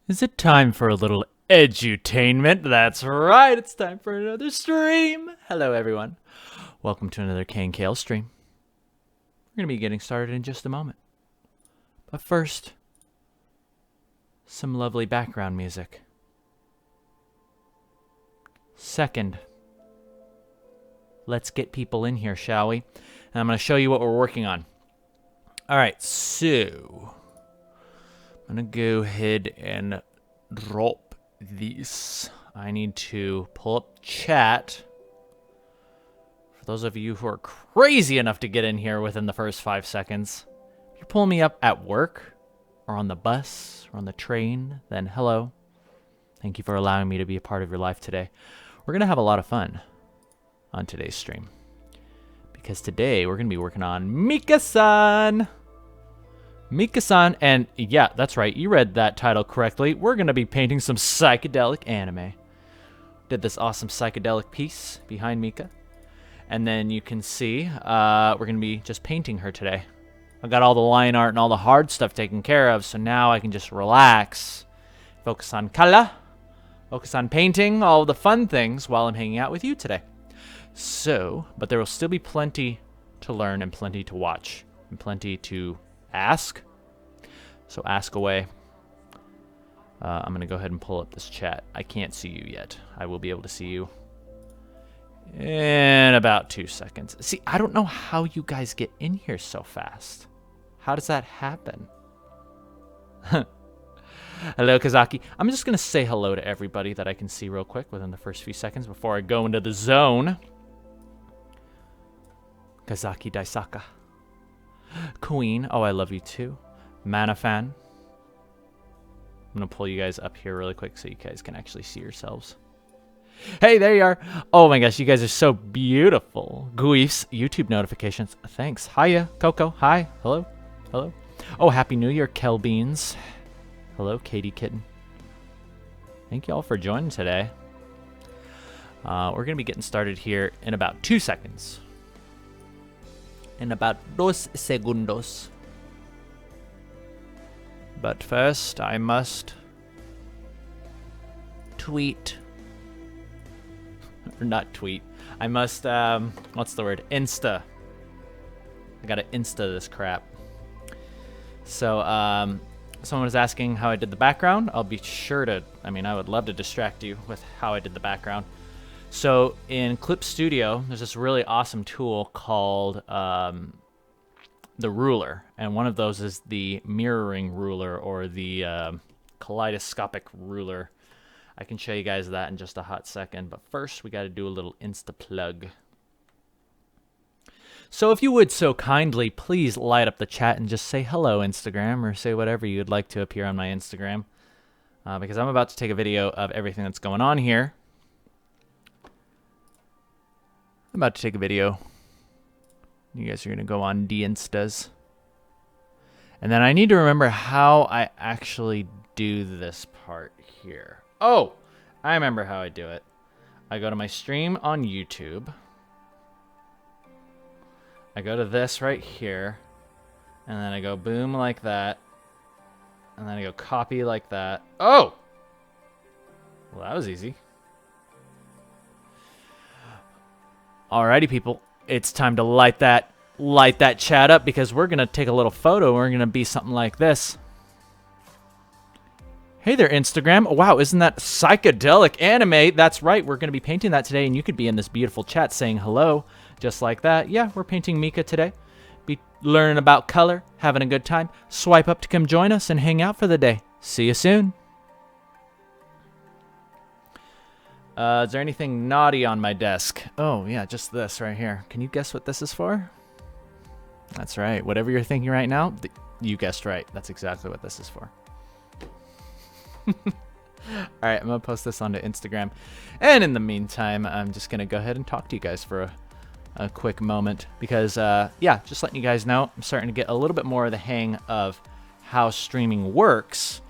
Is it time for a little edutainment? That's right, it's time for another stream. Hello, everyone. Welcome to another Kane Kale stream. We're going to be getting started in just a moment. But first, some lovely background music. Second, let's get people in here, shall we? And I'm going to show you what we're working on. All right, so I'm going to go ahead and drop this. I need to pull up chat. For those of you who are crazy enough to get in here within the first 5 seconds, if you're pulling me up at work or on the bus or on the train, then hello. Thank you for allowing me to be a part of your life today. We're going to have a lot of fun on today's stream, because today we're going to be working on Mika-san. Mika-san, and yeah, that's right, you read that title correctly. We're going to be painting some psychedelic anime. Did this awesome psychedelic piece behind Mika. And then you can see we're going to be just painting her today. I got all the line art and all the hard stuff taken care of, so now I can just relax, focus on color, focus on painting, all the fun things while I'm hanging out with you today. So, but there will still be plenty to learn and plenty to watch and plenty to ask. So ask away. I'm going to go ahead and pull up this chat. I can't see you yet. I will be able to see you in about 2 seconds. See, I don't know how you guys get in here so fast. How does that happen? Hello, Kazaki. I'm just going to say hello to everybody that I can see real quick within the first few seconds before I go into the zone. Kazaki Daisaka. Queen. Oh, I love you too. Manafan. I'm going to pull you guys up here really quick so you guys can actually see yourselves. Hey, there you are. Oh my gosh, you guys are so beautiful. Guifs, YouTube notifications. Thanks. Hiya, Coco. Hi. Hello. Hello. Oh, Happy New Year, Kel Beans. Hello, Katie Kitten. Thank you all for joining today. We're going to be getting started here in about 2 seconds. In about 2 segundos. But first, I must tweet. Or not tweet. I must, what's the word? Insta. I gotta Insta this crap. So, someone was asking how I did the background. I'll be sure to, I would love to distract you with how I did the background. So in Clip Studio, there's this really awesome tool called the ruler. And one of those is the mirroring ruler, or the kaleidoscopic ruler. I can show you guys that in just a hot second. But first, we got to do a little Insta plug. So if you would so kindly, please light up the chat and just say hello, Instagram, or say whatever you'd like to appear on my Instagram. Because I'm about to take a video of everything that's going on here. I'm about to take a video. You guys are going to go on D-Instas. And then I need to remember how I actually do this part here. Oh, I remember how I do it. I go to my stream on YouTube. I go to this right here. And then I go boom like that. And then I go copy like that. Oh! Well, that was easy. Alrighty, people. It's time to light that chat up, because we're going to take a little photo. We're going to be something like this. Hey there, Instagram. Oh, wow, isn't that Psychedelic Anime? That's right, we're going to be painting that today, and you could be in this beautiful chat saying hello, just like that. Yeah, we're painting Mika today. Be learning about color, having a good time. Swipe up to come join us and hang out for the day. See you soon. Is there anything naughty on my desk? Oh, yeah, just this right here. Can you guess what this is for? That's right. Whatever you're thinking right now, you guessed right. That's exactly what this is for. All right, I'm going to post this onto Instagram. And in the meantime, I'm just going to go ahead and talk to you guys for a quick moment. Because, yeah, just letting you guys know, I'm starting to get a little bit more of the hang of how streaming works.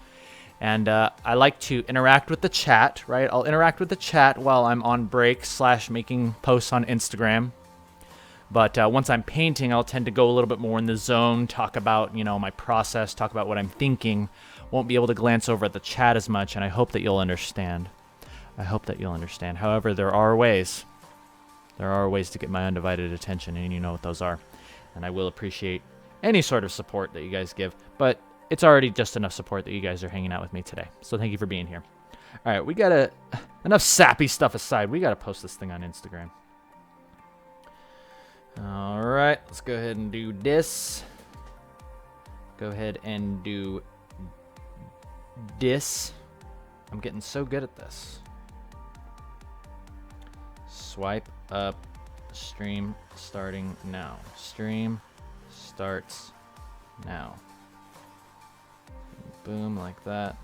And I like to interact with the chat, right? I'll interact with the chat while I'm on break / making posts on Instagram. But once I'm painting, I'll tend to go a little bit more in the zone, talk about, my process, talk about what I'm thinking won't be able to glance over at the chat as much, and I hope that you'll understand. I hope that you'll understand. However, there are ways. There are ways to get my undivided attention, and you know what those are. And I will appreciate any sort of support that you guys give, but it's already just enough support that you guys are hanging out with me today. So thank you for being here. All right, we gotta, enough sappy stuff aside, we gotta post this thing on Instagram. All right, let's go ahead and do this. Go ahead and do this. I'm getting so good at this. Swipe up, stream starting now. Stream starts now. Boom, like that.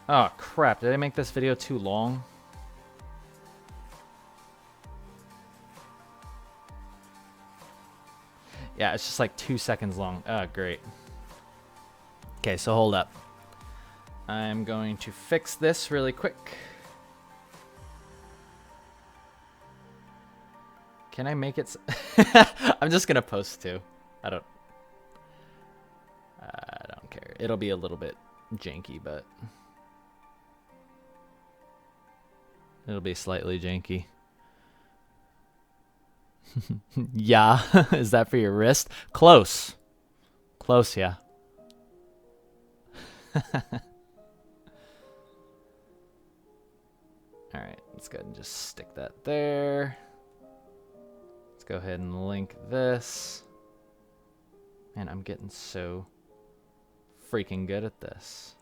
Oh, crap. Did I make this video too long? Yeah, it's just like 2 seconds long. Oh, great. Okay, so hold up. I'm going to fix this really quick. Can I make it? I'm just gonna post two. I don't care. It'll be a little bit janky, but it'll be slightly janky. Yeah, is that for your wrist? Close. Close, yeah. Alright, let's go ahead and just stick that there. Let's go ahead and link this. Man, I'm getting so freaking good at this.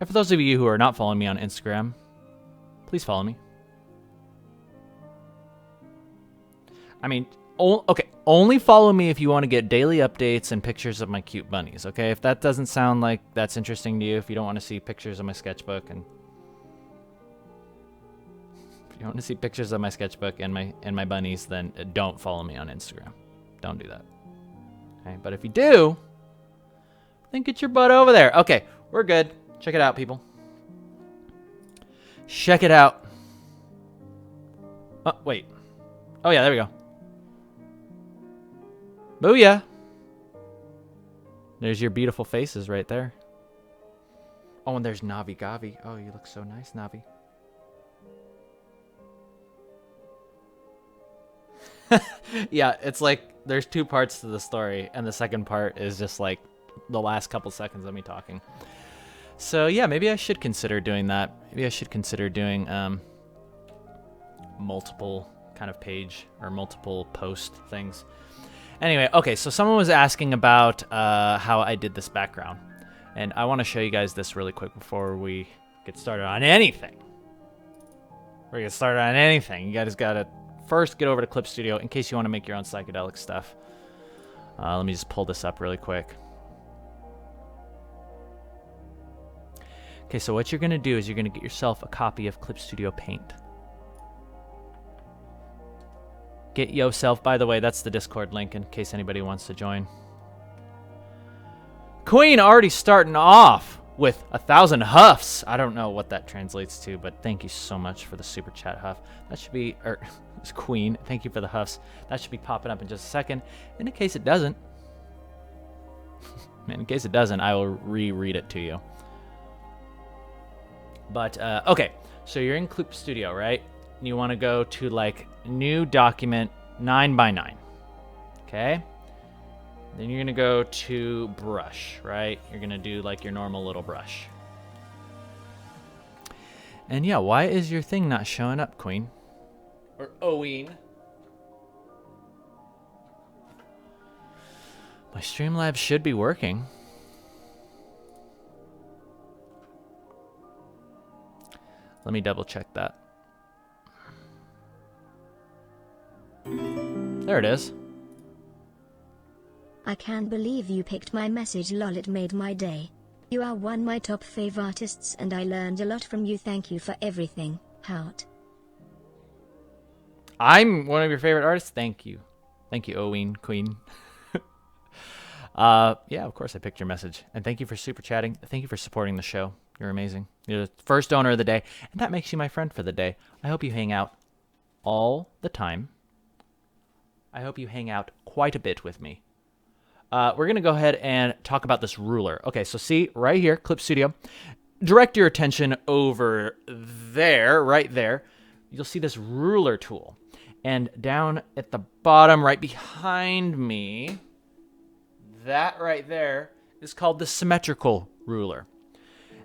And for those of you who are not following me on Instagram, please follow me. I mean, okay, only follow me if you want to get daily updates and pictures of my cute bunnies, okay? If that doesn't sound like that's interesting to you, if you don't want to see pictures of my sketchbook and if you want to see pictures of my sketchbook and my bunnies, then don't follow me on Instagram. Don't do that. Okay? But if you do, then get your butt over there. Okay, we're good. Check it out, people. Check it out. Oh, wait. Oh, yeah, there we go. Booyah! There's your beautiful faces right there. Oh, and there's Navi Gavi. Oh, you look so nice, Navi. Yeah, it's like there's two parts to the story, and the second part is just like the last couple seconds of me talking. So yeah, maybe I should consider doing that. Maybe I should consider doing multiple kind of page or multiple post things. Anyway, okay, so someone was asking about how I did this background. And I want to show you guys this really quick before we get started on anything. Before we get started on anything, you guys got to first get over to Clip Studio in case you want to make your own psychedelic stuff. Let me just pull this up really quick. Okay, so what you're going to do is you're going to get yourself a copy of Clip Studio Paint. Get yourself, by the way, that's the Discord link in case anybody wants to join. Queen already starting off with 1,000 huffs. I don't know what that translates to, but thank you so much for the super chat huff. That should be, it's Queen. Thank you for the huffs. That should be popping up in just a second. And in case it doesn't, I will reread it to you. But, okay, so you're in Clip Studio, right? You want to go to like new document 9x9. Okay. Then you're going to go to brush, right? You're going to do like your normal little brush. And yeah, why is your thing not showing up, Queen? Or Owen? My Streamlabs should be working. Let me double check that. There it is. I can't believe you picked my message, lol, it made my day. You are one of my top fave artists and I learned a lot from you. Thank you for everything, heart. I'm one of your favorite artists. Thank you. Thank you, Owen, Queen. Yeah, of course I picked your message. And thank you for super chatting. Thank you for supporting the show. You're amazing. You're the first donor of the day, and that makes you my friend for the day. I hope you hang out all the time. I hope you hang out quite a bit with me. We're going to go ahead and talk about this ruler. Okay, so see right here, Clip Studio. Direct your attention over there, right there. You'll see this ruler tool. And down at the bottom, right behind me, that right there is called the symmetrical ruler.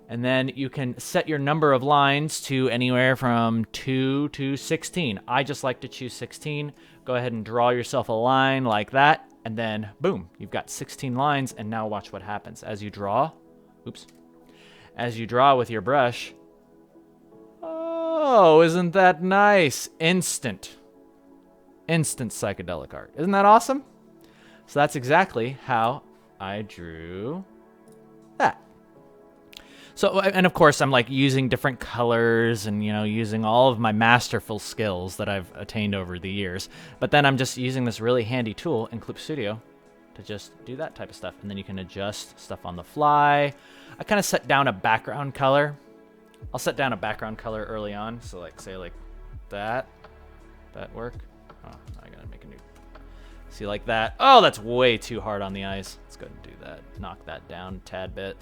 And then you can set your number of lines to anywhere from 2 to 16. I just like to choose 16. Go ahead and draw yourself a line like that. And then, boom, you've got 16 lines. And now watch what happens. As you draw, as you draw with your brush, oh, isn't that nice? Instant psychedelic art. Isn't that awesome? So that's exactly how I drew that. So, and of course, I'm like using different colors and, you know, using all of my masterful skills that I've attained over the years. But then I'm just using this really handy tool in Clip Studio to just do that type of stuff. And then you can adjust stuff on the fly. I kind of set down a background color. I'll set down a background color early on. So like, say like that. That work? Oh, I gotta make a new. See like that? Oh, that's way too hard on the eyes. Let's go ahead and do that. Knock that down a tad bit.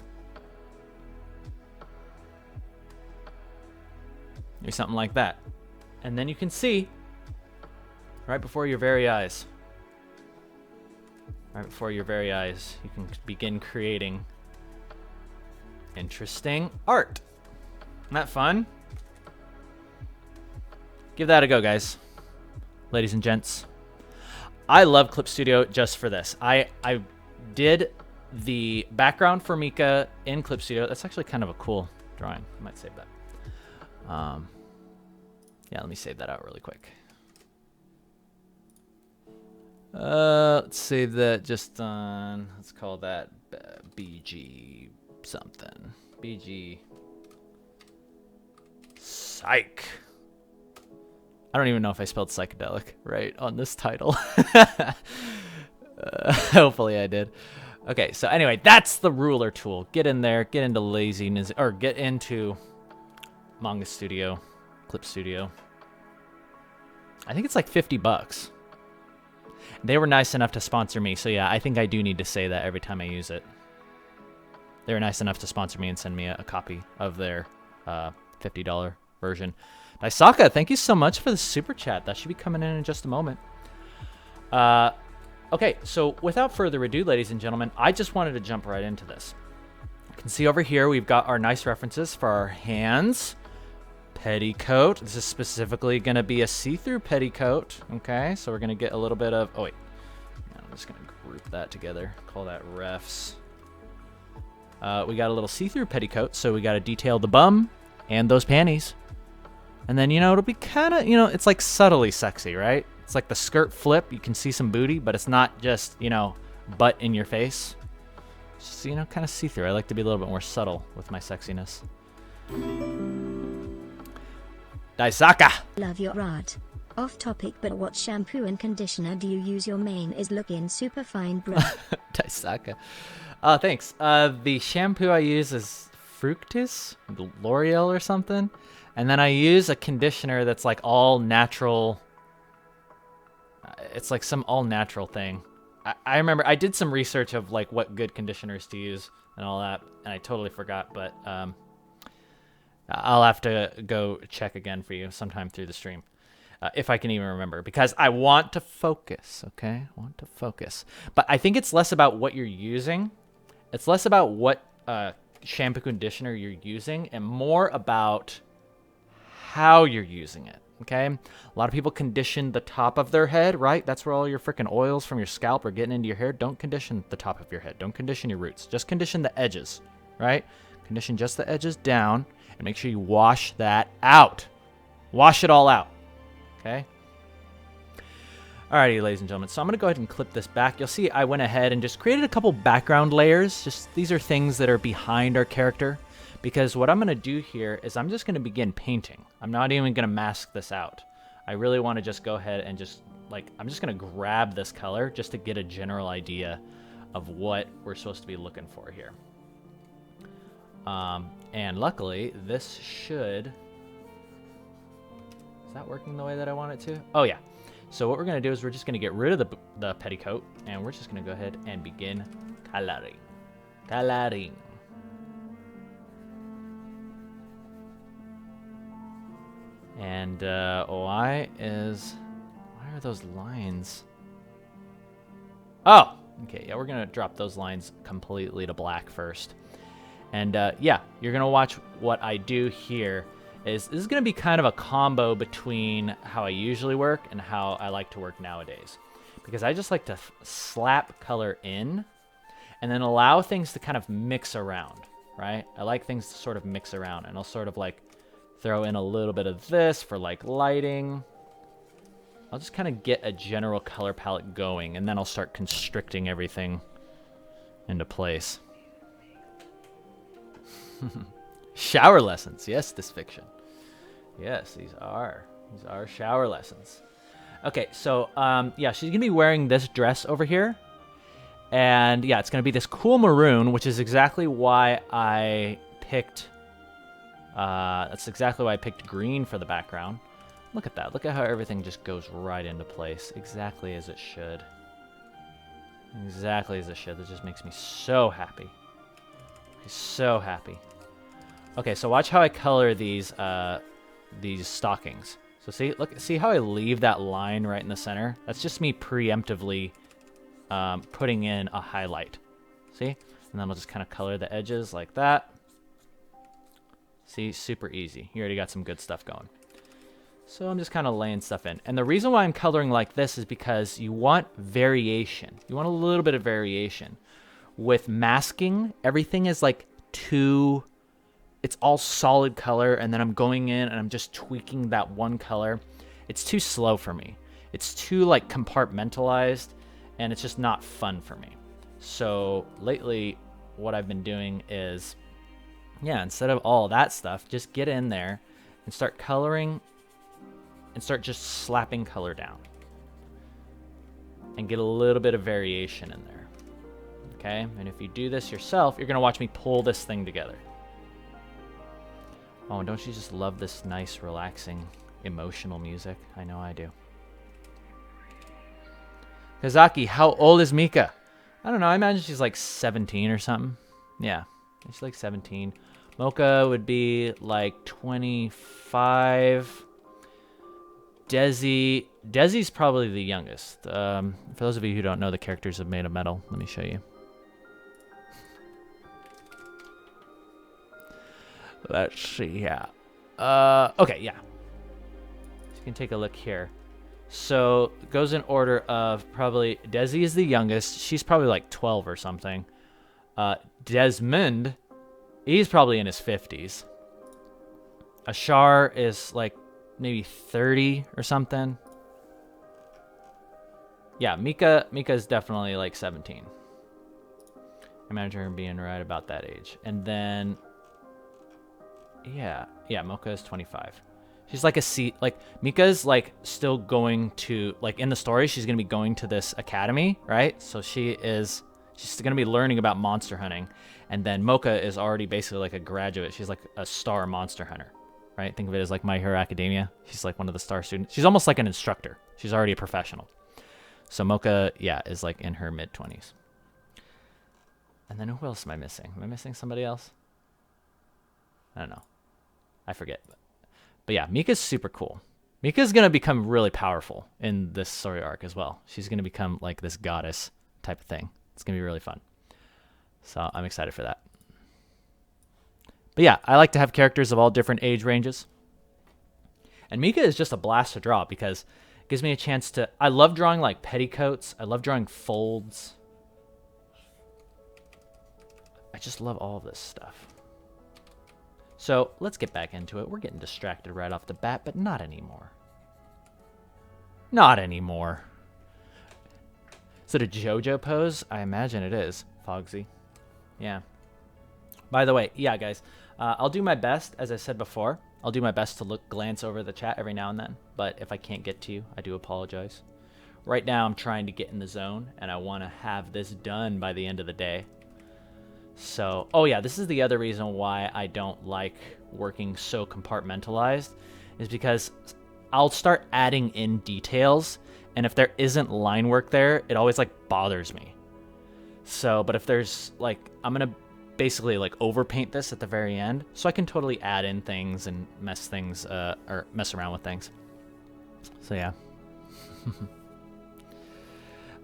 Do something like that. And then you can see right before your very eyes. Right before your very eyes, you can begin creating interesting art. Isn't that fun? Give that a go, guys. Ladies and gents. I love Clip Studio just for this. I did the background for Mika in Clip Studio. That's actually kind of a cool drawing. I might save that. Yeah, let me save that out really quick. Let's save that just on, let's call that BG something. BG Psych. I don't even know if I spelled psychedelic right on this title. Hopefully I did. Okay, so anyway, that's the ruler tool. Get in there, get into laziness, or get into Manga Studio, Clip Studio. I think it's like $50. They were nice enough to sponsor me, so yeah, I think I do need to say that every time I use it. They were nice enough to sponsor me and send me a copy of their $50 version. Daisaka, thank you so much for the super chat. That should be coming in just a moment. Okay, so without further ado, ladies and gentlemen, I just wanted to jump right into this. You can see over here we've got our nice references for our hands. Petticoat. This is specifically going to be a see-through petticoat. Okay, so we're going to get a little bit of... Oh, wait. I'm just going to group that together. Call that refs. We got a little see-through petticoat, so we got to detail the bum and those panties. And then, you know, it'll be kind of, you know, it's like subtly sexy, right? It's like the skirt flip. You can see some booty, but it's not just, you know, butt in your face. Just, you know, kind of see-through. I like to be a little bit more subtle with my sexiness. Daisaka! Love your art. Off topic, but what shampoo and conditioner do you use? Your mane is looking super fine, bro. Daisaka. Thanks. The shampoo I use is Fructis, L'Oreal or something. And then I use a conditioner that's like all natural. It's like some all natural thing. I remember I did some research of like what good conditioners to use and all that, and I totally forgot, but I'll have to go check again for you sometime through the stream. If I can even remember, because I want to focus, okay? I want to focus. But I think it's less about what you're using. It's less about what shampoo conditioner you're using and more about how you're using it, okay? A lot of people condition the top of their head, right? That's where all your freaking oils from your scalp are getting into your hair. Don't condition the top of your head. Don't condition your roots. Just condition the edges, right? Condition just the edges down and make sure you wash that out. Wash it all out, okay? Alrighty, ladies and gentlemen, so I'm going to go ahead and clip this back. You'll see I went ahead and just created a couple background layers. Just these are things that are behind our character, because what I'm going to do here is I'm just going to begin painting. I'm not even going to mask this out. I really want to just go ahead and just, like, I'm just going to grab this color just to get a general idea of what we're supposed to be looking for here. And luckily, this should... Is that working the way that I want it to? Oh, yeah. So what we're going to do is we're just going to get rid of the petticoat, and we're just going to go ahead and begin coloring. Coloring. And why are those lines? Oh, okay, yeah, we're going to drop those lines completely to black first. And yeah, you're going to watch what I do here. This is going to be kind of a combo between how I usually work and how I like to work nowadays. Because I just like to slap color in and then allow things to kind of mix around, right? I like things to sort of mix around, and I'll sort of like throw in a little bit of this for like lighting. I'll just kind of get a general color palette going, and then I'll start constricting everything into place. Shower lessons. Yes, this fiction. Yes, these are shower lessons. Okay, so yeah, she's gonna be wearing this dress over here, and yeah, it's gonna be this cool maroon, which is exactly why I picked. That's exactly why I picked green for the background. Look at that. Look at how everything just goes right into place, exactly as it should. Exactly as it should. That just makes me so happy. So happy. Okay, so watch how I color these stockings. So see how I leave that line right in the center? That's just me preemptively putting in a highlight. See? And then I'll just kind of color the edges like that. See, super easy. You already got some good stuff going. So I'm just kind of laying stuff in. And the reason why I'm coloring like this is because you want variation. You want a little bit of variation. With masking, everything is like too... It's all solid color, and then I'm going in and I'm just tweaking that one color. It's too slow for me. It's too like compartmentalized, and it's just not fun for me. So lately, what I've been doing is, yeah, instead of all that stuff, just get in there and start coloring and start just slapping color down and get a little bit of variation in there. Okay, and if you do this yourself, you're gonna watch me pull this thing together. Oh, don't you just love this nice, relaxing, emotional music? I know I do. Kazaki, how old is Mika? I don't know. I imagine she's like 17 or something. Yeah, she's like 17. Mocha would be like 25. Desi's probably the youngest. For those of you who don't know the characters of Made of Metal, let me show you. Let's see, yeah. Okay, yeah. So you can take a look here. So it goes in order of probably Desi is the youngest. She's probably like 12 or something. Desmond, he's probably in his 50s. Ashar is like maybe 30 or something. Yeah, Mika is definitely like 17. I imagine her being right about that age. And then yeah, Mocha is 25. She's like Mika's like still going to, like in the story, she's going to be going to this academy, right? So she's going to be learning about monster hunting. And then Mocha is already basically like a graduate. She's like a star monster hunter, right? Think of it as like My Hero Academia. She's like one of the star students. She's almost like an instructor. She's already a professional. So Mocha, yeah, is like in her mid-20s. And then who else am I missing? Am I missing somebody else? I don't know. I forget. But yeah, Mika's super cool. Mika's going to become really powerful in this story arc as well. She's going to become like this goddess type of thing. It's going to be really fun. So I'm excited for that. But yeah, I like to have characters of all different age ranges. And Mika is just a blast to draw because it gives me a chance to... I love drawing like petticoats. I love drawing folds. I just love all of this stuff. So let's get back into it. We're getting distracted right off the bat, but not anymore. Not anymore. Is it a JoJo pose? I imagine it is. Fogsy. Yeah. By the way, yeah, guys, I'll do my best, as I said before. I'll do my best to glance over the chat every now and then, but if I can't get to you, I do apologize. Right now, I'm trying to get in the zone, and I want to have this done by the end of the day. So, oh yeah, this is the other reason why I don't like working so compartmentalized, is because I'll start adding in details, And if there isn't line work there, it always like bothers me. So, but if there's like, I'm going to basically like overpaint this at the very end, so I can totally add in things and mess things, or mess around with things. So yeah.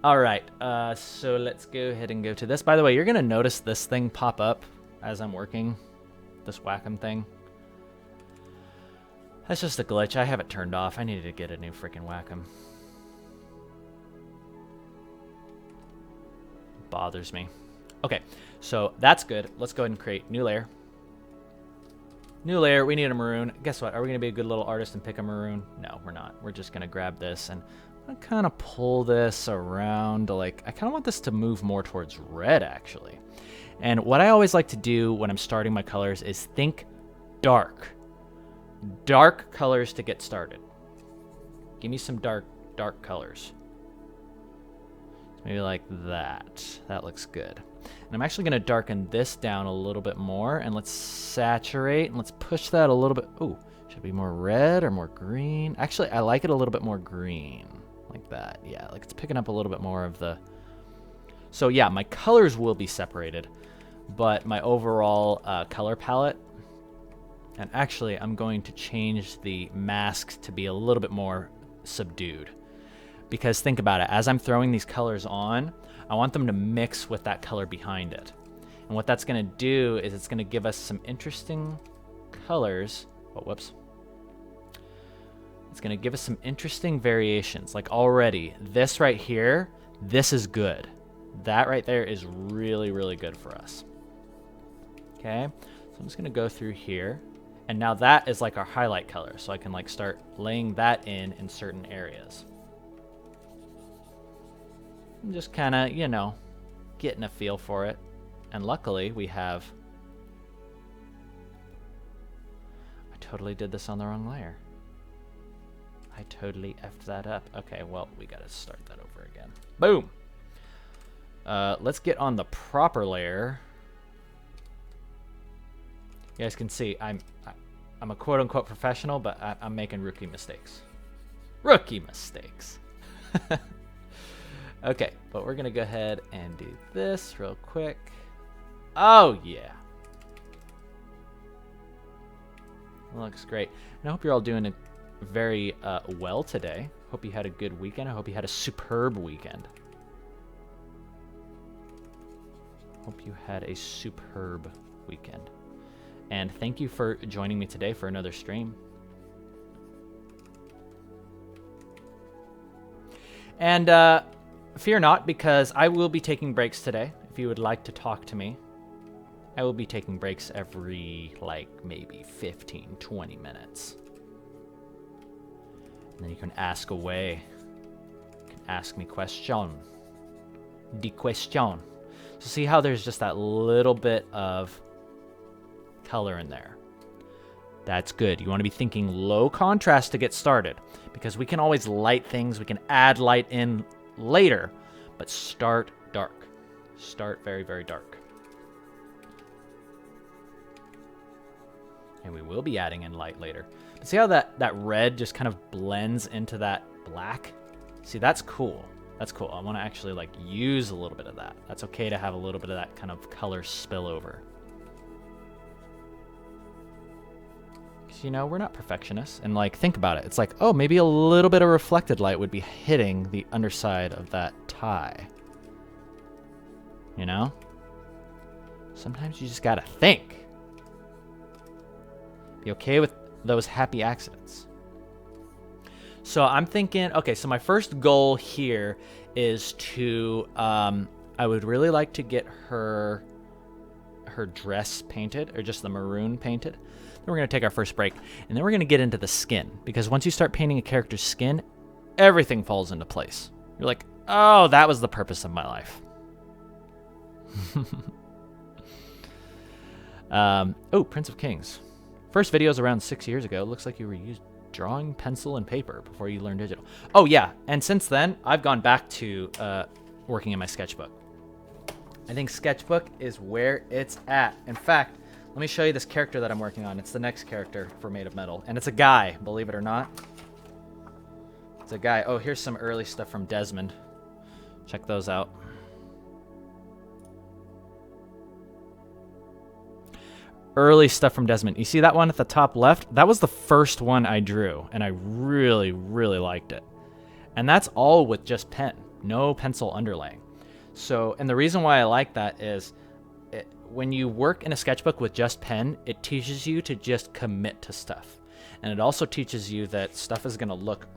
All right, so let's go ahead and go to this. By the way, you're going to notice this thing pop up as I'm working, this Wacom thing. That's just a glitch. I have it turned off. I needed to get a new freaking Wacom. Bothers me. Okay, so that's good. Let's go ahead and create new layer. New layer, we need a maroon. Guess what? Are we going to be a good little artist and pick a maroon? No, we're not. We're just going to grab this and I'm gonna kind of pull this around. Like, I kind of want this to move more towards red, actually. And what I always like to do when I'm starting my colors is think dark. Dark colors to get started. Give me some dark colors. Maybe like that. That looks good. And I'm actually going to darken this down a little bit more. And let's saturate. And let's push that a little bit. Ooh, should it be more red or more green? Actually, I like it a little bit more green. Like that. Yeah, like it's picking up a little bit more of the... So yeah, my colors will be separated. But my overall color palette... And actually, I'm going to change the mask to be a little bit more subdued. Because think about it, as I'm throwing these colors on, I want them to mix with that color behind it. And what that's going to do is it's going to give us some interesting colors. Oh, whoops. It's going to give us some interesting variations. Like already, this right here, this is good. That right there is really, really good for us. Okay, so I'm just going to go through here. And now that is like our highlight color. So I can like start laying that in certain areas. I'm just kind of, you know, getting a feel for it. And luckily we have... I totally did this on the wrong layer. I totally effed that up. Okay, well, we got to start that over again. Boom! Let's get on the proper layer. You guys can see I'm a quote-unquote professional, but I'm making rookie mistakes. Rookie mistakes. Okay, but we're going to go ahead and do this real quick. Oh, yeah. Looks great. And I hope you're all doing it very well today. Hope you had a good weekend. I hope you had a superb weekend. Hope you had a superb weekend. And thank you for joining me today for another stream. And fear not, because I will be taking breaks today. If you would like to talk to me, I will be taking breaks every, like, maybe 15, 20 minutes. And then you can ask away. You can ask me question. The question. So see how there's just that little bit of color in there. That's good. You want to be thinking low contrast to get started, because we can always light things. We can add light in later, but start dark. Start very, very dark. And we will be adding in light later. But see how that red just kind of blends into that black? See, that's cool. That's cool. I want to actually like use a little bit of that. That's okay to have a little bit of that kind of color spillover. Because, you know, we're not perfectionists. And like, think about it. It's like, oh, maybe a little bit of reflected light would be hitting the underside of that tie. You know? Sometimes you just gotta think. Be okay with those happy accidents. So I'm thinking, okay, so my first goal here is to, I would really like to get her dress painted, or just the maroon painted. Then we're going to take our first break, and then we're going to get into the skin, because once you start painting a character's skin, everything falls into place. You're like, oh, that was the purpose of my life. Oh, Prince of Kings. First video is around 6 years ago. Looks like you were used drawing pencil and paper before you learned digital. Oh, yeah. And since then, I've gone back to working in my sketchbook. I think sketchbook is where it's at. In fact, let me show you this character that I'm working on. It's the next character for Made of Metal. And it's a guy, believe it or not. It's a guy. Oh, here's some early stuff from Desmond. Check those out. Early stuff from Desmond. You see that one at the top left? That was the first one I drew, and I really, really liked it. And that's all with just pen, no pencil underlaying. So, and the reason why I like that is when you work in a sketchbook with just pen, it teaches you to just commit to stuff. And it also teaches you that stuff is going to look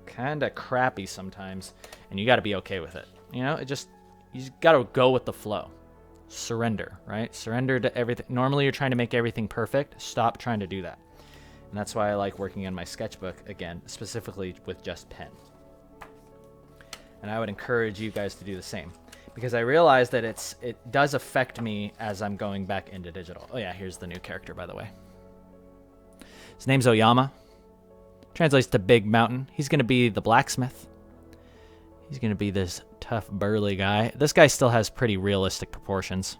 kind of crappy sometimes, and you got to be okay with it. You know, you got to go with the flow. Surrender, right? Surrender to everything. Normally you're trying to make everything perfect. Stop trying to do that. And that's why I like working in my sketchbook, again, specifically with just pen. And I would encourage you guys to do the same, because I realize that it does affect me as I'm going back into digital. Oh yeah, here's the new character, by the way. His name's Oyama. Translates to Big Mountain. He's going to be the blacksmith. He's going to be this tough, burly guy. This guy still has pretty realistic proportions.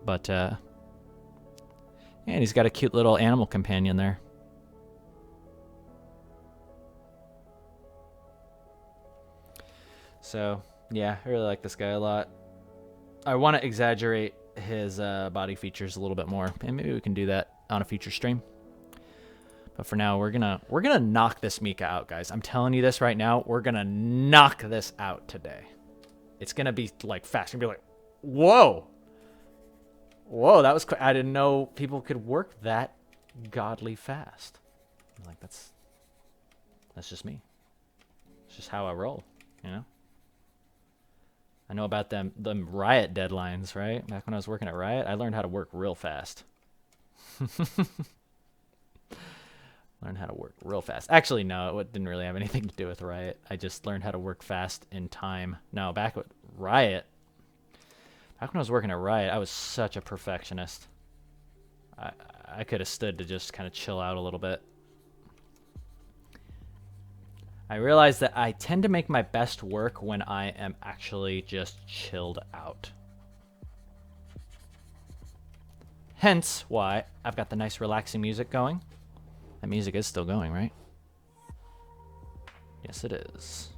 But, and he's got a cute little animal companion there. So, yeah, I really like this guy a lot. I want to exaggerate his body features a little bit more, and maybe we can do that on a future stream. But for now, we're gonna knock this Mika out, guys. I'm telling you this right now. We're gonna knock this out today. It's gonna be like fast. It's gonna be like, whoa, that was. I didn't know people could work that godly fast. I'm like, that's just me. It's just how I roll, you know. I know about them Riot deadlines, right? Back when I was working at Riot, I learned how to work real fast. Learned how to work real fast. Actually, no, it didn't really have anything to do with Riot. I just learned how to work fast in time. No, back with Riot, back when I was working at Riot, I was such a perfectionist. I could have stood to just kind of chill out a little bit. I realized that I tend to make my best work when I am actually just chilled out. Hence why I've got the nice relaxing music going. That music is still going, right? Yes, it is.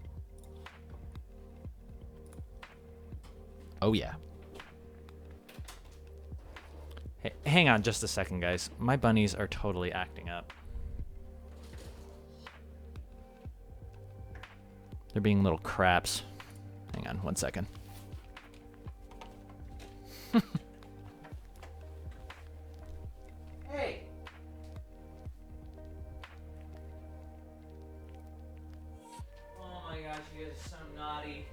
Oh, yeah. Hey, hang on just a second, guys. My bunnies are totally acting up. They're being little craps. Hang on 1 second. Hey! Oh my gosh, you guys are so naughty.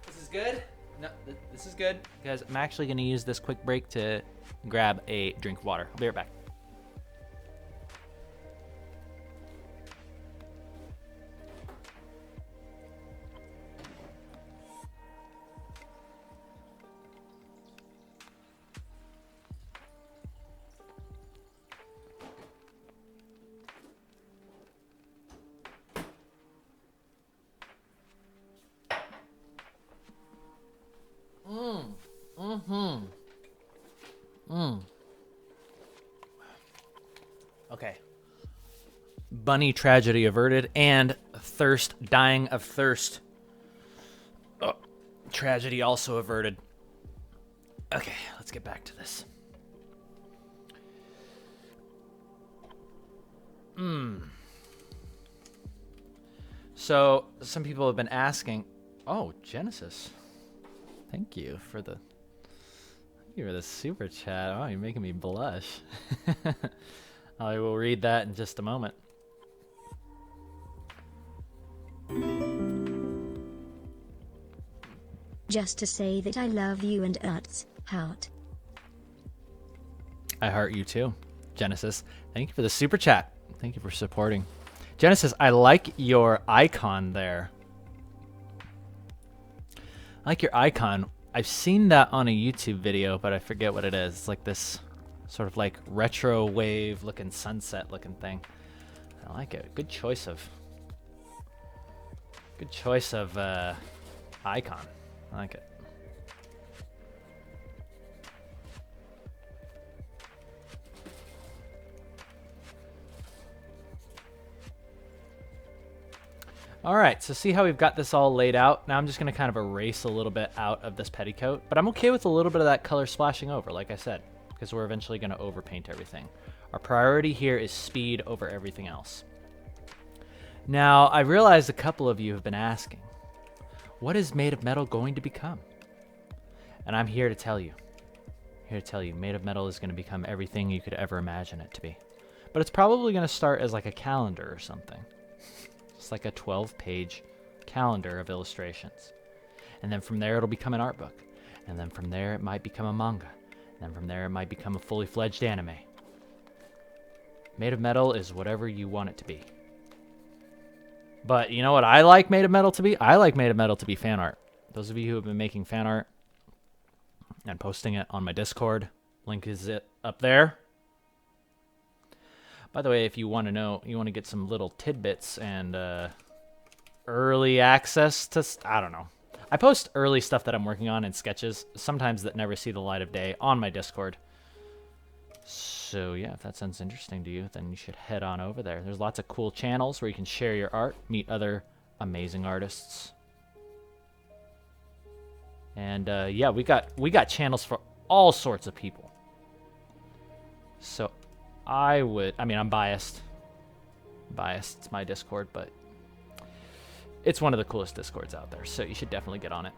This is good? No, this is good. Guys, I'm actually going to use this quick break to grab a drink of water. I'll be right back. Okay. Bunny tragedy averted and thirst, dying of thirst. Oh, tragedy also averted. Okay, let's get back to this. So, some people have been asking, oh, Genesis. Thank you for the super chat. Oh, you're making me blush. I will read that in just a moment. Just to say that I love you and heart. I heart you too, Genesis. Thank you for the super chat. Thank you for supporting. Genesis, I like your icon there. I like your icon. I've seen that on a YouTube video, but I forget what it is. It's like this sort of like retro wave looking sunset looking thing. I like it. Good choice of Good choice of icon. I like it. All right, so see how we've got this all laid out? Now I'm just going to kind of erase a little bit out of this petticoat, but I'm okay with a little bit of that color splashing over, like I said, because we're eventually going to overpaint everything. Our priority here is speed over everything else. Now, I realize a couple of you have been asking, what is Made of Metal going to become? And I'm here to tell you. Made of Metal is going to become everything you could ever imagine it to be. But it's probably going to start as like a calendar or something. It's like a 12-page calendar of illustrations. And then from there, it'll become an art book. And then from there, it might become a manga. And then from there, it might become a fully fledged anime. Made of Metal is whatever you want it to be. But you know what I like Made of Metal to be? I like Made of Metal to be fan art. Those of you who have been making fan art and posting it on my Discord, link is up there. By the way, if you want to know, you want to get some little tidbits and early access to, I don't know. I post early stuff that I'm working on in sketches, sometimes that never see the light of day, on my Discord. So yeah, if that sounds interesting to you, then you should head on over there. There's lots of cool channels where you can share your art, meet other amazing artists. And yeah, we got channels for all sorts of people. So I mean, I'm biased. It's my Discord, but it's one of the coolest Discords out there, so you should definitely get on it.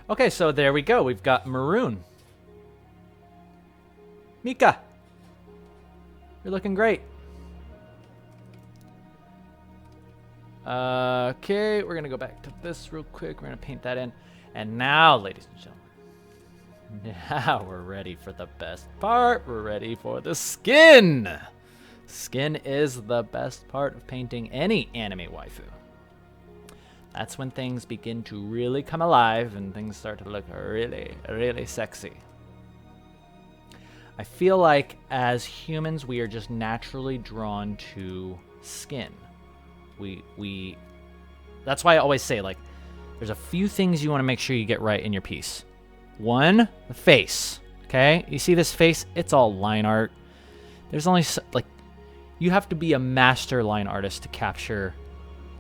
Okay, so there we go. We've got Maroon. Mika, you're looking great. Okay, we're going to go back to this real quick. We're going to paint that in. And now, ladies and gentlemen, now we're ready for the best part. We're ready for the skin. Skin is the best part of painting any anime waifu. That's when things begin to really come alive and things start to look really, really sexy. I feel like as humans, we are just naturally drawn to skin. That's why I always say, like, there's a few things you want to make sure you get right in your piece. One, the face. Okay, you see this face? It's all line art. There's only like, you have to be a master line artist to capture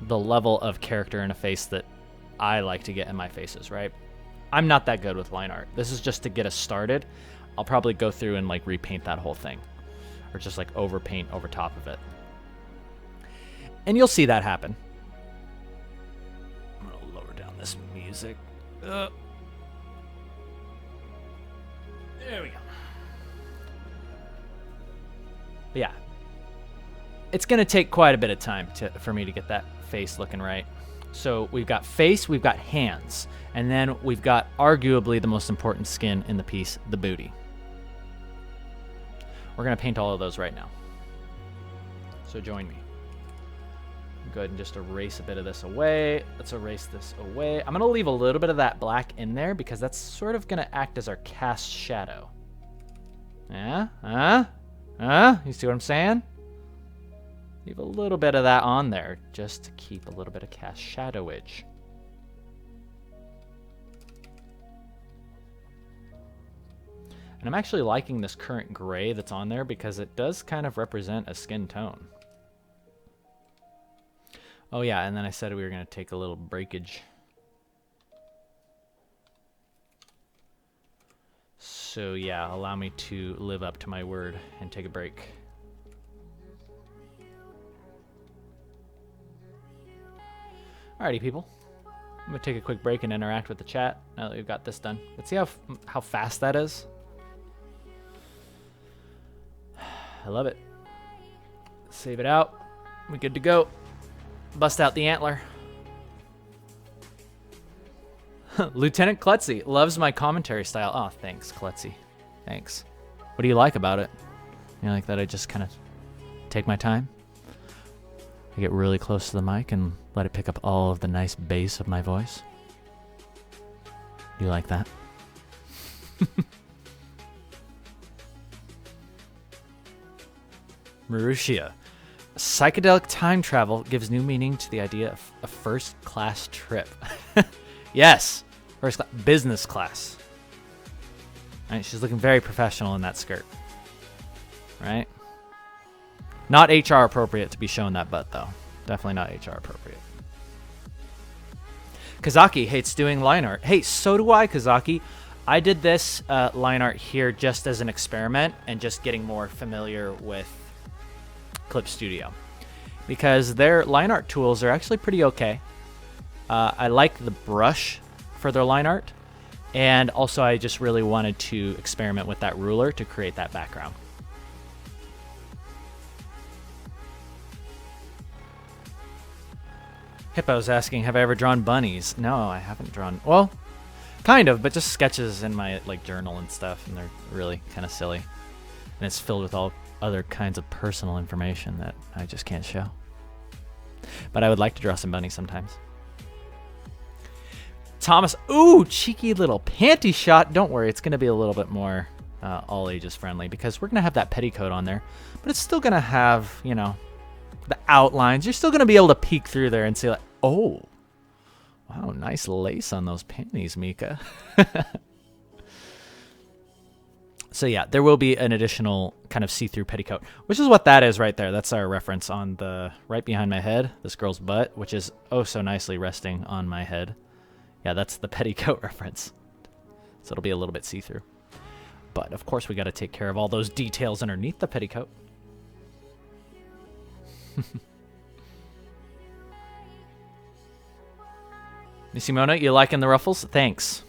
the level of character in a face that I like to get in my faces, right? I'm not that good with line art. This is just to get us started. I'll probably go through and like repaint that whole thing, or just like overpaint over top of it. And you'll see that happen. I'm gonna lower down this music. There we go. But yeah, it's gonna take quite a bit of time for me to get that face looking right. So we've got face, we've got hands, and then we've got arguably the most important skin in the piece, the booty. We're gonna paint all of those right now. So join me. Go ahead and just erase a bit of this away. Let's erase this away. I'm gonna leave a little bit of that black in there because that's sort of gonna act as our cast shadow. Yeah? You see what I'm saying? Leave a little bit of that on there just to keep a little bit of cast shadowage. And I'm actually liking this current gray that's on there because it does kind of represent a skin tone. Oh yeah, and then I said we were going to take a little breakage. So yeah, allow me to live up to my word and take a break. Alrighty, people. I'm going to take a quick break and interact with the chat now that we've got this done. Let's see how fast that is. I love it. Save it out. We're good to go. Bust out the antler. Lieutenant Klutzy loves my commentary style. Oh, thanks, Klutzy. Thanks. What do you like about it? You like that I just kind of take my time? I get really close to the mic and let it pick up all of the nice bass of my voice. Do you like that? Marussia. Psychedelic time travel gives new meaning to the idea of a first-class trip. Yes, business class. Right, she's looking very professional in that skirt. Right? Not HR appropriate to be shown that butt, though. Definitely not HR appropriate. Kazaki hates doing line art. Hey, so do I, Kazaki. I did this line art here just as an experiment and just getting more familiar with Clip Studio, because their line art tools are actually pretty okay. I like the brush for their line art, and also I just really wanted to experiment with that ruler to create that background. Hippo's asking, have I ever drawn bunnies? No, I haven't drawn. Well, kind of, but just sketches in my journal and stuff, and they're really kind of silly. And it's filled with all other kinds of personal information that I just can't show. But I would like to draw some bunnies sometimes. Thomas, ooh, cheeky little panty shot. Don't worry, it's going to be a little bit more all ages friendly, because we're going to have that petticoat on there, but it's still going to have, you know, the outlines. You're still going to be able to peek through there and see, like, oh, wow, nice lace on those panties, Mika. So yeah, there will be an additional kind of see-through petticoat, which is what that is right there. That's our reference on the right behind my head, this girl's butt, which is oh so nicely resting on my head. Yeah, that's the petticoat reference. So it'll be a little bit see-through. But of course we got to take care of all those details underneath the petticoat. Simona, you liking the ruffles? Thanks.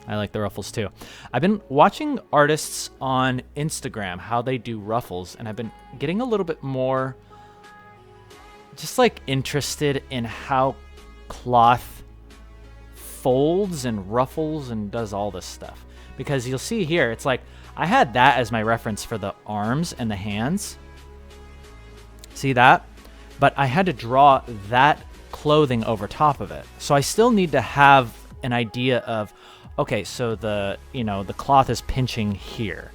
I like the ruffles too. I've been watching artists on Instagram, how they do ruffles, and I've been getting a little bit more just like interested in how cloth folds and ruffles and does all this stuff. Because you'll see here, it's like I had that as my reference for the arms and the hands. See that? But I had to draw that clothing over top of it. So I still need to have an idea of, okay, so the cloth is pinching here,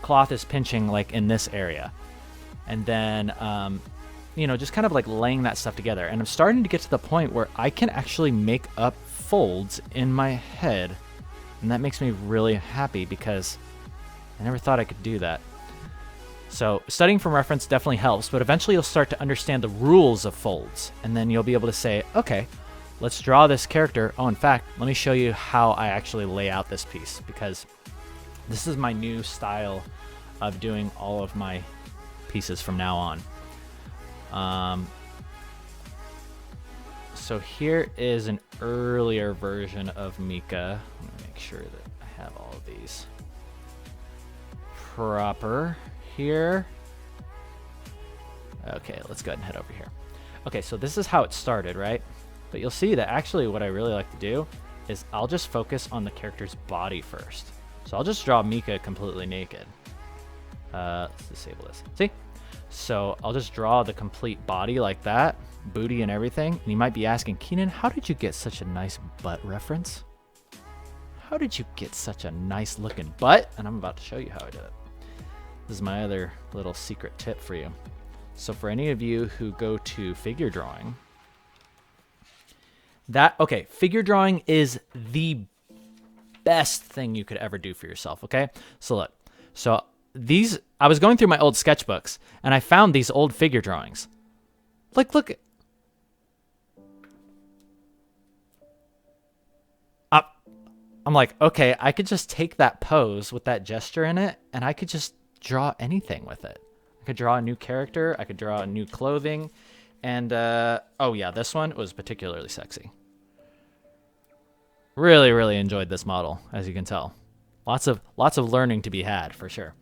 cloth is pinching like in this area. And then, just kind of like laying that stuff together. And I'm starting to get to the point where I can actually make up folds in my head. And that makes me really happy because I never thought I could do that. So studying from reference definitely helps, but eventually you'll start to understand the rules of folds. And then you'll be able to say, okay, let's draw this character. Oh, in fact, let me show you how I actually lay out this piece, because this is my new style of doing all of my pieces from now on. So here is an earlier version of Mika. Let me make sure that I have all of these proper here. Okay, let's go ahead and head over here. Okay, so this is how it started, right? But you'll see that actually what I really like to do is I'll just focus on the character's body first. So I'll just draw Mika completely naked. Let's disable this. See? So I'll just draw the complete body like that, booty and everything. And you might be asking, Keenan, how did you get such a nice butt reference? How did you get such a nice looking butt? And I'm about to show you how I did it. This is my other little secret tip for you. So for any of you who go to figure drawing, figure drawing is the best thing you could ever do for yourself, okay? So look, I was going through my old sketchbooks, and I found these old figure drawings. Like, look. I'm like, okay, I could just take that pose with that gesture in it, and I could just draw anything with it. I could draw a new character, I could draw a new clothing, and, oh yeah, this one was particularly sexy. Really, really enjoyed this model, as you can tell. Lots of learning to be had, for sure.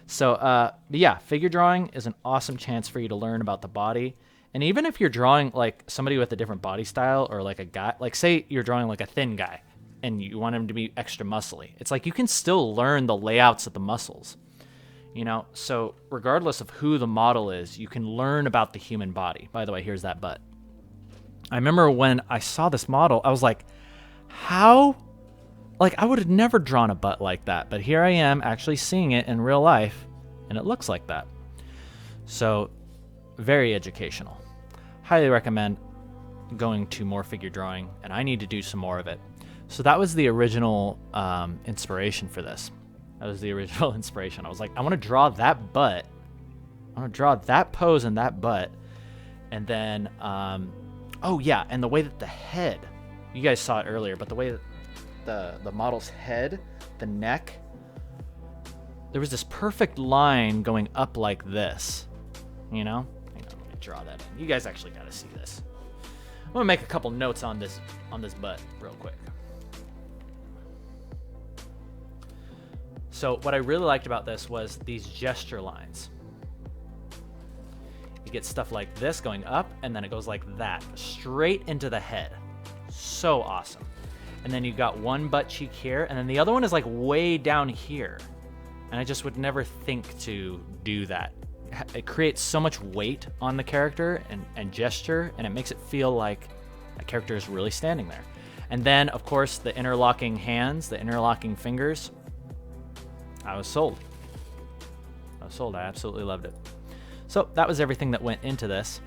So, but yeah, figure drawing is an awesome chance for you to learn about the body. And even if you're drawing like somebody with a different body style, or like a guy, like say you're drawing like a thin guy and you want him to be extra muscly, it's like you can still learn the layouts of the muscles, So regardless of who the model is, you can learn about the human body. By the way, here's that butt. I remember when I saw this model, I was like, how? Like, I would have never drawn a butt like that, but here I am actually seeing it in real life, and it looks like that. So very educational. Highly recommend going to more figure drawing, and I need to do some more of it. So that was the original inspiration for this. That was the original inspiration. I was like, I want to draw that butt. I want to draw that pose and that butt. And then, oh yeah, and the way that the head, you guys saw it earlier, but the way that the model's head, the neck, there was this perfect line going up like this, you know? Hang on, let me draw that in. You guys actually got to see this. I'm gonna make a couple notes on this butt real quick. So what I really liked about this was these gesture lines. You get stuff like this going up, and then it goes like that, straight into the head. So awesome. And then you got one butt cheek here, and then the other one is like way down here. And I just would never think to do that. It creates so much weight on the character and gesture, and it makes it feel like a character is really standing there. And then, of course, the interlocking hands, the interlocking fingers. I was sold. I was sold. I absolutely loved it. So that was everything that went into this.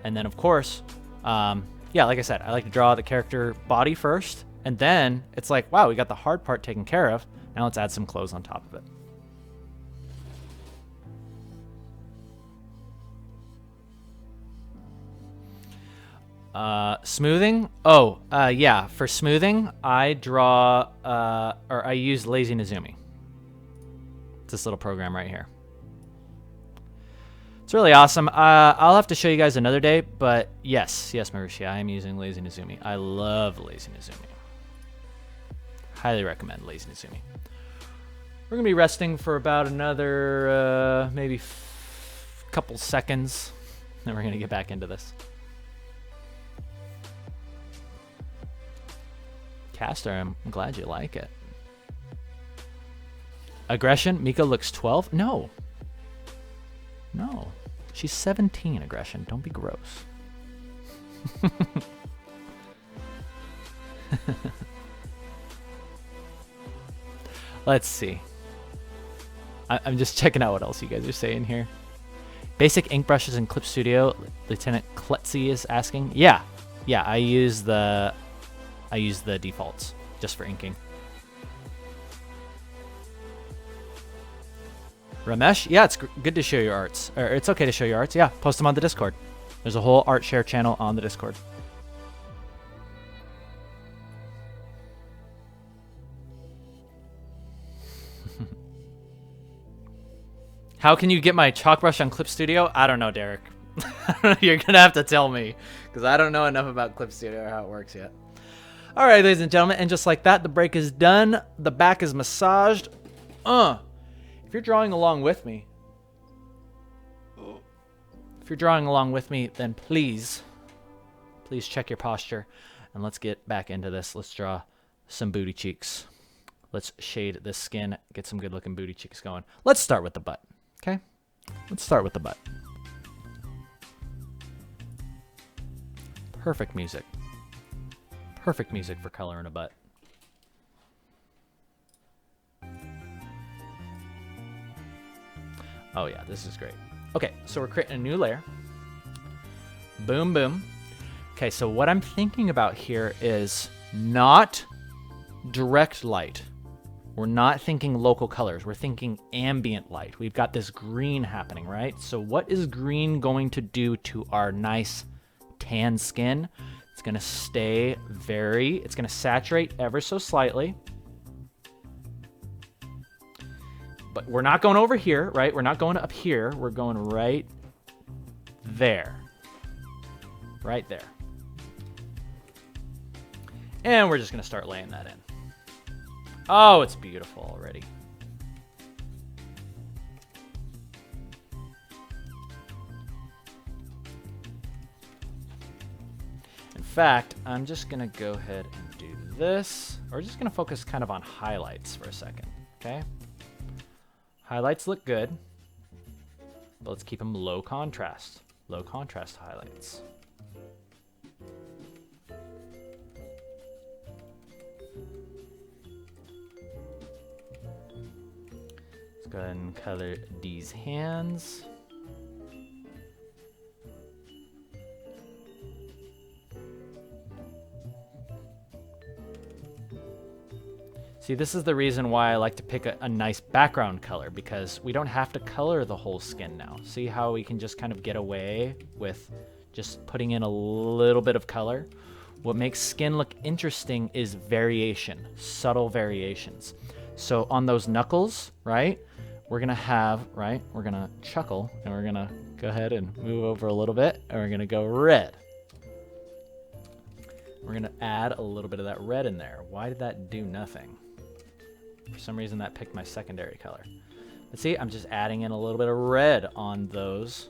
And then, of course, yeah, like I said, I like to draw the character body first. And then it's like, wow, we got the hard part taken care of. Now let's add some clothes on top of it. Smoothing. Oh, yeah. For smoothing, I draw, or I use Lazy Nezumi. It's this little program right here. It's really awesome. I'll have to show you guys another day, but yes, Marushi, I am using Lazy Nezumi. I love Lazy Nezumi. Highly recommend Lazy Nezumi. We're gonna be resting for about another maybe couple seconds, then we're gonna get back into this. Caster, I'm glad you like it. Aggression, Mika looks 12. No. No. She's 17, Aggression. Don't be gross. Let's see. I'm just checking out what else you guys are saying here. Basic ink brushes in Clip Studio, Lieutenant Klutzy is asking. Yeah. Yeah, I use the defaults just for inking. Ramesh, yeah, it's good to show your arts. Or it's okay to show your arts. Yeah, post them on the Discord. There's a whole art share channel on the Discord. How can you get my chalk brush on Clip Studio? I don't know, Derek. You're going to have to tell me, because I don't know enough about Clip Studio or how it works yet. All right, ladies and gentlemen, and just like that, the break is done. The back is massaged. If you're drawing along with me, then please check your posture, and let's get back into this. Let's draw some booty cheeks. Let's shade this skin, get some good-looking booty cheeks going. Let's start with the butt, okay? Let's start with the butt. Perfect music. Perfect music for coloring a butt. Oh yeah, this is great. Okay, so we're creating a new layer. Boom, boom. Okay, so what I'm thinking about here is not direct light. We're not thinking local colors. We're thinking ambient light. We've got this green happening, right? So what is green going to do to our nice tan skin? It's gonna stay it's gonna saturate ever so slightly. But we're not going over here, right? We're not going up here. We're going right there. Right there. And we're just going to start laying that in. Oh, it's beautiful already. In fact, I'm just going to go ahead and do this. We're just going to focus kind of on highlights for a second, okay? Highlights look good, but let's keep them low contrast. Low contrast highlights. Let's go ahead and color these hands. See, this is the reason why I like to pick a nice background color, because we don't have to color the whole skin now. See how we can just kind of get away with just putting in a little bit of color? What makes skin look interesting is variation, subtle variations. So on those knuckles, right, we're gonna have, right, we're gonna chuckle, and we're gonna go ahead and move over a little bit, and we're gonna go red. We're gonna add a little bit of that red in there. Why did that do nothing? For some reason that picked my secondary color. But see, I'm just adding in a little bit of red on those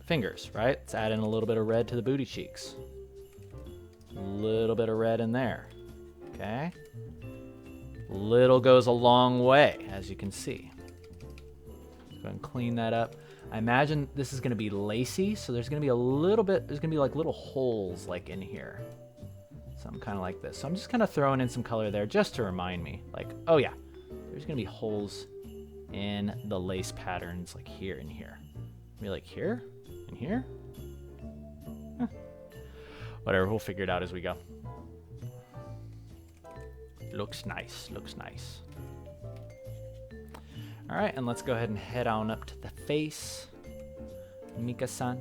fingers, right? Let's add in a little bit of red to the booty cheeks. A little bit of red in there, okay? Little goes a long way, as you can see. Let's go ahead and clean that up. I imagine this is gonna be lacy, so there's gonna be a little bit, there's gonna be like little holes like in here. Something kind of like this. So I'm just kind of throwing in some color there just to remind me, like, oh yeah, there's gonna be holes in the lace patterns like here and here. Maybe like here and here? Huh. Whatever, we'll figure it out as we go. Looks nice, looks nice. All right, and let's go ahead and head on up to the face. Mika-san.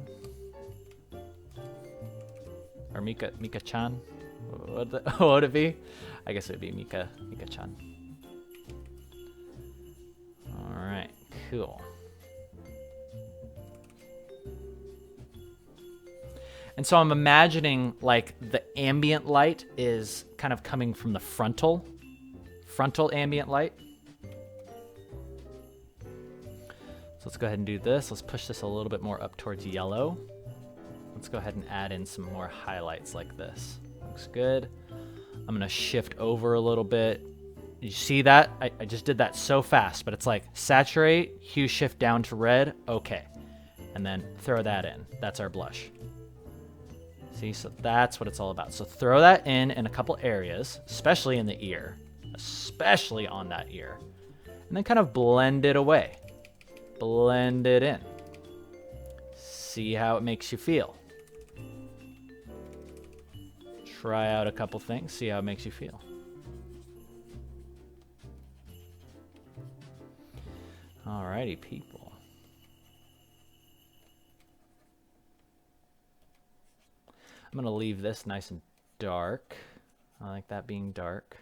Or Mika-chan. What would it be? I guess it would be Mika-chan. All right, cool. And so I'm imagining like the ambient light is kind of coming from the frontal ambient light. So let's go ahead and do this. Let's push this a little bit more up towards yellow. Let's go ahead and add in some more highlights like this. Looks good. I'm gonna shift over a little bit. You see that? I just did that so fast, but it's like saturate, hue shift down to red, okay. And then throw that in. That's our blush. See, so that's what it's all about. So throw that in a couple areas, especially in the ear, especially on that ear, and then kind of blend it away. Blend it in. See how it makes you feel. Try out a couple things, see how it makes you feel. Alrighty, people. I'm gonna leave this nice and dark. I like that being dark.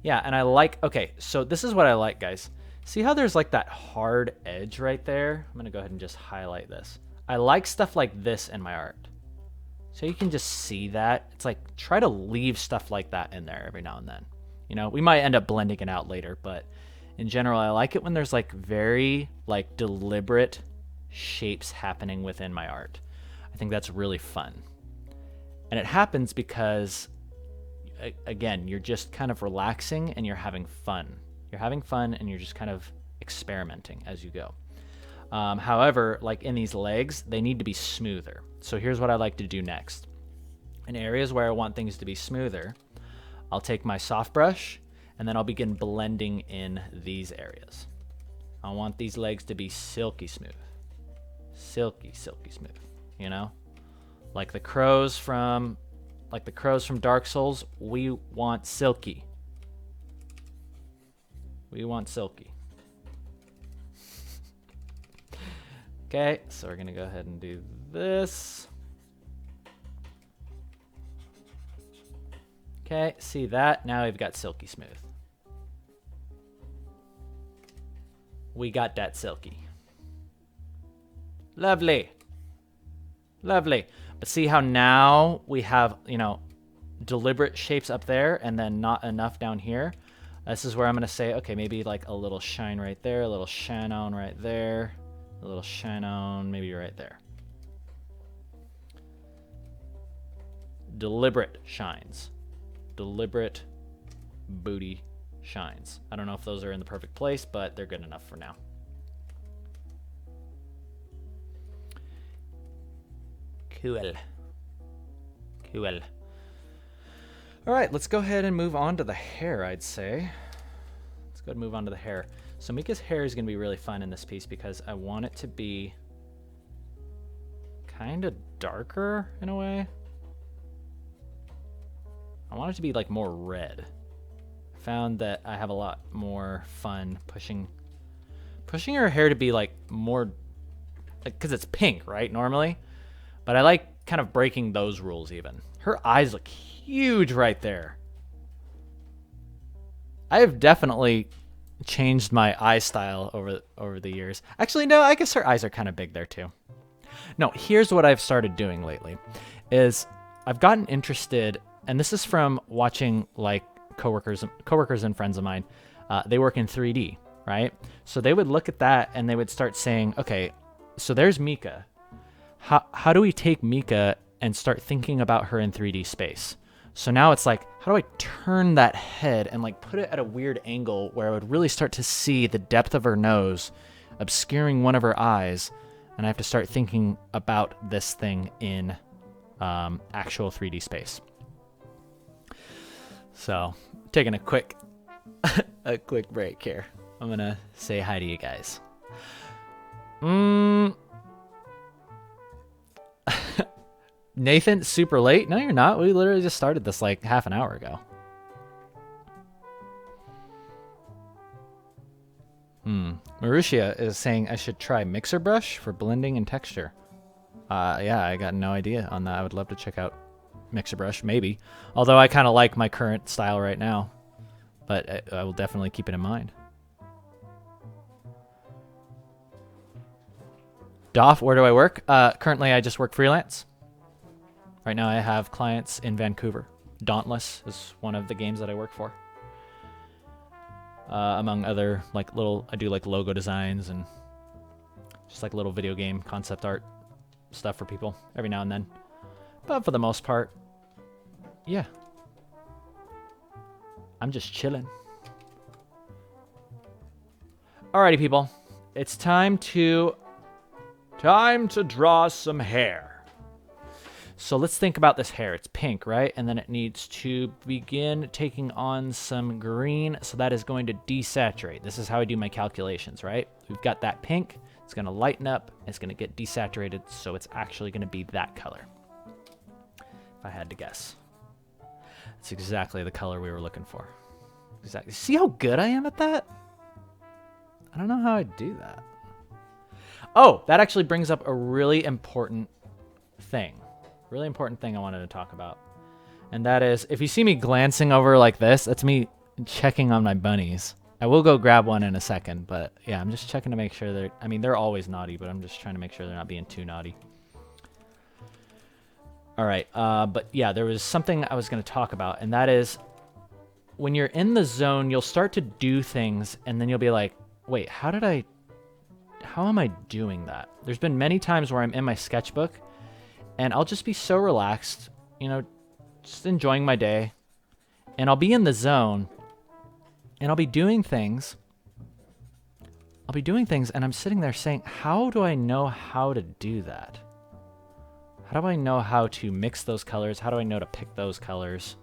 Yeah, and I like, okay, so this is what I like, guys. See how there's like that hard edge right there? I'm gonna go ahead and just highlight this. I like stuff like this in my art. So you can just see that. It's like, try to leave stuff like that in there every now and then. You know, we might end up blending it out later, but in general, I like it when there's like very like deliberate shapes happening within my art. I think that's really fun. And it happens because, again, you're just kind of relaxing and you're having fun. You're having fun and you're just kind of experimenting as you go. However, like in these legs, they need to be smoother. So here's what I like to do next. In areas where I want things to be smoother, I'll take my soft brush and then I'll begin blending in these areas. I want these legs to be silky smooth. Silky, silky smooth, you know? Like the crows from Dark Souls, we want silky. We want silky. Okay, so we're gonna go ahead and do this. Okay, see that? Now we've got silky smooth. We got that silky. Lovely. Lovely. But see how now we have, you know, deliberate shapes up there and then not enough down here? This is where I'm gonna say, okay, maybe like a little shine right there, a little shine on right there, a little shine on maybe right there. Deliberate shines. Deliberate booty shines. I don't know if those are in the perfect place, but they're good enough for now. Cool. Cool. All right, let's go ahead and move on to the hair, I'd say. Let's go ahead and move on to the hair. So Mika's hair is going to be really fun in this piece because I want it to be kind of darker in a way. I want it to be like more red. Found that I have a lot more fun pushing her hair to be like more, like, because it's pink, right, normally, but I like kind of breaking those rules. Even her eyes look huge right there. I have definitely changed my eye style over the years. Actually, no, I guess her eyes are kind of big there too. No, here's what I've started doing lately is I've gotten interested, and this is from watching like coworkers and friends of mine. They work in 3D, right? So they would look at that and they would start saying, okay, so there's Mika. How do we take Mika and start thinking about her in 3D space? So now it's like, how do I turn that head and like put it at a weird angle where I would really start to see the depth of her nose, obscuring one of her eyes, and I have to start thinking about this thing in actual 3D space. So, taking a quick break here. I'm gonna say hi to you guys. Nathan, super late? No, you're not. We literally just started this like half an hour ago. Marussia is saying I should try Mixer Brush for blending and texture. Yeah, I got no idea on that. I would love to check out Mixer Brush, maybe. Although I kind of like my current style right now. But I will definitely keep it in mind. Doff, where do I work? Currently, I just work freelance. Right now, I have clients in Vancouver. Dauntless is one of the games that I work for. Among other, like, I do like logo designs and just like little video game concept art stuff for people every now and then. But for the most part, yeah. I'm just chilling. Alrighty, people. It's time to draw some hair. So let's think about this hair. It's pink, right? And then it needs to begin taking on some green. So that is going to desaturate. This is how I do my calculations, right? We've got that pink. It's going to lighten up. It's going to get desaturated. So it's actually going to be that color. If I had to guess. It's exactly the color we were looking for. Exactly. See how good I am at that? I don't know how I do that. Oh, that actually brings up a really important thing. Really important thing I wanted to talk about. And that is, if you see me glancing over like this, that's me checking on my bunnies. I will go grab one in a second, but yeah, I'm just checking to make sure they're always naughty, but I'm just trying to make sure they're not being too naughty. All right, but yeah, there was something I was going to talk about, and that is, when you're in the zone, you'll start to do things, and then you'll be like, wait, how am I doing that? There's been many times where I'm in my sketchbook, and I'll just be so relaxed, you know, just enjoying my day. And I'll be in the zone. And I'll be doing things. And I'm sitting there saying, how do I know how to do that? How do I know how to mix those colors? How do I know to pick those colors?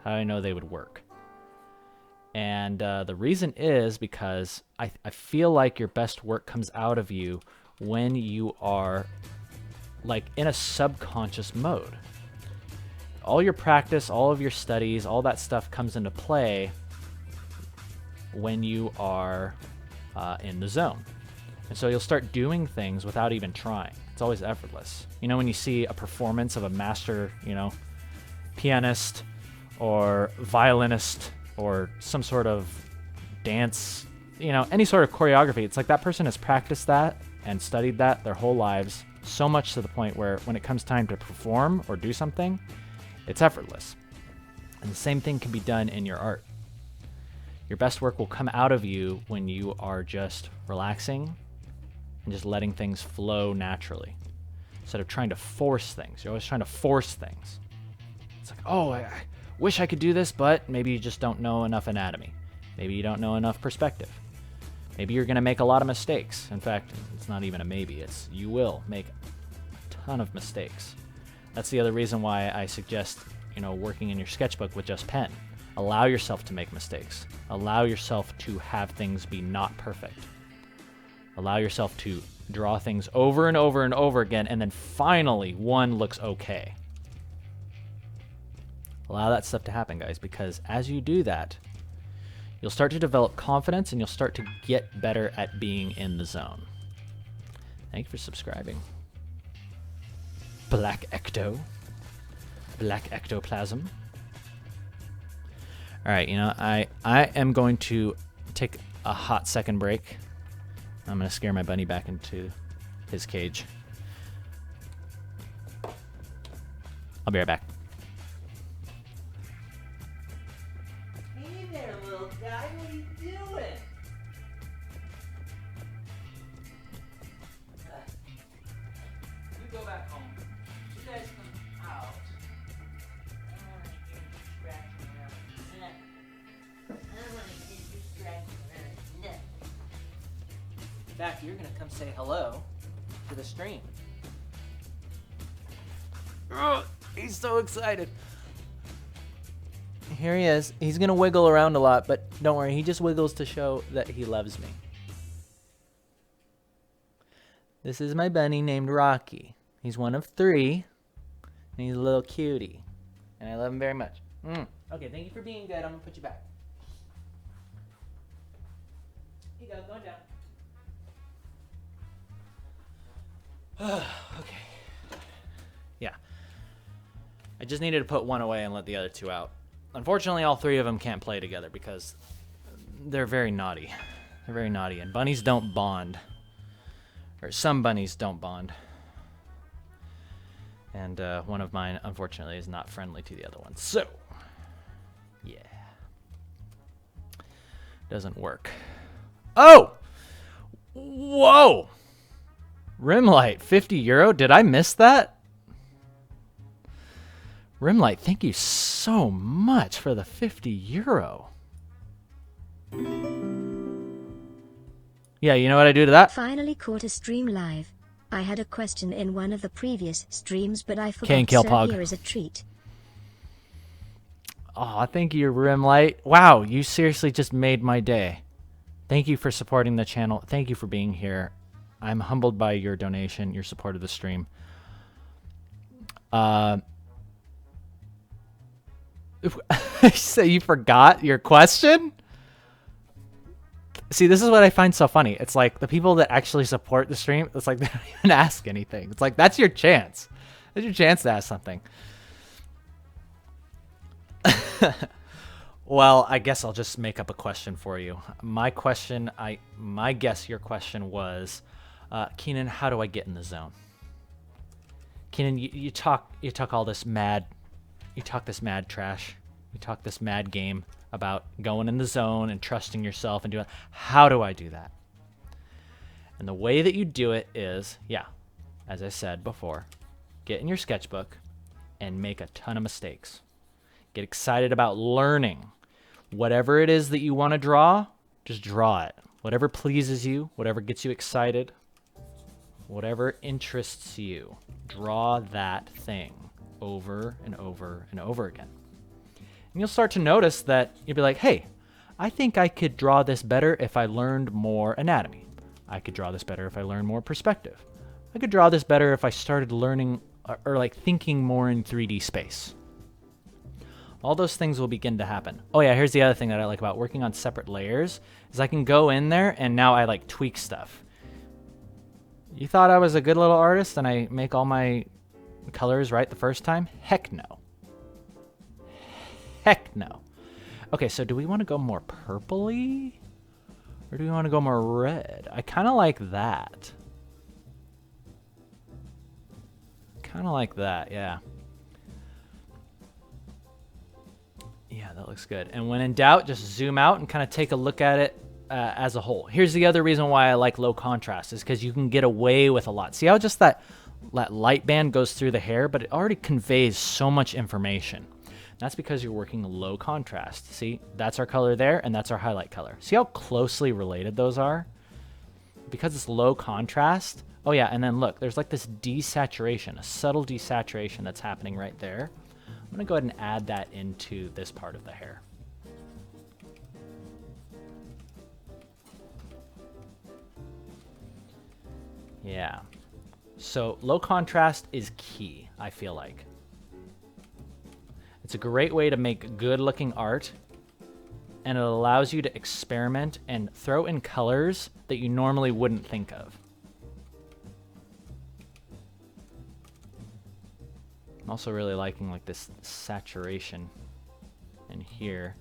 How do I know they would work? And the reason is because I feel like your best work comes out of you when you are like in a subconscious mode. All your practice, all of your studies, all that stuff comes into play when you are in the zone. And so you'll start doing things without even trying. It's always effortless. You know, when you see a performance of a master, you know, pianist or violinist or some sort of dance, you know, any sort of choreography, it's like that person has practiced that and studied that their whole lives, so much to the point where when it comes time to perform or do something, it's effortless. And the same thing can be done in your art. Your best work will come out of you when you are just relaxing and just letting things flow naturally. Instead of trying to force things. You're always trying to force things. It's like, oh, I wish I could do this, but maybe you just don't know enough anatomy. Maybe you don't know enough perspective. Maybe you're going to make a lot of mistakes. In fact, it's not even a maybe. It's you will make a ton of mistakes. That's the other reason why I suggest, you know, working in your sketchbook with just pen. Allow yourself to make mistakes. Allow yourself to have things be not perfect. Allow yourself to draw things over and over and over again, and then finally one looks okay. Allow that stuff to happen, guys, because as you do that, you'll start to develop confidence and you'll start to get better at being in the zone. Thank you for subscribing. Black Ecto. Black Ectoplasm. Alright, you know, I am going to take a hot second break. I'm going to scare my bunny back into his cage. I'll be right back. Hey there, little guy. What are you doing? You go back home. You guys come out. I don't want to hear you scratching around his neck. I don't want to hear you scratching around his neck. In fact, you're going to come say hello to the stream. Oh, he's so excited. Here he is. He's going to wiggle around a lot, but don't worry. He just wiggles to show that he loves me. This is my bunny named Rocky. He's one of 3, and he's a little cutie. And I love him very much. Okay, thank you for being good. I'm going to put you back. Here you go. Going down. Okay. Yeah. I just needed to put one away and let the other 2 out. Unfortunately, all 3 of them can't play together because they're very naughty. They're very naughty, and bunnies don't bond. Or some bunnies don't bond. And one of mine, unfortunately, is not friendly to the other one. So, yeah. Doesn't work. Oh! Whoa! Rimlight, 50 euro? Did I miss that? Rimlight, thank you so much for the 50 euro. Yeah, you know what I do to that? Finally caught a stream live. I had a question in one of the previous streams, but I forgot. Can't kill so Pog. here is a treat. Aw, thank you, Rimlight. Wow, you seriously just made my day. Thank you for supporting the channel. Thank you for being here. I'm humbled by your donation, your support of the stream. So you forgot your question? See, this is what I find so funny. It's like the people that actually support the stream, it's like they don't even ask anything. It's like, that's your chance. That's your chance to ask something. Well, I guess I'll just make up a question for you. My guess your question was, Keenan, how do I get in the zone? Keenan, you talk all this mad, you talk this mad trash. You talk this mad game about going in the zone and trusting yourself and doing. How do I do that? And the way that you do it is, yeah, as I said before, get in your sketchbook and make a ton of mistakes. Get excited about learning. Whatever it is that you want to draw, just draw it. Whatever pleases you, whatever gets you excited, whatever interests you, draw that thing over and over and over again. And you'll start to notice that you'll be like, hey, I think I could draw this better if I learned more anatomy. I could draw this better if I learned more perspective. I could draw this better if I started learning or like thinking more in 3D space. All those things will begin to happen. Oh yeah, here's the other thing that I like about working on separate layers is I can go in there and now I like tweak stuff. You thought I was a good little artist and I make all my colors right the first time? Heck no. Heck no. Okay, so do we want to go more purpley? Or do we want to go more red? I kind of like that. Kind of like that, yeah. Yeah, that looks good. And when in doubt, just zoom out and kind of take a look at it as a whole. Here's the other reason why I like low contrast is because you can get away with a lot. See how just that light band goes through the hair, but it already conveys so much information. That's because you're working low contrast. See, that's our color there, and that's our highlight color. See how closely related those are? Because it's low contrast. Oh yeah, and then look, there's like this desaturation, a subtle desaturation that's happening right there. I'm gonna go ahead and add that into this part of the hair. Yeah. So low contrast is key, I feel like. It's a great way to make good looking art, and it allows you to experiment and throw in colors that you normally wouldn't think of. I'm also really liking like this saturation in here.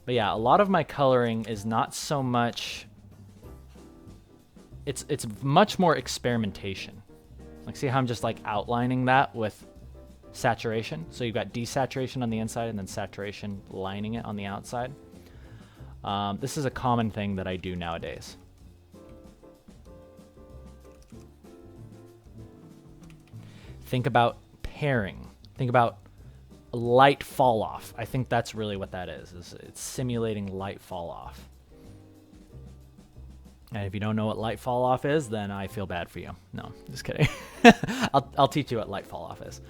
But yeah, a lot of my coloring is not so much, it's much more experimentation. Like, see how I'm just like outlining that with saturation? So you've got desaturation on the inside and then saturation lining it on the outside. This is a common thing that I do nowadays. Think about pairing. Think about light fall off. I think that's really what that is it's simulating light fall off. And if you don't know what light fall off is, then I feel bad for you. No, just kidding. I'll teach you what light fall off is.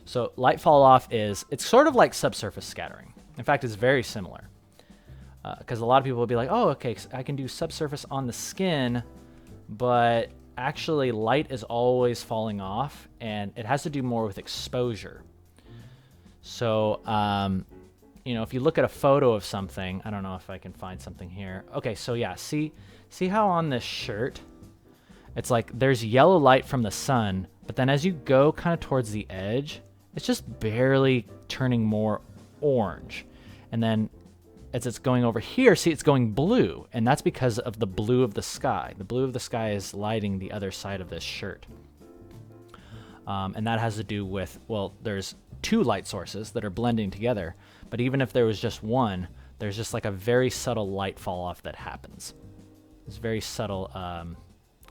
So light fall off is, it's sort of like subsurface scattering. In fact, it's very similar. Because a lot of people will be like, oh, okay, I can do subsurface on the skin, but actually light is always falling off, and it has to do more with exposure. So, you know, if you look at a photo of something, I don't know if I can find something here. Okay, so yeah, see how on this shirt, it's like there's yellow light from the sun, but then as you go kind of towards the edge, it's just barely turning more orange. And then as it's going over here, see, it's going blue, and that's because of the blue of the sky. The blue of the sky is lighting the other side of this shirt. And that has to do with, well, there's two light sources that are blending together, but even if there was just one, there's just like a very subtle light fall off that happens. It's very subtle,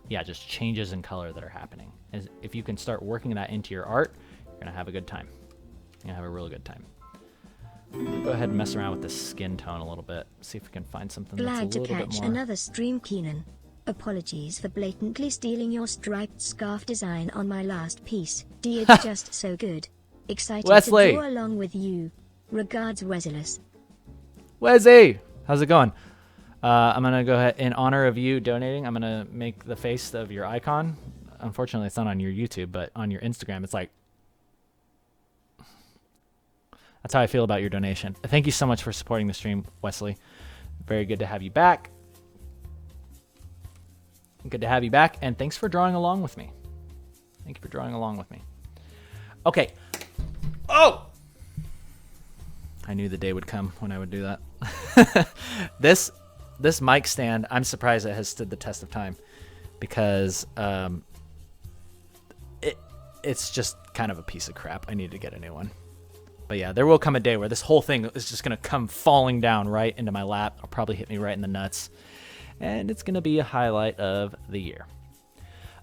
yeah, just changes in color that are happening. And if you can start working that into your art, you're gonna have a good time. You're gonna have a really good time. Go ahead and mess around with this skin tone a little bit. See if we can find something that's a Glad to little bit catch more. another stream, Keenan. Apologies for blatantly stealing your striped scarf design on my last piece. It's just so good. Excited Wesley! to draw along with you. Regards, Wesley. Wezzy! How's it going? I'm going to go ahead, in honor of you donating, I'm going to make the face of your icon. Unfortunately, it's not on your YouTube, but on your Instagram, it's like... That's how I feel about your donation. Thank you so much for supporting the stream, Wesley. Very good to have you back. Good to have you back, and thanks for drawing along with me. Thank you for drawing along with me. Okay. Oh! I knew the day would come when I would do that. This mic stand, I'm surprised it has stood the test of time, because it's just kind of a piece of crap. I need to get a new one. But yeah, there will come a day where this whole thing is just going to come falling down right into my lap. It'll probably hit me right in the nuts. And it's going to be a highlight of the year.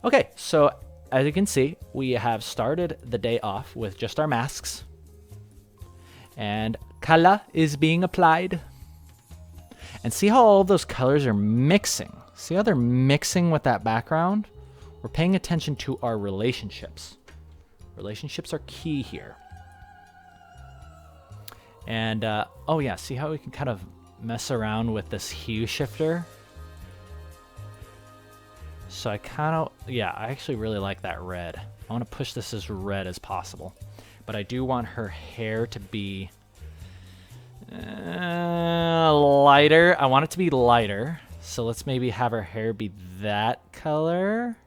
Okay, so as you can see, we have started the day off with just our masks. And color is being applied. And see how all those colors are mixing? See how they're mixing with that background? We're paying attention to our relationships. Relationships are key here. And, oh yeah, see how we can kind of mess around with this hue shifter? So I kind of, yeah, I actually really like that red. I want to push this as red as possible. But I do want her hair to be lighter. I want it to be lighter. So let's maybe have her hair be that color.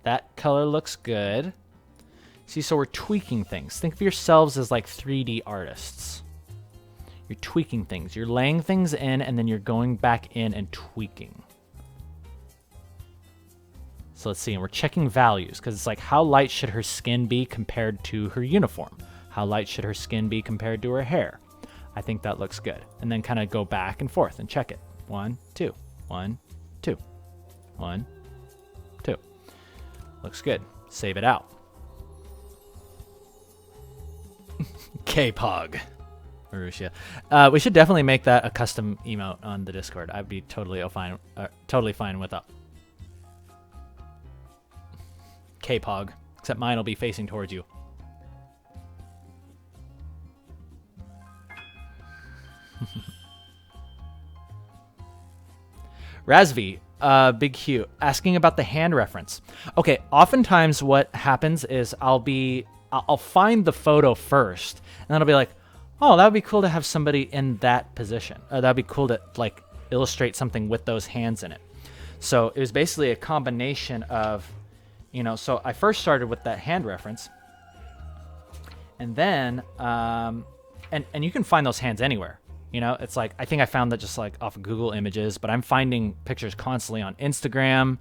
That color looks good. See, so we're tweaking things. Think of yourselves as like 3D artists. You're tweaking things. You're laying things in, and then you're going back in and tweaking. So let's see, and we're checking values, because it's like, how light should her skin be compared to her uniform? How light should her skin be compared to her hair? I think that looks good. And then kind of go back and forth and check it. 1, 2, 1, 2, 1, 2. Looks good. Save it out. K-Pog. Marussia. We should definitely make that a custom emote on the Discord. I'd be totally fine with that. K-Pog. Except mine will be facing towards you. Razvi. Big Hugh, asking about the hand reference. Okay, oftentimes what happens is I'll find the photo first, and then I'll be like, oh, that would be cool to have somebody in that position. Or that would be cool to like illustrate something with those hands in it. So it was basically a combination of, so I first started with that hand reference, and then, and you can find those hands anywhere. It's like, I think I found that just like off of Google Images, but I'm finding pictures constantly on Instagram,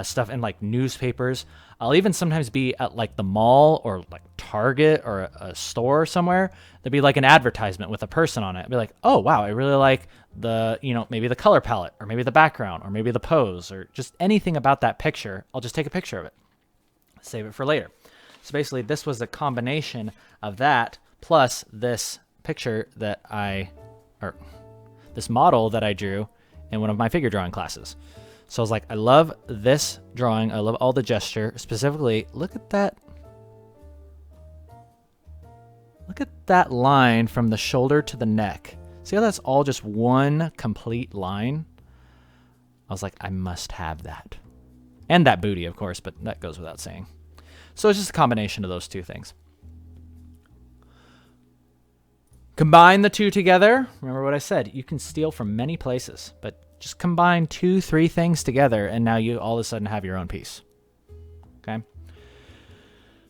stuff in like newspapers. I'll even sometimes be at like the mall or like Target or a store somewhere. There'd be like an advertisement with a person on it. I'd be like, oh wow, I really like the, maybe the color palette or maybe the background or maybe the pose or just anything about that picture. I'll just take a picture of it, save it for later. So basically this was a combination of that plus this picture or this model that I drew in one of my figure drawing classes. So I was like, I love this drawing. I love all the gesture. Specifically, look at that. Look at that line from the shoulder to the neck. See how that's all just one complete line? I was like, I must have that. And that booty, of course, but that goes without saying. So it's just a combination of those two things. Combine the two together. Remember what I said. You can steal from many places, but just combine 2-3 things together, and now you all of a sudden have your own piece. Okay?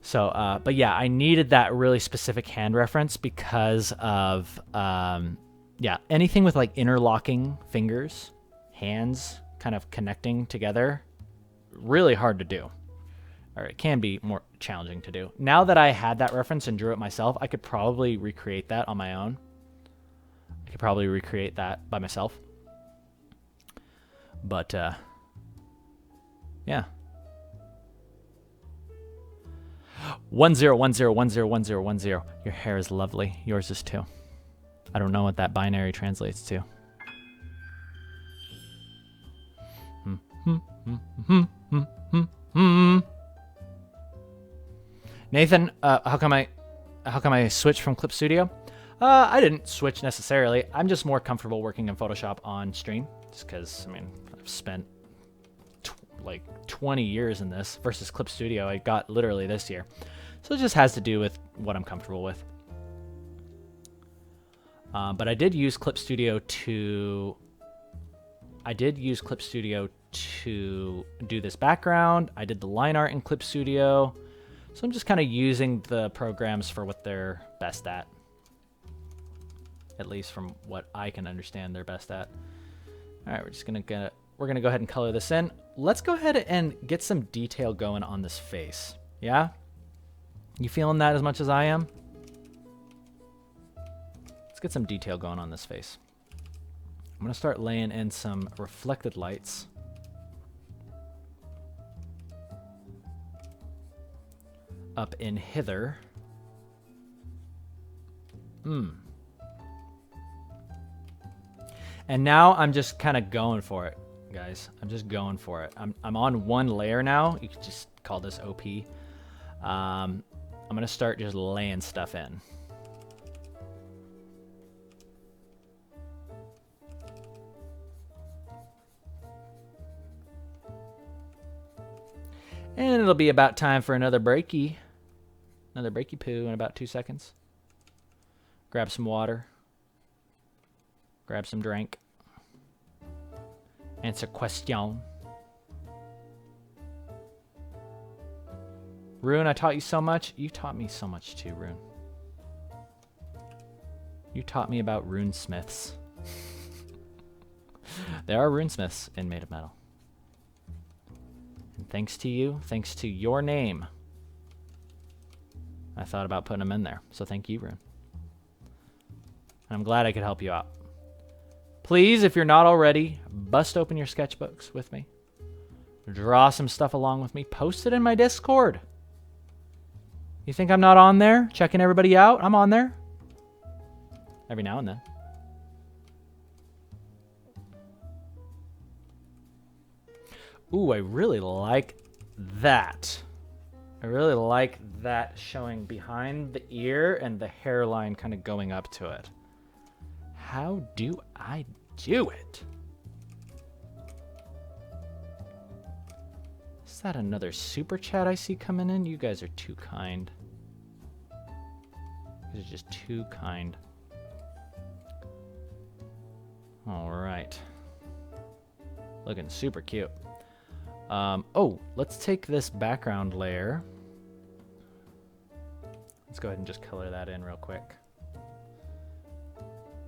So, but yeah, I needed that really specific hand reference because of, anything with like interlocking fingers, hands kind of connecting together, really hard to do. Or it can be more challenging to do. Now that I had that reference and drew it myself, I could probably recreate that on my own. I could probably recreate that by myself. But, yeah. 1010101010. Your hair is lovely. Yours is too. I don't know what that binary translates to. Nathan, how come I switched from Clip Studio? I didn't switch necessarily. I'm just more comfortable working in Photoshop on stream, just because I've spent like 20 years in this versus Clip Studio. I got literally this year, so it just has to do with what I'm comfortable with. But I did use Clip Studio to do this background. I did the line art in Clip Studio. So I'm just kind of using the programs for what they're best at least from what I can understand they're best at. All right, we're gonna go ahead and color this in. Let's go ahead and get some detail going on this face. Yeah, you feeling that as much as I am? Let's get some detail going on this face. I'm gonna start laying in some reflected lights. Up in hither. And now I'm just kind of going for it, guys. I'm just going for it. I'm on one layer now. You could just call this OP. I'm gonna start just laying stuff in. And it'll be about time for another breaky. Another breaky poo in about 2 seconds. Grab some water. Grab some drink. Answer question. Rune, I taught you so much. You taught me so much too, Rune. You taught me about runesmiths. There are runesmiths in Made of Metal. And thanks to you, thanks to your name, I thought about putting them in there. So thank you, Rune. I'm glad I could help you out. Please, if you're not already, bust open your sketchbooks with me. Draw some stuff along with me. Post it in my Discord. You think I'm not on there checking everybody out? I'm on there. Every now and then. Ooh, I really like that. I really like that showing behind the ear and the hairline kind of going up to it. How do I do it? Is that another super chat I see coming in? You guys are too kind. You guys are just too kind. All right. Looking super cute. Oh, let's take this background layer. Let's go ahead and just color that in real quick.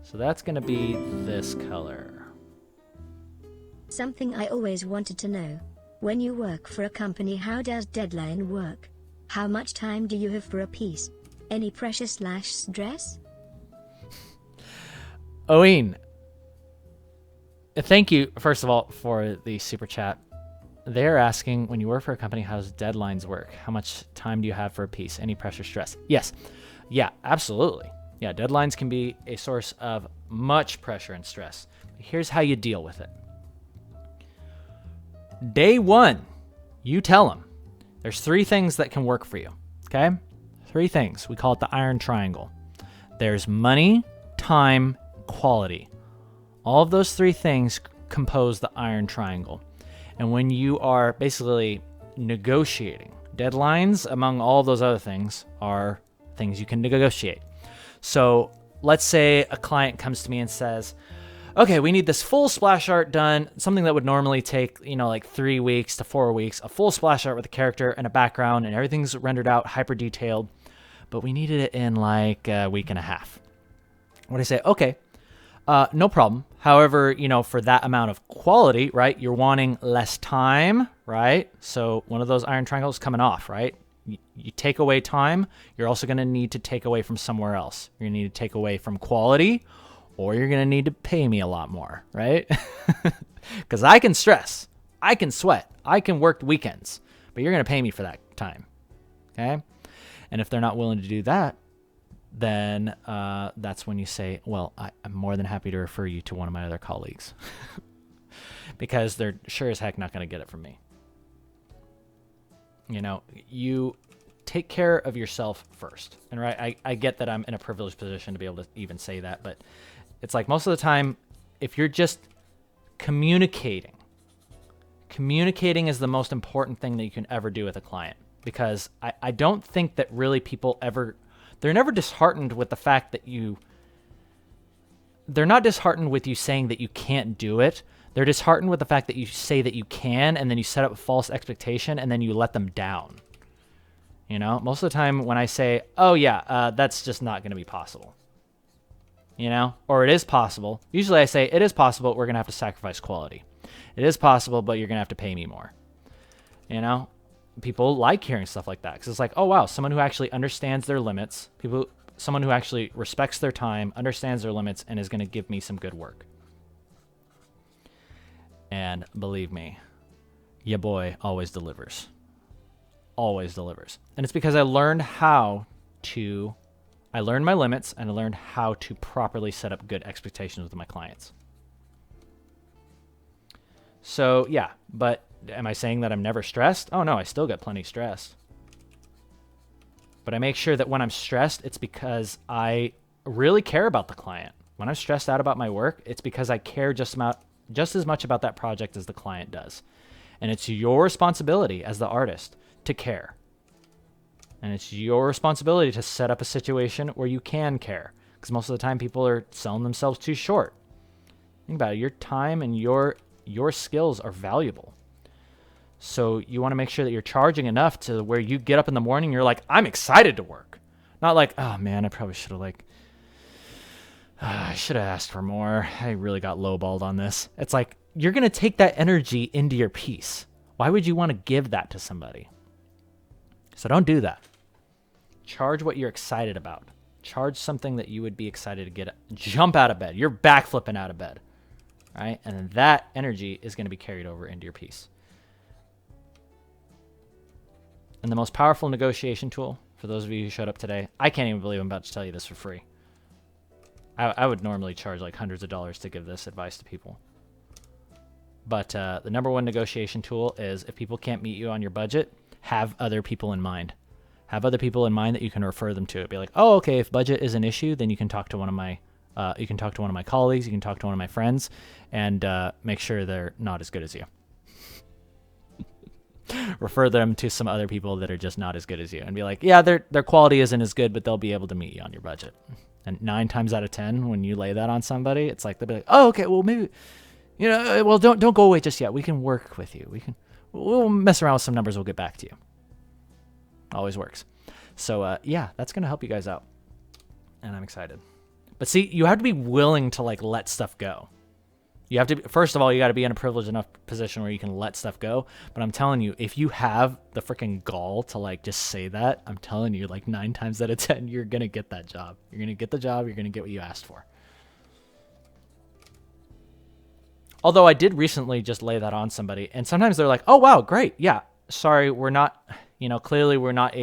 So that's going to be this color. Something I always wanted to know. When you work for a company, how does deadline work? How much time do you have for a piece? Any pressure/stress? Owen, thank you, first of all, for the super chat. They're asking, when you work for a company, how does deadlines work? How much time do you have for a piece? Any pressure, stress? Yes. Yeah, absolutely. Yeah, deadlines can be a source of much pressure and stress. Here's how you deal with it. Day one, you tell them there's 3 things that can work for you. Okay? 3 things. We call it the iron triangle. There's money, time, quality. All of those 3 things compose the iron triangle. And when you are basically negotiating, deadlines, among all those other things, are things you can negotiate. So let's say a client comes to me and says, okay, we need this full splash art done, something that would normally take, like 3 weeks to 4 weeks, a full splash art with a character and a background and everything's rendered out, hyper detailed, but we needed it in like a week and a half. What I say, okay, no problem. However, for that amount of quality, right, you're wanting less time, right? So one of those iron triangles coming off, right? You take away time, you're also going to need to take away from somewhere else. You're going to need to take away from quality, or you're going to need to pay me a lot more, right? Because I can stress, I can sweat, I can work weekends, but you're going to pay me for that time, okay? And if they're not willing to do that, then that's when you say, well, I'm more than happy to refer you to one of my other colleagues. Because they're sure as heck not going to get it from me. You take care of yourself first. And right, I get that I'm in a privileged position to be able to even say that, but it's like most of the time, if you're just communicating is the most important thing that you can ever do with a client. Because I don't think that really people they're never disheartened with the fact that they're not disheartened with you saying that you can't do it. They're disheartened with the fact that you say that you can, and then you set up a false expectation, and then you let them down. Most of the time when I say, oh yeah, that's just not going to be possible. Or it is possible. Usually I say, it is possible, we're going to have to sacrifice quality. It is possible, but you're going to have to pay me more. People like hearing stuff like that because it's like, oh wow, someone who actually understands their limits, someone who actually respects their time, understands their limits, and is going to give me some good work. And believe me, ya boy always delivers. Always delivers. And it's because I learned my limits, and I learned how to properly set up good expectations with my clients. So yeah, but am I saying that I'm never stressed? Oh no, I still get plenty stressed. But I make sure that when I'm stressed, it's because I really care about the client. When I'm stressed out about my work, it's because I care just as much about that project as the client does. And it's your responsibility as the artist to care. And it's your responsibility to set up a situation where you can care. Because most of the time people are selling themselves too short. Think about it. Your time and your skills are valuable. So you want to make sure that you're charging enough to where you get up in the morning, you're like, I'm excited to work. Not like, oh man, I probably should have I should have asked for more. I really got lowballed on this. It's like, you're going to take that energy into your piece. Why would you want to give that to somebody? So don't do that. Charge what you're excited about. Charge something that you would be excited to jump out of bed. You're backflipping out of bed. Right? And then that energy is going to be carried over into your piece. And the most powerful negotiation tool, for those of you who showed up today, I can't even believe I'm about to tell you this for free. I would normally charge like hundreds of dollars to give this advice to people. But the number one negotiation tool is if people can't meet you on your budget, have other people in mind. Have other people in mind that you can refer them to. Be like, oh, okay, if budget is an issue, then you can talk to one of my colleagues, you can talk to one of my friends, and make sure they're not as good as you. refer them to some other people that are just not as good as you, and be like, yeah, their quality isn't as good, but they'll be able to meet you on your budget. And 9 times out of 10, when you lay that on somebody, it's like they'll be like, oh, okay, well maybe, well don't go away just yet. We can work with you. We'll mess around with some numbers. We'll get back to you. Always works. So yeah, that's gonna help you guys out, and I'm excited. But see, you have to be willing to like let stuff go. You have to, first of all, you got to be in a privileged enough position where you can let stuff go. But I'm telling you, if you have the freaking gall to like just say that, I'm telling you, like 9 times out of 10, you're going to get that job. You're going to get the job. You're going to get what you asked for. Although I did recently just lay that on somebody, and sometimes they're like, oh, wow, great. Yeah, sorry, we're not, clearly we're not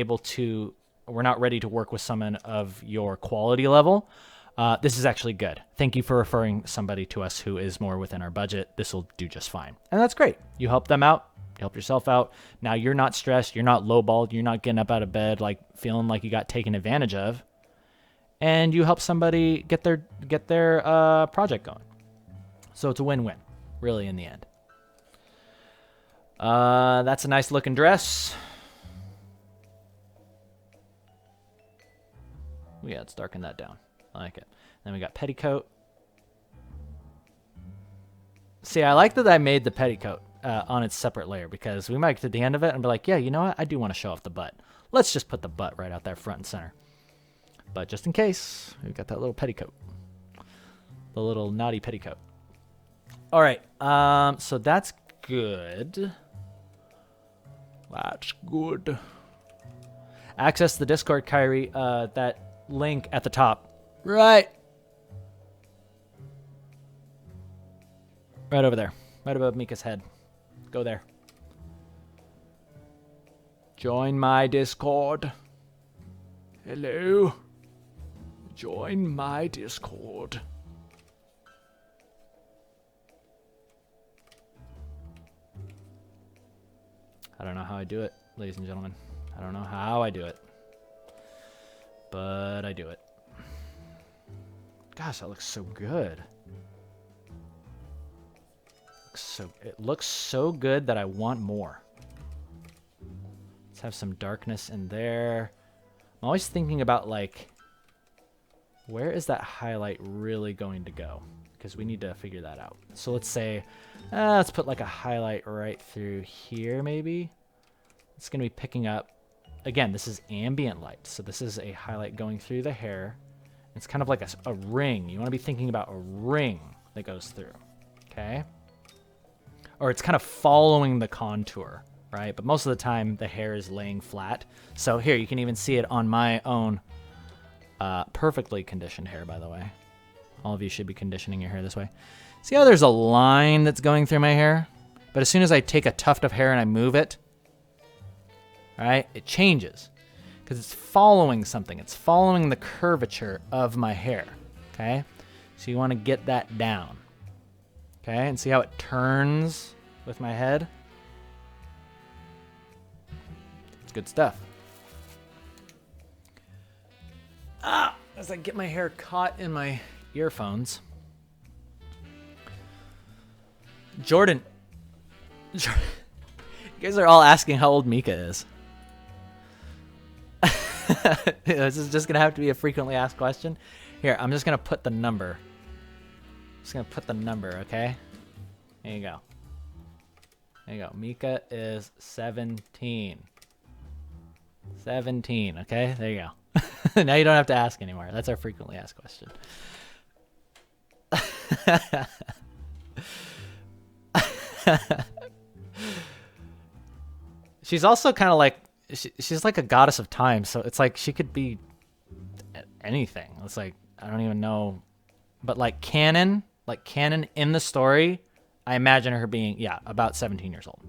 ready to work with someone of your quality level. This is actually good. Thank you for referring somebody to us who is more within our budget. This will do just fine. And that's great. You help them out. You help yourself out. Now you're not stressed. You're not lowballed. You're not getting up out of bed like feeling like you got taken advantage of. And you help somebody get their project going. So it's a win-win, really, in the end. That's a nice looking dress. Yeah, let's darken that down. I like it. Then we got petticoat. See, I like that I made the petticoat on its separate layer, because we might get to the end of it and be like, yeah, you know what? I do want to show off the butt. Let's just put the butt right out there front and center. But just in case, we've got that little petticoat. The little naughty petticoat. All right. So that's good. That's good. Access the Discord, Kyrie. That link at the top. Right over there. Right above Mika's head. Go there. Join my Discord. Hello. Join my Discord. I don't know how I do it, ladies and gentlemen. I don't know how I do it. But I do it. Gosh, that looks so good. It looks so good that I want more. Let's have some darkness in there. I'm always thinking about, like, where is that highlight really going to go? Because we need to figure that out. So let's say, let's put like a highlight right through here, maybe. It's going to be picking up, again, this is ambient light. So this is a highlight going through the hair. It's kind of like a ring. You want to be thinking about a ring that goes through, okay? Or it's kind of following the contour, right? But most of the time, the hair is laying flat. So here, you can even see it on my own perfectly conditioned hair, by the way. All of you should be conditioning your hair this way. See how there's a line that's going through my hair? But as soon as I take a tuft of hair and I move it, right, it changes. Because it's following something. It's following the curvature of my hair, okay? So you want to get that down, okay? And see how it turns with my head? It's good stuff. As I get my hair caught in my earphones. Jordan. You guys are all asking how old Mika is. This is just going to have to be a frequently asked question. Here, I'm just going to put the number. Okay? There you go. Mika is 17. 17, okay? There you go. Now you don't have to ask anymore. That's our frequently asked question. She's also kind of like, she's like a goddess of time, so it's like she could be anything. It's like, I don't even know, but like canon in the story, I imagine her being, yeah, about 17 years old.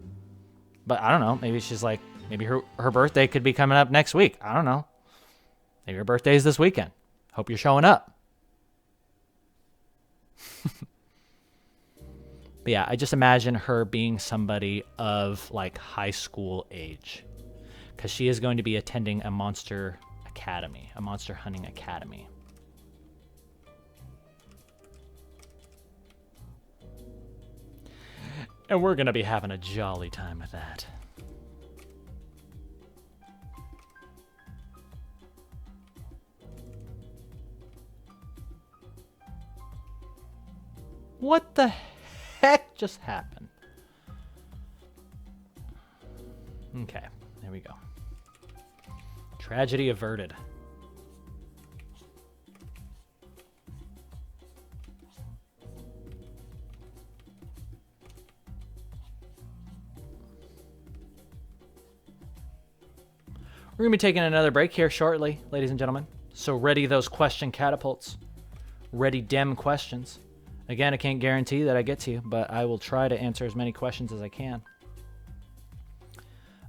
But I don't know, maybe she's like, maybe her birthday could be coming up next week. I don't know. Maybe her birthday is this weekend. Hope you're showing up. But yeah, I just imagine her being somebody of like high school age, because she is going to be attending a monster academy, a monster hunting academy. And we're going to be having a jolly time with that. What the heck just happened? Okay, there we go. Tragedy averted. We're going to be taking another break here shortly, ladies and gentlemen. So ready those question catapults. Ready dem questions. Again, I can't guarantee that I get to you, but I will try to answer as many questions as I can.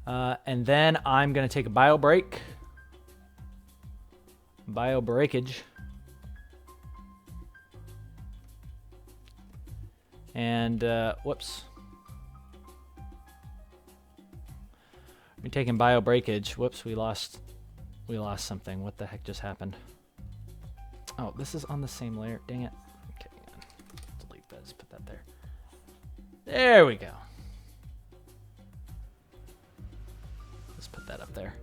And then I'm going to take a bio break. Bio breakage. And, whoops. We're taking bio breakage. Whoops, we lost something. What the heck just happened? Oh, this is on the same layer. Dang it. Okay, delete that. Just put that there. There we go. Let's put that up there.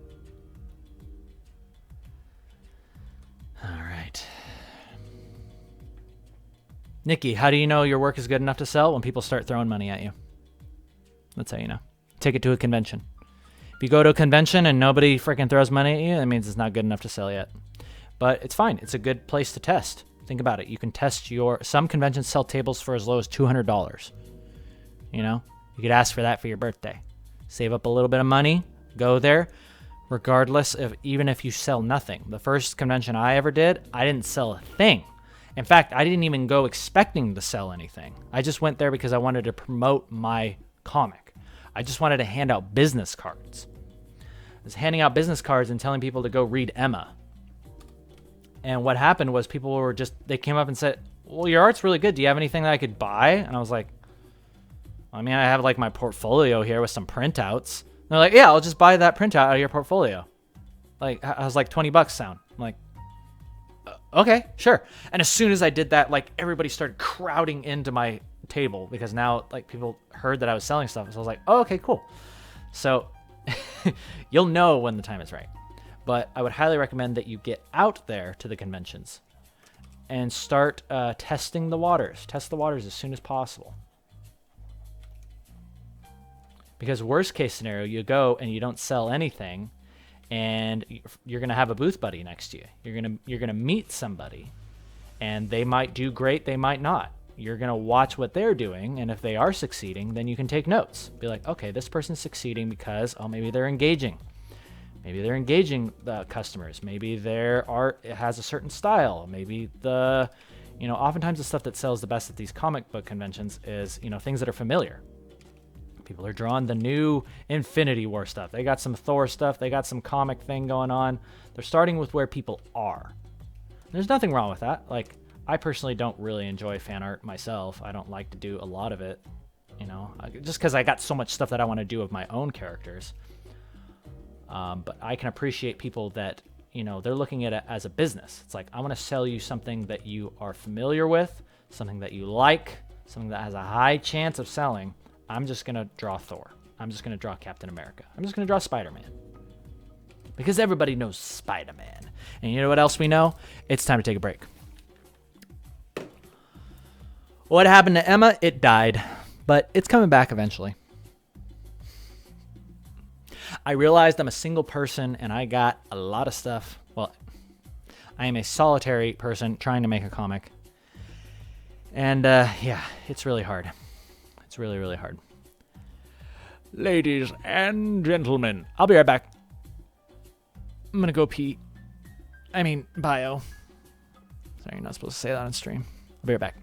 All right. Nikki, how do you know your work is good enough to sell? When people start throwing money at you. That's how you know. Take it to a convention. If you go to a convention and nobody freaking throws money at you, that means it's not good enough to sell yet. But it's fine. It's a good place to test. Think about it. You can test some conventions sell tables for as low as $200. You know, you could ask for that for your birthday. Save up a little bit of money, go there, regardless of even if you sell nothing. The first convention I ever did, I didn't sell a thing. In fact, I didn't even go expecting to sell anything. I just went there because I wanted to promote my comic. I just wanted to hand out business cards. I was handing out business cards and telling people to go read Emma. And what happened was people they came up and said, well, your art's really good. Do you have anything that I could buy? And I was like, I mean, I have like my portfolio here with some printouts. And they're like, yeah, I'll just buy that printout out of your portfolio. Like, I was like, $20 sound. I'm like, okay, sure. And as soon as I did that, like everybody started crowding into my table because now like people heard that I was selling stuff. So I was like, oh, okay, cool. So you'll know when the time is right. But I would highly recommend that you get out there to the conventions and start testing the waters. Test the waters as soon as possible. Because worst case scenario, you go and you don't sell anything and you're going to have a booth buddy next to you. You're going to meet somebody and they might do great, they might not. You're going to watch what they're doing, and if they are succeeding, then you can take notes. Be like, okay, this person's succeeding because, maybe they're engaging. Maybe they're engaging the customers. Maybe their art has a certain style. Maybe oftentimes the stuff that sells the best at these comic book conventions is, things that are familiar. People are drawing the new Infinity War stuff. They got some Thor stuff. They got some comic thing going on. They're starting with where people are. There's nothing wrong with that. Like, I personally don't really enjoy fan art myself. I don't like to do a lot of it, just because I got so much stuff that I want to do of my own characters. But I can appreciate people that, they're looking at it as a business. It's like, I want to sell you something that you are familiar with, something that you like, something that has a high chance of selling. I'm just going to draw Thor. I'm just going to draw Captain America. I'm just going to draw Spider-Man. Because everybody knows Spider-Man. And you know what else we know? It's time to take a break. What happened to Emma? It died. But it's coming back eventually. I realized I'm a single person and I got a lot of stuff. Well, I am a solitary person trying to make a comic. And it's really hard. It's really, really hard. Ladies and gentlemen, I'll be right back. I'm going to go pee. Bio. Sorry, you're not supposed to say that on stream. I'll be right back.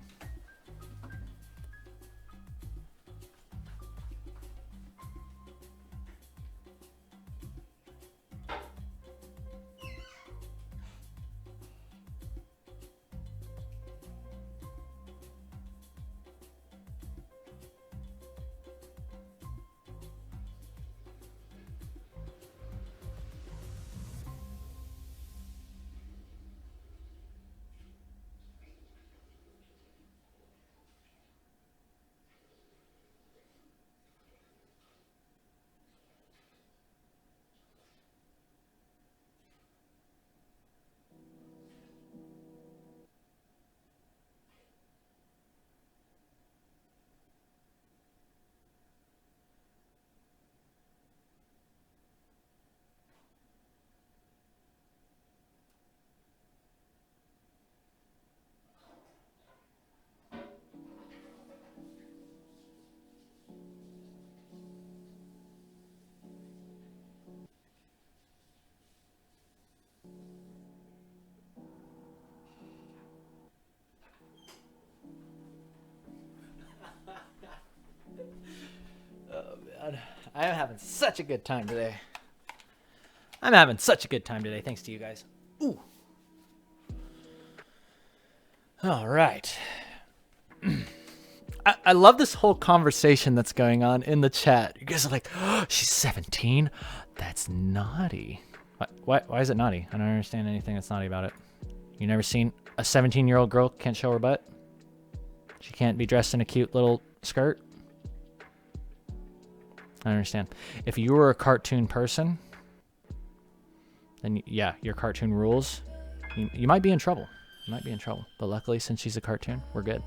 having such a good time today. I'm having such a good time today, thanks to you guys. Ooh. All right. I love this whole conversation that's going on in the chat. You guys are like, oh, she's 17? That's naughty. Why is it naughty? I don't understand anything that's naughty about it. You never seen a 17-year-old girl can't show her butt? She can't be dressed in a cute little skirt? I understand. If you were a cartoon person, then yeah, your cartoon rules. You might be in trouble. You might be in trouble. But luckily, since she's a cartoon, we're good.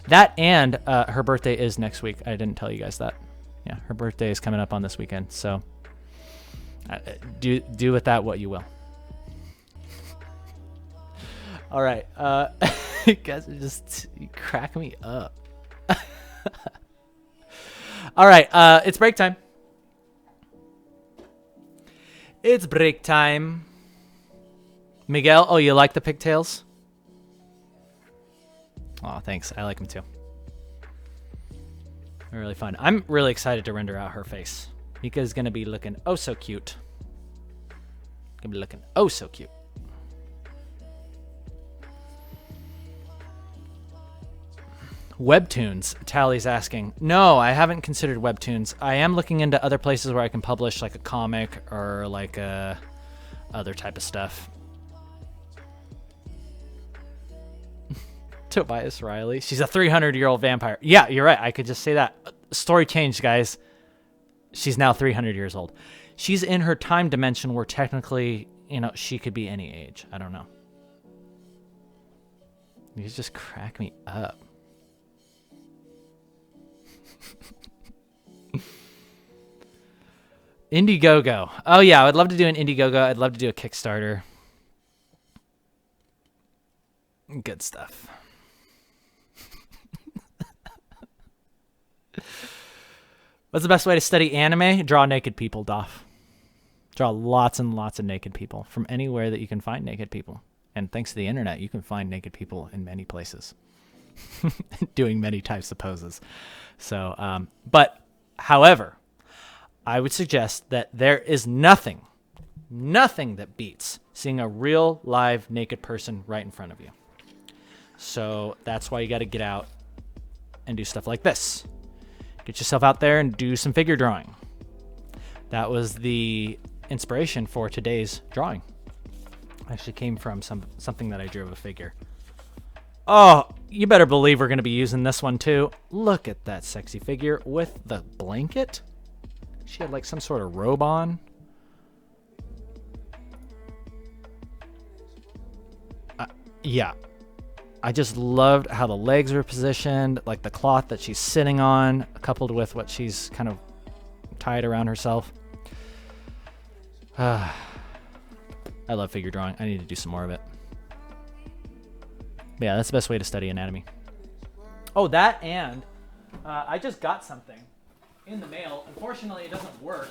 That and her birthday is next week. I didn't tell you guys that. Yeah, her birthday is coming up on this weekend. So do with that what you will. All right. You guys are just cracking me up. All right. It's break time. It's break time. Miguel, oh, you like the pigtails? Oh, thanks. I like them too. They're really fun. I'm really excited to render out her face. Mika's going to be looking oh so cute. Going to be looking oh so cute. Webtoons, Tally's asking. No, I haven't considered webtoons. I am looking into other places where I can publish like a comic or like a other type of stuff. Tobias Riley. She's a 300-year-old vampire. Yeah, you're right. I could just say that. Story changed, guys. She's now 300 years old. She's in her time dimension where technically, you know, she could be any age. I don't know. You just crack me up. Indiegogo. Oh, yeah. I would love to do an Indiegogo. I'd love to do a Kickstarter. Good stuff. What's the best way to study anime? Draw naked people, Doff. Draw lots and lots of naked people from anywhere that you can find naked people. And thanks to the internet, you can find naked people in many places. Doing many types of poses. So, but, however, I would suggest that there is nothing that beats seeing a real live naked person right in front of you. So that's why you got to get out and do stuff like this. Get yourself out there and do some figure drawing. That was the inspiration for today's drawing. Actually came from something that I drew of a figure. Oh, you better believe we're going to be using this one too. Look at that sexy figure with the blanket. She had like some sort of robe on. Yeah. I just loved how the legs were positioned, like the cloth that she's sitting on, coupled with what she's kind of tied around herself. I love figure drawing. I need to do some more of it. But yeah, that's the best way to study anatomy. Oh, that and I just got something in the mail. Unfortunately, it doesn't work.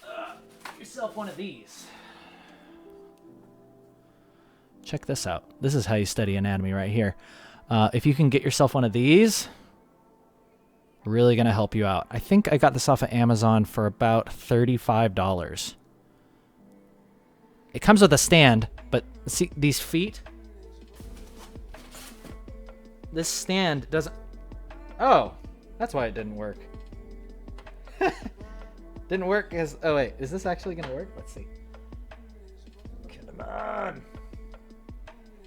Get yourself one of these. Check this out. This is how you study anatomy right here. If you can get yourself one of these, really going to help you out. I think I got this off of Amazon for about $35. It comes with a stand, but see these feet? This stand doesn't... Oh, that's why it didn't work. Didn't work as... Oh, wait. Is this actually going to work? Let's see. Come on.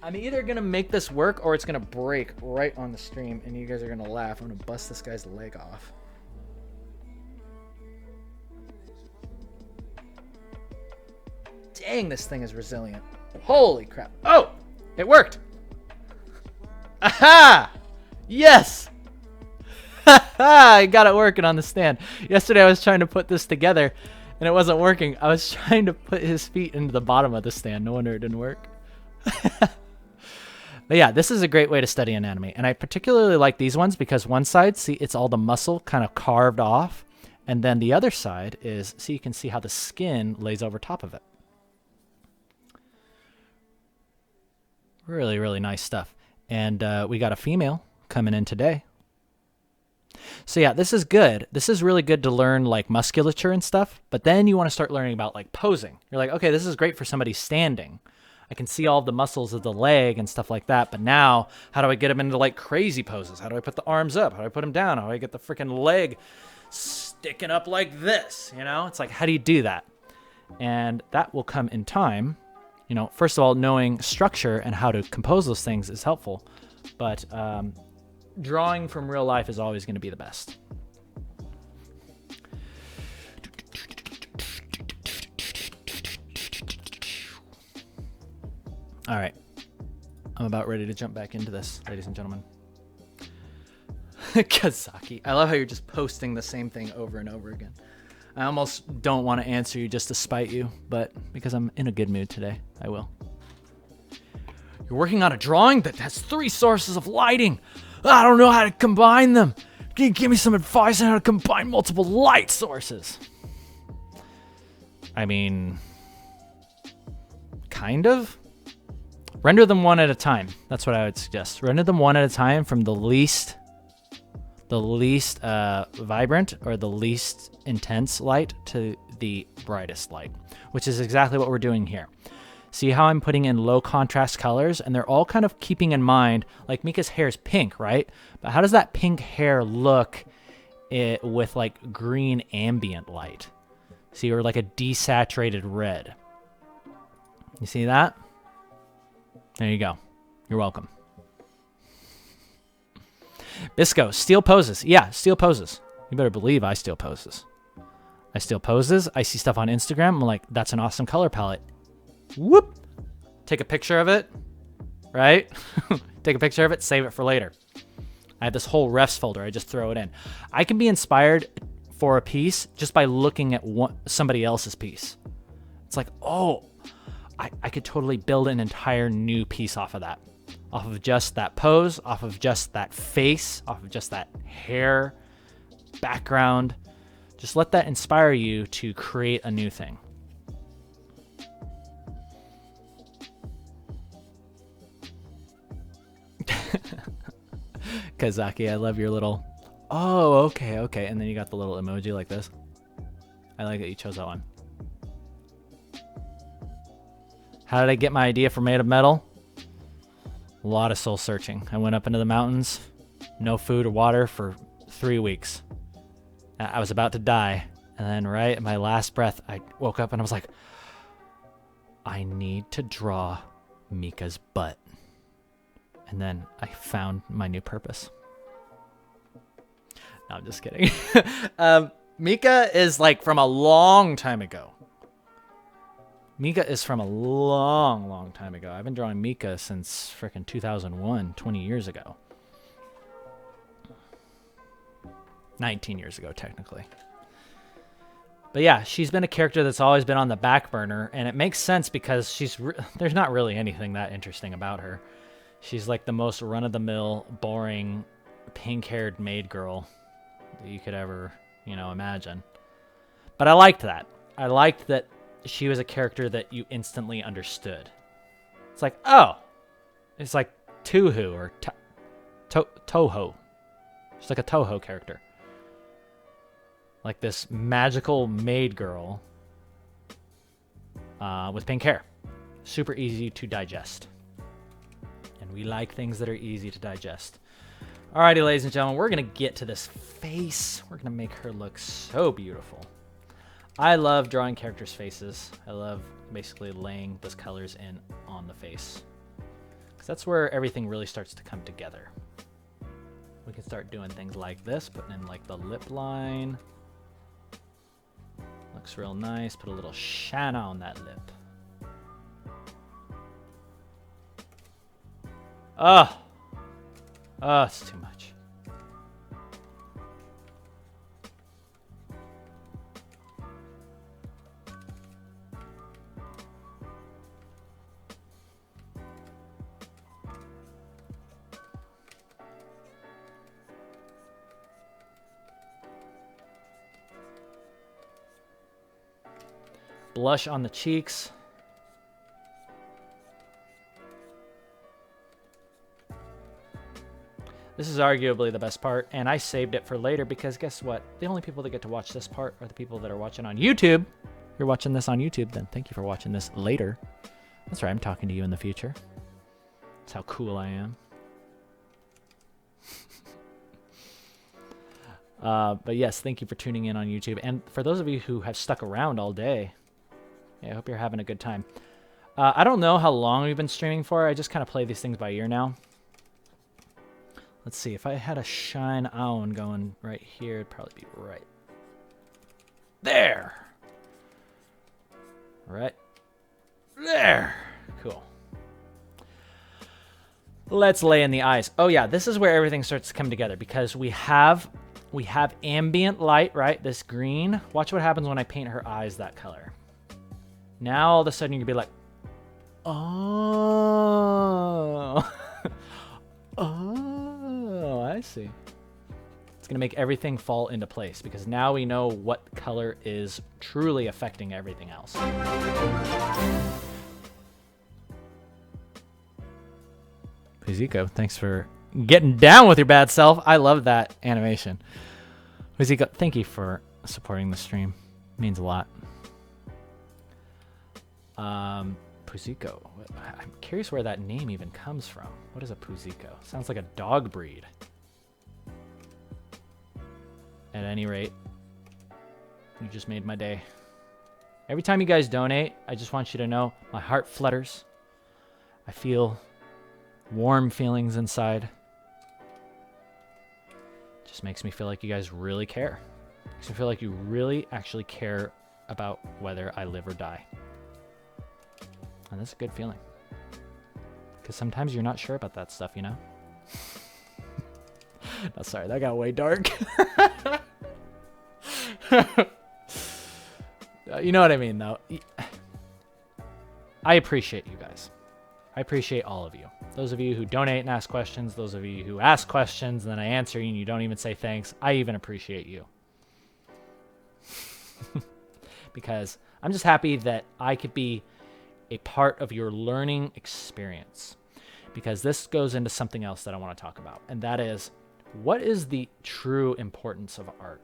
I'm either going to make this work or it's going to break right on the stream and you guys are going to laugh. I'm going to bust this guy's leg off. Dang, this thing is resilient. Holy crap. Oh, it worked. Aha! Yes! I got it working on the stand. Yesterday I was trying to put this together and it wasn't working. I was trying to put his feet into the bottom of the stand. No wonder it didn't work. But yeah, this is a great way to study anatomy. And I particularly like these ones because one side, see, it's all the muscle kind of carved off. And then the other side is, so you can see how the skin lays over top of it. Really, really nice stuff. And we got a female coming in today. So yeah, this is good. This is really good to learn like musculature and stuff, but then you want to start learning about like posing. You're like, okay, this is great for somebody standing. I can see all the muscles of the leg and stuff like that, but now how do I get them into like crazy poses? How do I put the arms up? How do I put them down? How do I get the freaking leg sticking up like this? You know, it's like, how do you do that? And that will come in time. You know, first of all, knowing structure and how to compose those things is helpful, but drawing from real life is always going to be the best. All right. I'm about ready to jump back into this, ladies and gentlemen. Kazaki. I love how you're just posting the same thing over and over again. I almost don't want to answer you just to spite you, but because I'm in a good mood today, I will. You're working on a drawing that has 3 sources of lighting. I don't know how to combine them. Can you give me some advice on how to combine multiple light sources? I mean, kind of. Render them one at a time. That's what I would suggest. Render them one at a time from the least vibrant or the least intense light to the brightest light, which is exactly what we're doing here. See how I'm putting in low contrast colors, and they're all kind of keeping in mind, like Mika's hair is pink, right? But how does that pink hair look with like green ambient light? See, or like a desaturated red. You see that? There you go. You're welcome. Bisco, steal poses. Yeah, steal poses. You better believe I steal poses. I steal poses. I see stuff on Instagram. I'm like, that's an awesome color palette. Whoop. Take a picture of it, right? Take a picture of it, save it for later. I have this whole refs folder. I just throw it in. I can be inspired for a piece just by looking at somebody else's piece. It's like, oh, I could totally build an entire new piece off of that. Off of just that pose, off of just that face, off of just that hair, background. Just let that inspire you to create a new thing. Kazaki, I love your little, oh, okay. And then you got the little emoji like this. I like that you chose that one. How did I get my idea for Made of Metal? A lot of soul searching. I went up into the mountains, no food or water for 3 weeks. I was about to die. And then right at my last breath, I woke up and I was like, I need to draw Mika's butt. And then I found my new purpose. No, I'm just kidding. Mika is like from a long time ago. Mika is from a long time ago. I've been drawing Mika since frickin' 2001, 20 years ago. 19 years ago, technically. But yeah, she's been a character that's always been on the back burner, and it makes sense because there's not really anything that interesting about her. She's like the most run-of-the-mill, boring, pink-haired maid girl that you could ever, imagine. But I liked that. I liked that she was a character that you instantly understood. It's like, oh, it's like Tuhu or Toho. She's like a Toho character. Like this magical maid girl with pink hair. Super easy to digest. And we like things that are easy to digest. Alrighty, ladies and gentlemen, we're going to get to this face. We're going to make her look so beautiful. I love drawing characters' faces. I love basically laying those colors in on the face. Because that's where everything really starts to come together. We can start doing things like this, putting in like the lip line. Looks real nice. Put a little shine on that lip. Oh, it's too much. Blush on the cheeks. This is arguably the best part, and I saved it for later because guess what? The only people that get to watch this part are the people that are watching on YouTube. If you're watching this on YouTube, then thank you for watching this later. That's right, I'm talking to you in the future. That's how cool I am. But yes, thank you for tuning in on YouTube. And for those of you who have stuck around all day, yeah, I hope you're having a good time. I don't know how long we've been streaming for. I just kind of play these things by ear now. Let's see. If I had a shine on going right here, it'd probably be right there. Right there. Cool. Let's lay in the eyes. Oh yeah, this is where everything starts to come together because we have ambient light, right? This green. Watch what happens when I paint her eyes that color. Now all of a sudden you can be like, oh, oh, I see. It's gonna make everything fall into place because now we know what color is truly affecting everything else. Pizzico, thanks for getting down with your bad self. I love that animation. Pizzico, thank you for supporting the stream. It means a lot. Puzzico. I'm curious where that name even comes from. What is a Puzzico? Sounds like a dog breed. At any rate, you just made my day. Every time you guys donate, I just want you to know my heart flutters. I feel warm feelings inside. Just makes me feel like you guys really care. Makes me feel like you really actually care about whether I live or die. And that's a good feeling. Because sometimes you're not sure about that stuff, you know? No, sorry, that got way dark. You know what I mean, though. I appreciate you guys. I appreciate all of you. Those of you who donate and ask questions, those of you who ask questions and then I answer you and you don't even say thanks, I even appreciate you. Because I'm just happy that I could be a part of your learning experience. Because this goes into something else that I want to talk about. And that is, what is the true importance of art?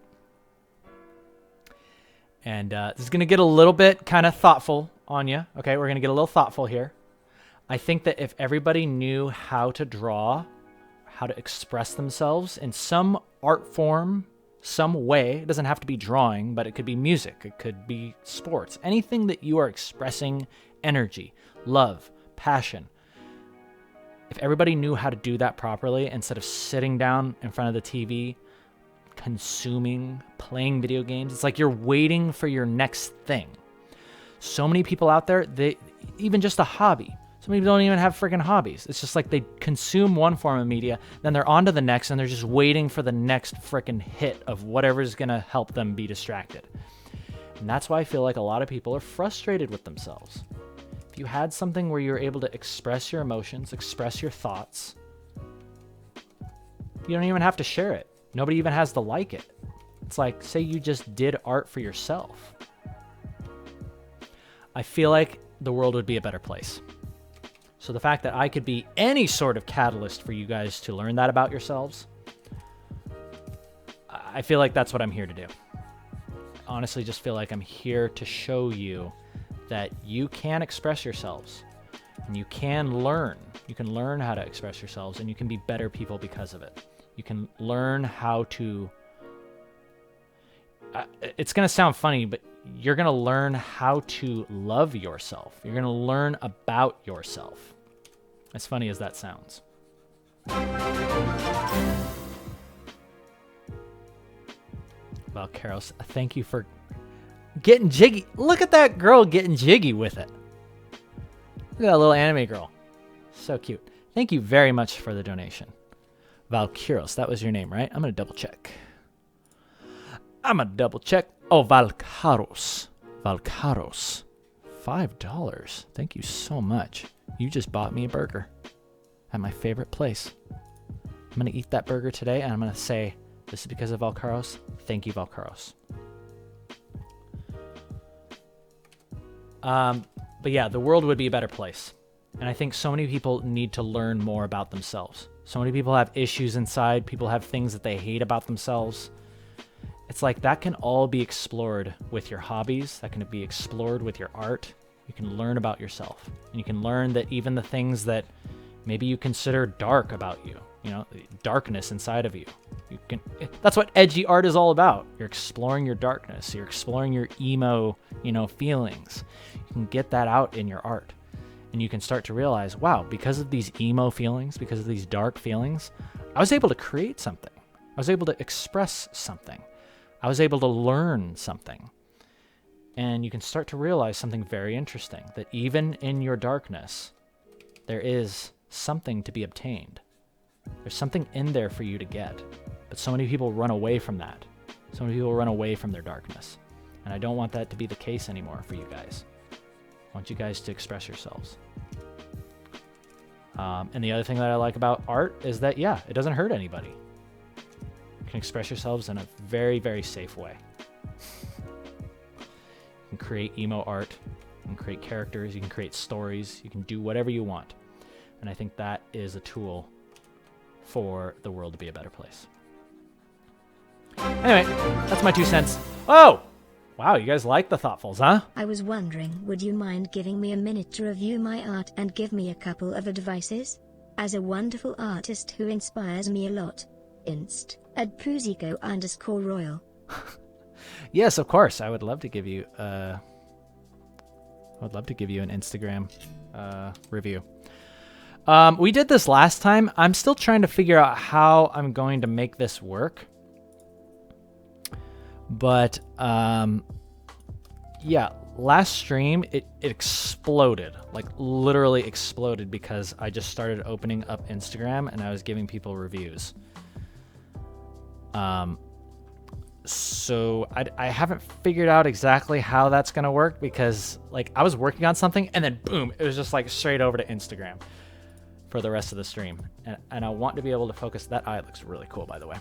And this is going to get a little bit kind of thoughtful on you. Okay, we're going to get a little thoughtful here. I think that if everybody knew how to draw, how to express themselves in some art form, some way, it doesn't have to be drawing, but it could be music, it could be sports, anything that you are expressing energy, love, passion. If everybody knew how to do that properly instead of sitting down in front of the TV, consuming, playing video games, it's like you're waiting for your next thing. So many people out there, they even just a hobby. Some people don't even have freaking hobbies. It's just like they consume one form of media, then they're on to the next, and they're just waiting for the next freaking hit of whatever's going to help them be distracted. And that's why I feel like a lot of people are frustrated with themselves. If you had something where you're able to express your emotions, express your thoughts, you don't even have to share it. Nobody even has to like it. It's like, say you just did art for yourself. I feel like the world would be a better place. So the fact that I could be any sort of catalyst for you guys to learn that about yourselves, I feel like that's what I'm here to do. Honestly, just feel like I'm here to show you that you can express yourselves and you can learn. You can learn how to express yourselves and you can be better people because of it. You can learn how to... it's going to sound funny, but you're going to learn how to love yourself. You're going to learn about yourself. As funny as that sounds. Valkaros, thank you for getting jiggy. Look at that girl getting jiggy with it. Look at that little anime girl. So cute. Thank you very much for the donation. Valkyros, that was your name, right? I'm going to double check. Oh, Valkaros. Valkaros. $5. Thank you so much. You just bought me a burger at my favorite place. I'm going to eat that burger today, and I'm going to say, this is because of Valkaros. Thank you, Valkaros. But yeah, the world would be a better place. And I think so many people need to learn more about themselves. So many people have issues inside. People have things that they hate about themselves. It's like that can all be explored with your hobbies. That can be explored with your art. You can learn about yourself. And you can learn that even the things that maybe you consider dark about you, you know, darkness inside of you. That's what edgy art is all about. You're exploring your darkness. You're exploring your emo, feelings. You can get that out in your art. And you can start to realize, wow, because of these emo feelings, because of these dark feelings, I was able to create something. I was able to express something. I was able to learn something. And you can start to realize something very interesting, that even in your darkness, there is something to be obtained. There's something in there for you to get. But so many people run away from that. So many people run away from their darkness. And I don't want that to be the case anymore for you guys. I want you guys to express yourselves. And the other thing that I like about art is that, yeah, it doesn't hurt anybody. You can express yourselves in a very, very safe way. You can create emo art. You can create characters. You can create stories. You can do whatever you want. And I think that is a tool for the world to be a better place. Anyway, that's my 2 cents. Oh! Wow, you guys like the thoughtfuls, huh? I was wondering, would you mind giving me a minute to review my art and give me a couple of advices? As a wonderful artist who inspires me a lot. Inst. @Puzico_royal. Yes, of course. I would love to give you an Instagram review. We did this last time. I'm still trying to figure out how I'm going to make this work. But yeah, last stream it exploded, like literally exploded, because I just started opening up Instagram and I was giving people reviews. So I haven't figured out exactly how that's gonna work, because like I was working on something and then boom, it was just like straight over to Instagram for the rest of the stream. And I want to be able to focus. That eye looks really cool, by the way.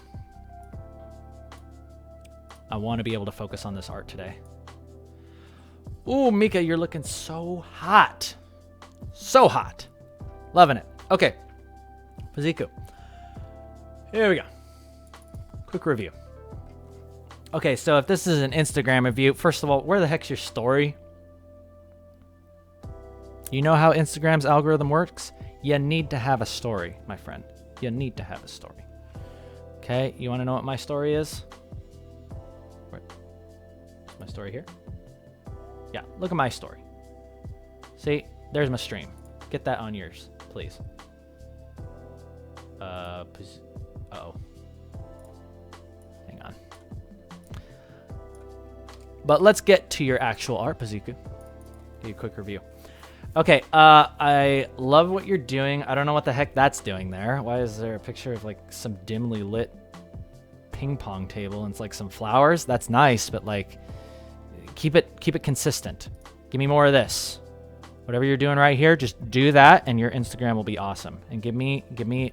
I want to be able to focus on this art today. Ooh, Mika, you're looking so hot. So hot. Loving it. Okay. Paziku. Here we go. Quick review. Okay, so if this is an Instagram review, first of all, where the heck's your story? You know how Instagram's algorithm works? You need to have a story, my friend. You need to have a story. Okay, you want to know what my story is? My story here? Yeah, look at my story. See, there's my stream. Get that on yours, please. Uh-oh. Hang on. But let's get to your actual art, Paziku. Give you a quick review. Okay, I love what you're doing. I don't know what the heck that's doing there. Why is there a picture of like some dimly lit ping pong table and it's like some flowers? That's nice, but like keep it consistent. Give me more of this. Whatever you're doing right here, just do that and your Instagram will be awesome. And give me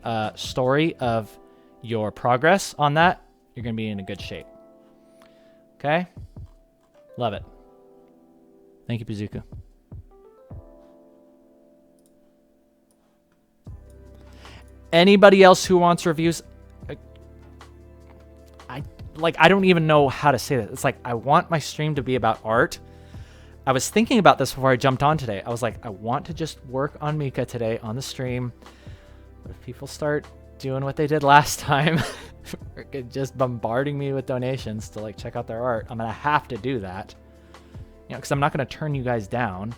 a story of your progress on that. You're going to be in a good shape. Okay? Love it. Thank you, Pazuka. Anybody else who wants reviews? I don't even know how to say that. It's like, I want my stream to be about art. I was thinking about this before I jumped on today. I was like, I want to just work on Mika today on the stream. But if people start doing what they did last time, just bombarding me with donations to like check out their art, I'm going to have to do that. You know, because I'm not going to turn you guys down.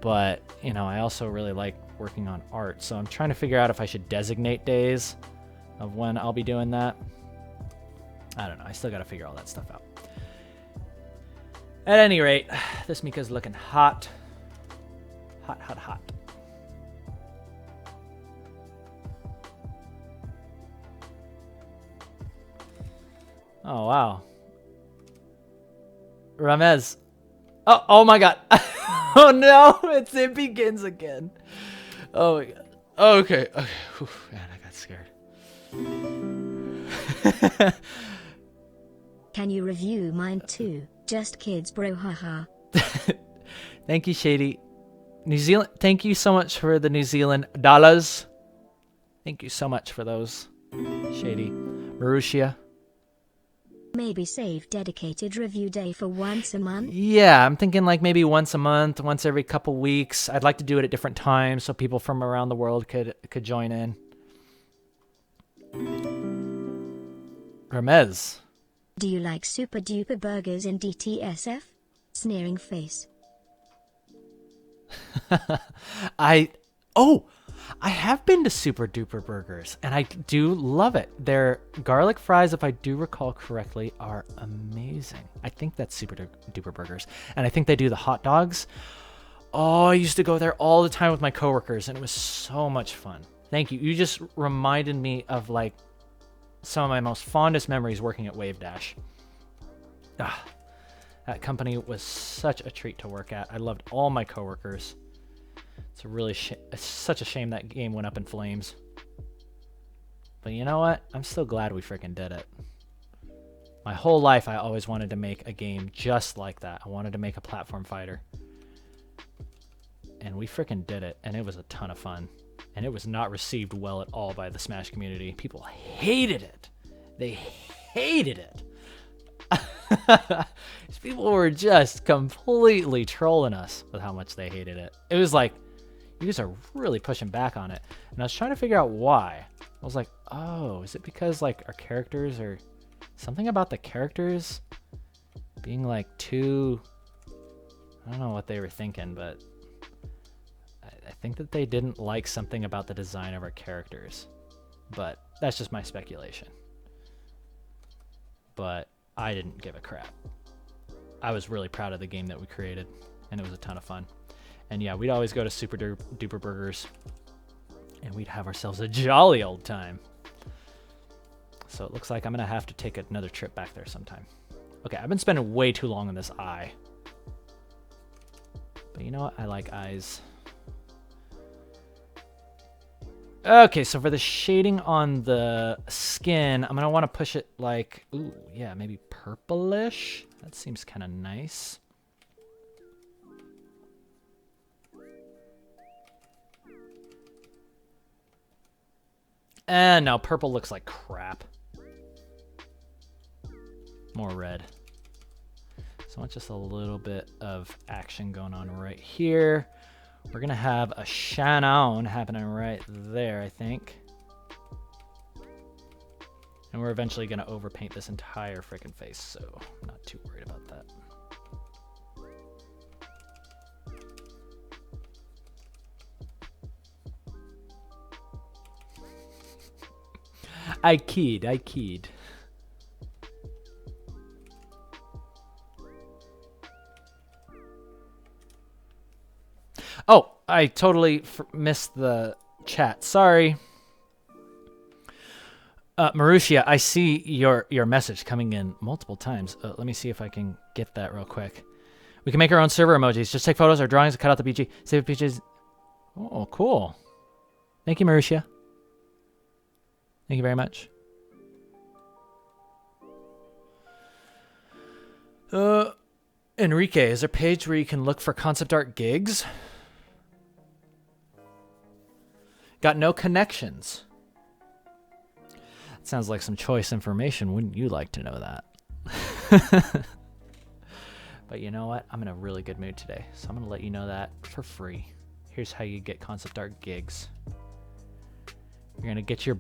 But, you know, I also really like working on art. So I'm trying to figure out if I should designate days of when I'll be doing that. I don't know. I still got to figure all that stuff out. At any rate, this Mika's looking hot. Hot, hot, hot. Oh, wow. Ramez. Oh my god. Oh no, it begins again. Oh my god. Okay. Whew, man, I got scared. Can you review mine too? Just kids, bro, haha. Thank you, Shady. New Zealand, thank you so much for the New Zealand dollars. Thank you so much for those, Shady. Marussia? Maybe save dedicated review day for once a month? Yeah, I'm thinking like maybe once a month, once every couple weeks. I'd like to do it at different times so people from around the world could join in. Ramez. Do you like super duper burgers in DTSF? Sneering face. I have been to Super Duper Burgers, and I do love it. Their garlic fries, if I do recall correctly, are amazing. I think that's Super Duper Burgers. And I think they do the hot dogs. Oh, I used to go there all the time with my coworkers, and it was so much fun. Thank you. You just reminded me of, like, some of my most fondest memories working at Wave Dash. That company was such a treat to work at. I loved all my coworkers. It's such a shame that game went up in flames. But you know what? I'm still glad we freaking did it. My whole life, I always wanted to make a game just like that. I wanted to make a platform fighter. And we freaking did it, and it was a ton of fun. And it was not received well at all by the Smash community. People hated it. They hated it. These people were just completely trolling us with how much they hated it. It was like, you guys are really pushing back on it. And I was trying to figure out why. I was like, oh, is it because like our characters are something about the characters being like too, I don't know what they were thinking, but I think that they didn't like something about the design of our characters. But that's just my speculation. But I didn't give a crap. I was really proud of the game that we created, and it was a ton of fun. And yeah, we'd always go to Super Duper Burgers, and we'd have ourselves a jolly old time. So it looks like I'm going to have to take another trip back there sometime. Okay, I've been spending way too long on this eye. But you know what? I like eyes. Okay, so for the shading on the skin, I'm going to want to push it like, ooh, yeah, maybe purplish. That seems kind of nice. And no, purple looks like crap. More red. So I want just a little bit of action going on right here. We're going to have a Shannon happening right there, I think. And we're eventually going to overpaint this entire frickin' face, so I'm not too worried about that. I keyed. Oh, I totally missed the chat. Sorry. Marussia, I see your message coming in multiple times. Let me see if I can get that real quick. We can make our own server emojis. Just take photos or drawings and cut out the PG. Save the PGs. Oh, cool. Thank you, Marussia. Thank you very much. Enrique, is there a page where you can look for concept art gigs? Got no connections. That sounds like some choice information. Wouldn't you like to know that? But you know what? I'm in a really good mood today, so I'm going to let you know that for free. Here's how you get concept art gigs. You're going to get your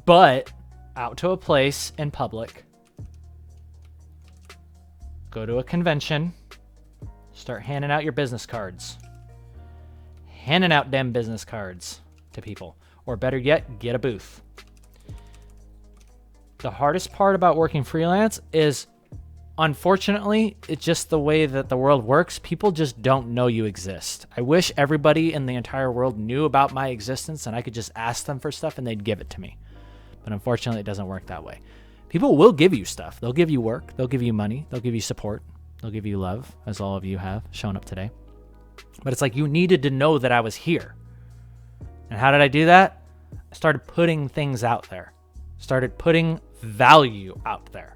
butt out to a place in public. Go to a convention. Start handing out your business cards. Handing out them business cards to people. Or better yet, get a booth. The hardest part about working freelance is, unfortunately, it's just the way that the world works. People just don't know you exist. I wish everybody in the entire world knew about my existence and I could just ask them for stuff and they'd give it to me. But unfortunately, it doesn't work that way. People will give you stuff. They'll give you work. They'll give you money. They'll give you support. They'll give you love, as all of you have shown up today. But it's like you needed to know that I was here. And how did I do that? I started putting things out there. Started putting value out there.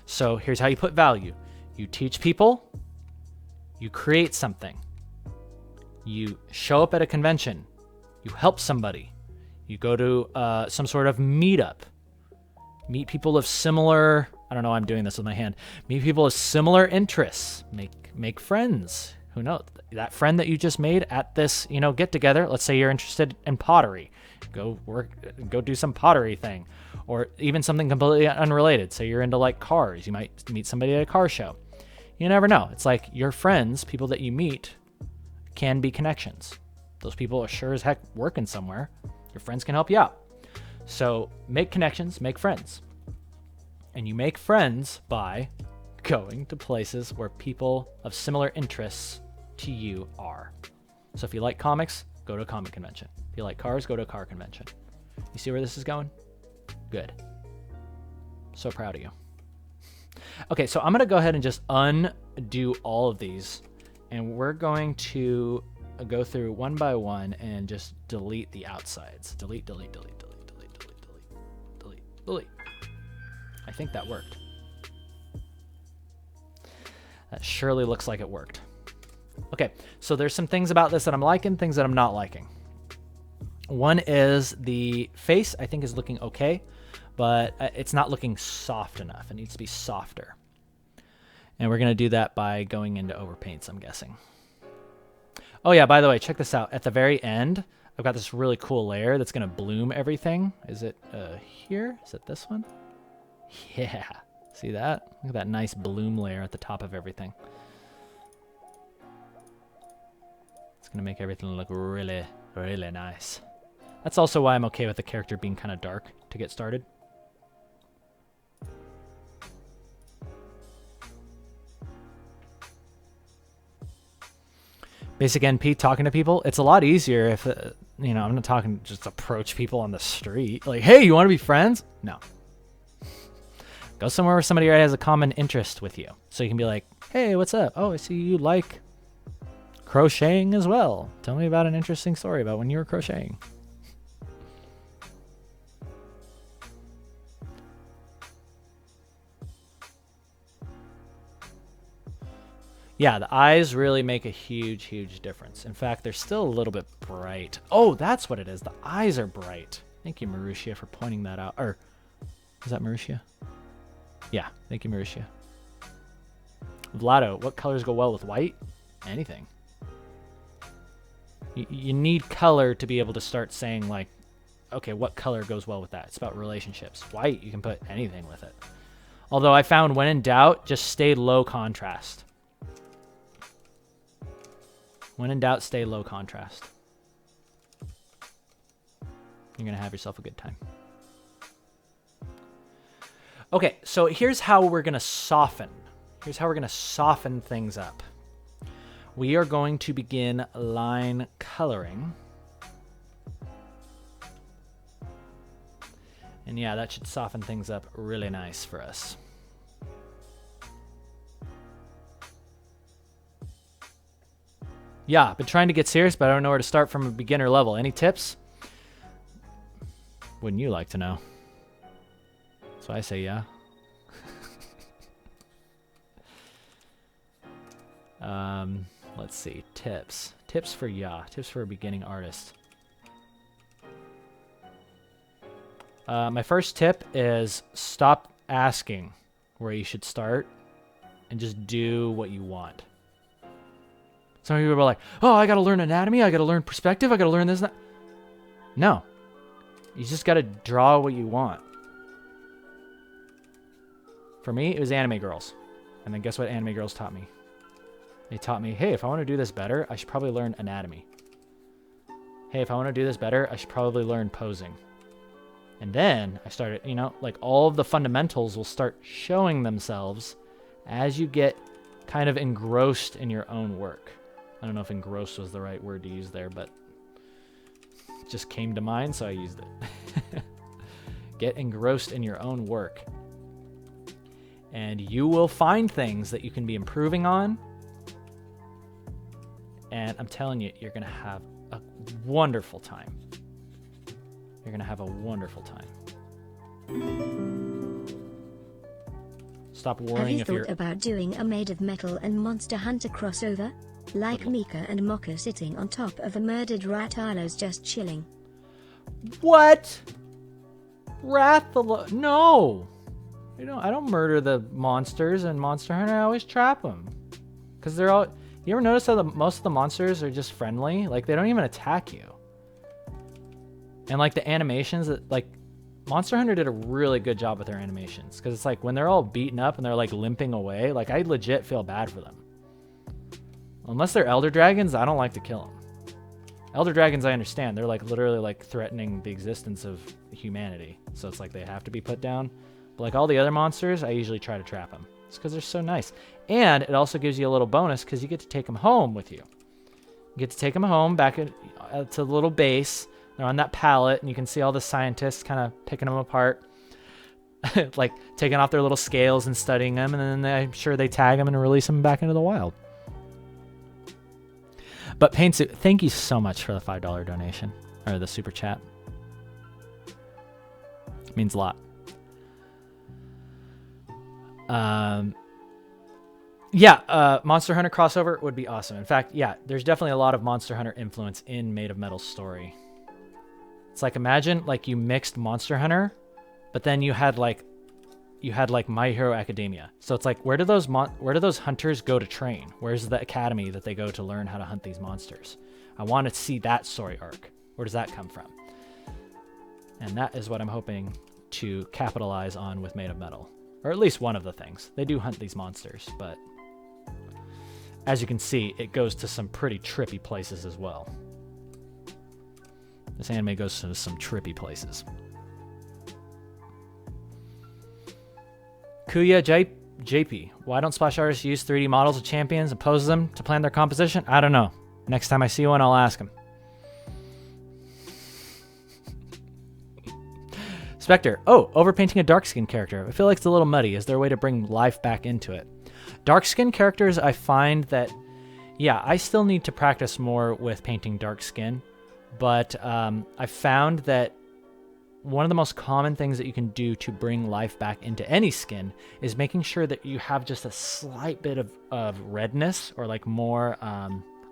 So here's how you put value. You teach people. You create something. You show up at a convention. You help somebody. You go to some sort of meetup. Meet people of similar, I don't know why I'm doing this with my hand. Meet people of similar interests. Make friends. Who knows? That friend that you just made at this, get together. Let's say you're interested in pottery. Go do some pottery thing. Or even something completely unrelated. Say you're into like cars. You might meet somebody at a car show. You never know. It's like your friends, people that you meet, can be connections. Those people are sure as heck working somewhere. Your friends can help you out. So make connections, make friends. And you make friends by going to places where people of similar interests to you are. So if you like comics, go to a comic convention. If you like cars, go to a car convention. You see where this is going? Good. So proud of you. Okay, so I'm going to go ahead and just undo all of these. And we're going to go through one by one and just delete the outsides. Delete, delete, delete, delete, delete, delete, delete, delete, delete. I think that worked. That surely looks like it worked. Okay, so there's some things about this that I'm liking, things that I'm not liking. One is the face, I think, is looking okay, but it's not looking soft enough. It needs to be softer. And we're going to do that by going into overpaints, I'm guessing. Oh yeah, by the way, check this out. At the very end, I've got this really cool layer that's going to bloom everything. Is it here? Is it this one? Yeah. See that? Look at that nice bloom layer at the top of everything. It's going to make everything look really, really nice. That's also why I'm okay with the character being kind of dark to get started. Basic NP, talking to people, it's a lot easier if, I'm not talking just approach people on the street. Like, hey, you want to be friends? No. Go somewhere where somebody already has a common interest with you. So you can be like, hey, what's up? Oh, I see you like crocheting as well. Tell me about an interesting story about when you were crocheting. Yeah, the eyes really make a huge, huge difference. In fact, they're still a little bit bright. Oh, that's what it is. The eyes are bright. Thank you, Marussia, for pointing that out. Or, is that Marussia? Yeah, thank you, Marussia. Vlado, what colors go well with white? Anything. You need color to be able to start saying, like, okay, what color goes well with that? It's about relationships. White, you can put anything with it. Although I found when in doubt, just stay low contrast. When in doubt, stay low contrast. You're going to have yourself a good time. Okay, so here's how we're going to soften. Here's how we're going to soften things up. We are going to begin line coloring. And yeah, that should soften things up really nice for us. Yeah, been trying to get serious, but I don't know where to start from a beginner level. Any tips? Wouldn't you like to know? So I say yeah. Let's see. Tips. Tips for Tips for a beginning artist. My first tip is stop asking where you should start and just do what you want. Some people are like, oh, I got to learn anatomy. I got to learn perspective. I got to learn this and that. No. You just got to draw what you want. For me, it was Anime Girls. And then guess what Anime Girls taught me? They taught me, hey, if I want to do this better, I should probably learn anatomy. Hey, if I want to do this better, I should probably learn posing. And then I started, like all of the fundamentals will start showing themselves as you get kind of engrossed in your own work. I don't know if engrossed was the right word to use there, but it just came to mind, so I used it. Get engrossed in your own work. And you will find things that you can be improving on. And I'm telling you, you're going to have a wonderful time. You're going to have a wonderful time. Stop worrying if you're... Have you thought about doing a Made of Metal and Monster Hunter crossover? Like Mika and Mokka sitting on top of a murdered rat Arlo's just chilling. What? No. I don't murder the monsters in Monster Hunter. I always trap them. Because they're all... You ever notice how most of the monsters are just friendly? Like, they don't even attack you. And, like, the animations that... Like, Monster Hunter did a really good job with their animations. Because it's like, when they're all beaten up and they're, like, limping away, like, I legit feel bad for them. Unless they're Elder Dragons, I don't like to kill them. Elder Dragons, I understand. They're, like, literally, like, threatening the existence of humanity. So it's like they have to be put down. But, like, all the other monsters, I usually try to trap them. It's because they're so nice. And it also gives you a little bonus because you get to take them home with you. You get to take them home back to the little base. They're on that pallet, and you can see all the scientists kind of picking them apart. Like, taking off their little scales and studying them. And then I'm sure they tag them and release them back into the wild. But Paintsuit, thank you so much for the $5 donation, or the super chat. It means a lot. Monster Hunter crossover would be awesome. In fact, yeah, there's definitely a lot of Monster Hunter influence in Made of Metal's story. It's like, imagine like you mixed Monster Hunter, but then you had like My Hero Academia. So it's like, where do those hunters go to train? Where's the academy that they go to learn how to hunt these monsters? I want to see that story arc. Where does that come from? And that is what I'm hoping to capitalize on with Made of Metal. Or at least one of the things. They do hunt these monsters, but as you can see, it goes to some pretty trippy places as well. This anime goes to some trippy places. Kuya JP, why don't splash artists use 3D models of champions and pose them to plan their composition? I don't know. Next time I see one, I'll ask him. Spectre, overpainting a dark skin character. I feel like it's a little muddy. Is there a way to bring life back into it? Dark skin characters, I find that, yeah, I still need to practice more with painting dark skin. But I found that one of the most common things that you can do to bring life back into any skin is making sure that you have just a slight bit of redness or like more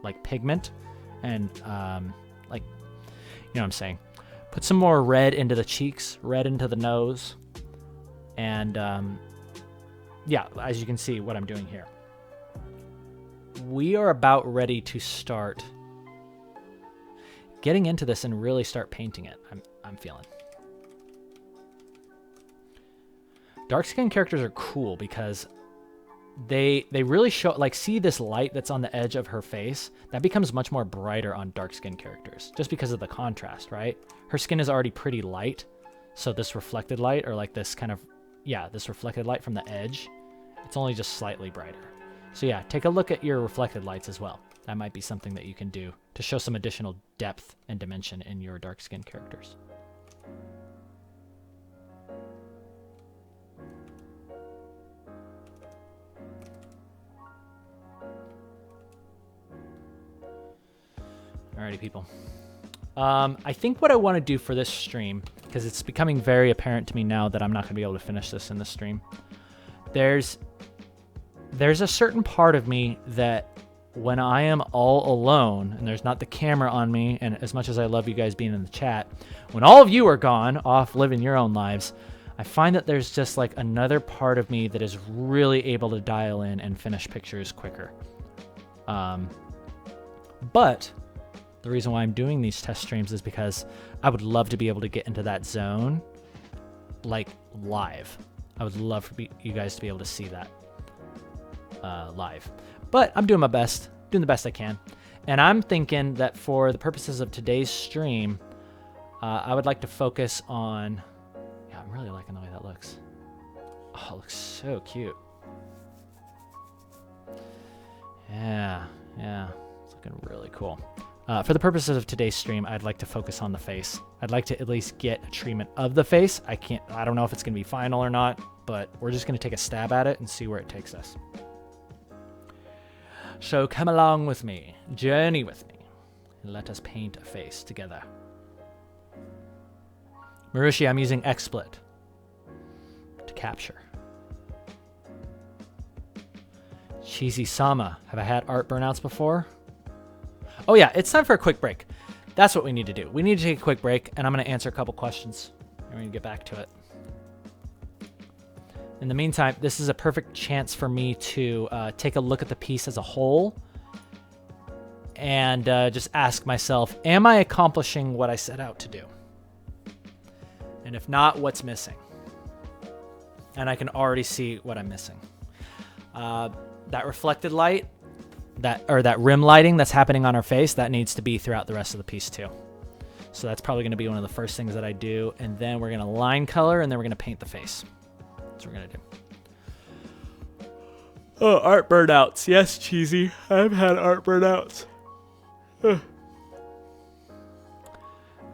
like pigment and like, you know what I'm saying? Put some more red into the cheeks, red into the nose. And yeah, as you can see what I'm doing here. We are about ready to start getting into this and really start painting it. I'm feeling. Dark skin characters are cool because they really show, like, see this light that's on the edge of her face, that becomes much more brighter on dark skin characters just because of the contrast, right? Her skin is already pretty light, so this reflected light, or like this kind of, yeah, this reflected light from the edge, it's only just slightly brighter. So yeah, take a look at your reflected lights as well. That might be something that you can do to show some additional depth and dimension in your dark skin characters. Alrighty, people. I think what I want to do for this stream, because it's becoming very apparent to me now that I'm not going to be able to finish this in the stream, there's a certain part of me that when I am all alone and there's not the camera on me, and as much as I love you guys being in the chat, when all of you are gone off living your own lives, I find that there's just like another part of me that is really able to dial in and finish pictures quicker. But the reason why I'm doing these test streams is because I would love to be able to get into that zone like live. I would love for you guys to be able to see that live. But I'm doing my best, doing the best I can. And I'm thinking that for the purposes of today's stream, I would like to focus on... Yeah, I'm really liking the way that looks. Oh, it looks so cute. Yeah. It's looking really cool. For the purposes of today's stream, I'd like to focus on the face. I'd like to at least get a treatment of the face. I don't know if it's going to be final or not, but we're just going to take a stab at it and see where it takes us. So come along with me, journey with me, and let us paint a face together. Marushi, I'm using XSplit to capture. Cheesy Sama, have I had art burnouts before? Oh yeah, it's time for a quick break. that's what we need to do. We need to take a quick break, and I'm going to answer a couple questions, and we're going to get back to it. In the meantime, this is a perfect chance for me to take a look at the piece as a whole and just ask myself, am I accomplishing what I set out to do? And if not, what's missing? And I can already see what I'm missing. That reflected light, that rim lighting that's happening on our face, that needs to be throughout the rest of the piece too. So that's probably going to be one of the first things that I do. And then we're going to line color, and then we're going to paint the face. That's what we're going to do. Oh, art burnouts. Yes, Cheesy. I've had art burnouts.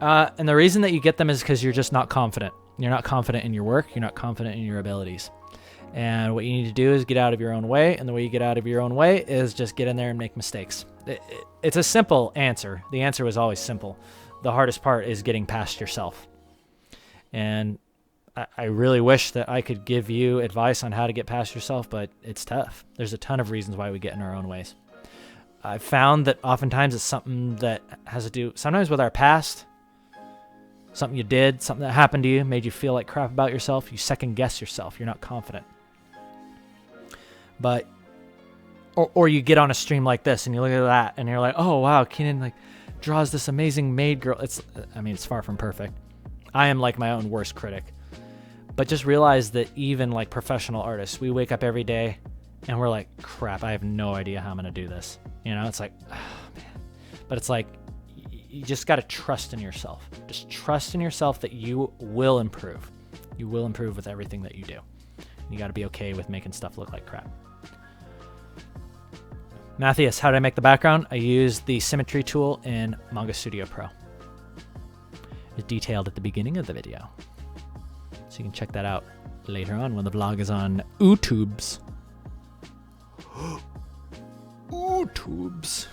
And the reason that you get them is because you're just not confident. You're not confident in your work. You're not confident in your abilities. And what you need to do is get out of your own way. And the way you get out of your own way is just get in there and make mistakes. It's a simple answer. The answer was always simple. The hardest part is getting past yourself. And I really wish that I could give you advice on how to get past yourself, but it's tough. There's a ton of reasons why we get in our own ways. I've found that oftentimes it's something that has to do sometimes with our past. Something you did, something that happened to you, made you feel like crap about yourself. You second guess yourself. You're not confident. But, or you get on a stream like this and you look at that and you're like, oh wow, Keenan like draws this amazing maid girl. It's far from perfect. I am like my own worst critic. But just realize that even like professional artists, we wake up every day and we're like, crap, I have no idea how I'm going to do this. You know, it's like, oh man. But it's like, you just got to trust in yourself. Just trust in yourself that you will improve. You will improve with everything that you do. You got to be okay with making stuff look like crap. Matthias, how did I make the background? I used the symmetry tool in Manga Studio Pro. It's detailed at the beginning of the video. So you can check that out later on when the vlog is on YouTubes. YouTubes.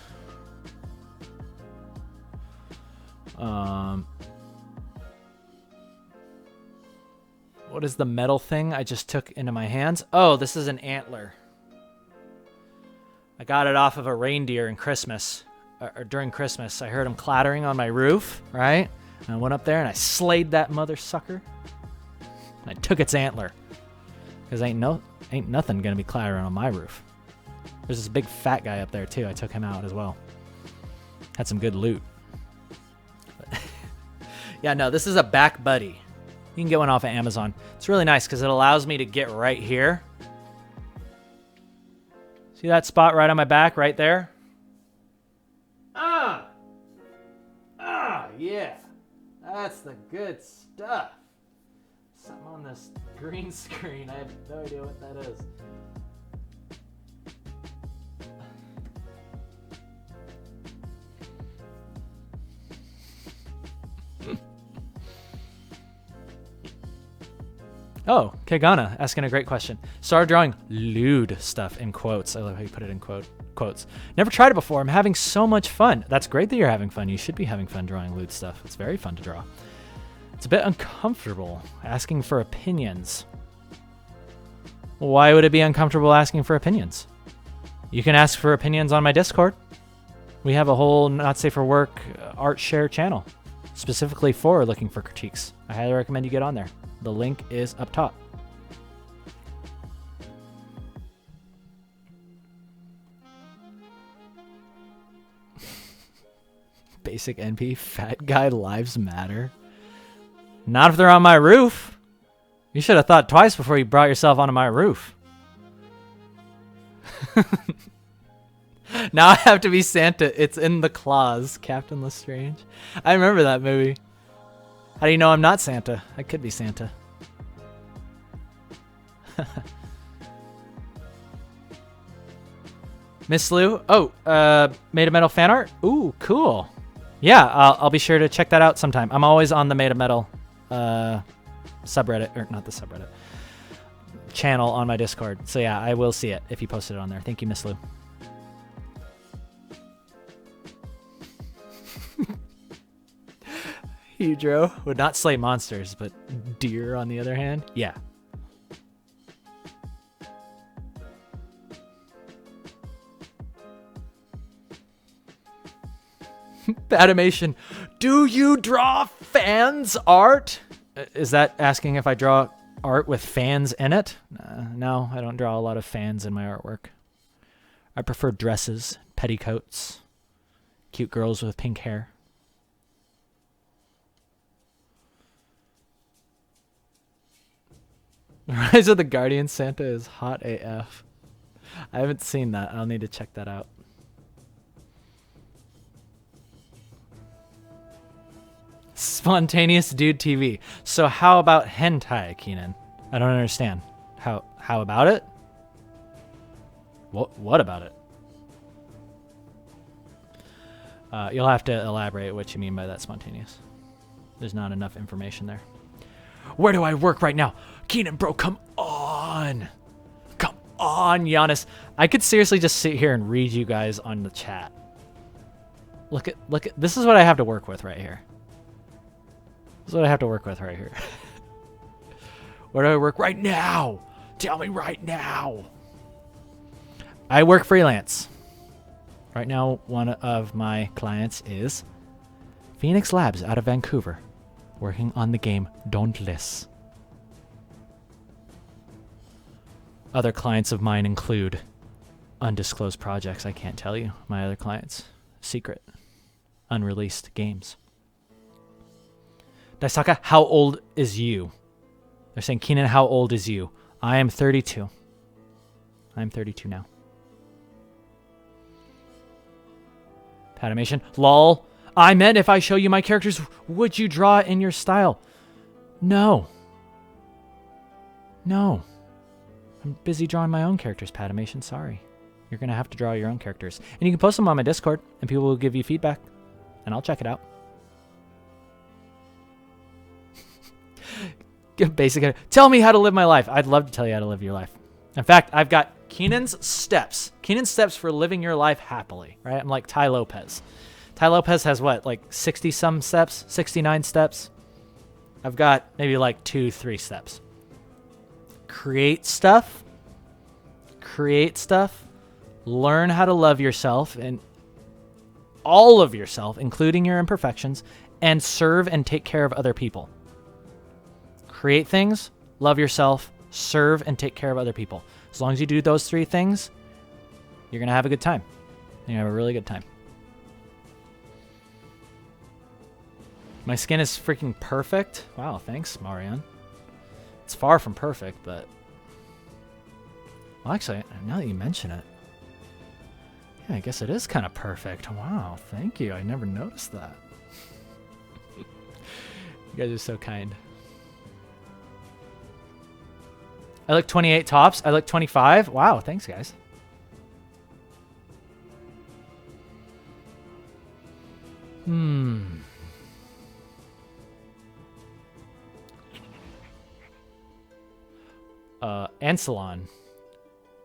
What is the metal thing I just took into my hands? Oh, this is an antler. I got it off of a reindeer in Christmas, or during Christmas. I heard him clattering on my roof, right? And I went up there and I slayed that mother sucker. I took its antler, because ain't nothing gonna be clattering on my roof. There's this big fat guy up there too. I took him out as well. Had some good loot. But yeah, no, this is a back buddy. You can get one off of Amazon. It's really nice because it allows me to get right here. See that spot right on my back, right there? Yeah. That's the good stuff. Something on this green screen. I have no idea what that is. Oh, Kegana asking a great question. Started drawing lewd stuff in quotes. I love how you put it in quotes. Never tried it before. I'm having so much fun. That's great that you're having fun. You should be having fun drawing lewd stuff. It's very fun to draw. It's a bit uncomfortable asking for opinions. Why would it be uncomfortable asking for opinions? You can ask for opinions on my Discord. We have a whole Not Safe for Work art share channel specifically for looking for critiques. I highly recommend you get on there. The link is up top. Basic NP, fat guy lives matter. Not if they're on my roof. You should have thought twice before you brought yourself onto my roof. Now I have to be Santa. It's in the claws, Captain Lestrange. I remember that movie. How do you know I'm not Santa? I could be Santa. Miss Lou? Oh, Made of Metal fan art? Ooh, cool. Yeah, I'll be sure to check that out sometime. I'm always on the Made of Metal subreddit, or not the subreddit, channel on my Discord. So yeah, I will see it if you post it on there. Thank you, Miss Lou. Hydro would not slay monsters, but deer on the other hand, yeah. Animation. Do you draw fans art? Is that asking if I draw art with fans in it? No, I don't draw a lot of fans in my artwork. I prefer dresses, petticoats, cute girls with pink hair. Rise of the Guardian Santa is hot AF. I haven't seen that. I'll need to check that out. Spontaneous Dude TV. So how about hentai, Keenan? I don't understand. How about it? What about it? You'll have to elaborate what you mean by that, spontaneous. There's not enough information there. Where do I work right now? Keenan, bro, come on. Come on, Giannis. I could seriously just sit here and read you guys on the chat. Look at this is what I have to work with right here. This is what I have to work with right here. Where do I work right now? Tell me right now. I work freelance. Right now, one of my clients is Phoenix Labs out of Vancouver, working on the game Dauntless. Other clients of mine include undisclosed projects. I can't tell you. My other clients. Secret. Unreleased games. Daisaka, how old is you? They're saying, Keenan, how old is you? I am 32. I'm 32 now. Patimation. Lol. I meant if I show you my characters, would you draw it in your style? No. No. I'm busy drawing my own characters, Patimation. Sorry. You're going to have to draw your own characters. And you can post them on my Discord, and people will give you feedback. And I'll check it out. Basically, tell me how to live my life. I'd love to tell you how to live your life. In fact, I've got Keenan's steps. Keenan's steps for living your life happily, right? I'm like Ty Lopez. Ty Lopez has what, like 60-some steps? 69 steps? I've got maybe like 2-3 steps. Create stuff. Create stuff. Learn how to love yourself and all of yourself, including your imperfections, and serve and take care of other people. Create things, love yourself, serve, and take care of other people. As long as you do those 3 things, you're going to have a good time. You're going to have a really good time. My skin is freaking perfect. Wow, thanks, Marianne. It's far from perfect, but... Well, actually, now that you mention it, yeah, I guess it is kind of perfect. Wow, thank you. I never noticed that. You guys are so kind. I look 28 tops. I look 25. Wow, thanks, guys. Ansalon.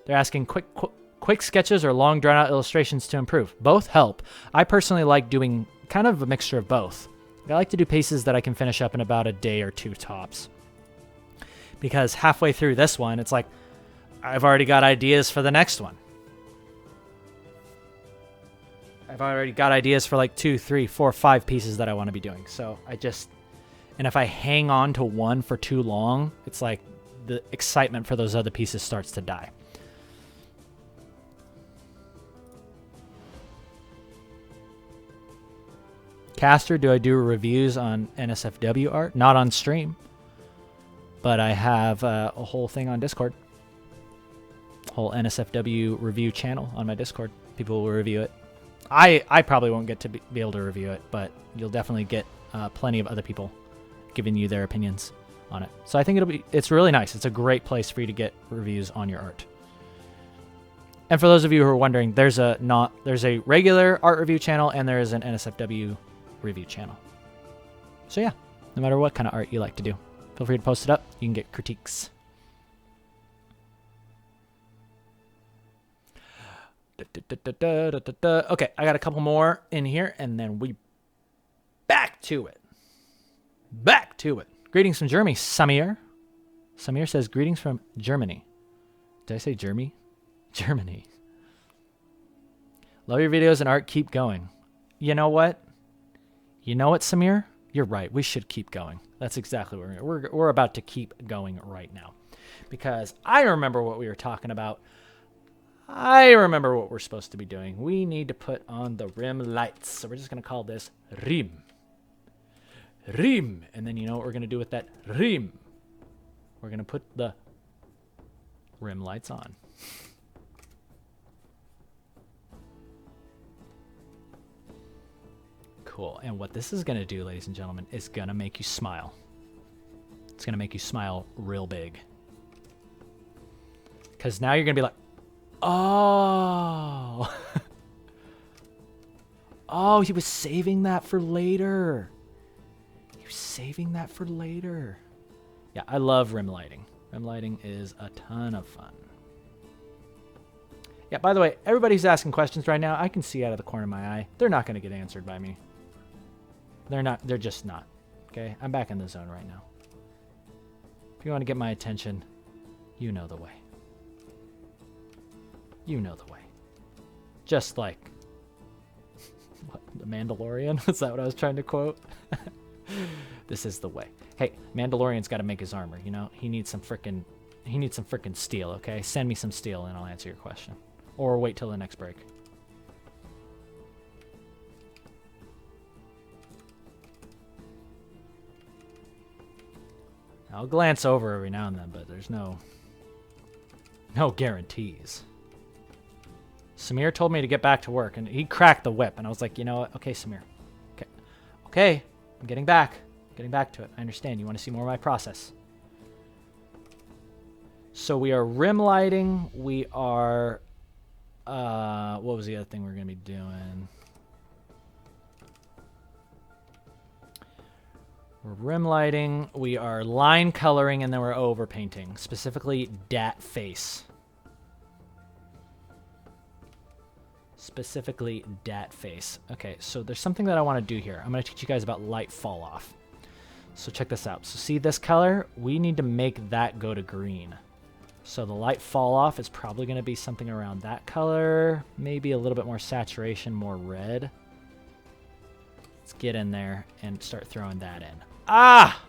They're asking quick sketches or long drawn-out illustrations to improve. Both help. I personally like doing kind of a mixture of both. I like to do pieces that I can finish up in about a day or 2 tops. Because halfway through this one, it's like, I've already got ideas for the next one. I've already got ideas for like 2, 3, 4, 5 pieces that I want to be doing. So and if I hang on to one for too long, it's like the excitement for those other pieces starts to die. Caster, do I do reviews on NSFW art? Not on stream. But I have a whole thing on Discord. Whole NSFW review channel on my Discord. People will review it. I probably won't get to be able to review it, but you'll definitely get plenty of other people giving you their opinions on it. So I think it's really nice. It's a great place for you to get reviews on your art. And for those of you who are wondering, there's a regular art review channel and there is an NSFW review channel. So yeah, no matter what kind of art you like to do, feel free to post it up. You can get critiques. Okay, I got a couple more in here, and then we back to it. Back to it. Greetings from Germany, Samir. Samir says, greetings from Germany. Did I say Germany? Germany. Love your videos and art. Keep going. You know what? You know what, Samir? You're right. We should keep going. That's exactly what we're about to keep going right now. Because I remember what we were talking about. I remember what we're supposed to be doing. We need to put on the rim lights. So we're just going to call this rim. Rim. And then you know what we're going to do with that rim? We're going to put the rim lights on. Cool. And what this is going to do, ladies and gentlemen, is going to make you smile. It's going to make you smile real big. Because now you're going to be like, oh. Oh, he was saving that for later. He was saving that for later. Yeah, I love rim lighting. Rim lighting is a ton of fun. Yeah, by the way, everybody's asking questions right now. I can see out of the corner of my eye. They're not going to get answered by me. They're not. They're just not. Okay? I'm back in the zone right now. If you want to get my attention, you know the way. You know the way. Just like what, the Mandalorian? Is that what I was trying to quote? This is the way. Hey, Mandalorian's got to make his armor, you know? He needs some frickin' steel, okay? Send me some steel and I'll answer your question. Or wait till the next break. I'll glance over every now and then, but there's no guarantees. Samir told me to get back to work, and he cracked the whip, and I was like, you know what? Okay, Samir. Okay, I'm getting back to it. I understand. You want to see more of my process. So we are rim lighting. We are, what was the other thing we're going to be doing? We're rim lighting. We are line coloring, and then we're overpainting, specifically dat face. Specifically dat face. Okay, so there's something that I want to do here. I'm going to teach you guys about light fall off. So check this out. So see this color? We need to make that go to green. So the light fall off is probably going to be something around that color. Maybe a little bit more saturation, more red. Let's get in there and start throwing that in. Ah!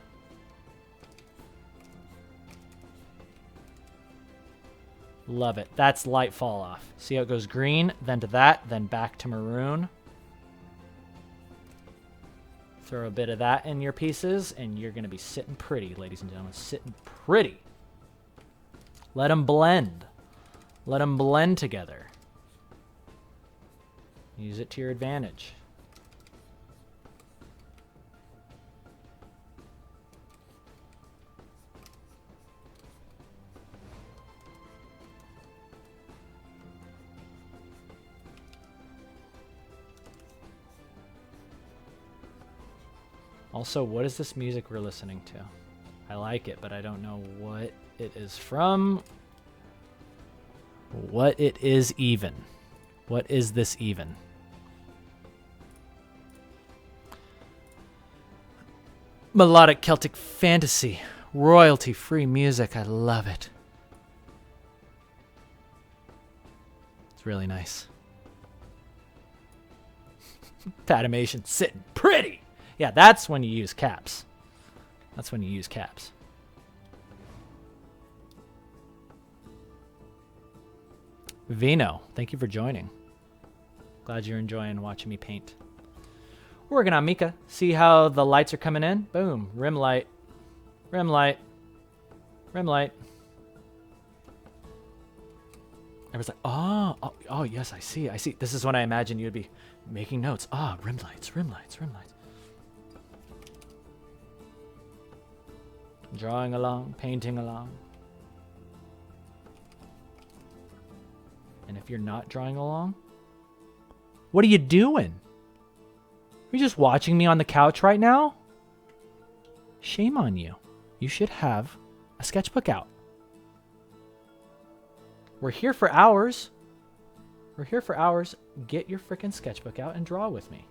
Love it. That's light fall off. See how it goes green, then to that, then back to maroon. Throw a bit of that in your pieces, and you're going to be sitting pretty, ladies and gentlemen. Sitting pretty. Let them blend. Let them blend together. Use it to your advantage. Also, what is this music we're listening to? I like it, but I don't know what it is from. What it is even. What is this even? Melodic Celtic fantasy. Royalty-free music. I love it. It's really nice. Animation sitting pretty. Yeah, that's when you use caps. That's when you use caps. Vino, thank you for joining. Glad you're enjoying watching me paint. We're working on Mika. See how the lights are coming in? Boom. Rim light. Rim light. Rim light. Everyone's like, oh, yes, I see. This is when I imagine you'd be making notes. Rim lights, rim lights, rim lights. Drawing along, painting along. And if you're not drawing along, what are you doing? Are you just watching me on the couch right now? Shame on you. You should have a sketchbook out. We're here for hours. We're here for hours. Get your frickin' sketchbook out and draw with me.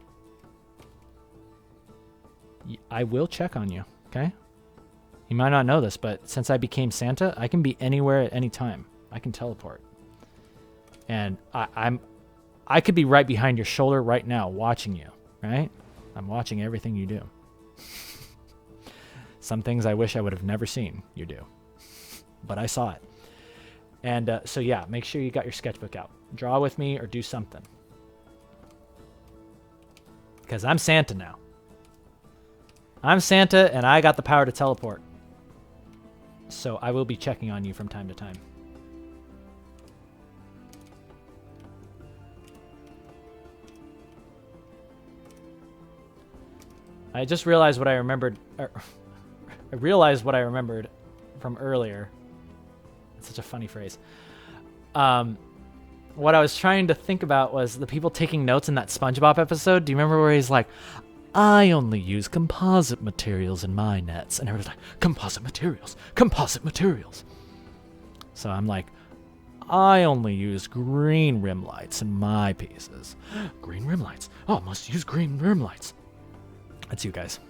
I will check on you, okay? You might not know this, but since I became Santa, I can be anywhere at any time. I can teleport. And I could be right behind your shoulder right now watching you, right? I'm watching everything you do. Some things I wish I would have never seen you do. But I saw it. And so yeah, make sure you got your sketchbook out. Draw with me or do something. Because I'm Santa now. I'm Santa and I got the power to teleport. So I will be checking on you from time to time. I just realized what I remembered. I realized what I remembered from earlier. It's such a funny phrase. What I was trying to think about was the people taking notes in that SpongeBob episode. Do you remember where he's like, I only use composite materials in my nets. And everyone's like, composite materials, composite materials. So I'm like, I only use green rim lights in my pieces. Green rim lights. Oh, I must use green rim lights. That's you guys.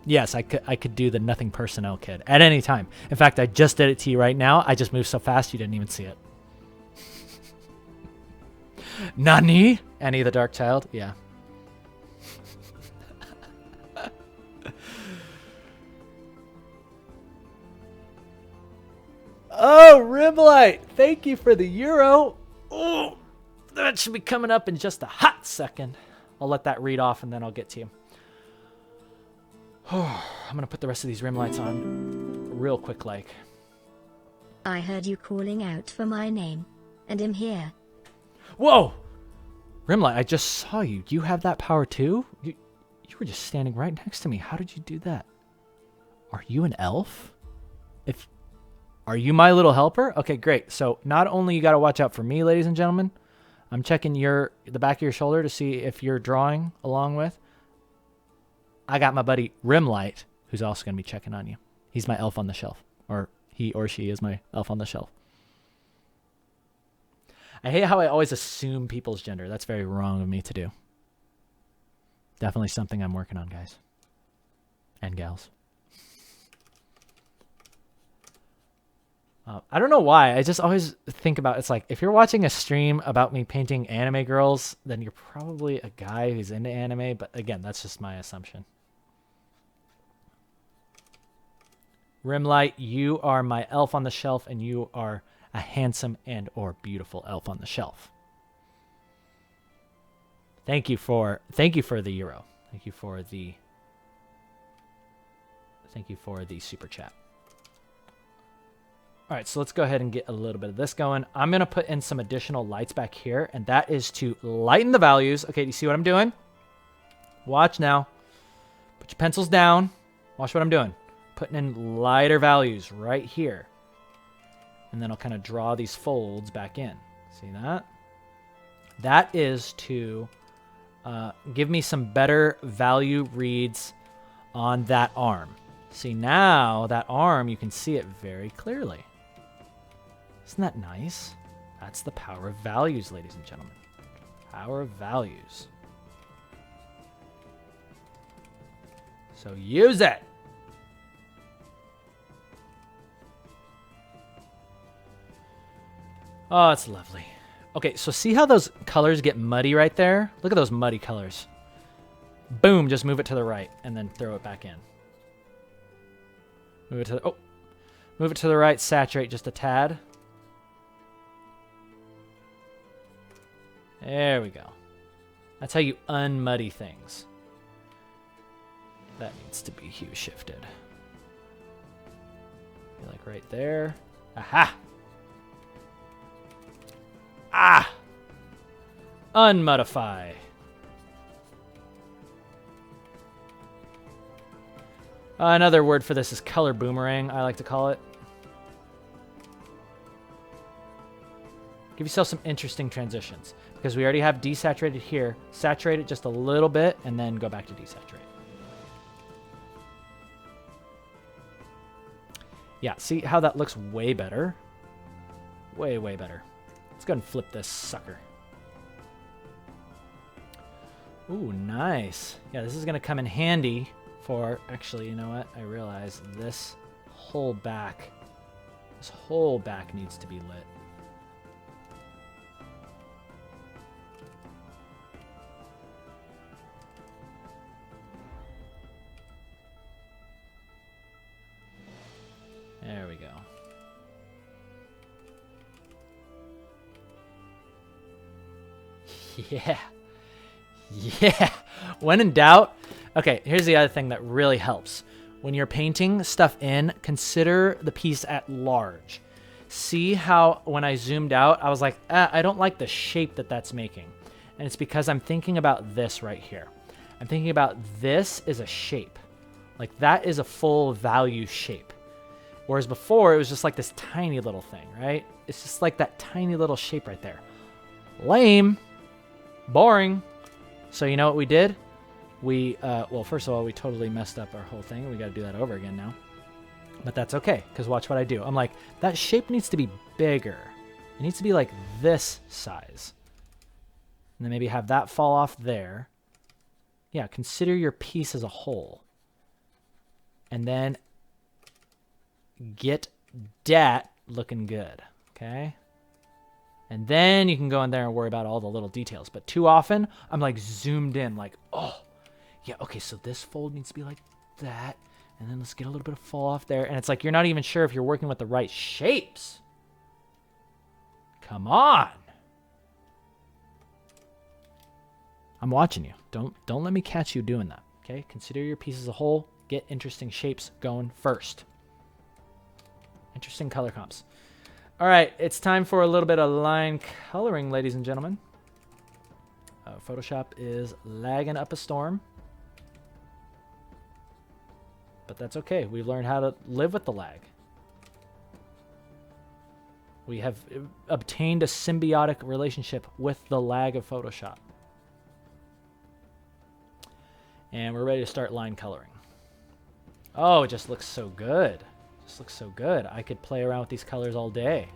Yes, I could do the nothing personnel kid at any time. In fact, I just did it to you right now. I just moved so fast you didn't even see it. Nani? Annie the Dark Child? Yeah. Oh, Rimlight! Thank you for the euro. Oh, that should be coming up in just a hot second. I'll let that read off and then I'll get to you. I'm gonna put the rest of these rim lights on real quick like. I heard you calling out for my name, and am here. Whoa! Rimlight, I just saw you. You have that power too? You were just standing right next to me. How did you do that? Are you an elf? Are you my little helper? Okay, great. So not only you gotta watch out for me, ladies and gentlemen, I'm checking the back of your shoulder to see if you're drawing along with. I got my buddy Rimlight, who's also going to be checking on you. He's my elf on the shelf. Or he or she is my elf on the shelf. I hate how I always assume people's gender. That's very wrong of me to do. Definitely something I'm working on, guys. And gals. I don't know why. I just always think about, it's like, if you're watching a stream about me painting anime girls, then you're probably a guy who's into anime. But again, that's just my assumption. Rimlight, you are my elf on the shelf, and you are a handsome and or beautiful elf on the shelf. Thank you for the euro. Thank you for the super chat. All right, so let's go ahead and get a little bit of this going. I'm going to put in some additional lights back here, and that is to lighten the values. Okay, do you see what I'm doing? Watch now. Put your pencils down. Watch what I'm doing. Putting in lighter values right here. And then I'll kind of draw these folds back in. See that? That is to give me some better value reads on that arm. See, now that arm, you can see it very clearly. Isn't that nice? That's the power of values, ladies and gentlemen. Power of values. So use it. Oh, it's lovely. Okay, so see how those colors get muddy right there? Look at those muddy colors. Boom, just move it to the right and then throw it back in. Move it to the right, saturate just a tad. There we go. That's how you unmuddy things. That needs to be hue shifted. Like right there. Aha! Ah! Unmodify. Another word for this is color boomerang, I like to call it. Give yourself some interesting transitions. Because we already have desaturated here. Saturate it just a little bit, and then go back to desaturate. Yeah, see how that looks way better? Way, way better. Let's go ahead and flip this sucker. Ooh, nice. Yeah, this is going to come in handy for... Actually, you know what? I realize this whole back needs to be lit. Yeah. Yeah. When in doubt. Okay, here's the other thing that really helps. When you're painting stuff in, consider the piece at large. See how when I zoomed out, I was like, I don't like the shape that that's making. And it's because I'm thinking about this right here. I'm thinking about this is a shape. Like that is a full value shape. Whereas before, it was just like this tiny little thing, right? It's just like that tiny little shape right there. Lame. Boring. So you know what we did? We, well, first of all, we totally messed up our whole thing. We got to do that over again now. But that's okay, because watch what I do. I'm like, that shape needs to be bigger. It needs to be like this size. And then maybe have that fall off there. Yeah, consider your piece as a whole. And then get that looking good, okay? And then you can go in there and worry about all the little details. But too often, I'm like zoomed in, like, oh, yeah, okay, so this fold needs to be like that. And then let's get a little bit of fall off there. And it's like you're not even sure if you're working with the right shapes. Come on. I'm watching you. Don't let me catch you doing that, okay? Consider your piece as a whole. Get interesting shapes going first. Interesting color comps. All right, it's time for a little bit of line coloring, ladies and gentlemen. Photoshop is lagging up a storm. But that's okay. We've learned how to live with the lag. We have obtained a symbiotic relationship with the lag of Photoshop. And we're ready to start line coloring. Oh, it just looks so good. It just looks so good. I could play around with these colors all day.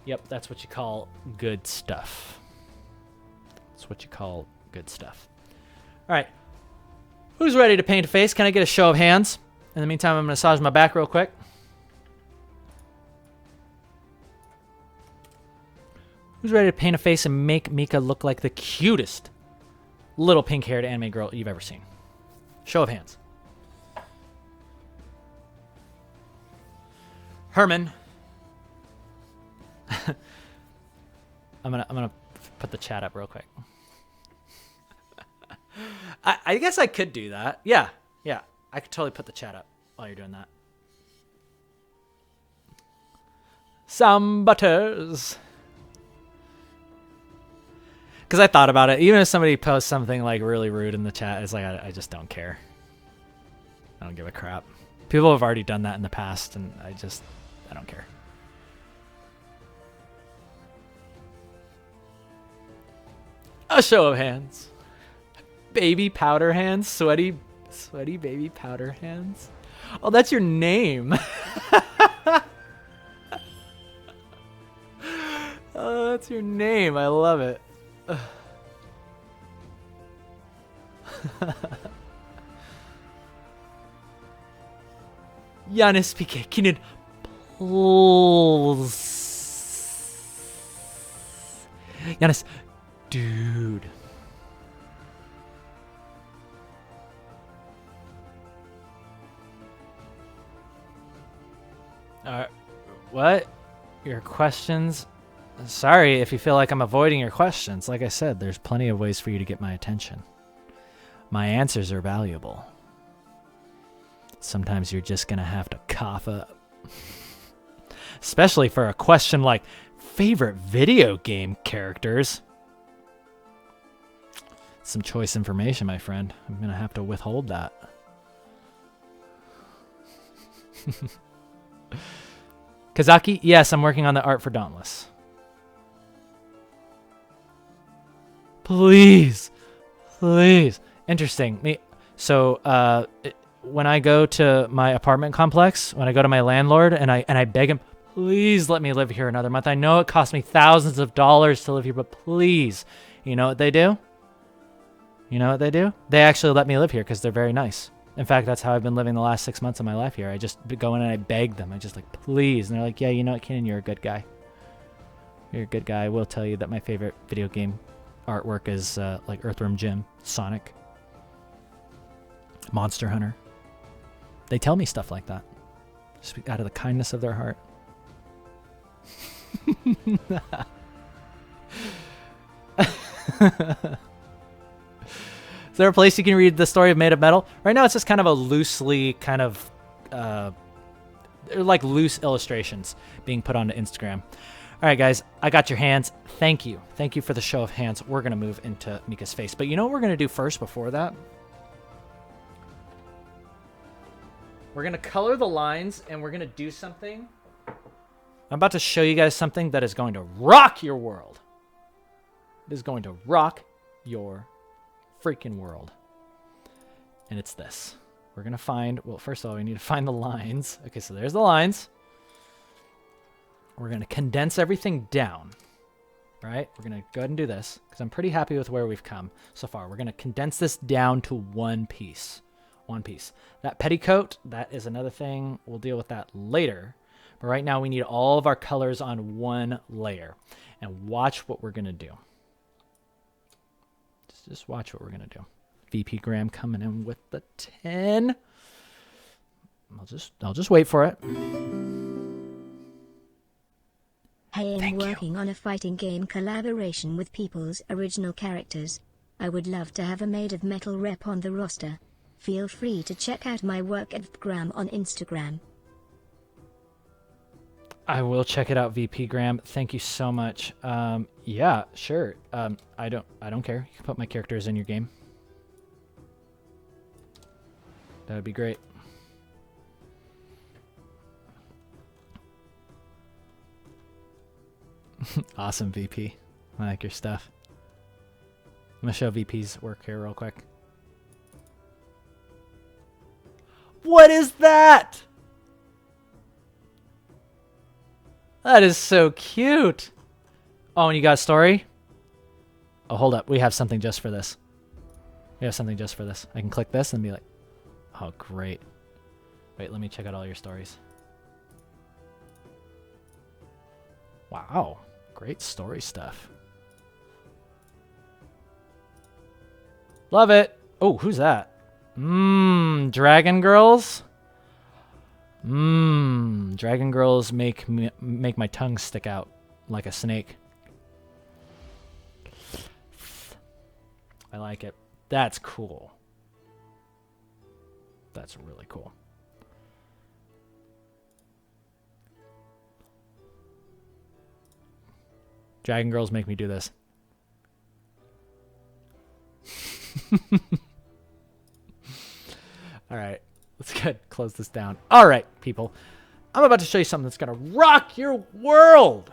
Yep, that's what you call good stuff. That's what you call good stuff. All right. Who's ready to paint a face? Can I get a show of hands? In the meantime, I'm going to massage my back real quick. Who's ready to paint a face and make Mika look like the cutest little pink-haired anime girl you've ever seen? Show of hands. Herman. I'm gonna put the chat up real quick. I guess I could do that. Yeah. I could totally put the chat up while you're doing that. Some butters. Because I thought about it. Even if somebody posts something like really rude in the chat, it's like I just don't care. I don't give a crap. People have already done that in the past, and I don't care. A show of hands. Baby powder hands. Sweaty baby powder hands. Oh, that's your name. Oh, that's your name. I love it. Yanis Piqué. Keenan. Pulls. Yanis. Dude. What? Your questions? Sorry if you feel like I'm avoiding your questions. Like I said, there's plenty of ways for you to get my attention. My answers are valuable. Sometimes you're just gonna have to cough up. Especially for a question like favorite video game characters. Some choice information, my friend. I'm gonna have to withhold that. Kazaki, yes, I'm working on the art for Dauntless. Please. Interesting. So, when I go to my apartment complex, when I go to my landlord and I beg him, please let me live here another month. I know it costs me thousands of dollars to live here, but please. You know what they do? They actually let me live here because they're very nice. In fact, that's how I've been living the last 6 months of my life here. I just go in and I beg them. I just like, please. And they're like, yeah, you know what, Kenan, you're a good guy. You're a good guy. I will tell you that my favorite video game artwork is like Earthworm Jim, Sonic, Monster Hunter. They tell me stuff like that, just out of the kindness of their heart. Is there a place you can read the story of Made of Metal? Right now, it's just kind of a loosely kind of like loose illustrations being put onto Instagram. All right, guys, I got your hands. Thank you. Thank you for the show of hands. We're going to move into Mika's face. But you know what we're going to do first before that? We're going to color the lines, and we're going to do something. I'm about to show you guys something that is going to rock your world. It is going to rock your freaking world. And it's this. We're going to find, well, first of all, we need to find the lines. Okay, so there's the lines. We're going to condense everything down, right? We're going to go ahead and do this because I'm pretty happy with where we've come so far. We're going to condense this down to one piece. One piece. That petticoat, that is another thing. We'll deal with that later. But right now we need all of our colors on one layer. And watch what we're going to do. Just watch what we're going to do. VP Graham coming in with the 10. I'll just wait for it. I am Thank you. working on a fighting game collaboration with people's original characters. I would love to have a Made of Metal rep on the roster. Feel free to check out my work at Backgorund on Instagram. I will check it out, VP Graham. Thank you so much. Yeah, sure. I don't care. You can put my characters in your game. That would be great. Awesome, VP. I like your stuff. I'm gonna show VP's work here real quick. What is that? That is so cute. Oh, and you got a story? Oh, hold up. We have something just for this. We have something just for this. I can click this and be like, oh, great. Wait, let me check out all your stories. Wow. Great story stuff. Love it. Oh, who's that? Dragon Girls? Dragon Girls make my tongue stick out like a snake. I like it. That's cool. That's really cool. Dragon Girls make me do this. All right. Let's close this down. All right, people. I'm about to show you something that's going to rock your world.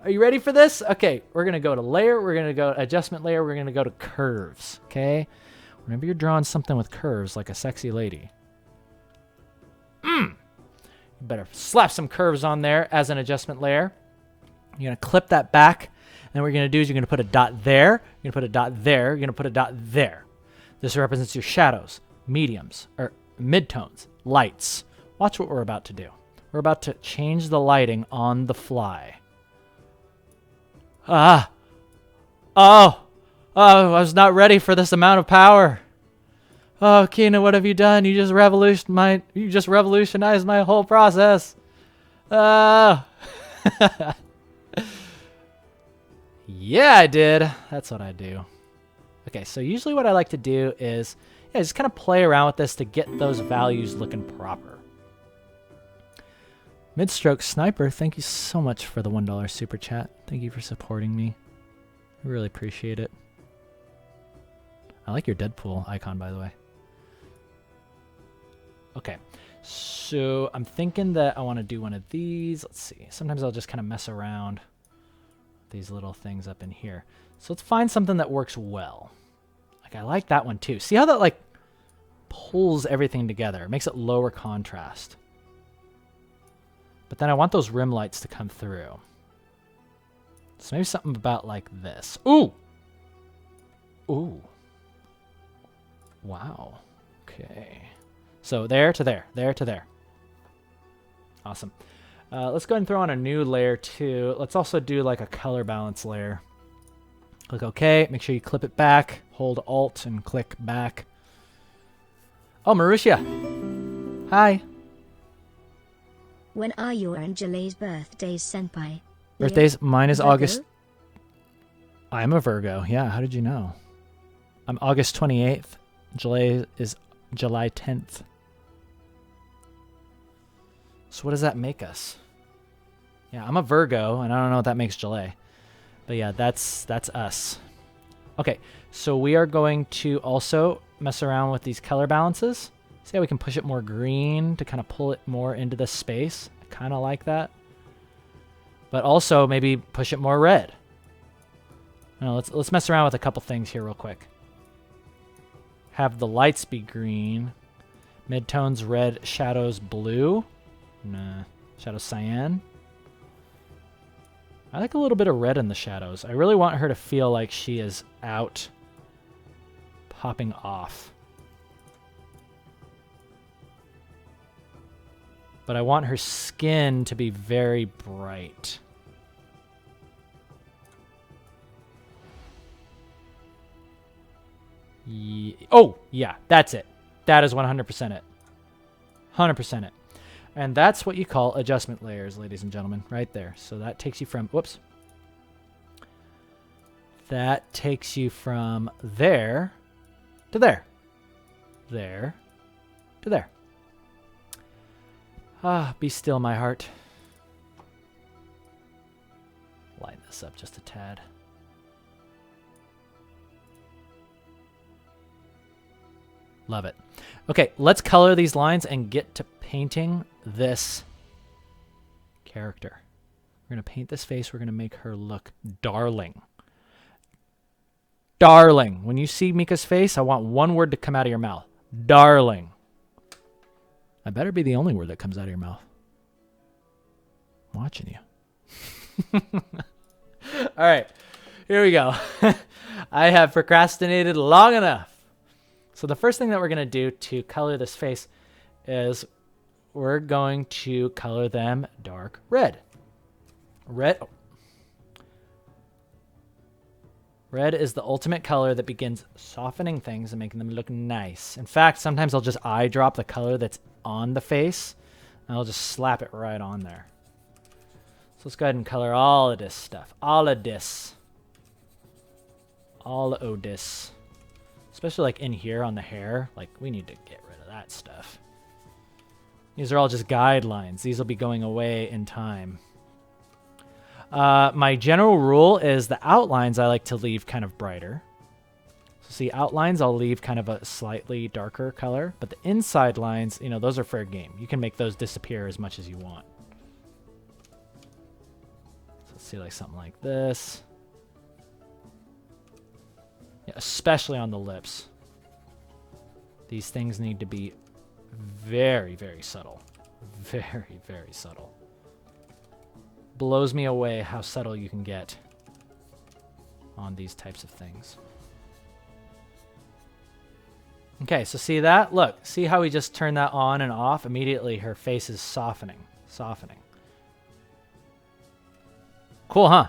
Are you ready for this? Okay, we're going to go to layer. We're going to go to adjustment layer. We're going to go to curves, okay? Whenever you're drawing something with curves like a sexy lady, you better slap some curves on there as an adjustment layer. You're going to clip that back. And what you're going to do is you're going to put a dot there. You're going to put a dot there. You're going to put a dot there. This represents your shadows, mediums, or midtones, lights. Watch what we're about to do. We're about to change the lighting on the fly. Oh, I was not ready for this amount of power. Oh, Kina, what have you done? You just revolutionized my whole process. Yeah, I did. That's what I do. Okay, so usually what I like to do is just kind of play around with this to get those values looking proper. Midstroke Sniper, thank you so much for the $1 super chat. Thank you for supporting me. I really appreciate it. I like your Deadpool icon, by the way. Okay, so I'm thinking that I want to do one of these. Let's see. Sometimes I'll just kind of mess around these little things up in here. So let's find something that works well. Like, I like that one too. See how that like pulls everything together? It makes it lower contrast. But then I want those rim lights to come through. So maybe something about like this. Ooh! Ooh. Wow. Okay. So there to there. There to there. Awesome. Let's go ahead and throw on a new layer too. Let's also do like a color balance layer. Click OK. Make sure you clip it back. Hold Alt and click back. Oh, Marussia. Hi. When are your and Jalei's birthdays, Senpai? Birthdays? Mine is Virgo? August. I'm a Virgo. Yeah, how did you know? I'm August 28th. Jalei is July 10th. So what does that make us? Yeah, I'm a Virgo, and I don't know what that makes Jalei. But yeah, that's us. Okay, so we are going to also mess around with these color balances. See how we can push it more green to kind of pull it more into the space. I kind of like that. But also maybe push it more red. No, let's mess around with a couple things here real quick. Have the lights be green. Midtones red, shadows blue. Nah, shadows cyan. I like a little bit of red in the shadows. I really want her to feel like she is out popping off. But I want her skin to be very bright. Oh, yeah, that's it. That is 100% it. 100% it. And that's what you call adjustment layers, ladies and gentlemen, right there. So that takes you from, whoops. That takes you from there to there. There to there. Ah, be still, my heart. Line this up just a tad. Love it. Okay, let's color these lines and get to painting this character. We're going to paint this face. We're going to make her look darling. Darling. When you see Mika's face, I want one word to come out of your mouth. Darling. That better be the only word that comes out of your mouth. I'm watching you. All right, here we go. I have procrastinated long enough. So the first thing that we're going to do to color this face is we're going to color them dark red. Red is the ultimate color that begins softening things and making them look nice. In fact, sometimes I'll just eye drop the color that's on the face, and I'll just slap it right on there. So let's go ahead and color all of this stuff. All of this. All of this. Especially like in here on the hair. Like, we need to get rid of that stuff. These are all just guidelines. These will be going away in time. My general rule is the outlines I like to leave kind of brighter. So see, outlines I'll leave kind of a slightly darker color. But the inside lines, you know, those are fair game. You can make those disappear as much as you want. So let's see, like something like this. Yeah, especially on the lips. These things need to be very, very subtle. Very, very subtle. Blows me away how subtle you can get on these types of things. Okay, so see that? Look, see how we just turn that on and off? Immediately her face is softening. Softening. Cool, huh?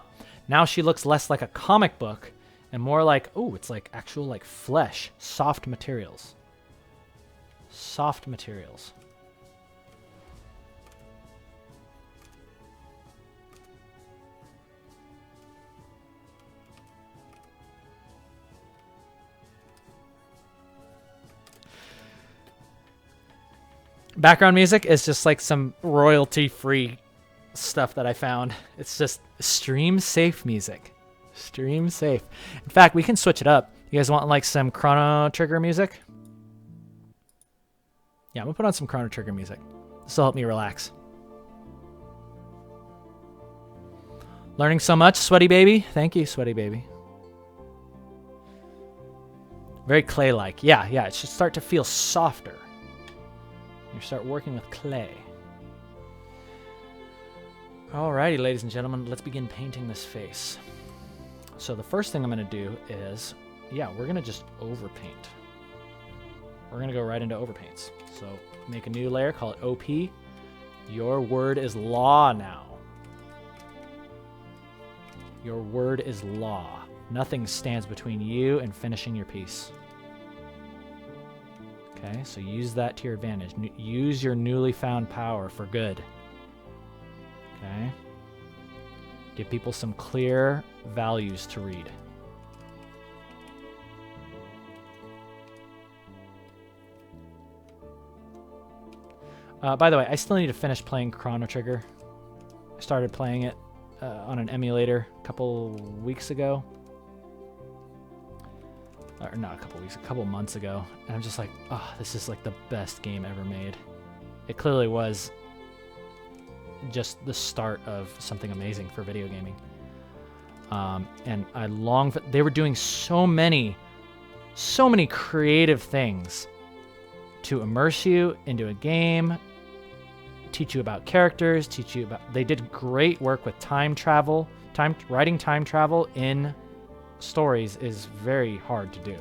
Now she looks less like a comic book and more like, oh, it's like actual like flesh. Soft materials. Soft materials. Background music is just like some royalty-free stuff that I found. It's just stream safe music. Stream safe. In fact, we can switch it up. You guys want like some Chrono Trigger music? Yeah, I'm gonna put on some Chrono Trigger music. This will help me relax. Learning so much, Sweaty Baby. Thank you, Sweaty Baby. Very clay-like. Yeah, it should start to feel softer. You start working with clay. Alrighty, ladies and gentlemen, let's begin painting this face. So the first thing I'm going to do is, yeah, we're going to just overpaint. We're going to go right into overpaints. So make a new layer, call it OP. Your word is law now. Your word is law. Nothing stands between you and finishing your piece. Okay, so use that to your advantage. Use your newly found power for good. Okay. Give people some clear values to read. By the way, I still need to finish playing Chrono Trigger. I started playing it on an emulator a couple weeks ago. Or not a couple weeks, a couple months ago. And I'm just like, oh, this is like the best game ever made. It clearly was just the start of something amazing for video gaming. And I long for, they were doing so many creative things to immerse you into a game, teach you about characters, they did great work with time travel. Writing time travel in stories is very hard to do.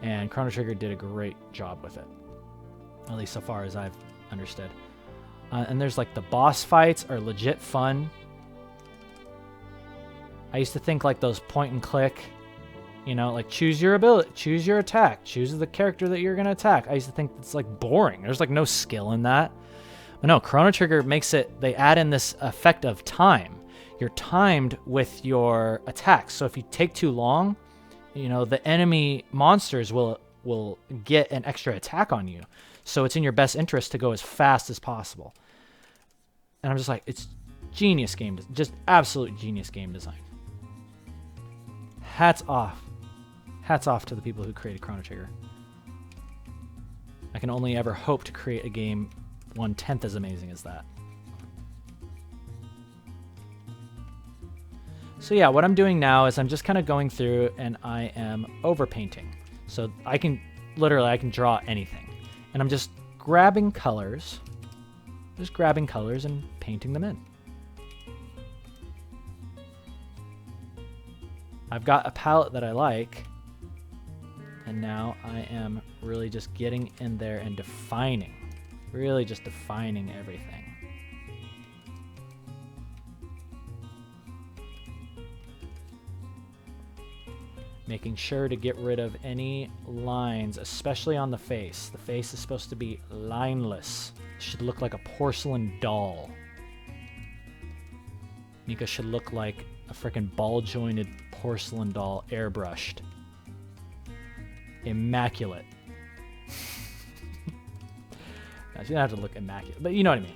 And Chrono Trigger did a great job with it. At least so far as I've understood. And there's like the boss fights are legit fun. I used to think like those point and click, you know, like choose your ability, choose your attack, choose the character that you're going to attack. I used to think it's like boring. There's like no skill in that. But no, Chrono Trigger makes it, they add in this effect of time. You're timed with your attacks. So if you take too long, you know, the enemy monsters will get an extra attack on you. So it's in your best interest to go as fast as possible. And I'm just like, it's genius game, just absolute genius game design. Hats off to the people who created Chrono Trigger. I can only ever hope to create a game 1/10 as amazing as that. So yeah, what I'm doing now is I'm just kind of going through and I am overpainting. So I can draw anything. And I'm just grabbing colors and painting them in. I've got a palette that I like, and now I am really just getting in there and defining everything. Making sure to get rid of any lines, especially on the face. The face is supposed to be lineless. It should look like a porcelain doll. Mika should look like a freaking ball-jointed porcelain doll, airbrushed. Immaculate. She doesn't have to look immaculate, but you know what I mean.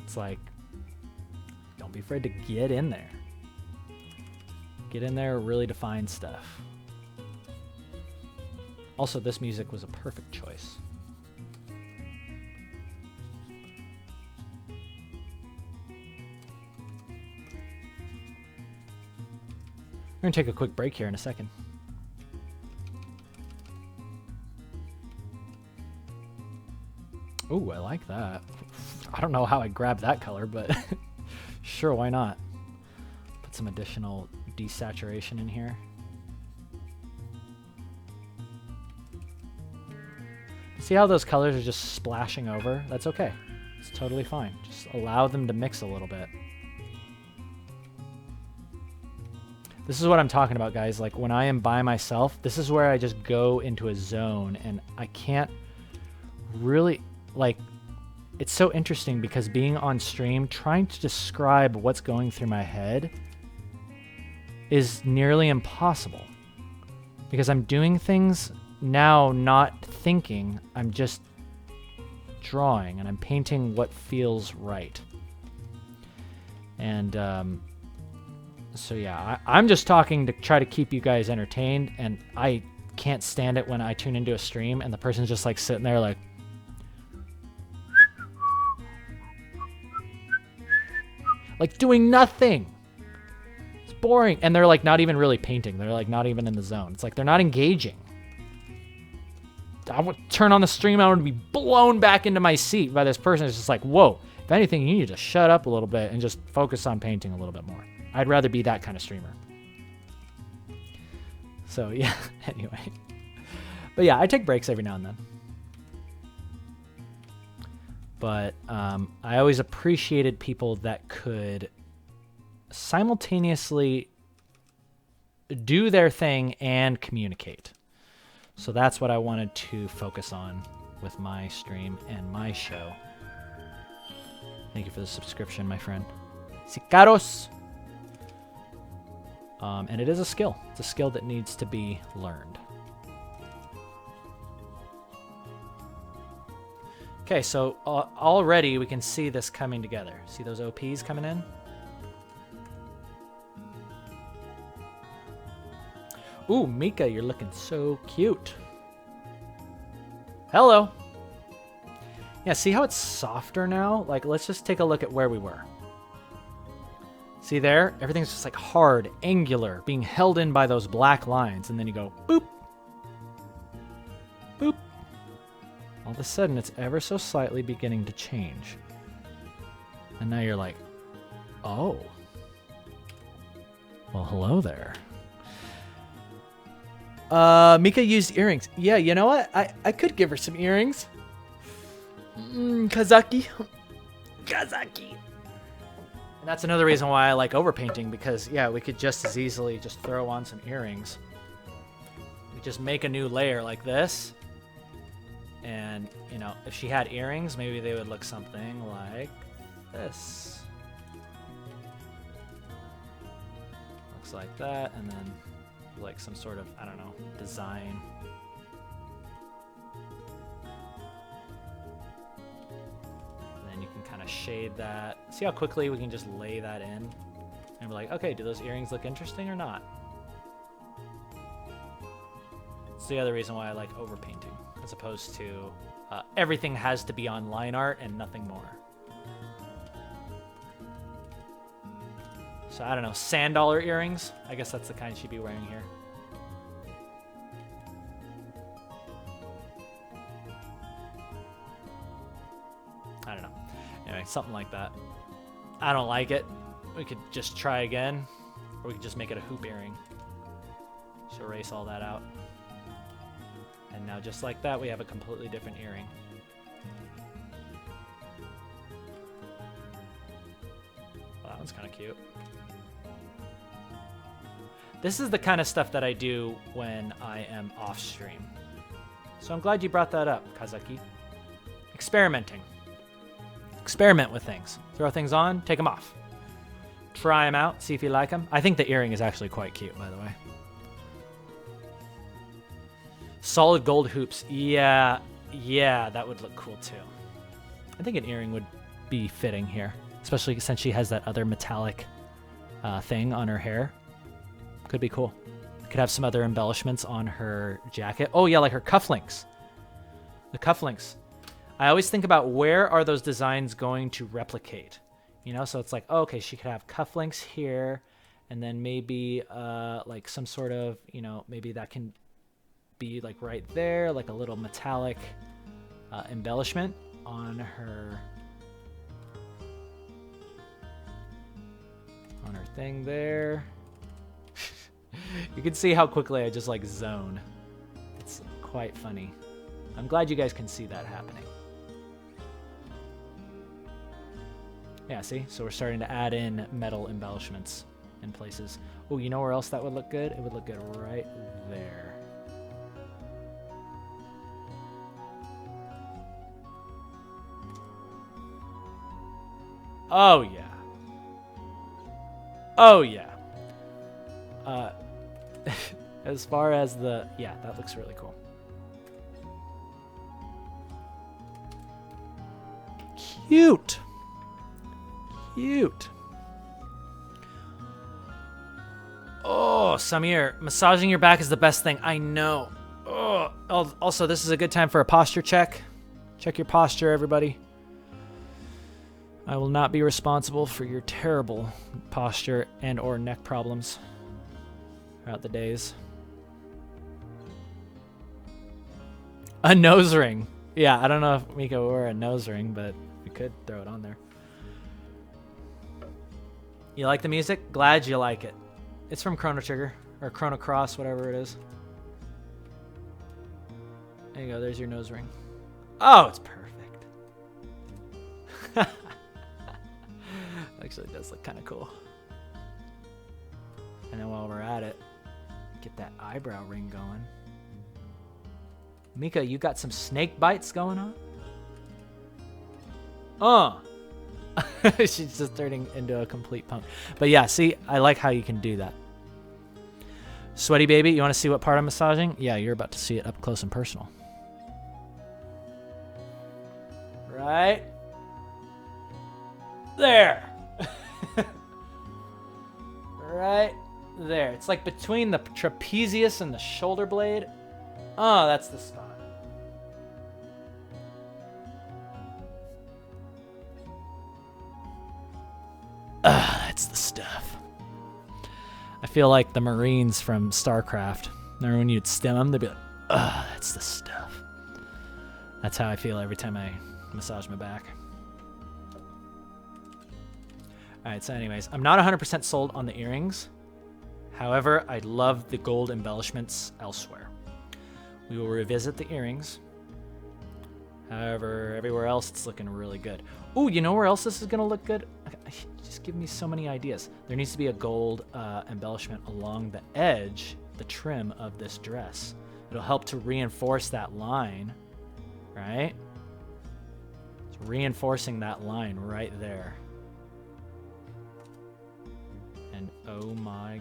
It's like, don't be afraid to get in there. Get in there, really define stuff. Also, this music was a perfect choice. We're going to take a quick break here in a second. Ooh, I like that. I don't know how I grabbed that color, but sure, why not? Put some additional desaturation in here. See how those colors are just splashing over? That's okay. It's totally fine. Just allow them to mix a little bit. This is what I'm talking about, guys. Like, when I am by myself, this is where I just go into a zone, and I can't really, like, it's so interesting because being on stream, trying to describe what's going through my head is nearly impossible. Because I'm doing things now not thinking, I'm just drawing, and I'm painting what feels right. And, so yeah, I'm just talking to try to keep you guys entertained, and I can't stand it when I tune into a stream and the person's just like sitting there like, doing nothing. It's boring. And they're like not even really painting. They're like not even in the zone. It's like they're not engaging. I would turn on the stream, I would be blown back into my seat by this person. It's just like, whoa, if anything, you need to shut up a little bit and just focus on painting a little bit more. I'd rather be that kind of streamer. So yeah, anyway. But yeah, I take breaks every now and then. But I always appreciated people that could simultaneously do their thing and communicate. So that's what I wanted to focus on with my stream and my show. Thank you for the subscription, my friend. Sicaros! And it is a skill. It's a skill that needs to be learned. Okay, so already we can see this coming together. See those OPs coming in? Ooh, Mika, you're looking so cute. Hello. Yeah, see how it's softer now? Like, let's just take a look at where we were. See there? Everything's just like hard, angular, being held in by those black lines. And then you go, boop. Boop. All of a sudden, it's ever so slightly beginning to change. And now you're like, oh. Well, hello there. Mika used earrings. Yeah, you know what? I could give her some earrings. Kazaki. Kazaki. And that's another reason why I like overpainting, because, yeah, we could just as easily just throw on some earrings. We just make a new layer like this. And, you know, if she had earrings, maybe they would look something like this. Looks like that, and then like some sort of, I don't know, design. And then you can kind of shade that. See how quickly we can just lay that in? And we're like, okay, do those earrings look interesting or not? It's the other reason why I like overpainting, as opposed to everything has to be on line art and nothing more. So I don't know, sand dollar earrings? I guess that's the kind she'd be wearing here. I don't know. Anyway, something like that. I don't like it. We could just try again, or we could just make it a hoop earring. Just erase all that out. And now just like that, we have a completely different earring. Well, that one's kind of cute. This is the kind of stuff that I do when I am off stream. So I'm glad you brought that up, Kazaki. Experimenting. Experiment with things. Throw things on, take them off. Try them out, see if you like them. I think the earring is actually quite cute, by the way. Solid gold hoops. Yeah, that would look cool too. I think an earring would be fitting here, especially since she has that other metallic thing on her hair. Could be cool. Could have some other embellishments on her jacket. Oh yeah, like her cufflinks. The cufflinks. I always think about where are those designs going to replicate. You know, so it's like, oh, okay, she could have cufflinks here, and then maybe like some sort of, you know, maybe that can be like right there, like a little metallic embellishment on her thing there. You can see how quickly I just like zone. It's quite funny. I'm glad you guys can see that happening. Yeah, see? So we're starting to add in metal embellishments in places. Oh, you know where else that would look good? It would look good right there. Oh, yeah. Oh, yeah. As far as the... Yeah, that looks really cool. Cute. Cute. Oh, Samir, massaging your back is the best thing. I know. Oh, also, this is a good time for a posture check. Check your posture, everybody. I will not be responsible for your terrible posture and or neck problems throughout the days. A nose ring. Yeah, I don't know if Mika will wear a nose ring, but we could throw it on there. You like the music? Glad you like it. It's from Chrono Trigger, or Chrono Cross, whatever it is. There you go, there's your nose ring. Oh, it's perfect. Actually, it does look kind of cool. And then while we're at it, get that eyebrow ring going. Mika, you got some snake bites going on? She's just turning into a complete punk. But yeah, see, I like how you can do that. Sweaty baby, you want to see what part I'm massaging? Yeah, you're about to see it up close and personal. Right there. Right there. It's like between the trapezius and the shoulder blade. Oh, that's the spot. That's the stuff. I feel like the Marines from StarCraft. Remember when you'd stim them? They'd be like, that's the stuff. That's how I feel every time I massage my back. Alright, so anyways, I'm not 100% sold on the earrings. However, I love the gold embellishments elsewhere. We will revisit the earrings. However, everywhere else, it's looking really good. Ooh, you know where else this is going to look good? Just give me so many ideas. There needs to be a gold embellishment along the edge, the trim of this dress. It'll help to reinforce that line, right? It's reinforcing that line right there. And oh my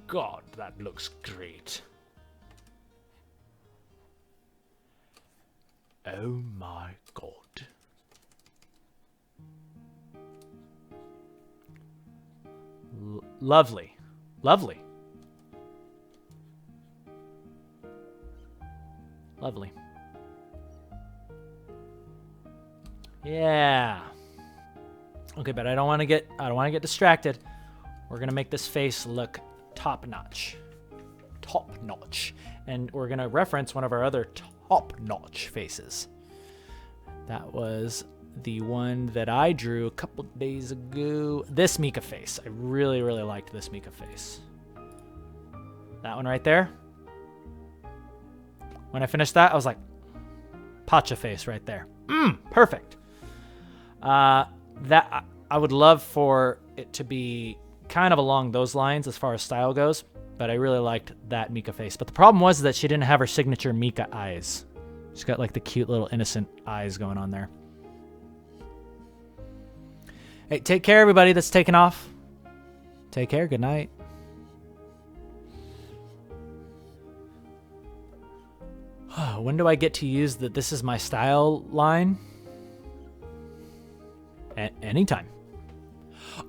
God, that looks great. Oh my God. Lovely. Lovely. Lovely. Yeah. Okay, but I don't want to get distracted. We're going to make this face look top-notch. Top-notch. And we're going to reference one of our other top-notch faces. That was the one that I drew a couple days ago. This Mika face. I really, really liked this Mika face. That one right there. When I finished that, I was like, Pacha face right there. Perfect. That I would love for it to be kind of along those lines as far as style goes, but I really liked that Mika face. But the problem was that she didn't have her signature Mika eyes. She's got like the cute little innocent eyes going on there. Hey, take care, everybody that's taking off. Take care. Good night. When do I get to use the "this is my style" line? Anytime.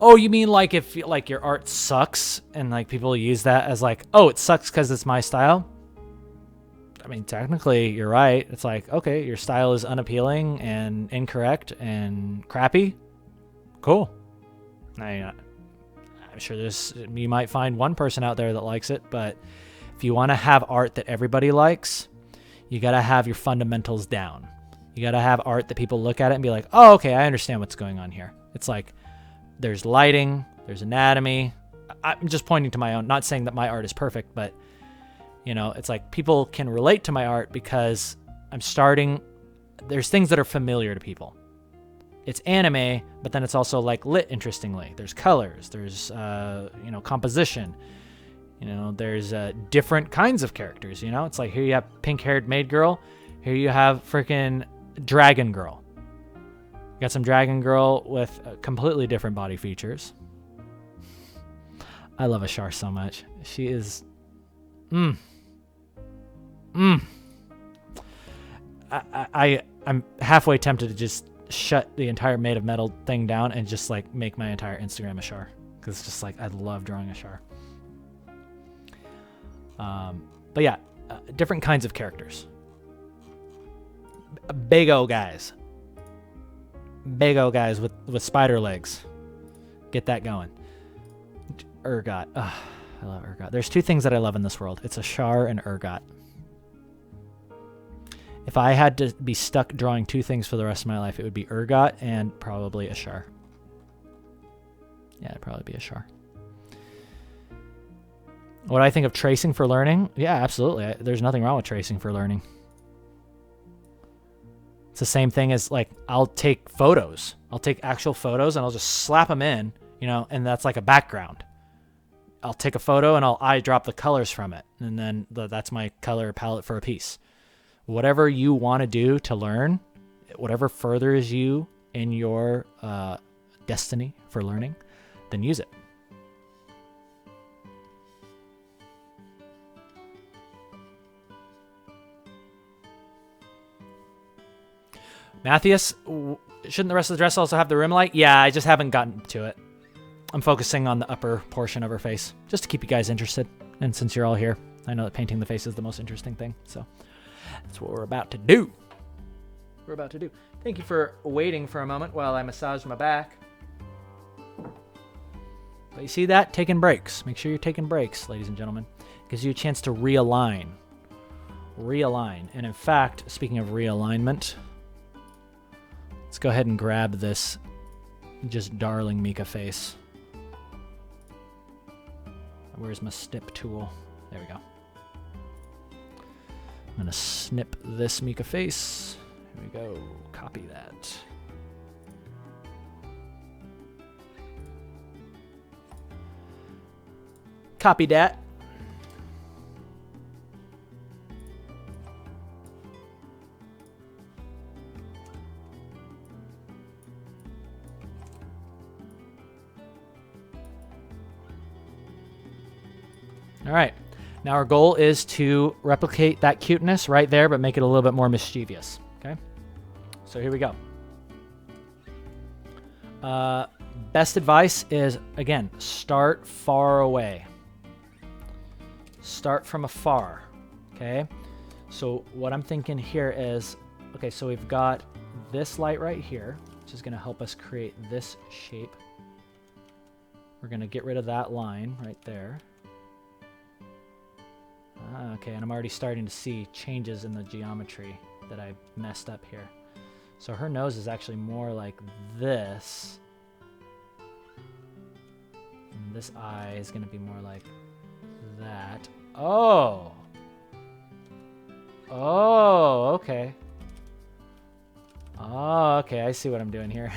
Oh, you mean like if like your art sucks and like people use that as like, oh, it sucks because it's my style? I mean, technically, you're right. It's like, okay, your style is unappealing and incorrect and crappy. Cool. I'm sure you might find one person out there that likes it, but if you want to have art that everybody likes, you got to have your fundamentals down. You got to have art that people look at it and be like, oh, okay, I understand what's going on here. It's like there's lighting, there's anatomy. I'm just pointing to my own, not saying that my art is perfect, but you know, it's like people can relate to my art because there's things that are familiar to people. It's anime, but then it's also like lit interestingly. There's colors, there's composition. There's different kinds of characters. It's like here you have pink-haired maid girl, here you have freaking dragon girl. You got some dragon girl with completely different body features. I love Ashar so much. She is, I'm halfway tempted to just shut the entire Made of Metal thing down and just like make my entire Instagram Ashar, because it's just like I love drawing Ashar. But yeah, different kinds of characters. Big O guys with spider legs. Get that going. Urgot. I love Urgot. There's two things that I love in this world. It's Ashar and Urgot. If I had to be stuck drawing two things for the rest of my life, it would be Urgot and probably Ashar. Yeah, it'd probably be Ashar. What I think of tracing for learning? Yeah, absolutely. There's nothing wrong with tracing for learning. It's the same thing as like I'll take photos. I'll take actual photos and I'll just slap them in, and that's like a background. I'll take a photo and I'll eyedrop the colors from it. And then that's my color palette for a piece. Whatever you want to do to learn, whatever furthers you in your destiny for learning, then use it. Matthias, shouldn't the rest of the dress also have the rim light? Yeah, I just haven't gotten to it. I'm focusing on the upper portion of her face, just to keep you guys interested. And since you're all here, I know that painting the face is the most interesting thing. So that's what we're about to do. We're about to do. Thank you for waiting for a moment while I massage my back. But you see that? Taking breaks. Make sure you're taking breaks, ladies and gentlemen. Gives you a chance to realign. Realign. And in fact, speaking of realignment, let's go ahead and grab this just darling Mika face. Where's my snip tool? There we go. I'm going to snip this Mika face. Here we go. Copy that. Copy that. All right. Now our goal is to replicate that cuteness right there, but make it a little bit more mischievous. Okay. So here we go. Best advice is, again, start far away. Start from afar. Okay. So what I'm thinking here is, okay, so we've got this light right here, which is going to help us create this shape. We're going to get rid of that line right there. Okay, and I'm already starting to see changes in the geometry that I messed up here. So her nose is actually more like this. And this eye is going to be more like that. Oh! Oh, okay. Oh, okay, I see what I'm doing here.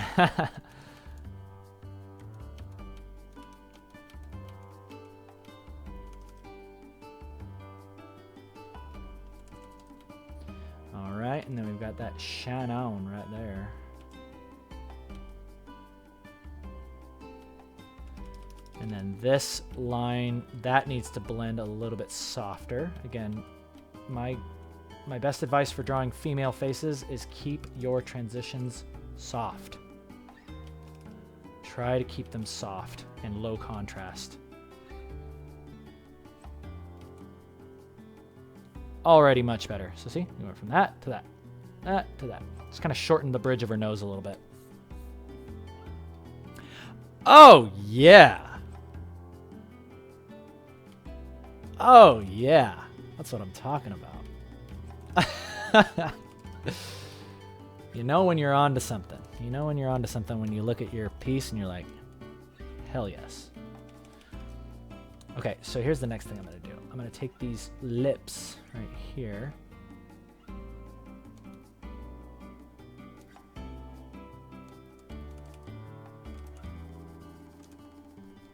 Alright, and then we've got that shine on right there. And then this line, that needs to blend a little bit softer. Again, my best advice for drawing female faces is keep your transitions soft. Try to keep them soft and low contrast. Already much better. So see, we went from that to that, that to that. Just kind of shortened the bridge of her nose a little bit. Oh, yeah. Oh, yeah. That's what I'm talking about. You know when you're onto something. You know when you're onto something when you look at your piece and you're like, hell yes. Okay, so here's the next thing I'm going to do. I'm going to take these lips right here.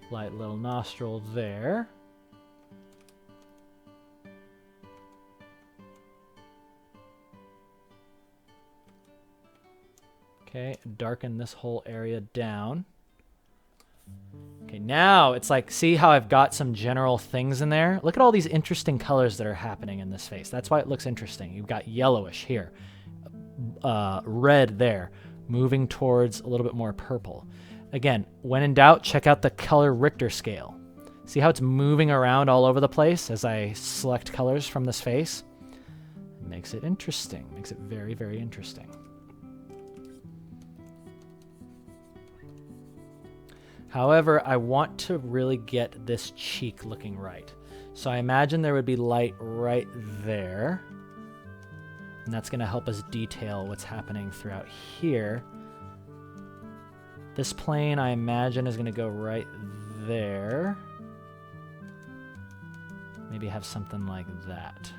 Light little nostril there. Okay, darken this whole area down. Okay, now it's like, see how I've got some general things in there? Look at all these interesting colors that are happening in this face. That's why it looks interesting. You've got yellowish here, red there, moving towards a little bit more purple. Again, when in doubt, check out the color Richter scale. See how it's moving around all over the place as I select colors from this face? It makes it interesting. Makes it very, very interesting. However, I want to really get this cheek looking right. So I imagine there would be light right there. And that's going to help us detail what's happening throughout here. This plane, I imagine, is going to go right there. Maybe have something like that.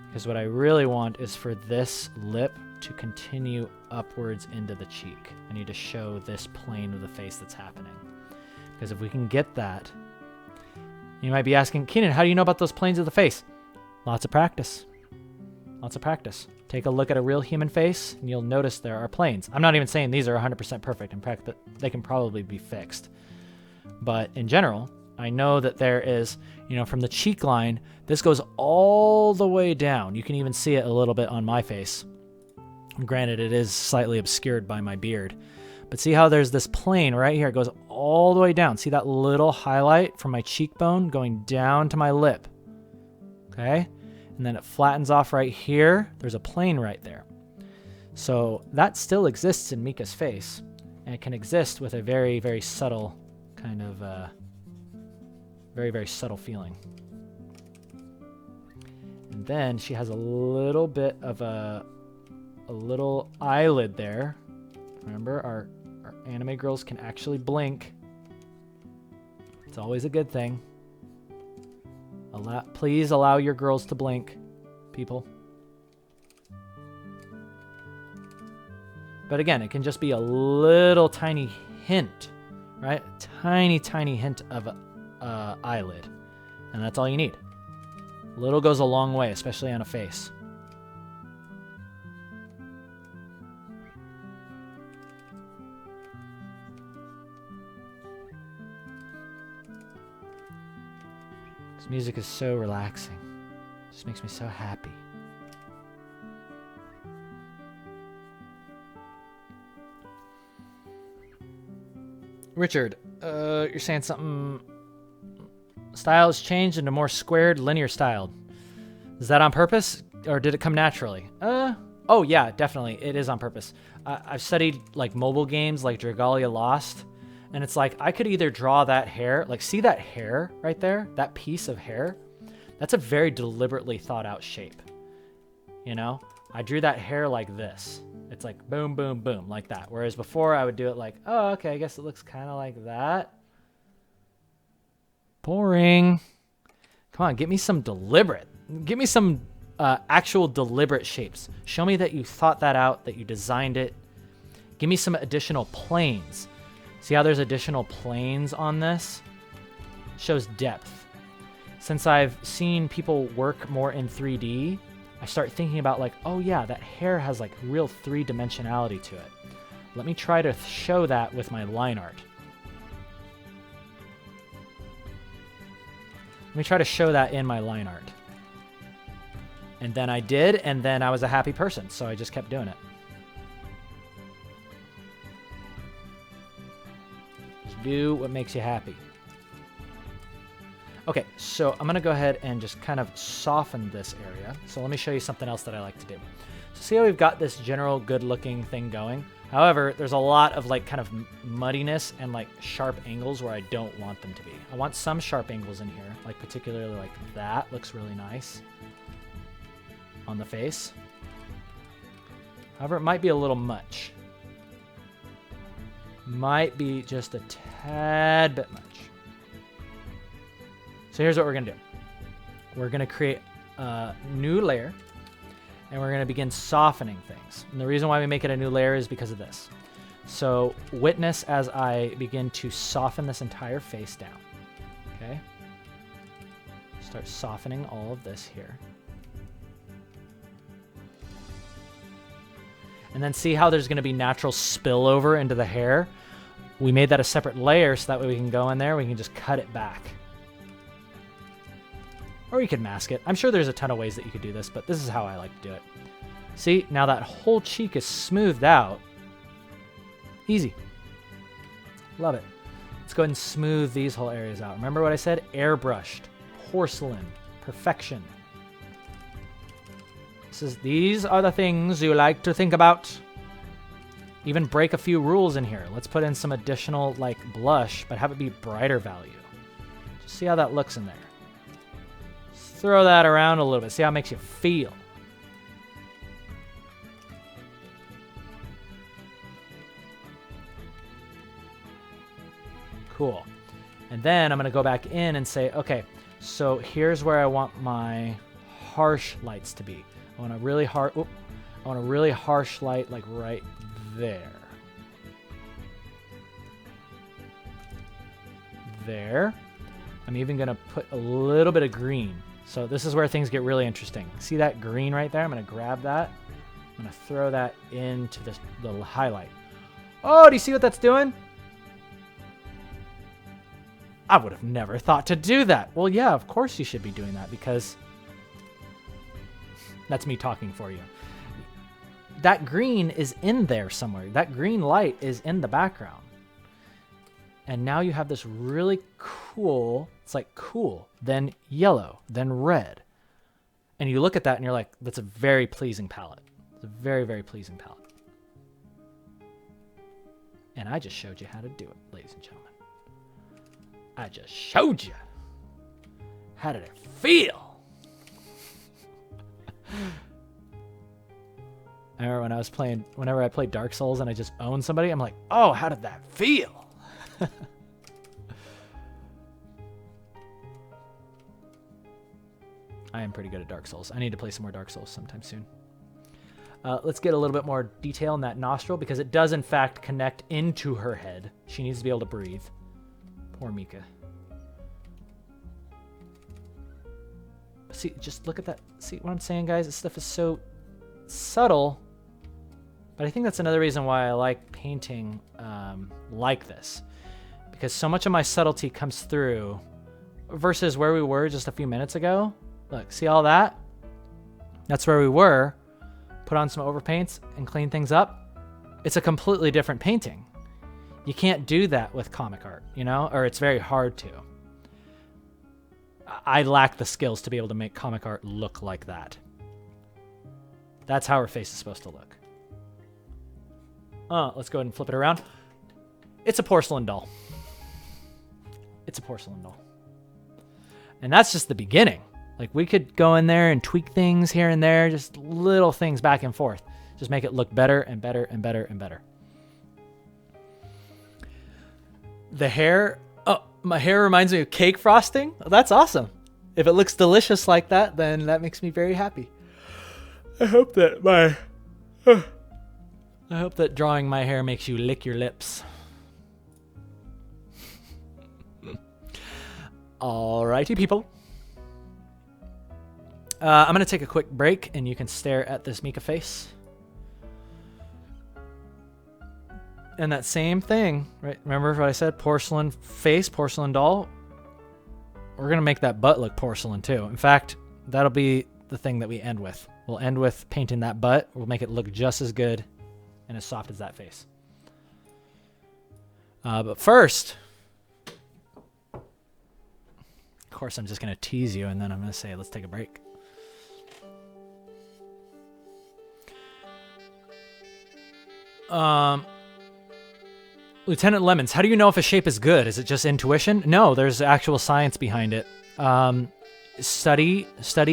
Because what I really want is for this lip to continue upwards into the cheek. I need to show this plane of the face that's happening. Because if we can get that, you might be asking, Keenan, how do you know about those planes of the face? Lots of practice. Lots of practice. Take a look at a real human face, and you'll notice there are planes. I'm not even saying these are 100% perfect. In fact, that they can probably be fixed. But in general, I know that there is, from the cheek line, this goes all the way down. You can even see it a little bit on my face. Granted, it is slightly obscured by my beard. But see how there's this plane right here? It goes all the way down. See that little highlight from my cheekbone going down to my lip? Okay? And then it flattens off right here. There's a plane right there. So that still exists in Mika's face. And it can exist with a very, very subtle kind of, very, very subtle feeling. And then she has a little bit of a little eyelid there. Remember, our anime girls can actually blink. It's always a good thing. Please allow your girls to blink, people. But again, it can just be a little tiny hint, right? Tiny, tiny hint of a eyelid. And that's all you need. Little goes a long way, especially on a face. This music is so relaxing. It just makes me so happy. Richard, you're saying something. Style has changed into more squared, linear styled. Is that on purpose, or did it come naturally? Oh yeah, definitely, it is on purpose. I've studied like mobile games like Dragalia Lost, and it's like I could either draw that hair, like see that hair right there, that piece of hair. That's a very deliberately thought out shape. I drew that hair like this. It's like boom, boom, boom, like that. Whereas before I would do it like, oh, okay, I guess it looks kind of like that. Boring. Come on, get me some deliberate. Give me some actual deliberate shapes. Show me that you thought that out, that you designed it. Give me some additional planes. See how there's additional planes on this? Shows depth. Since I've seen people work more in 3D, I start thinking about like, oh yeah, that hair has like real three-dimensionality to it. Let me try to show that with my line art. Let me try to show that in my line art. And then I did, and then I was a happy person, so I just kept doing it. Just do what makes you happy. Okay, so I'm going to go ahead and just kind of soften this area. So let me show you something else that I like to do. So see how we've got this general good-looking thing going? However, there's a lot of like kind of muddiness and like sharp angles where I don't want them to be. I want some sharp angles in here, like particularly like that looks really nice on the face. However, it might be a little much. Might be just a tad bit much. So here's what we're going to do. We're going to create a new layer, and we're going to begin softening things. And the reason why we make it a new layer is because of this. So witness as I begin to soften this entire face down. Okay? Start softening all of this here. And then see how there's going to be natural spillover into the hair? We made that a separate layer so that way we can go in there, we can just cut it back. Or you could mask it. I'm sure there's a ton of ways that you could do this, but this is how I like to do it. See, now that whole cheek is smoothed out. Easy. Love it. Let's go ahead and smooth these whole areas out. Remember what I said? Airbrushed. Porcelain. Perfection. These are the things you like to think about. Even break a few rules in here. Let's put in some additional like blush, but have it be brighter value. Just see how that looks in there. Throw that around a little bit. See how it makes you feel. Cool. And then I'm going to go back in and say, okay, so here's where I want my harsh lights to be. I want a really I want a really harsh light, like right there. There. I'm even going to put a little bit of green. So this is where things get really interesting. See that green right there? I'm going to grab that. I'm going to throw that into this little highlight. Oh, do you see what that's doing? I would have never thought to do that. Well, yeah, of course you should be doing that because that's me talking for you. That green is in there somewhere. That green light is in the background. And now you have this really cool, it's like cool, then yellow, then red. And you look at that and you're like, that's a very pleasing palette. It's a very, very pleasing palette. And I just showed you how to do it, ladies and gentlemen. I just showed you. How did it feel? I remember when I was playing, whenever I played Dark Souls and I just owned somebody, I'm like, oh, how did that feel? I am pretty good at Dark Souls. I need to play some more Dark Souls sometime soon. Let's get a little bit more detail in that nostril because it does in fact connect into her head. She needs to be able to breathe. Poor Mika. See, just look at that. See what I'm saying, guys? This stuff is so subtle. But I think that's another reason why I like painting like this. Because so much of my subtlety comes through versus where we were just a few minutes ago. Look, see all that? That's where we were. Put on some overpaints and clean things up. It's a completely different painting. You can't do that with comic art, you know? Or it's very hard to. I lack the skills to be able to make comic art look like that. That's how her face is supposed to look. Let's go ahead and flip it around. It's a porcelain doll. It's a porcelain doll. And that's just the beginning. Like, we could go in there and tweak things here and there, just little things back and forth. Just make it look better and better and better and better. The hair, my hair reminds me of cake frosting. That's awesome. If it looks delicious like that, then that makes me very happy. I hope that drawing my hair makes you lick your lips. Alrighty, people. I'm going to take a quick break, and you can stare at this Mika face. And that same thing, right? Remember what I said? Porcelain face, porcelain doll. We're going to make that butt look porcelain, too. In fact, that'll be the thing that we end with. We'll end with painting that butt. We'll make it look just as good and as soft as that face. But first, of course, I'm just going to tease you, and then I'm going to say, let's take a break. Lieutenant Lemons, how do you know if a shape is good? Is it just intuition? No, there's actual science behind it. Study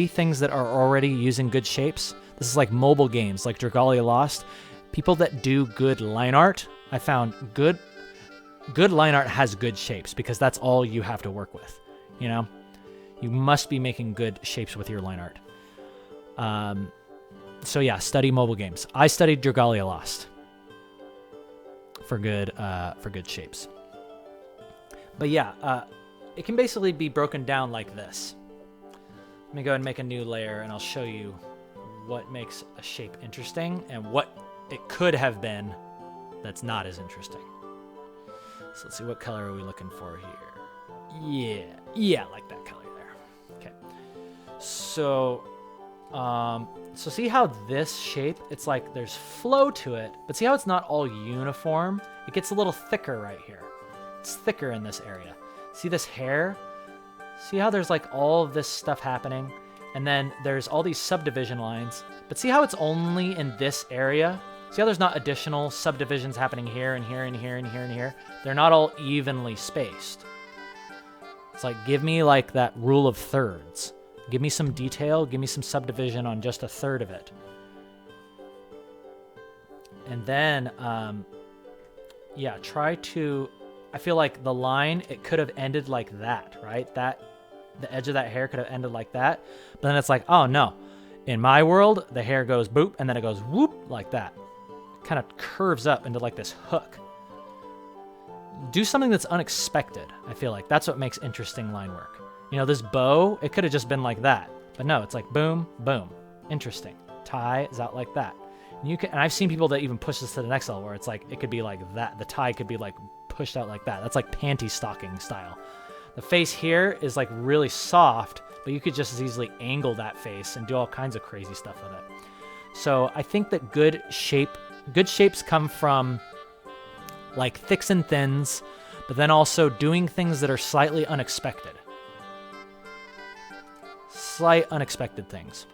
things that are already using good shapes. This is like mobile games, like Dragalia Lost. People that do good line art, I found good line art has good shapes because that's all you have to work with. You know, you must be making good shapes with your line art. So yeah, study mobile games. I studied Dragalia Lost for good shapes. But yeah, it can basically be broken down like this. Let me go ahead and make a new layer, and I'll show you what makes a shape interesting and what it could have been that's not as interesting. So let's see, what color are we looking for here? Yeah, like that color there. Okay. So see how this shape, it's like there's flow to it, but see how it's not all uniform? It gets a little thicker right here. It's thicker in this area. See this hair? See how there's like all of this stuff happening? And then there's all these subdivision lines. But see how it's only in this area? See how there's not additional subdivisions happening here and here and here and here and here? They're not all evenly spaced. It's like, give me like that rule of thirds. Give me some detail, give me some subdivision on just a third of it. And then, yeah, try to, I feel like the line, it could have ended like that, right? The edge of that hair could have ended like that. But then it's like, oh no, In my world, the hair goes boop, and then it goes whoop like that. Kind of curves up into like this hook. Do something that's unexpected, I feel like. That's what makes interesting line work. You know, this bow, it could have just been like that. But no, it's like boom, boom. Interesting. Tie is out like that. And I've seen people that even push this to the next level where it's like, it could be like that. The tie could be like pushed out like that. That's like panty stocking style. The face here is like really soft, but you could just as easily angle that face and do all kinds of crazy stuff with it. So I think that good shapes come from like thicks and thins, but then also doing things that are slightly unexpected. Slight unexpected things.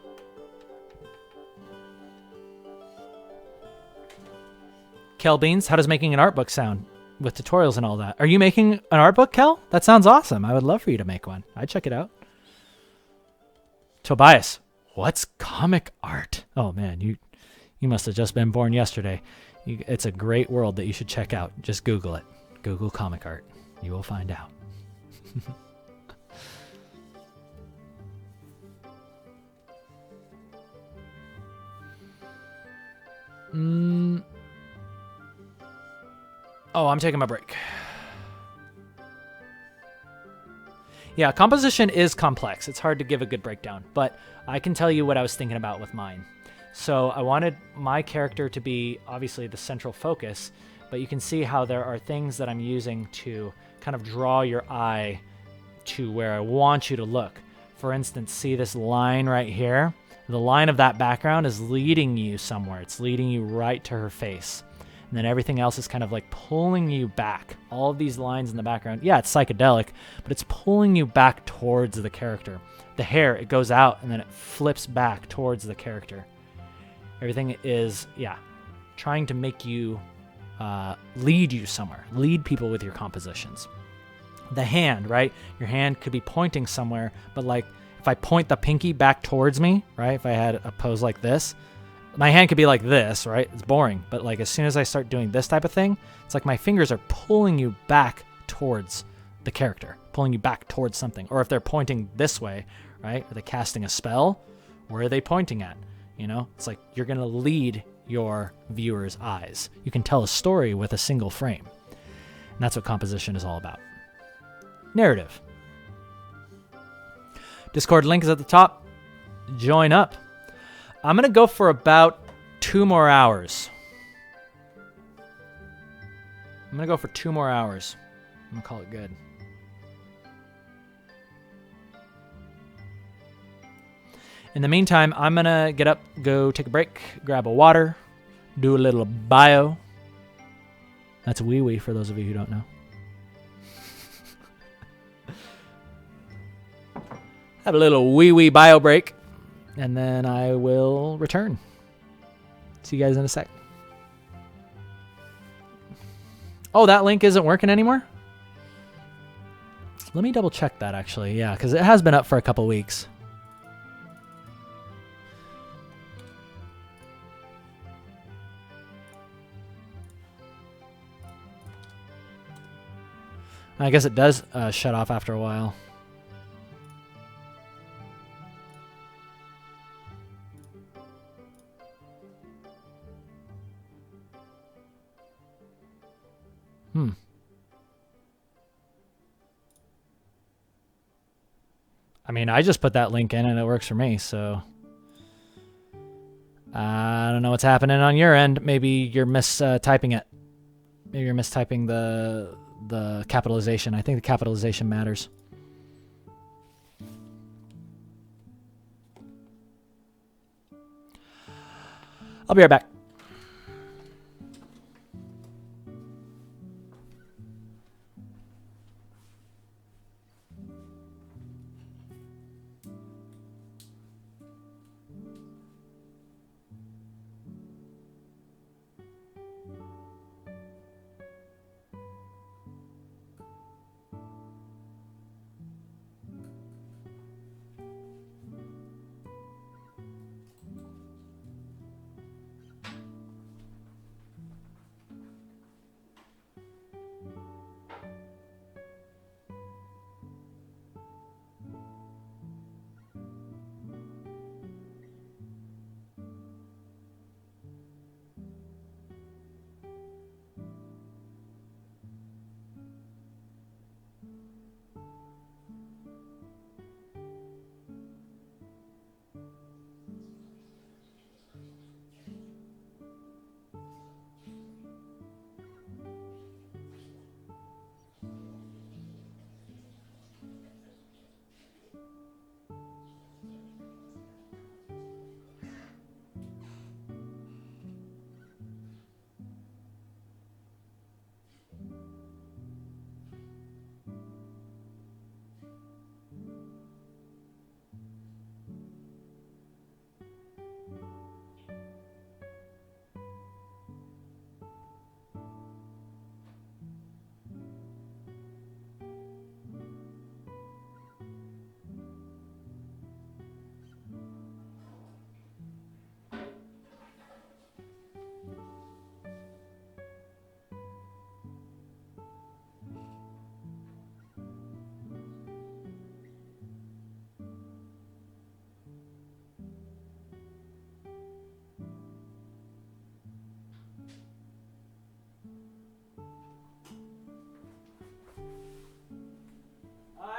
Kel Beans, how does making an art book sound with tutorials and all that? Are you making an art book, Kel? That sounds awesome. I would love for you to make one. I'd check it out. Tobias, what's comic art? Oh man, you must have just been born yesterday. It's a great world that you should check out. Just Google it. Google comic art. You will find out. Oh, I'm taking my break. Yeah, composition is complex. It's hard to give a good breakdown, but I can tell you what I was thinking about with mine. So I wanted my character to be obviously the central focus, but you can see how there are things that I'm using to kind of draw your eye to where I want you to look. For instance, see this line right here? The line of that background is leading you somewhere. It's leading you right to her face. And then everything else is kind of like pulling you back. All of these lines in the background, yeah, it's psychedelic, but it's pulling you back towards the character. The hair, it goes out and then it flips back towards the character. Everything is, yeah, trying to make you, lead you somewhere. Lead people with your compositions. The hand, right? Your hand could be pointing somewhere, but like if I point the pinky back towards me, right? If I had a pose like this, my hand could be like this, right? It's boring. But like as soon as I start doing this type of thing, it's like my fingers are pulling you back towards the character, pulling you back towards something. Or if they're pointing this way, right? Are they casting a spell? Where are they pointing at? You know, it's like you're going to lead your viewer's eyes. You can tell a story with a single frame. And that's what composition is all about. Narrative. Discord link is at the top. Join up. I'm going to go for about 2 more hours. I'm going to go for 2 more hours. I'm going to call it good. In the meantime, I'm going to get up, go take a break, grab a water, do a little bio. That's wee wee for those of you who don't know. Have a little wee wee bio break. And then I will return. See you guys in a sec. Oh, that link isn't working anymore? Let me double check that actually. Yeah, because it has been up for a couple weeks. I guess it does shut off after a while. I mean, I just put that link in and it works for me, so I don't know what's happening on your end. Maybe you're mistyping it. Maybe you're mistyping the capitalization. I think the capitalization matters. I'll be right back.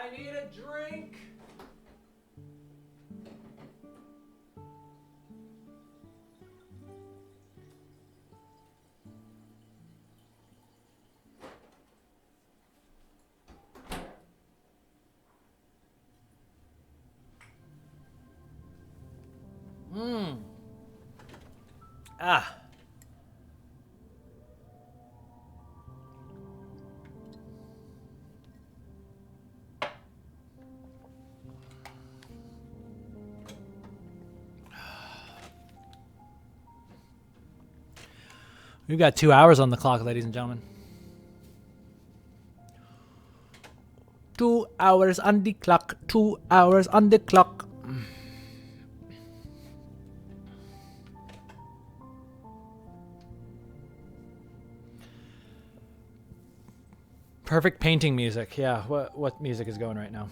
I need a drink. Ah. We've got 2 hours on the clock, ladies and gentlemen. 2 hours on the clock. 2 hours on the clock. Perfect painting music. Yeah, what music is going right now?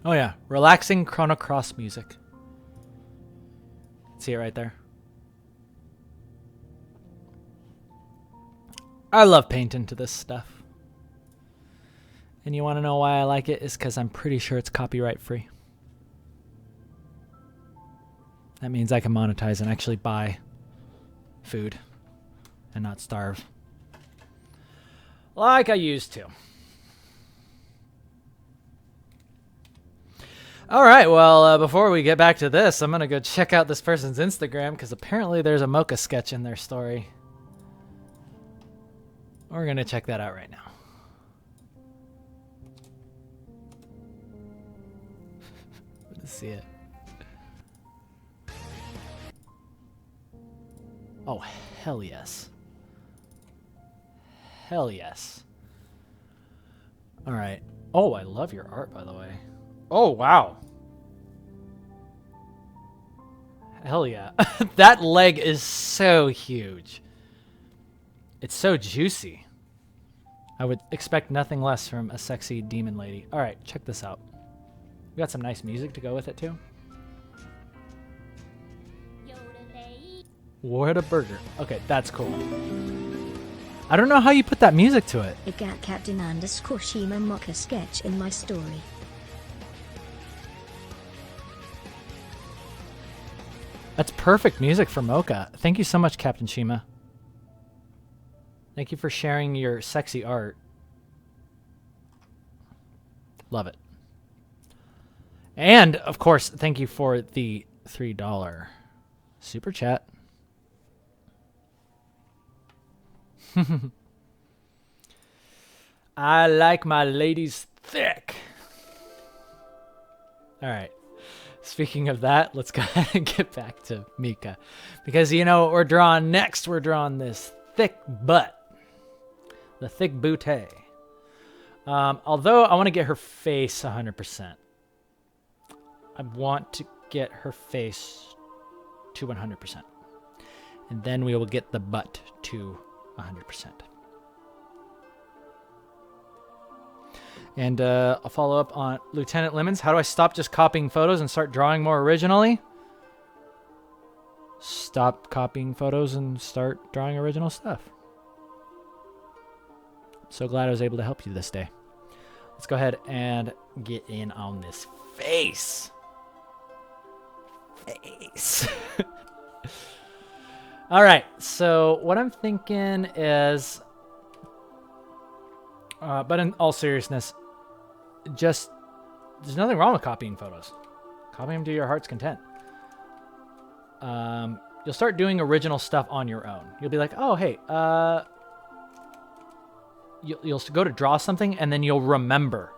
Oh yeah, relaxing Chrono Cross music. See it right there. I love painting to this stuff. And you want to know why I like it? Is because I'm pretty sure it's copyright free. That means I can monetize and actually buy food and not starve. Like I used to. All right, well, before we get back to this, I'm going to go check out this person's Instagram because apparently there's a mocha sketch in their story. We're going to check that out right now. Let's see it. Oh, hell yes. Hell yes. All right. Oh, I love your art, by the way. Oh, wow. Hell yeah. That leg is so huge. It's so juicy. I would expect nothing less from a sexy demon lady. All right, check this out. We got some nice music to go with it, too. What a burger. Okay, that's cool. I don't know how you put that music to it. I got Captain _Shima Mocha sketch in my story. That's perfect music for Mocha. Thank you so much, Captain Shima. Thank you for sharing your sexy art. Love it. And, of course, thank you for the $3 super chat. I like my ladies thick. All right. Speaking of that, let's go ahead and get back to Mika. Because you know what we're drawing next? We're drawing this thick butt. The thick bootay. Although I want to get her face 100%. I want to get her face to 100%. And then we will get the butt to 100%. And I'll follow up on Lieutenant Lemons. How do I stop just copying photos and start drawing more originally? Stop copying photos and start drawing original stuff. So glad I was able to help you this day. Let's go ahead and get in on this face. All right, so what I'm thinking is, but in all seriousness, just, there's nothing wrong with copying photos. Copy them to your heart's content. You'll start doing original stuff on your own. You'll be like, oh, hey, you'll go to draw something, and then you'll remember.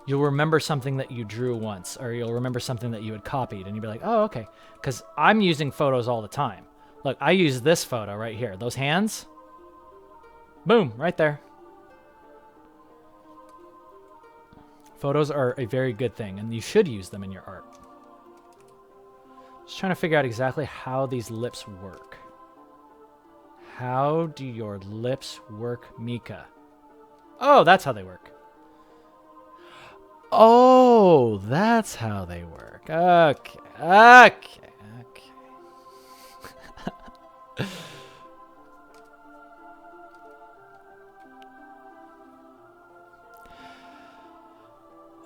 You'll remember something that you drew once, or you'll remember something that you had copied, and you'll be like, oh, okay. Because I'm using photos all the time. Look, I use this photo right here. Those hands. Boom, right there. Photos are a very good thing, and you should use them in your art. Just trying to figure out exactly how these lips work. How do your lips work, Mika? Oh, that's how they work. Oh, that's how they work. Okay, okay, okay.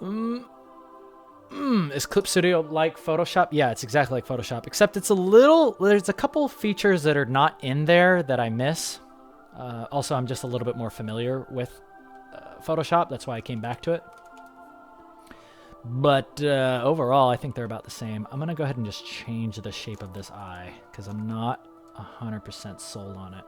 Is Clip Studio like Photoshop? Yeah, it's exactly like Photoshop, except it's a little, there's a couple features that are not in there that I miss. Also, I'm just a little bit more familiar with Photoshop. That's why I came back to it. But overall, I think they're about the same. I'm going to go ahead and just change the shape of this eye because I'm not 100% sold on it.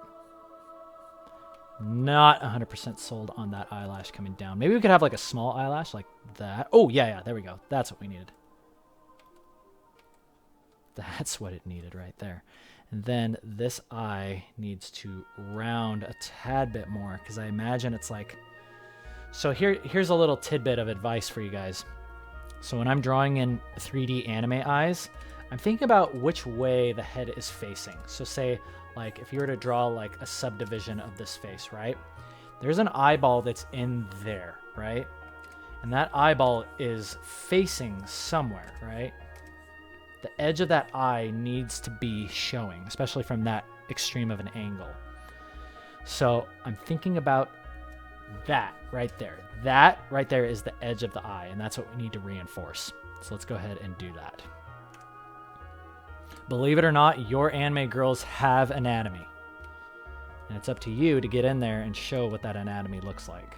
Not 100% sold on that eyelash coming down. Maybe we could have like a small eyelash like that. Oh, yeah, there we go. That's what we needed. That's what it needed right there. And then this eye needs to round a tad bit more because I imagine it's like... So here's a little tidbit of advice for you guys. So when I'm drawing in 3D anime eyes, I'm thinking about which way the head is facing. So say, like, if you were to draw, like, a subdivision of this face, right? There's an eyeball that's in there, right? And that eyeball is facing somewhere, right? The edge of that eye needs to be showing, especially from that extreme of an angle. So I'm thinking about that right there. That right there is the edge of the eye, and that's what we need to reinforce. So let's go ahead and do that. Believe it or not, your anime girls have anatomy. And it's up to you to get in there and show what that anatomy looks like.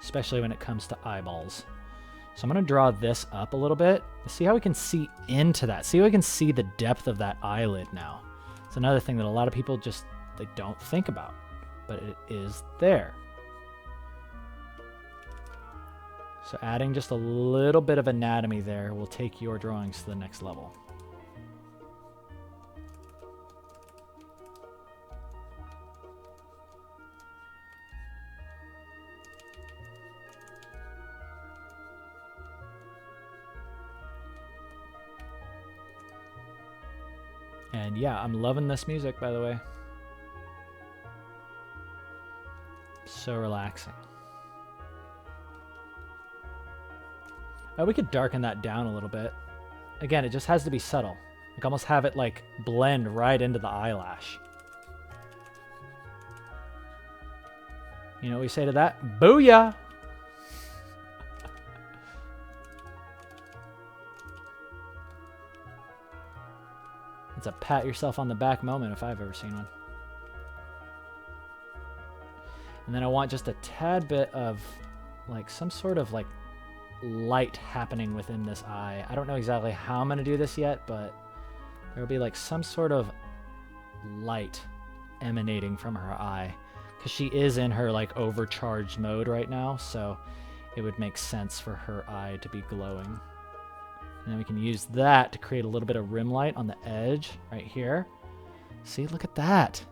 Especially when it comes to eyeballs. So I'm going to draw this up a little bit. See how we can see into that. See how we can see the depth of that eyelid now. It's another thing that a lot of people just, they don't think about. But it is there. So adding just a little bit of anatomy there will take your drawings to the next level. And yeah, I'm loving this music, by the way. So relaxing. We could darken that down a little bit. Again, it just has to be subtle. Like almost have it like blend right into the eyelash. You know what we say to that? Booyah! It's a pat yourself on the back moment if I've ever seen one. And then I want just a tad bit of like some sort of like light happening within this eye. I don't know exactly how I'm going to do this yet, but there'll be like some sort of light emanating from her eye because she is in her like overcharged mode right now, so it would make sense for her eye to be glowing. And then we can use that to create a little bit of rim light on the edge right here. See, look at that.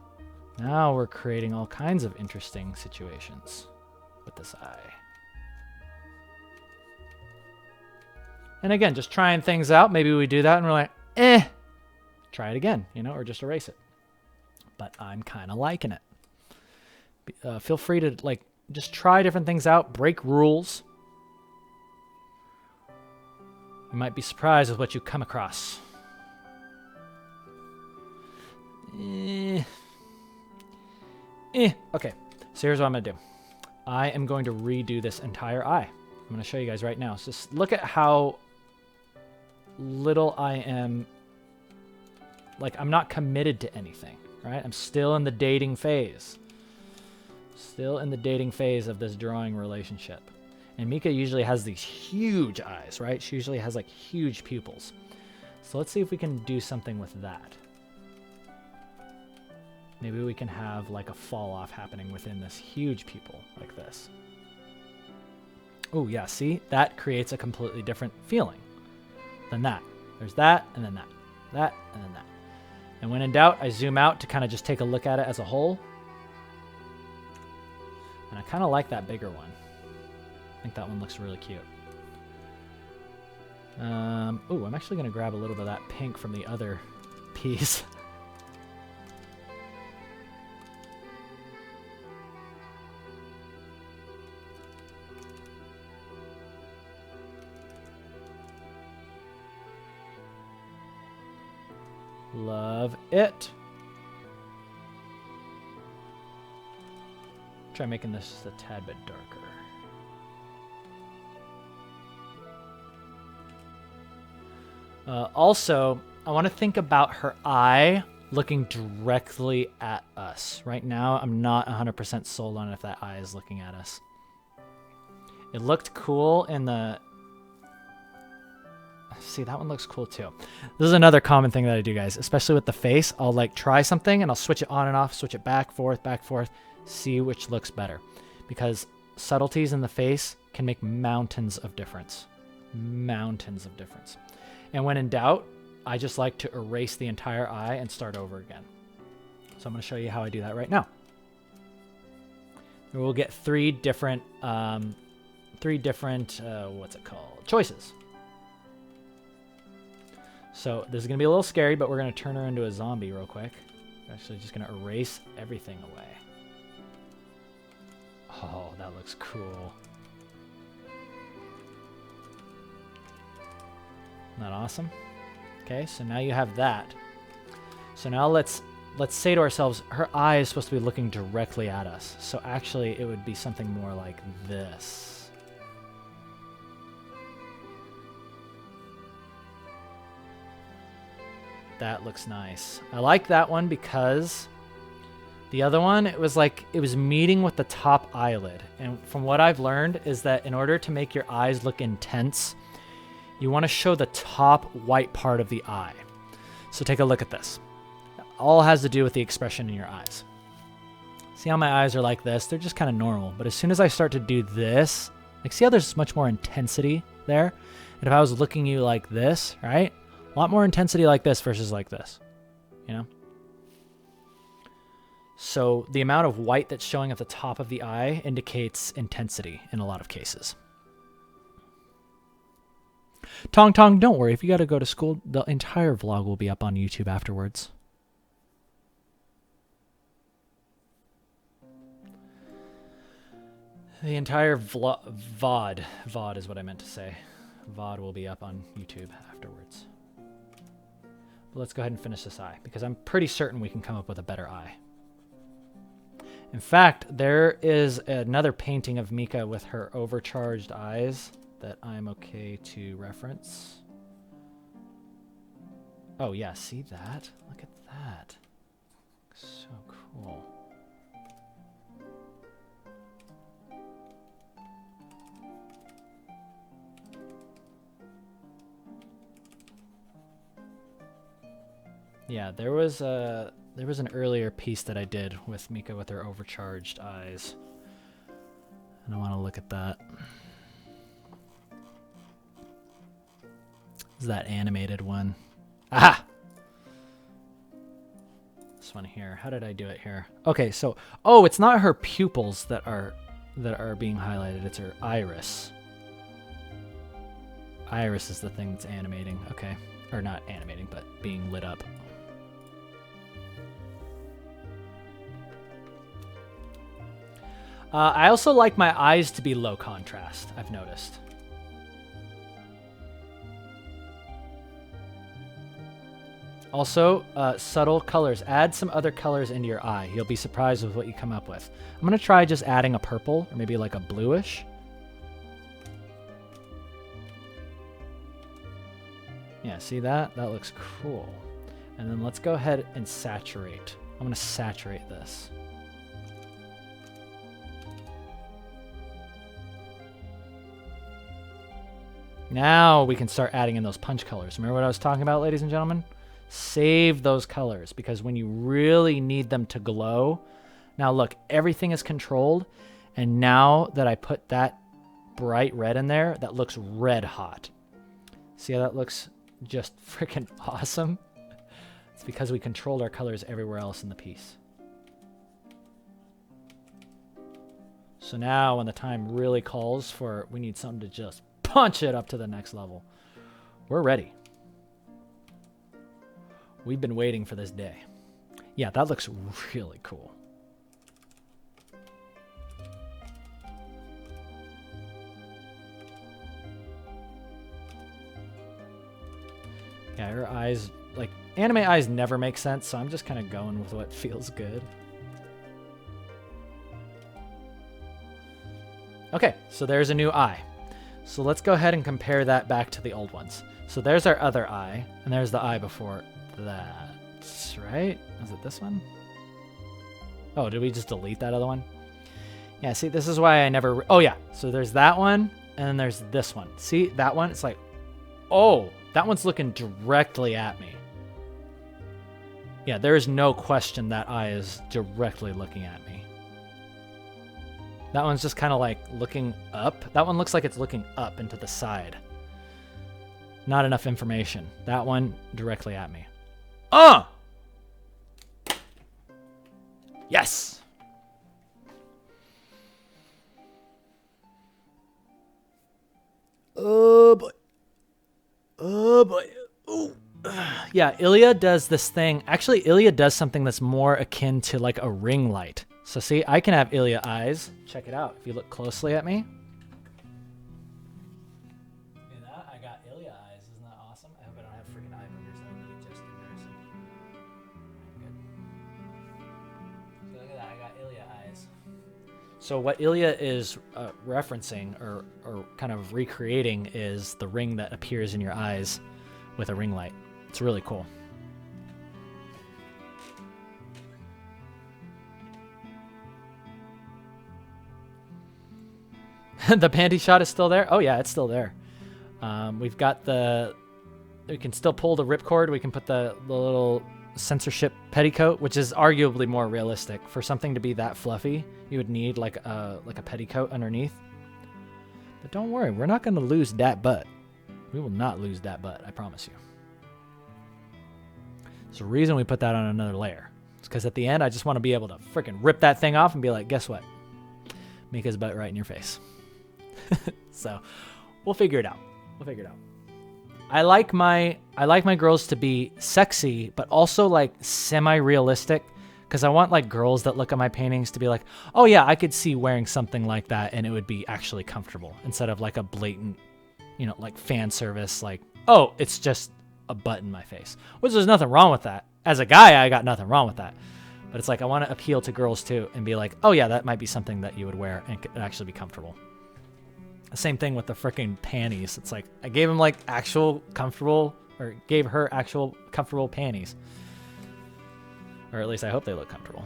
Now we're creating all kinds of interesting situations with this eye. And again, just trying things out. Maybe we do that and we're like, try it again, you know, or just erase it. But I'm kind of liking it. Feel free to like just try different things out, break rules. You might be surprised with what you come across. Okay, so here's what I'm going to do. I am going to redo this entire eye. I'm going to show you guys right now. So just look at how little I am, like I'm not committed to anything, right? I'm still in the dating phase. Still in the dating phase of this drawing relationship. And Mika usually has these huge eyes, right? She usually has like huge pupils. So let's see if we can do something with that. Maybe we can have like a fall off happening within this huge pupil like this. Oh yeah, see? That creates a completely different feeling than that. There's that, and then that. That, and then that. And when in doubt, I zoom out to kind of just take a look at it as a whole. And I kind of like that bigger one. I think that one looks really cute. Oh, I'm actually going to grab a little bit of that pink from the other piece. Love it. Try making this just a tad bit darker. Also, I want to think about her eye looking directly at us. Right now, I'm not 100% sold on if that eye is looking at us. It looked cool in the... See, that one looks cool too. This is another common thing that I do, guys, especially with the face. I'll like try something and I'll switch it on and off, switch it back, forth, see which looks better. Because subtleties in the face can make mountains of difference. Mountains of difference. And when in doubt, I just like to erase the entire eye and start over again. So I'm going to show you how I do that right now. And we'll get three different what's it called? Choices. So this is going to be a little scary, but we're going to turn her into a zombie real quick. We're actually just going to erase everything away. Oh, that looks cool. Isn't that awesome? Okay, so now you have that. So now let's say to ourselves, her eye is supposed to be looking directly at us. So actually it would be something more like this. That looks nice. I like that one because the other one, it was meeting with the top eyelid. And from what I've learned is that in order to make your eyes look intense, you want to show the top white part of the eye. So take a look at this. It all has to do with the expression in your eyes. See how my eyes are like this? They're just kind of normal. But as soon as I start to do this, like see how there's much more intensity there? And if I was looking at you like this, right? A lot more intensity like this versus like this, you know? So the amount of white that's showing at the top of the eye indicates intensity in a lot of cases. Tong Tong, don't worry. If you got to go to school, the entire vlog will be up on YouTube afterwards. The entire VOD is what I meant to say. VOD will be up on YouTube afterwards. But let's go ahead and finish this eye, because I'm pretty certain we can come up with a better eye. In fact, there is another painting of Mika with her overcharged eyes that I'm okay to reference. Oh yeah, see that? Look at that. So cool. Yeah, there was an earlier piece that I did with Mika with her overcharged eyes. And I want to look at that. This is that animated one. Aha! This one here. How did I do it here? Okay, so it's not her pupils that are being highlighted, it's her iris. Iris is the thing that's animating. Okay. Or not animating, but being lit up. I also like my eyes to be low contrast, I've noticed. Also, subtle colors. Add some other colors into your eye. You'll be surprised with what you come up with. I'm going to try just adding a purple, or maybe like a bluish. Yeah, see that? That looks cool. And then let's go ahead and saturate. I'm going to saturate this. Now we can start adding in those punch colors. Remember what I was talking about, ladies and gentlemen? Save those colors, because when you really need them to glow... Now look, everything is controlled, and now that I put that bright red in there, that looks red hot. See how that looks just freaking awesome? It's because we controlled our colors everywhere else in the piece. So now when the time really calls for, we need something to just punch it up to the next level, we're ready. We've been waiting for this day. Yeah, that looks really cool. Yeah, her eyes, like, anime eyes never make sense, so I'm just kind of going with what feels good. Okay, so there's a new eye. So let's go ahead and compare that back to the old ones. So there's our other eye, and there's the eye before that, right? Was it this one? Oh, did we just delete that other one? Yeah, see, this is why I never... Oh, yeah. So there's that one, and then there's this one. See, that one? It's like, oh, that one's looking directly at me. Yeah, there is no question that eye is directly looking at me. That one's just kind of like looking up. That one looks like it's looking up into the side. Not enough information. That one directly at me. Yes! Oh boy. Oh boy. Ooh. Yeah, Ilya does this thing. Actually, Ilya does something that's more akin to like a ring light. So see, I can have Ilya eyes. Check it out. If you look closely at me. Look at that. I got Ilya eyes. Isn't that awesome? I hope I don't have freaking eye boogers. That would be just embarrassing. Good. So look at that. I got Ilya eyes. So what Ilya is referencing or kind of recreating is the ring that appears in your eyes with a ring light. It's really cool. The panty shot is still there? Oh yeah, it's still there. We've got we can still pull the ripcord. We can put the little censorship petticoat, which is arguably more realistic. For something to be that fluffy, you would need like a petticoat underneath. But don't worry, we're not going to lose that butt. We will not lose that butt, I promise you. There's a reason we put that on another layer. It's because at the end, I just want to be able to freaking rip that thing off and be like, guess what? Mika's butt right in your face. So we'll figure it out. We'll figure it out. I like my girls to be sexy, but also like semi-realistic, because I want like girls that look at my paintings to be like, oh yeah, I could see wearing something like that and it would be actually comfortable, instead of like a blatant, you know, like fan service, like, oh, it's just a butt in my face, which there's nothing wrong with that. As a guy, I got nothing wrong with that. But it's like, I want to appeal to girls too and be like, oh yeah, that might be something that you would wear and could actually be comfortable. Same thing with the freaking panties. It's like, I gave him like actual comfortable, or gave her actual comfortable panties. Or at least I hope they look comfortable.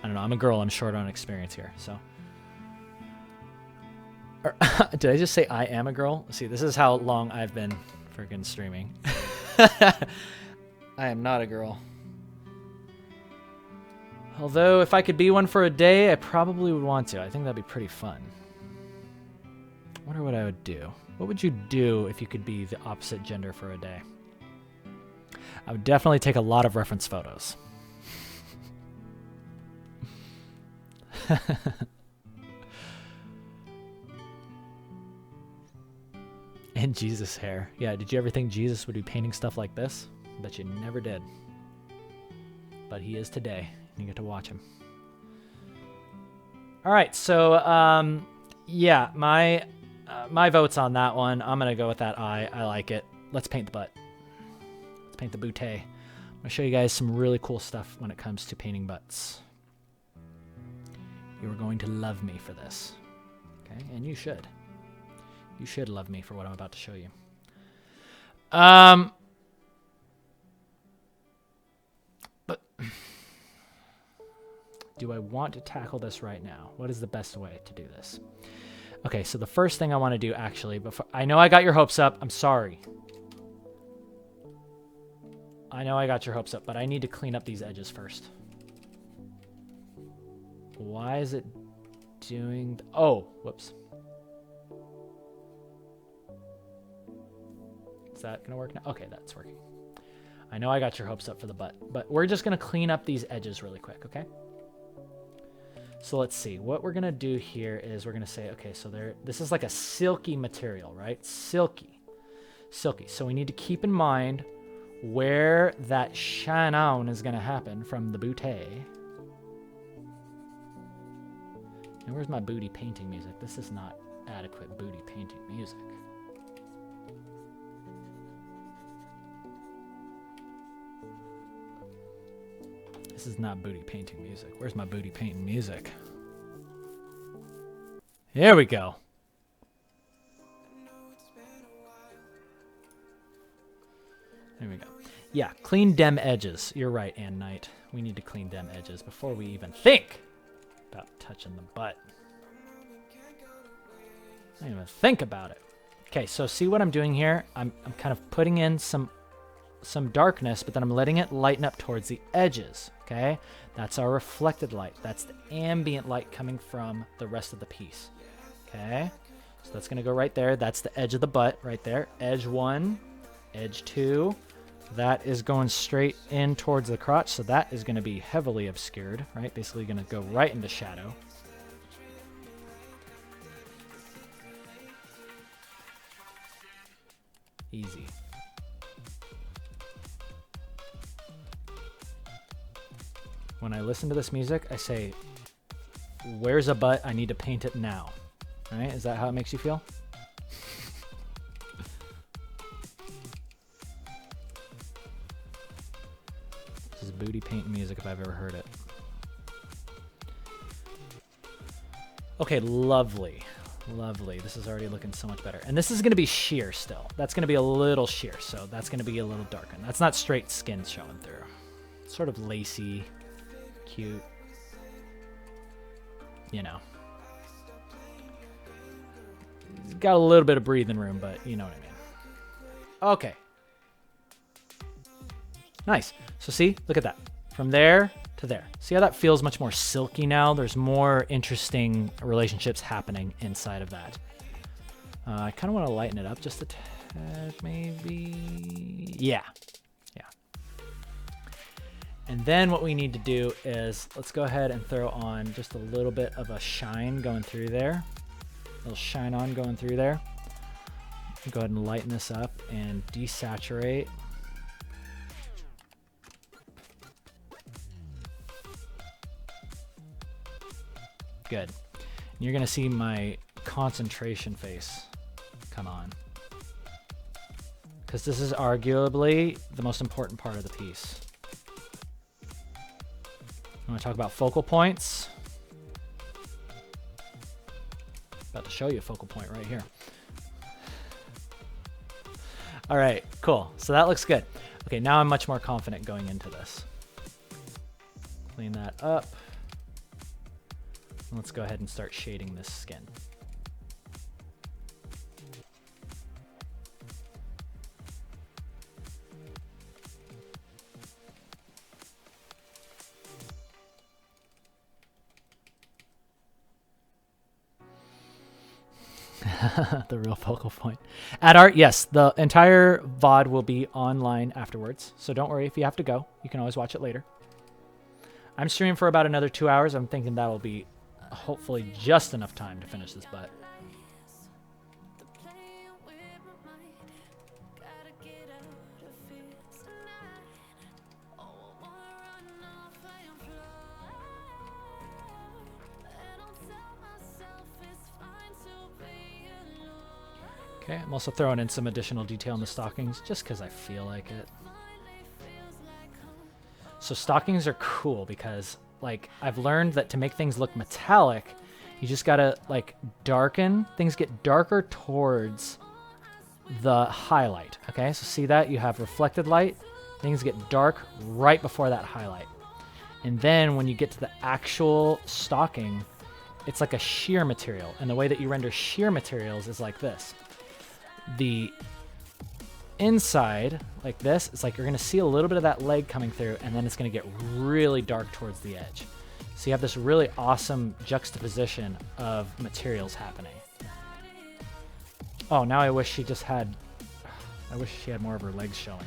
I don't know. I'm a girl. I'm short on experience here. So, did I just say I am a girl? See, this is how long I've been freaking streaming. I am not a girl. Although, if I could be one for a day, I probably would want to. I think that'd be pretty fun. I wonder what I would do. What would you do if you could be the opposite gender for a day? I would definitely take a lot of reference photos. And Jesus hair. Yeah, did you ever think Jesus would be painting stuff like this? Bet you never did. But he is today. You get to watch him. All right, so yeah, my vote's on that one. I'm gonna go with that eye. I like it. Let's paint the butt. Let's paint the bootay. I'm gonna show you guys some really cool stuff when it comes to painting butts. You are going to love me for this, okay? And you should. You should love me for what I'm about to show you. But do I want to tackle this right now? What is the best way to do this? Okay, so the first thing I want to do, actually, before I know I got your hopes up. I'm sorry. I know I got your hopes up, but I need to clean up these edges first. Why is it doing... Oh, whoops. Is that going to work now? Okay, that's working. I know I got your hopes up for the butt, but we're just going to clean up these edges really quick, okay? So let's see. What we're going to do here is we're going to say, okay, so this is like a silky material, right? Silky. Silky. So we need to keep in mind where that shine on is going to happen from the bootay. And where's my booty painting music? This is not adequate booty painting music. This is not booty painting music. Where's my booty painting music? Here we go. There we go. Yeah, clean dem edges. You're right, Ann Knight. We need to clean dem edges before we even think about touching the butt. I don't even think about it. Okay, so see what I'm doing here? I'm kind of putting in some darkness, but then I'm letting it lighten up towards the edges, okay? That's our reflected light. That's the ambient light coming from the rest of the piece, okay? So that's going to go right there. That's the edge of the butt right there. Edge 1, edge 2. That is going straight in towards the crotch, so that is going to be heavily obscured, right? Basically going to go right into shadow. Easy. When I listen to this music, I say, where's a butt? I need to paint it now. All right? Is that how it makes you feel? This is booty paint music if I've ever heard it. Okay, lovely. Lovely. This is already looking so much better. And this is going to be sheer still. That's going to be a little sheer, so that's going to be a little darkened. That's not straight skin showing through. It's sort of lacy, cute. You know. It's got a little bit of breathing room, but you know what I mean. Okay. Nice. So see, look at that. From there to there. See how that feels much more silky now? There's more interesting relationships happening inside of that. I kind of want to lighten it up just a tad, maybe. Yeah. Yeah. And then what we need to do is, let's go ahead and throw on just a little bit of a shine going through there. A little shine on going through there. Go ahead and lighten this up and desaturate. Good. And you're going to see my concentration face come on. Because this is arguably the most important part of the piece. I want to talk about focal points. About to show you a focal point right here. All right, cool. So that looks good. Okay, now I'm much more confident going into this. Clean that up. Let's go ahead and start shading this skin. The real focal point. At art, yes, the entire VOD will be online afterwards. So don't worry if you have to go. You can always watch it later. I'm streaming for about another 2 hours. I'm thinking that will be hopefully just enough time to finish this butt. Okay, I'm also throwing in some additional detail in the stockings just because I feel like it. So stockings are cool because, like, I've learned that to make things look metallic, you just gotta, like, darken. Things get darker towards the highlight, okay? So see that? You have reflected light. Things get dark right before that highlight. And then when you get to the actual stocking, it's like a sheer material. And the way that you render sheer materials is like this. The inside, like this, it's like you're going to see a little bit of that leg coming through, and then it's going to get really dark towards the edge. So you have this really awesome juxtaposition of materials happening. Oh, now I wish she had more of her legs showing,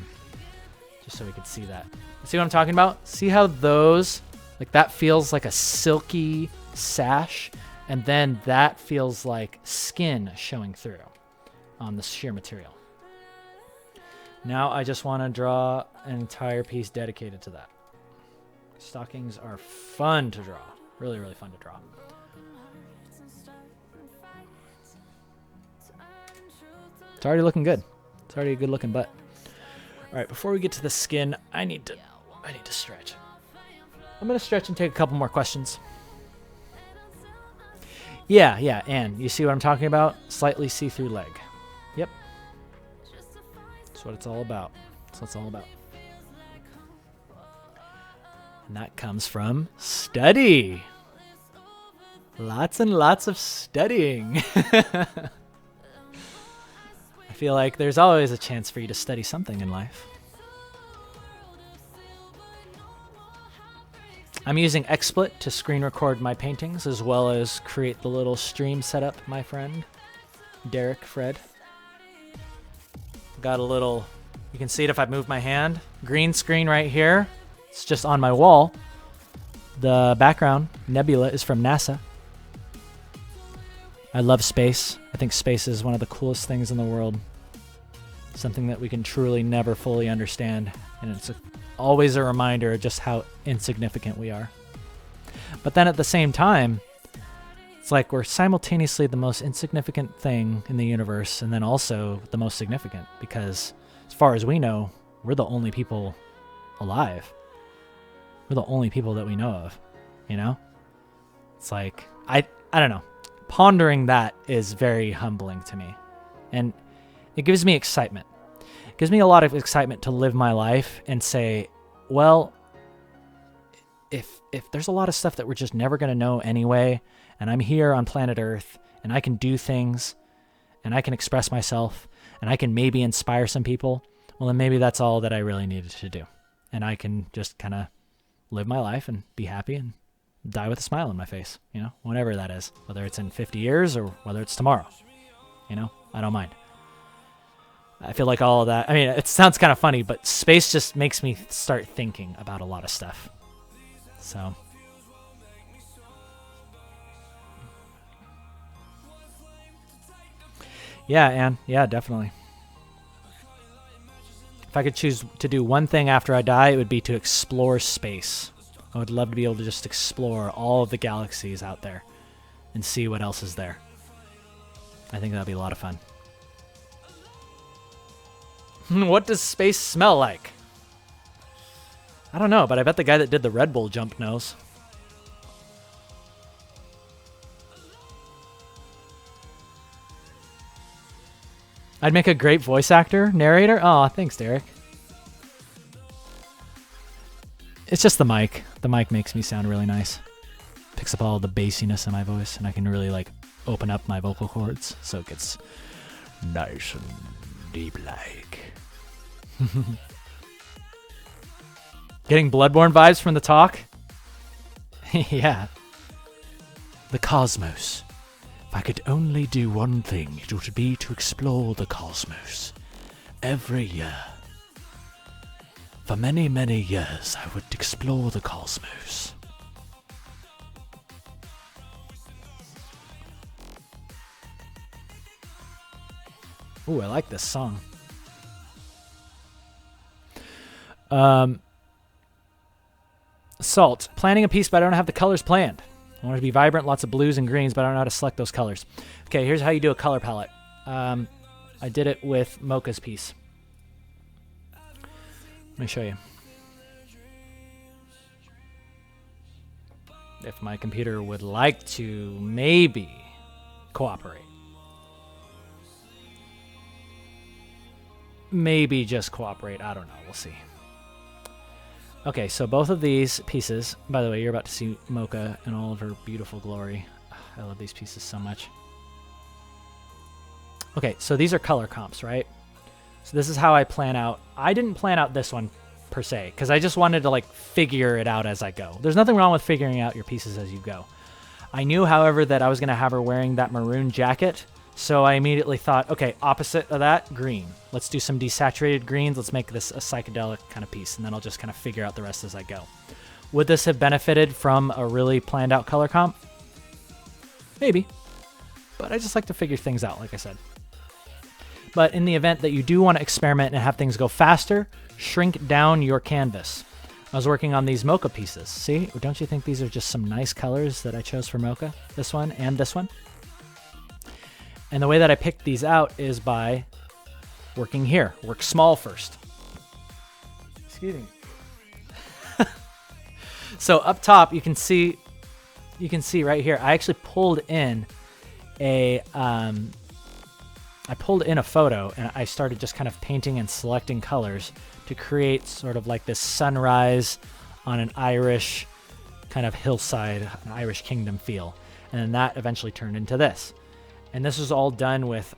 just so we could see that. See what I'm talking about? See how those, like, that feels like a silky sash, and then that feels like skin showing through on the sheer material. Now I just want to draw an entire piece dedicated to that. Stockings are fun to draw. Really, really fun to draw. It's already looking good. It's already a good looking butt. All right, before we get to the skin, I need to stretch. I'm going to stretch and take a couple more questions. Yeah, and you see what I'm talking about? Slightly see-through leg. Yep. That's what it's all about. That's what it's all about. And that comes from study. Lots and lots of studying. I feel like there's always a chance for you to study something in life. I'm using XSplit to screen record my paintings as well as create the little stream setup, my friend, Derek Fred. Got a little, you can see it if I move my hand, green screen right here. It's just on my wall. The background, nebula, is from NASA. I love space. I think space is one of the coolest things in the world. Something that we can truly never fully understand. And it's always a reminder of just how insignificant we are. But then at the same time, it's like we're simultaneously the most insignificant thing in the universe and then also the most significant, because as far as we know, we're the only people alive. We're the only people that we know of, you know? It's like, I don't know. Pondering that is very humbling to me. And it gives me excitement. It gives me a lot of excitement to live my life and say, well, if there's a lot of stuff that we're just never going to know anyway, and I'm here on planet Earth, and I can do things, and I can express myself, and I can maybe inspire some people, well, then maybe that's all that I really needed to do. And I can just kind of live my life and be happy and die with a smile on my face, you know, whatever that is, whether it's in 50 years or whether it's tomorrow, you know, I don't mind. I feel like all of that, I mean, it sounds kind of funny, but space just makes me start thinking about a lot of stuff. So. Yeah, Anne. Yeah, definitely. If I could choose to do one thing after I die, it would be to explore space. I would love to be able to just explore all of the galaxies out there and see what else is there. I think that'd be a lot of fun. What does space smell like? I don't know, but I bet the guy that did the Red Bull jump knows. I'd make a great voice actor, narrator. Oh, thanks, Derek. It's just the mic. The mic makes me sound really nice. Picks up all the bassiness in my voice, and I can really like open up my vocal cords so it gets nice and deep-like. Getting Bloodborne vibes from the talk? Yeah. The cosmos. If I could only do one thing, it would be to explore the cosmos. Every year. For many, many years, I would explore the cosmos. Ooh, I like this song. Salt. Planning a piece, but I don't have the colors planned. I want it to be vibrant, lots of blues and greens, but I don't know how to select those colors. Okay, here's how you do a color palette. I did it with Mocha's piece. Let me show you. If my computer would like to maybe cooperate. Maybe just cooperate. I don't know. We'll see. Okay, so both of these pieces, by the way, you're about to see Mocha in all of her beautiful glory. I love these pieces so much. Okay, so these are color comps, right? So this is how I plan out. I didn't plan out this one per se, because I just wanted to like figure it out as I go. There's nothing wrong with figuring out your pieces as you go. I knew, however, that I was going to have her wearing that maroon jacket, so I immediately thought, okay, opposite of that, green. Let's do some desaturated greens. Let's make this a psychedelic kind of piece, and then I'll just kind of figure out the rest as I go. Would this have benefited from a really planned out color comp? Maybe. But I just like to figure things out, like I said. But in the event that you do want to experiment and have things go faster, shrink down your canvas. I was working on these Mocha pieces. See, don't you think these are just some nice colors that I chose for Mocha? This one and this one. And the way that I picked these out is by working here. Work small first. Excuse me. So up top, you can see right here, I actually pulled in a photo and I started just kind of painting and selecting colors to create sort of like this sunrise on an Irish kind of hillside, an Irish kingdom feel. And then that eventually turned into this. And this was all done with,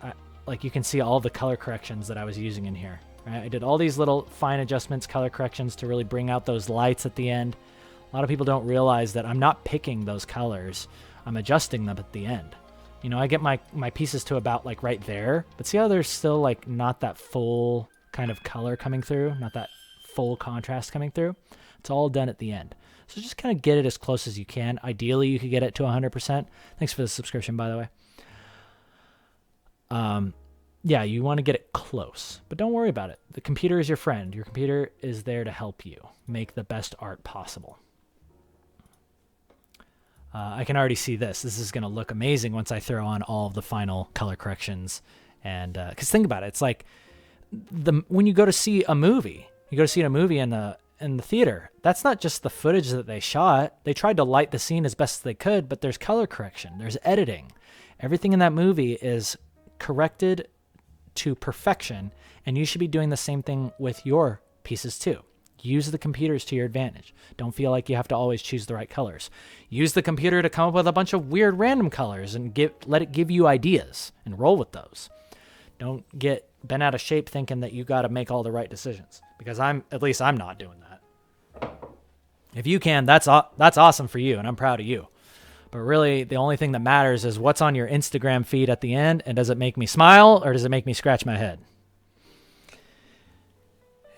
like you can see all the color corrections that I was using in here. Right? I did all these little fine adjustments, color corrections to really bring out those lights at the end. A lot of people don't realize that I'm not picking those colors. I'm adjusting them at the end. You know, I get my pieces to about like right there, but see how there's still like not that full kind of color coming through, not that full contrast coming through. It's all done at the end. So just kind of get it as close as you can. Ideally, you could get it to 100%. Thanks for the subscription, by the way. Yeah, you want to get it close, but don't worry about it. The computer is your friend. Your computer is there to help you make the best art possible. I can already see this. This is going to look amazing once I throw on all of the final color corrections. And because think about it, it's like when you go to see a movie, in the theater. That's not just the footage that they shot. They tried to light the scene as best as they could, but there's color correction, there's editing. Everything in that movie is corrected to perfection, and you should be doing the same thing with your pieces too. Use the computers to your advantage. Don't feel like you have to always choose the right colors. Use the computer to come up with a bunch of weird random colors and let it give you ideas and roll with those. Don't get bent out of shape thinking that you got to make all the right decisions, because I'm not doing that. If you can, that's awesome for you, and I'm proud of you. But really, the only thing that matters is what's on your Instagram feed at the end, and does it make me smile or does it make me scratch my head?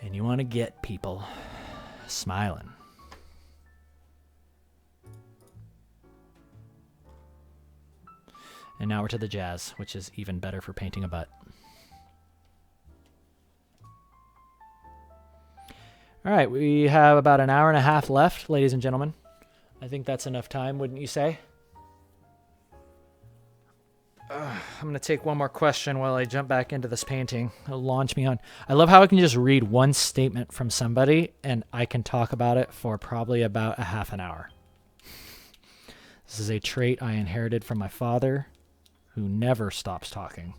And you want to get people smiling. And now we're to the jazz, which is even better for painting a butt. All right, we have about an hour and a half left, ladies and gentlemen. I think that's enough time, wouldn't you say? I'm going to take one more question while I jump back into this painting. It'll launch me on. I love how I can just read one statement from somebody and I can talk about it for probably about a half an hour. This is a trait I inherited from my father, who never stops talking.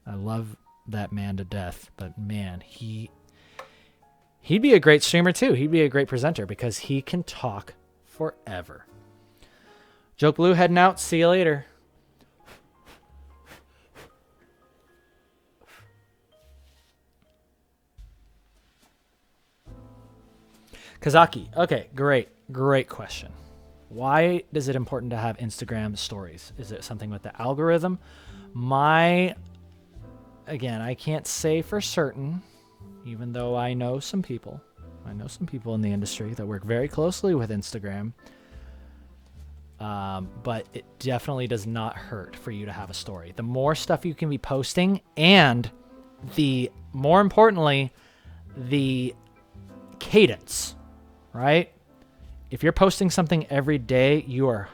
I love that man to death, but man, he'd be a great streamer too. He'd be a great presenter because he can talk forever. Joke Blue heading out. See you later. Kazaki. Okay, great question. Why is it important to have Instagram stories? Is it something with the algorithm? Again, I can't say for certain, even though I know some people in the industry that work very closely with Instagram. But it definitely does not hurt for you to have a story. The more stuff you can be posting, and more importantly, the cadence, right? If you're posting something every day, you are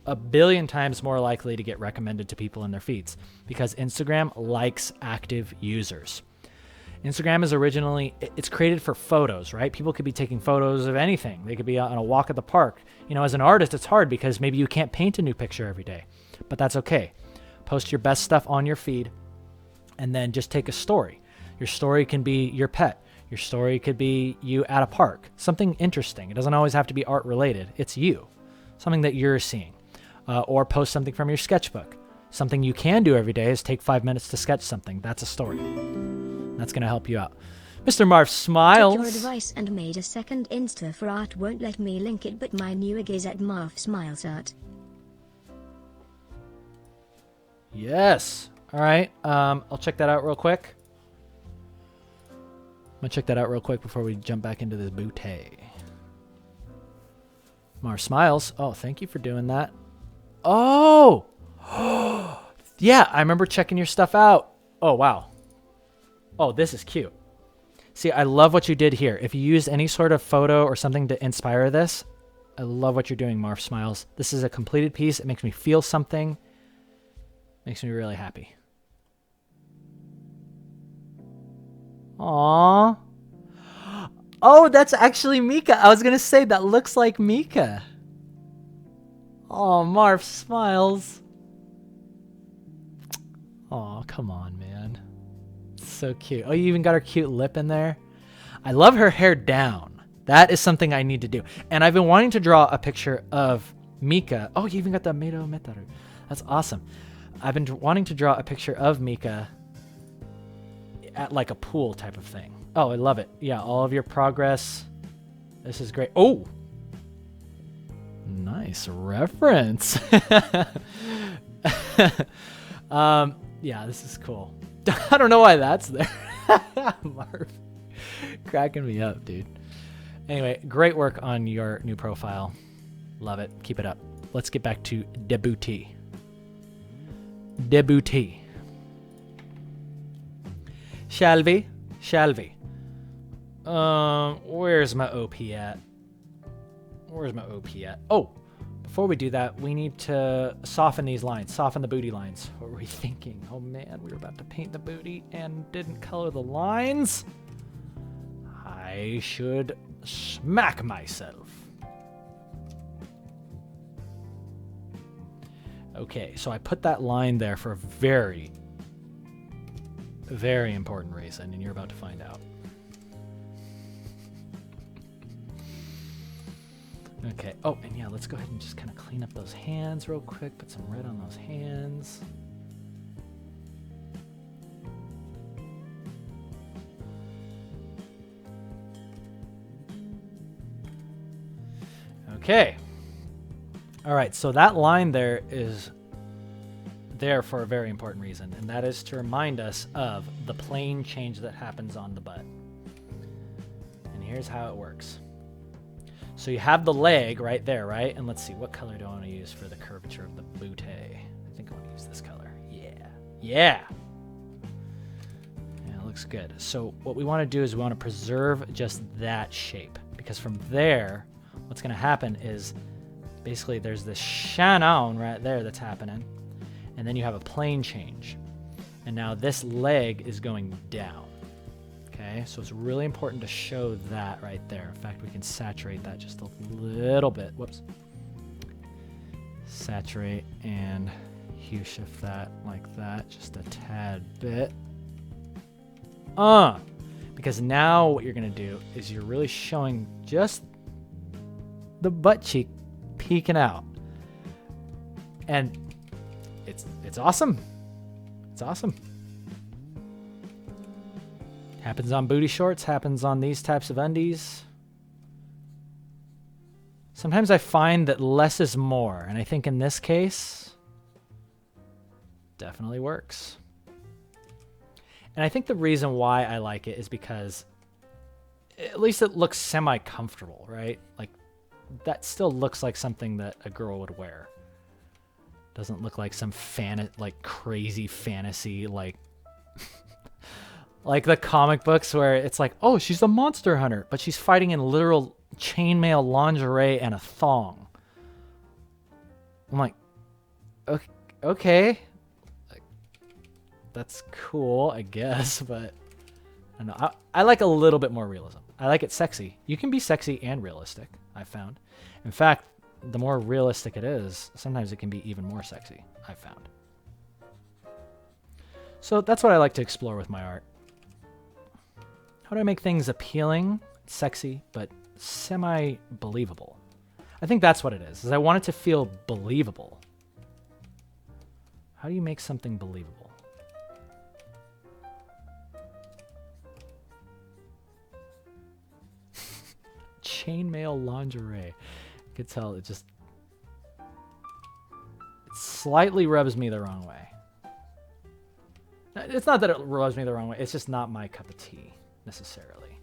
a billion times more likely to get recommended to people in their feeds, because Instagram likes active users. Instagram is it's created for photos, right? People could be taking photos of anything. They could be on a walk at the park. You know, as an artist, it's hard because maybe you can't paint a new picture every day, but that's okay. Post your best stuff on your feed and then just take a story. Your story can be your pet. Your story could be you at a park, something interesting. It doesn't always have to be art related. It's you, something that you're seeing, or post something from your sketchbook. Something you can do every day is take 5 minutes to sketch something. That's a story. That's going to help you out. Mr. Marv smiles. Took your advice and made a second Insta for art. Won't let me link it, but my new ig is at Marv Smiles Art. Yes. All right. I'll check that out real quick. I'm going to check that out real quick before we jump back into this boutte. Marv Smiles. Oh, thank you for doing that. Oh! Yeah, I remember checking your stuff out. Oh, wow. Oh, this is cute. See, I love what you did here. If you used any sort of photo or something to inspire this, I love what you're doing, Marv Smiles. This is a completed piece. It makes me feel something. Makes me really happy. Aww. Oh, that's actually Mika. I was going to say, that looks like Mika. Oh, Marv Smiles. Oh, come on, man. So cute. Oh, you even got her cute lip in there. I love her hair down. That is something I need to do. And I've been wanting to draw a picture of Mika. Oh, you even got the Medo Metaru. That's awesome. I've been wanting to draw a picture of Mika at like a pool type of thing. Oh, I love it. Yeah, all of your progress. This is great. Oh, nice reference. Yeah, this is cool. I don't know why that's there. Marv, cracking me up, dude. Anyway, great work on your new profile. Love it. Keep it up. Let's get back to Debutee. Shall we? Where's my OP at? Oh, before we do that, we need to soften these lines. Soften the booty lines. What were we thinking? Oh man, we were about to paint the booty and didn't color the lines. I should smack myself. Okay, so I put that line there for a very, very important reason, and you're about to find out. Okay, oh, and yeah, let's go ahead and just kind of clean up those hands real quick, put some red on those hands. Okay. All right, so that line there is there for a very important reason, and that is to remind us of the plane change that happens on the butt. And here's how it works. So you have the leg right there, right? And let's see, what color do I want to use for the curvature of the boot? I think I want to use this color. Yeah, it looks good. So what we want to do is we want to preserve just that shape, because from there, what's going to happen is basically there's this shannon right there that's happening, and then you have a plane change. And now this leg is going down. Okay, so it's really important to show that right there. In fact, we can saturate that just a little bit. Whoops. Saturate and hue shift that like that, just a tad bit. Because now what you're gonna do is you're really showing just the butt cheek peeking out. And it's awesome. It's awesome. Happens on booty shorts, happens on these types of undies. Sometimes I find that less is more, and I think in this case, definitely works. And I think the reason why I like it is because at least it looks semi-comfortable, right? Like, that still looks like something that a girl would wear. Doesn't look like some crazy fantasy, like the comic books where it's like, oh, she's a monster hunter, but she's fighting in literal chainmail lingerie and a thong. I'm like, okay. Like, that's cool, I guess, but I don't know. I like a little bit more realism. I like it sexy. You can be sexy and realistic, I've found. In fact, the more realistic it is, sometimes it can be even more sexy, I've found. So that's what I like to explore with my art. How do I make things appealing, sexy, but semi-believable? I think that's what it is I want it to feel believable. How do you make something believable? Chainmail lingerie. I could tell it slightly rubs me the wrong way. It's not that it rubs me the wrong way, it's just not my cup of tea, necessarily.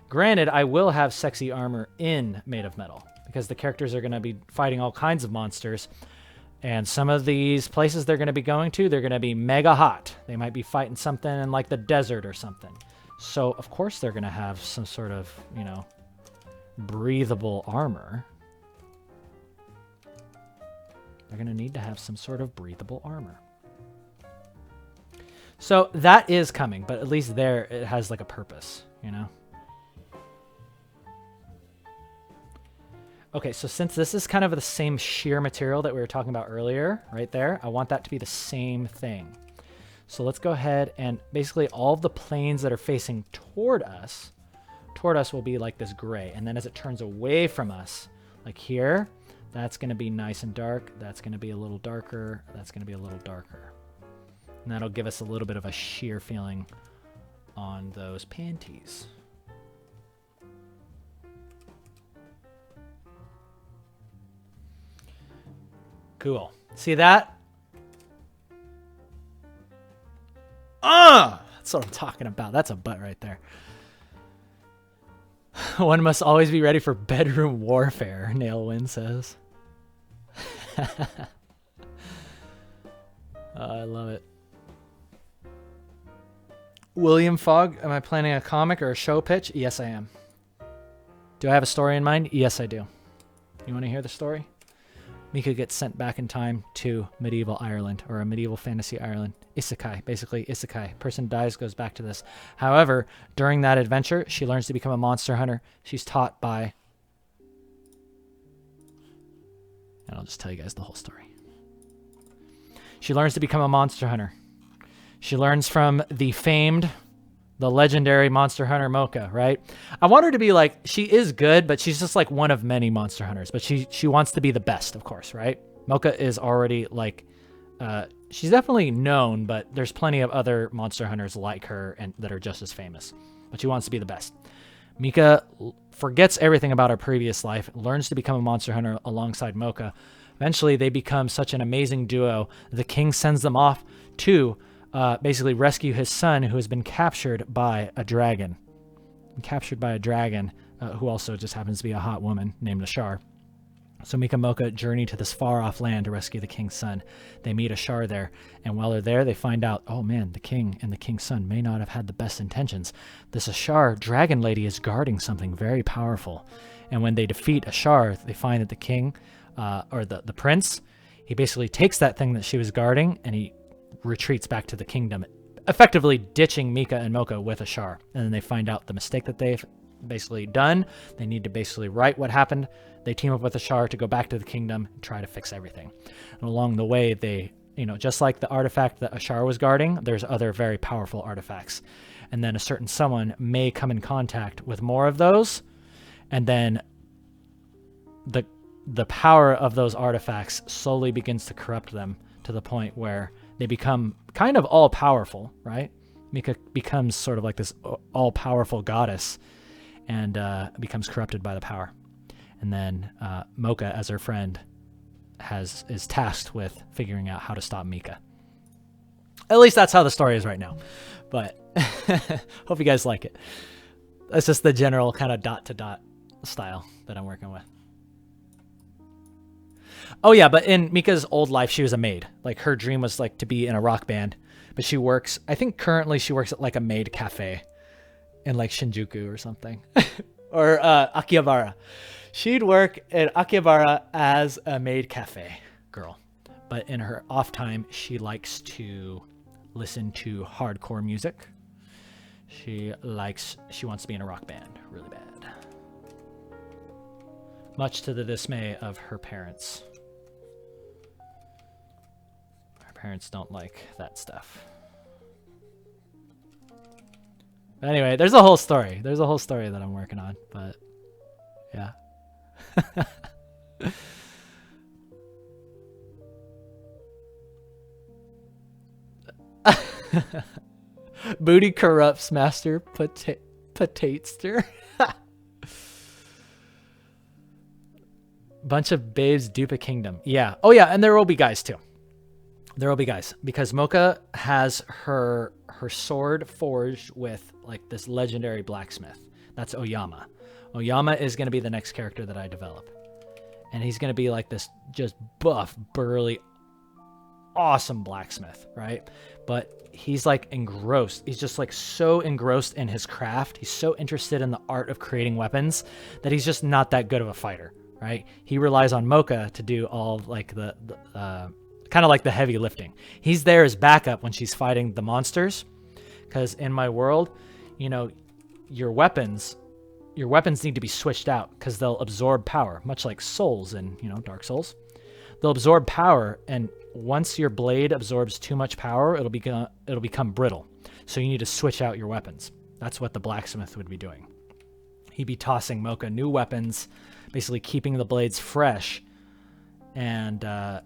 Granted, I will have sexy armor in Made of Metal, because the characters are going to be fighting all kinds of monsters, and some of these places they're going to be going to, they're going to be mega hot. They might be fighting something in like the desert or something. So, of course, they're going to have some sort of, breathable armor. They're going to need to have some sort of breathable armor. So that is coming, but at least there it has like a purpose, Okay, so since this is kind of the same sheer material that we were talking about earlier, right there, I want that to be the same thing. So let's go ahead and basically all of the planes that are facing toward us will be like this gray. And then as it turns away from us, like here, that's going to be nice and dark. That's going to be a little darker. That's going to be a little darker. And that'll give us a little bit of a sheer feeling on those panties. Cool. See that? That's what I'm talking about. That's a butt right there. One must always be ready for bedroom warfare, Nailwind says. I love it. William Fogg, am I planning a comic or a show pitch? Yes, I am. Do I have a story in mind? Yes, I do. You want to hear the story? Mika gets sent back in time to medieval Ireland, or a medieval fantasy Ireland. Isekai, basically isekai. Person dies, goes back to this. However, during that adventure, she learns to become a monster hunter. She's taught by... And I'll just tell you guys the whole story. She learns to become a monster hunter. She learns from the famed, the legendary monster hunter Mocha, right? I want her to be like, she is good, but she's just like one of many monster hunters. But she wants to be the best, of course, right? Mocha is already like, she's definitely known, but there's plenty of other monster hunters like her and that are just as famous. But she wants to be the best. Mika forgets everything about her previous life, learns to become a monster hunter alongside Mocha. Eventually, they become such an amazing duo. The king sends them off to basically rescue his son, who has been captured by a dragon. Who also just happens to be a hot woman named Ashar. So Mika and Mocha journey to this far-off land to rescue the king's son. They meet Ashar there, and while they're there, they find out, oh man, the king and the king's son may not have had the best intentions. This Ashar dragon lady is guarding something very powerful. And when they defeat Ashar, they find that the king, or the prince, he basically takes that thing that she was guarding, and he retreats back to the kingdom, effectively ditching Mika and Mocha with Ashar. And then they find out the mistake that they've basically done. They need to basically right what happened. They team up with Ashar to go back to the kingdom and try to fix everything. And along the way, they, just like the artifact that Ashar was guarding, there's other very powerful artifacts. And then a certain someone may come in contact with more of those, and then the power of those artifacts slowly begins to corrupt them to the point where they become kind of all-powerful, right? Mika becomes sort of like this all-powerful goddess and becomes corrupted by the power. And then Mocha, as her friend, is tasked with figuring out how to stop Mika. At least that's how the story is right now. But hope you guys like it. That's just the general kind of dot-to-dot style that I'm working with. Oh yeah, but in Mika's old life, she was a maid. Like, her dream was like to be in a rock band, but she works, I think currently she works at like a maid cafe in like Shinjuku or something. Or Akihabara. She'd work at Akihabara as a maid cafe girl. But in her off time, she likes to listen to hardcore music. She wants to be in a rock band really bad. Much to the dismay of her parents. Her parents don't like that stuff. But anyway, there's a whole story. There's a whole story that I'm working on, but yeah. Booty corrupts, master potatester. Bunch of babes dupe a kingdom. Yeah. Oh yeah, and there will be guys too. There will be guys, because Mocha has her sword forged with like this legendary blacksmith. That's Oyama. Oyama is going to be the next character that I develop. And he's going to be like this just buff, burly, awesome blacksmith, right? But he's like engrossed. He's just like so engrossed in his craft. He's so interested in the art of creating weapons that he's just not that good of a fighter, right? He relies on Mocha to do all like the kind of like the heavy lifting. He's there as backup when she's fighting the monsters. Because in my world, your weapons need to be switched out because they'll absorb power, much like souls in, Dark Souls. they'll absorb power, and once your blade absorbs too much power, it'll become brittle. So you need to switch out your weapons. That's what the blacksmith would be doing. He'd be tossing Mocha new weapons, basically keeping the blades fresh, and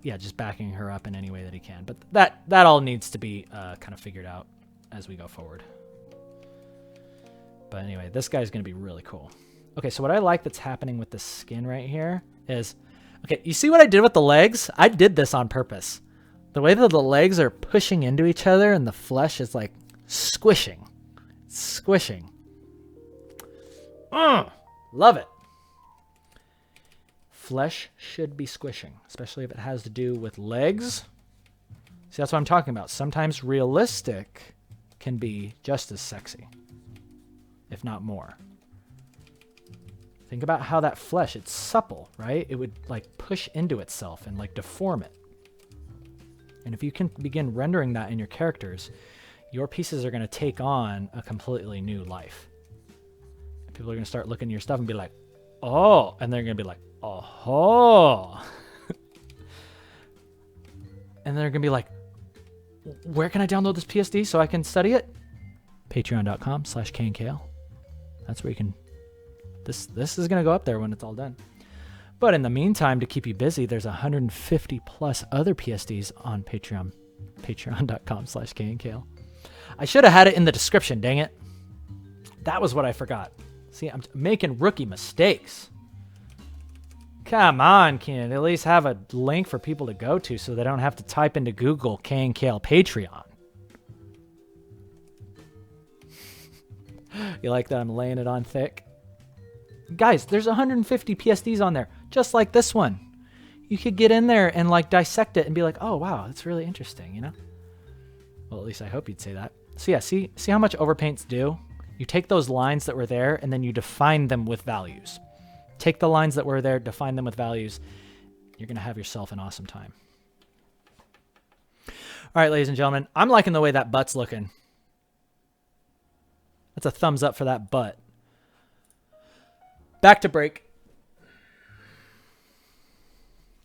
just backing her up in any way that he can. But that all needs to be kind of figured out as we go forward. But anyway, this guy's going to be really cool. Okay, so what I like that's happening with the skin right here is, okay, you see what I did with the legs? I did this on purpose. The way that the legs are pushing into each other and the flesh is like squishing. Squishing. Love it. Flesh should be squishing, especially if it has to do with legs. See, that's what I'm talking about. Sometimes realistic can be just as sexy, if not more. Think about how that flesh, it's supple, right? It would like push into itself and like deform it. And if you can begin rendering that in your characters, your pieces are going to take on a completely new life. And people are going to start looking at your stuff and be like, oh, and they're going to be like, oh. And they're going to be like, where can I download this PSD so I can study it? Patreon.com/KandKale. That's where you can. This is going to go up there when it's all done. But in the meantime, to keep you busy, there's 150 plus other PSDs on Patreon. Patreon.com/KandKale. I should have had it in the description, dang it. That was what I forgot. See, I'm making rookie mistakes. Come on, Ken. At least have a link for people to go to so they don't have to type into Google KandKale Patreon. You like that I'm laying it on thick? Guys, there's 150 PSDs on there, just like this one. You could get in there and like dissect it and be like, oh, wow, that's really interesting, you know? Well, at least I hope you'd say that. So yeah, see how much overpaints do? You take those lines that were there and then you define them with values. Take the lines that were there, define them with values. You're going to have yourself an awesome time. All right, ladies and gentlemen, I'm liking the way that butt's looking. That's a thumbs up for that butt. Back to break.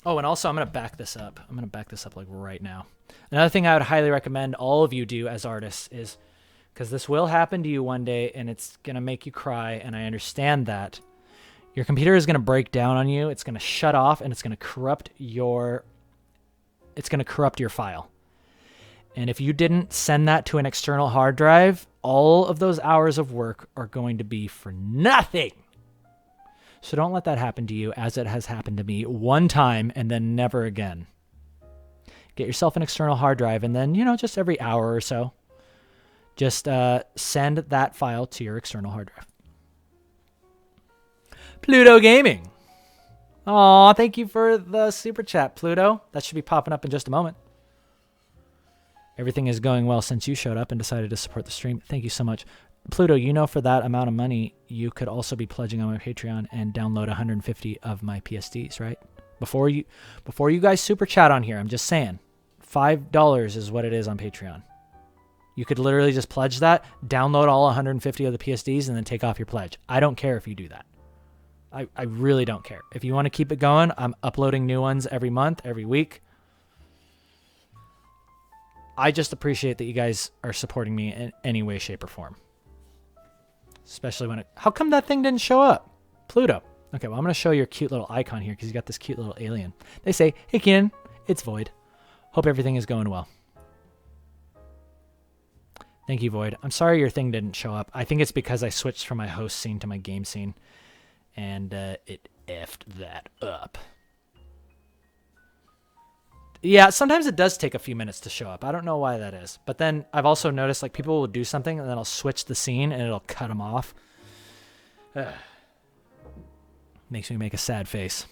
Oh, and also I'm going to back this up. I'm going to back this up like right now. Another thing I would highly recommend all of you do as artists is, because this will happen to you one day and it's going to make you cry, and I understand that. Your computer is going to break down on you. It's going to shut off and it's going to corrupt your file. And if you didn't send that to an external hard drive, all of those hours of work are going to be for nothing. So don't let that happen to you, as it has happened to me one time and then never again. Get yourself an external hard drive, and then, just every hour or so, just send that file to your external hard drive. Pluto Gaming. Aw, thank you for the super chat, Pluto. That should be popping up in just a moment. Everything is going well since you showed up and decided to support the stream. Thank you so much. Pluto, for that amount of money, you could also be pledging on my Patreon and download 150 of my PSDs, right? Before you guys super chat on here, I'm just saying, $5 is what it is on Patreon. You could literally just pledge that, download all 150 of the PSDs, and then take off your pledge. I don't care if you do that. I really don't care. If you want to keep it going, I'm uploading new ones every month, every week. I just appreciate that you guys are supporting me in any way, shape, or form. Especially when how come that thing didn't show up? Pluto. Okay, well, I'm going to show your cute little icon here because you got this cute little alien. They say, hey, Keenan, it's Void. Hope everything is going well. Thank you, Void. I'm sorry your thing didn't show up. I think it's because I switched from my host scene to my game scene, and it effed that up. Yeah, sometimes it does take a few minutes to show up. I don't know why that is. But then I've also noticed like people will do something and then I'll switch the scene and it'll cut them off. Makes me make a sad face.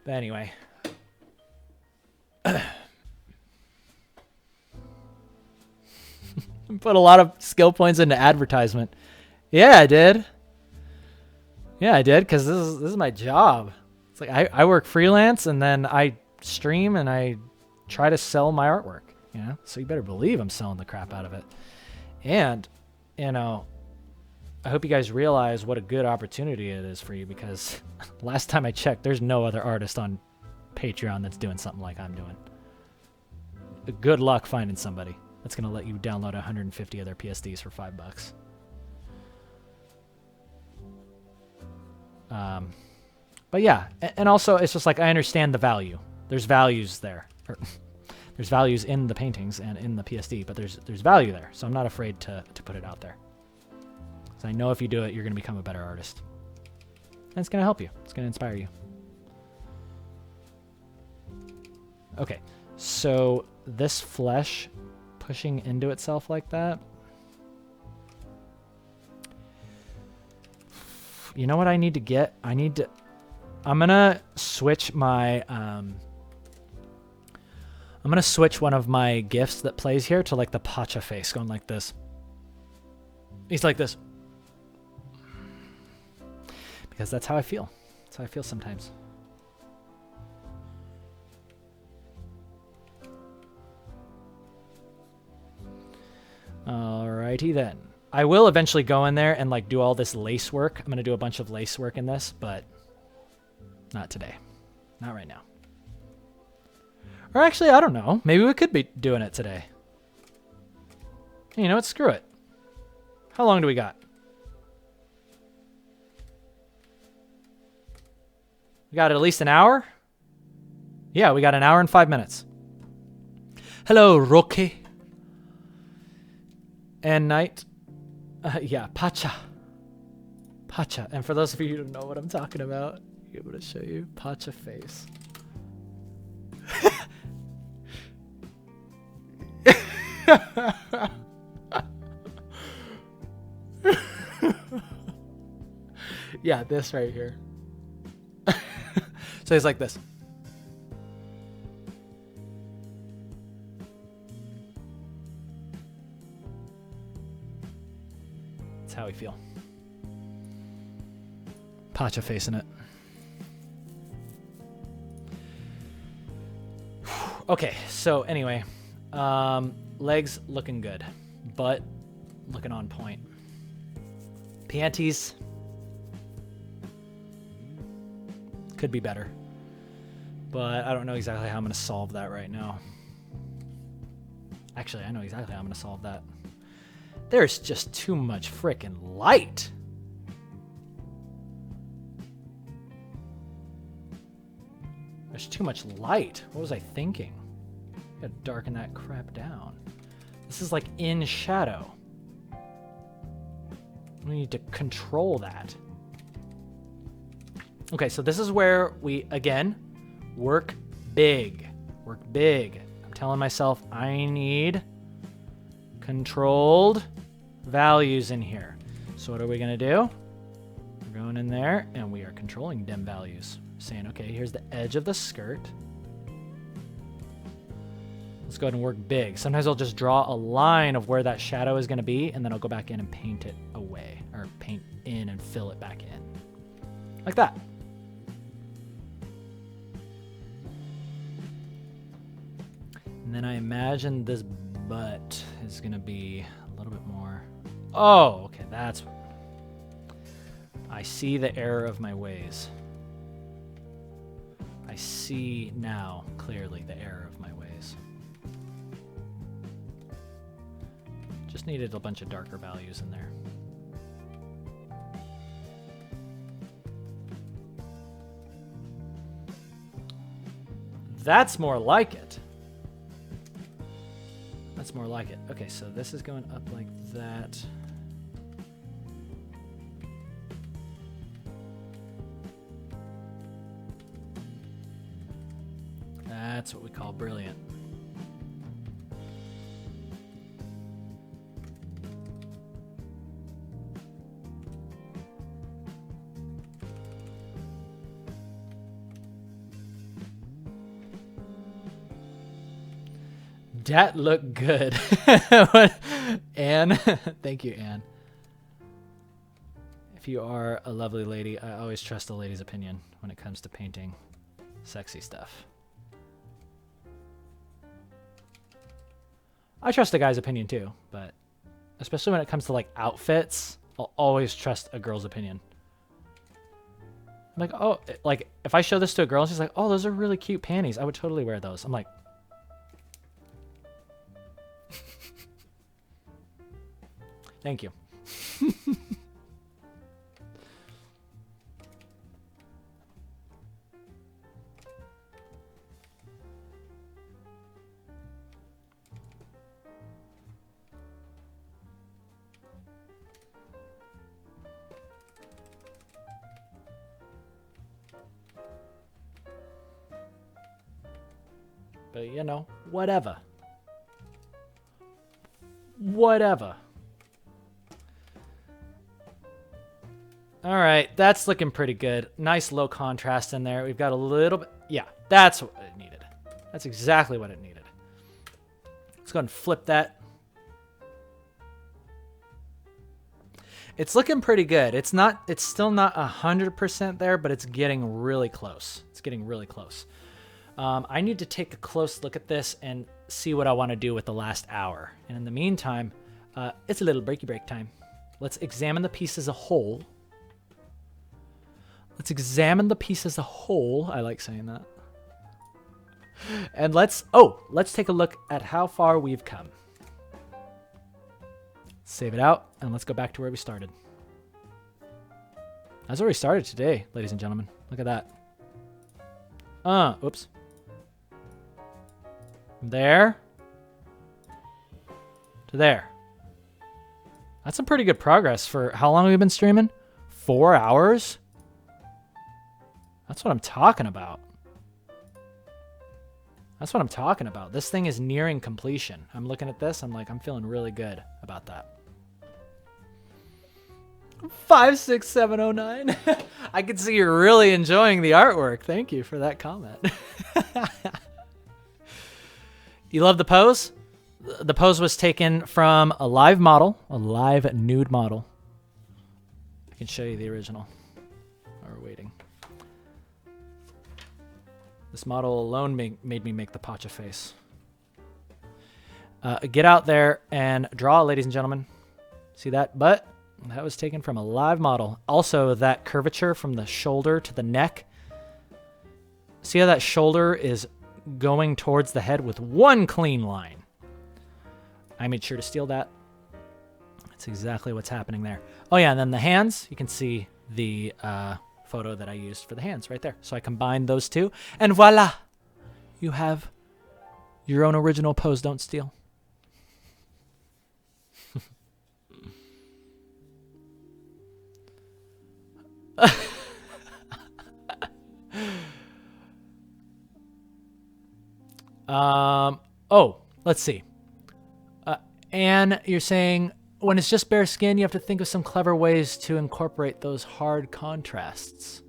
But anyway. Put a lot of skill points into advertisement. Yeah, I did. Because this is my job. It's like I work freelance and then I stream and I try to sell my artwork, so you better believe I'm selling the crap out of it. And I hope you guys realize what a good opportunity it is for you, because last time I checked, there's no other artist on Patreon that's doing something like I'm doing. Good luck finding somebody that's going to let you download 150 other PSDs for $5. But yeah, and also it's just like I understand the value. There's values there. There's values in the paintings and in the PSD, but there's value there. So I'm not afraid to put it out there. So I know if you do it, you're going to become a better artist. And it's going to help you. It's going to inspire you. Okay, so this flesh pushing into itself like that. You know what I need to get? I'm going to switch my... I'm going to switch one of my gifts that plays here to like the Pacha face, going like this. He's like this. Because that's how I feel. That's how I feel sometimes. Alrighty then. I will eventually go in there and like do all this lace work. I'm going to do a bunch of lace work in this, but not today. Not right now. Or actually, I don't know. Maybe we could be doing it today. You know what? Screw it. How long do we got? We got at least an hour? Yeah, we got an hour and 5 minutes. Hello, Rocky. And Knight. Yeah, Pacha. Pacha. And for those of you who don't know what I'm talking about, I'm going to show you Pacha face. Yeah, this right here. So he's like this. That's how we feel. Pacha facing it. Okay, so anyway, legs looking good, butt looking on point. Panties could be better, but I don't know exactly how I'm going to solve that right now. Actually, I know exactly how I'm going to solve that. There's just too much frickin' light. There's too much light. What was I thinking? Gotta darken that crap down. This is like in shadow. We need to control that. Okay, so this is where we, again, work big. Work big. I'm telling myself I need controlled values in here. So what are we going to do? We're going in there, and we are controlling dim values. Saying, okay, here's the edge of the skirt. Let's go ahead and work big. Sometimes I'll just draw a line of where that shadow is going to be, and then I'll go back in and paint it away, or paint in and fill it back in. Like that. And then I imagine this butt is going to be a little bit more... Oh, okay, that's... I see the error of my ways. I see now clearly the error of my ways. Just needed a bunch of darker values in there. That's more like it. That's more like it. Okay, so this is going up like that. That's what we call brilliant. That looked good. Anne, thank you, Anne. If you are a lovely lady, I always trust a lady's opinion when it comes to painting sexy stuff. I trust a guy's opinion too, but especially when it comes to like outfits, I'll always trust a girl's opinion. I'm like, oh, like if I show this to a girl and she's like, oh, those are really cute panties, I would totally wear those. I'm like, thank you. But you know, whatever. Whatever. All right, that's looking pretty good. Nice low contrast in there. We've got a little bit. Yeah, that's what it needed. That's exactly what it needed. Let's go ahead and flip that. It's looking pretty good. It's still not 100% there, but it's getting really close. It's getting really close. I need to take a close look at this and see what I want to do with the last hour. And in the meantime, it's a little breaky break time. Let's examine the piece as a whole. Let's examine the piece as a whole. I like saying that. And let's take a look at how far we've come. Save it out, and let's go back to where we started. That's where we started today, ladies and gentlemen. Look at that. Oops. From there to there. That's some pretty good progress for how long we've been streaming? 4 hours? That's what I'm talking about. That's what I'm talking about. This thing is nearing completion. I'm looking at this. I'm like, I'm feeling really good about that. 56709. I can see you're really enjoying the artwork. Thank you for that comment. You love the pose? The pose was taken from a live model, a live nude model. I can show you the original. While we're waiting. This model alone made me make the Pacha face. Get out there and draw, ladies and gentlemen. See that butt? That was taken from a live model. Also, that curvature from the shoulder to the neck. See how that shoulder is going towards the head with one clean line? I made sure to steal that. That's exactly what's happening there. Oh yeah, and then the hands. You can see the photo that I used for the hands right there. So I combined those two, and voila! You have your own original pose, don't steal. Let's see. Anne, you're saying when it's just bare skin, you have to think of some clever ways to incorporate those hard contrasts.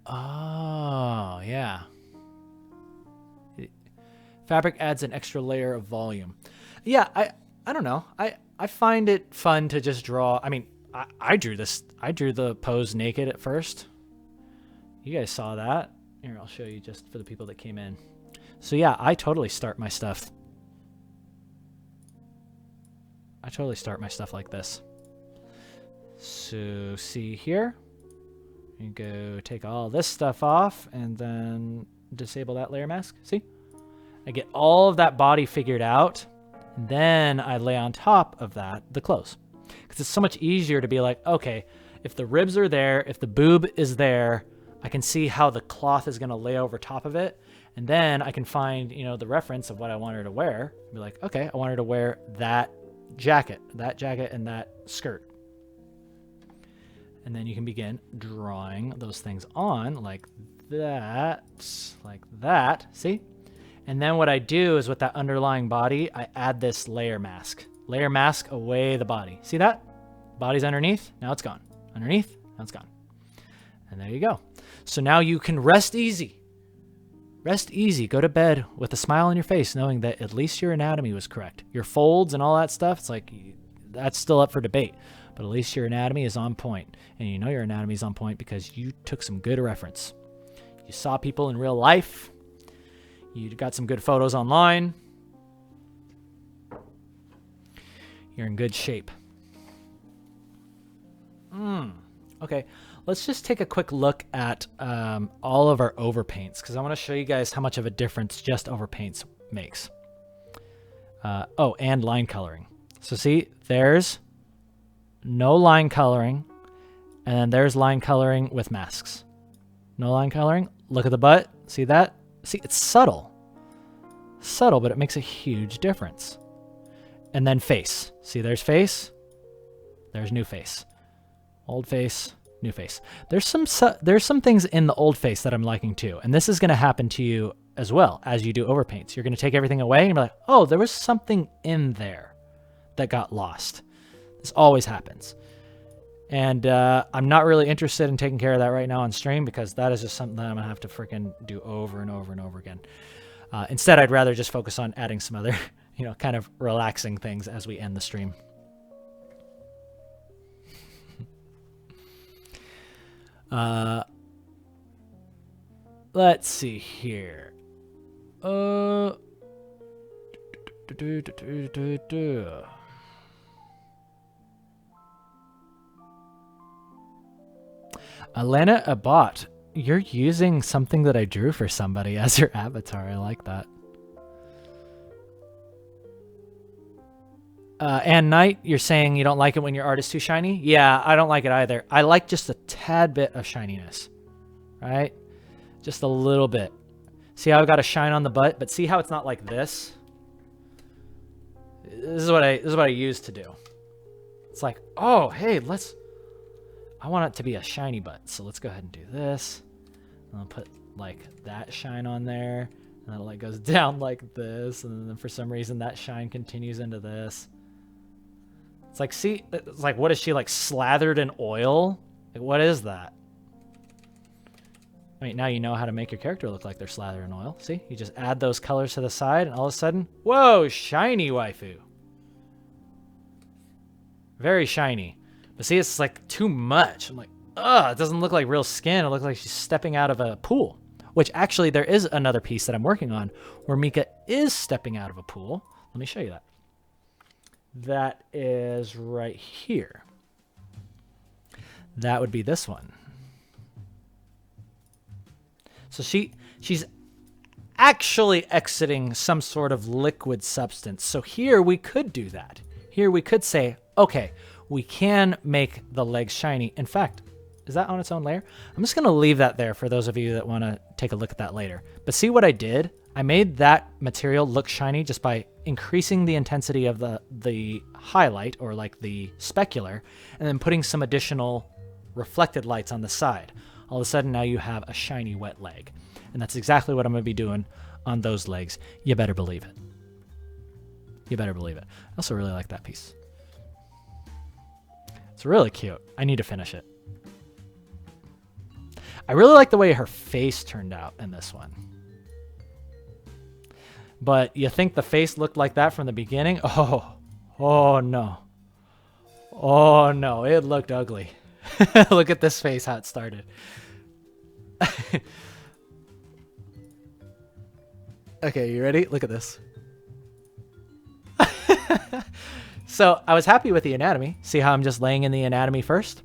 Oh, yeah. Fabric adds an extra layer of volume. Yeah, I don't know. I find it fun to just draw. I mean, I drew this. I drew the pose naked at first. You guys saw that. Here, I'll show you just for the people that came in. So yeah, I totally start my stuff. I totally start my stuff like this. So see here. You go take all this stuff off and then disable that layer mask. See? I get all of that body figured out. And then I lay on top of that the clothes. Because it's so much easier to be like, okay, if the ribs are there, if the boob is there, I can see how the cloth is going to lay over top of it. And then I can find, you know, the reference of what I want her to wear. Be like, okay, I want her to wear that jacket and that skirt. And then you can begin drawing those things on like that, see? And then what I do is with that underlying body, I add this layer mask. Layer mask away the body. See that? Body's underneath, now it's gone. Underneath, now it's gone. And there you go. So now you can rest easy. Rest easy. Go to bed with a smile on your face, knowing that at least your anatomy was correct. Your folds and all that stuff, it's like, that's still up for debate. But at least your anatomy is on point. And you know your anatomy is on point because you took some good reference. You saw people in real life. You got some good photos online. You're in good shape. Okay, let's just take a quick look at all of our overpaints, because I want to show you guys how much of a difference just overpaints makes. Oh, and line coloring. So see, there's no line coloring, and then there's line coloring with masks. No line coloring. Look at the butt. See that? See, it's subtle. Subtle, but it makes a huge difference. And then face. See, there's face. There's new face. Old face, new face. There's some things in the old face that I'm liking too. And this is going to happen to you as well as you do overpaints. You're going to take everything away and you're like, oh, there was something in there that got lost. This always happens. And I'm not really interested in taking care of that right now on stream, because that is just something that I'm going to have to freaking do over and over and over again. Instead, I'd rather just focus on adding some other, kind of relaxing things as we end the stream. Let's see here. Alana Abbott, you're using something that I drew for somebody as your avatar. I like that. And Knight, you're saying you don't like it when your art is too shiny? Yeah, I don't like it either. I like just a tad bit of shininess, right? Just a little bit. See how I got a shine on the butt, but see how it's not like this? This is what I used to do. It's like, oh, hey, I want it to be a shiny butt, so let's go ahead and do this. And I'll put like that shine on there, and then it like goes down like this, and then for some reason that shine continues into this. It's like, see, it's like, what is she, like slathered in oil? Like, what is that? I mean, now you know how to make your character look like they're slathered in oil. See, you just add those colors to the side, and all of a sudden, whoa, shiny waifu. Very shiny. But see, it's like too much. I'm like, ugh, it doesn't look like real skin. It looks like she's stepping out of a pool. Which actually, there is another piece that I'm working on where Mika is stepping out of a pool. Let me show you that. That is right here. That would be this one. So she's actually exiting some sort of liquid substance. So here we could do that. Here we could say, okay, we can make the legs shiny. In fact, is that on its own layer? I'm just going to leave that there for those of you that want to take a look at that later. But see what I did? I made that material look shiny just by increasing the intensity of the highlight, or like the specular, and then putting some additional reflected lights on the side. All of a sudden now you have a shiny wet leg. And that's exactly what I'm going to be doing on those legs. You better believe it. You better believe it. I also really like that piece. It's really cute. I need to finish it. I really like the way her face turned out in this one. But you think the face looked like that from the beginning? Oh no. Oh no, it looked ugly. Look at this face, how it started. Okay, you ready? Look at this. So I was happy with the anatomy. See how I'm just laying in the anatomy first?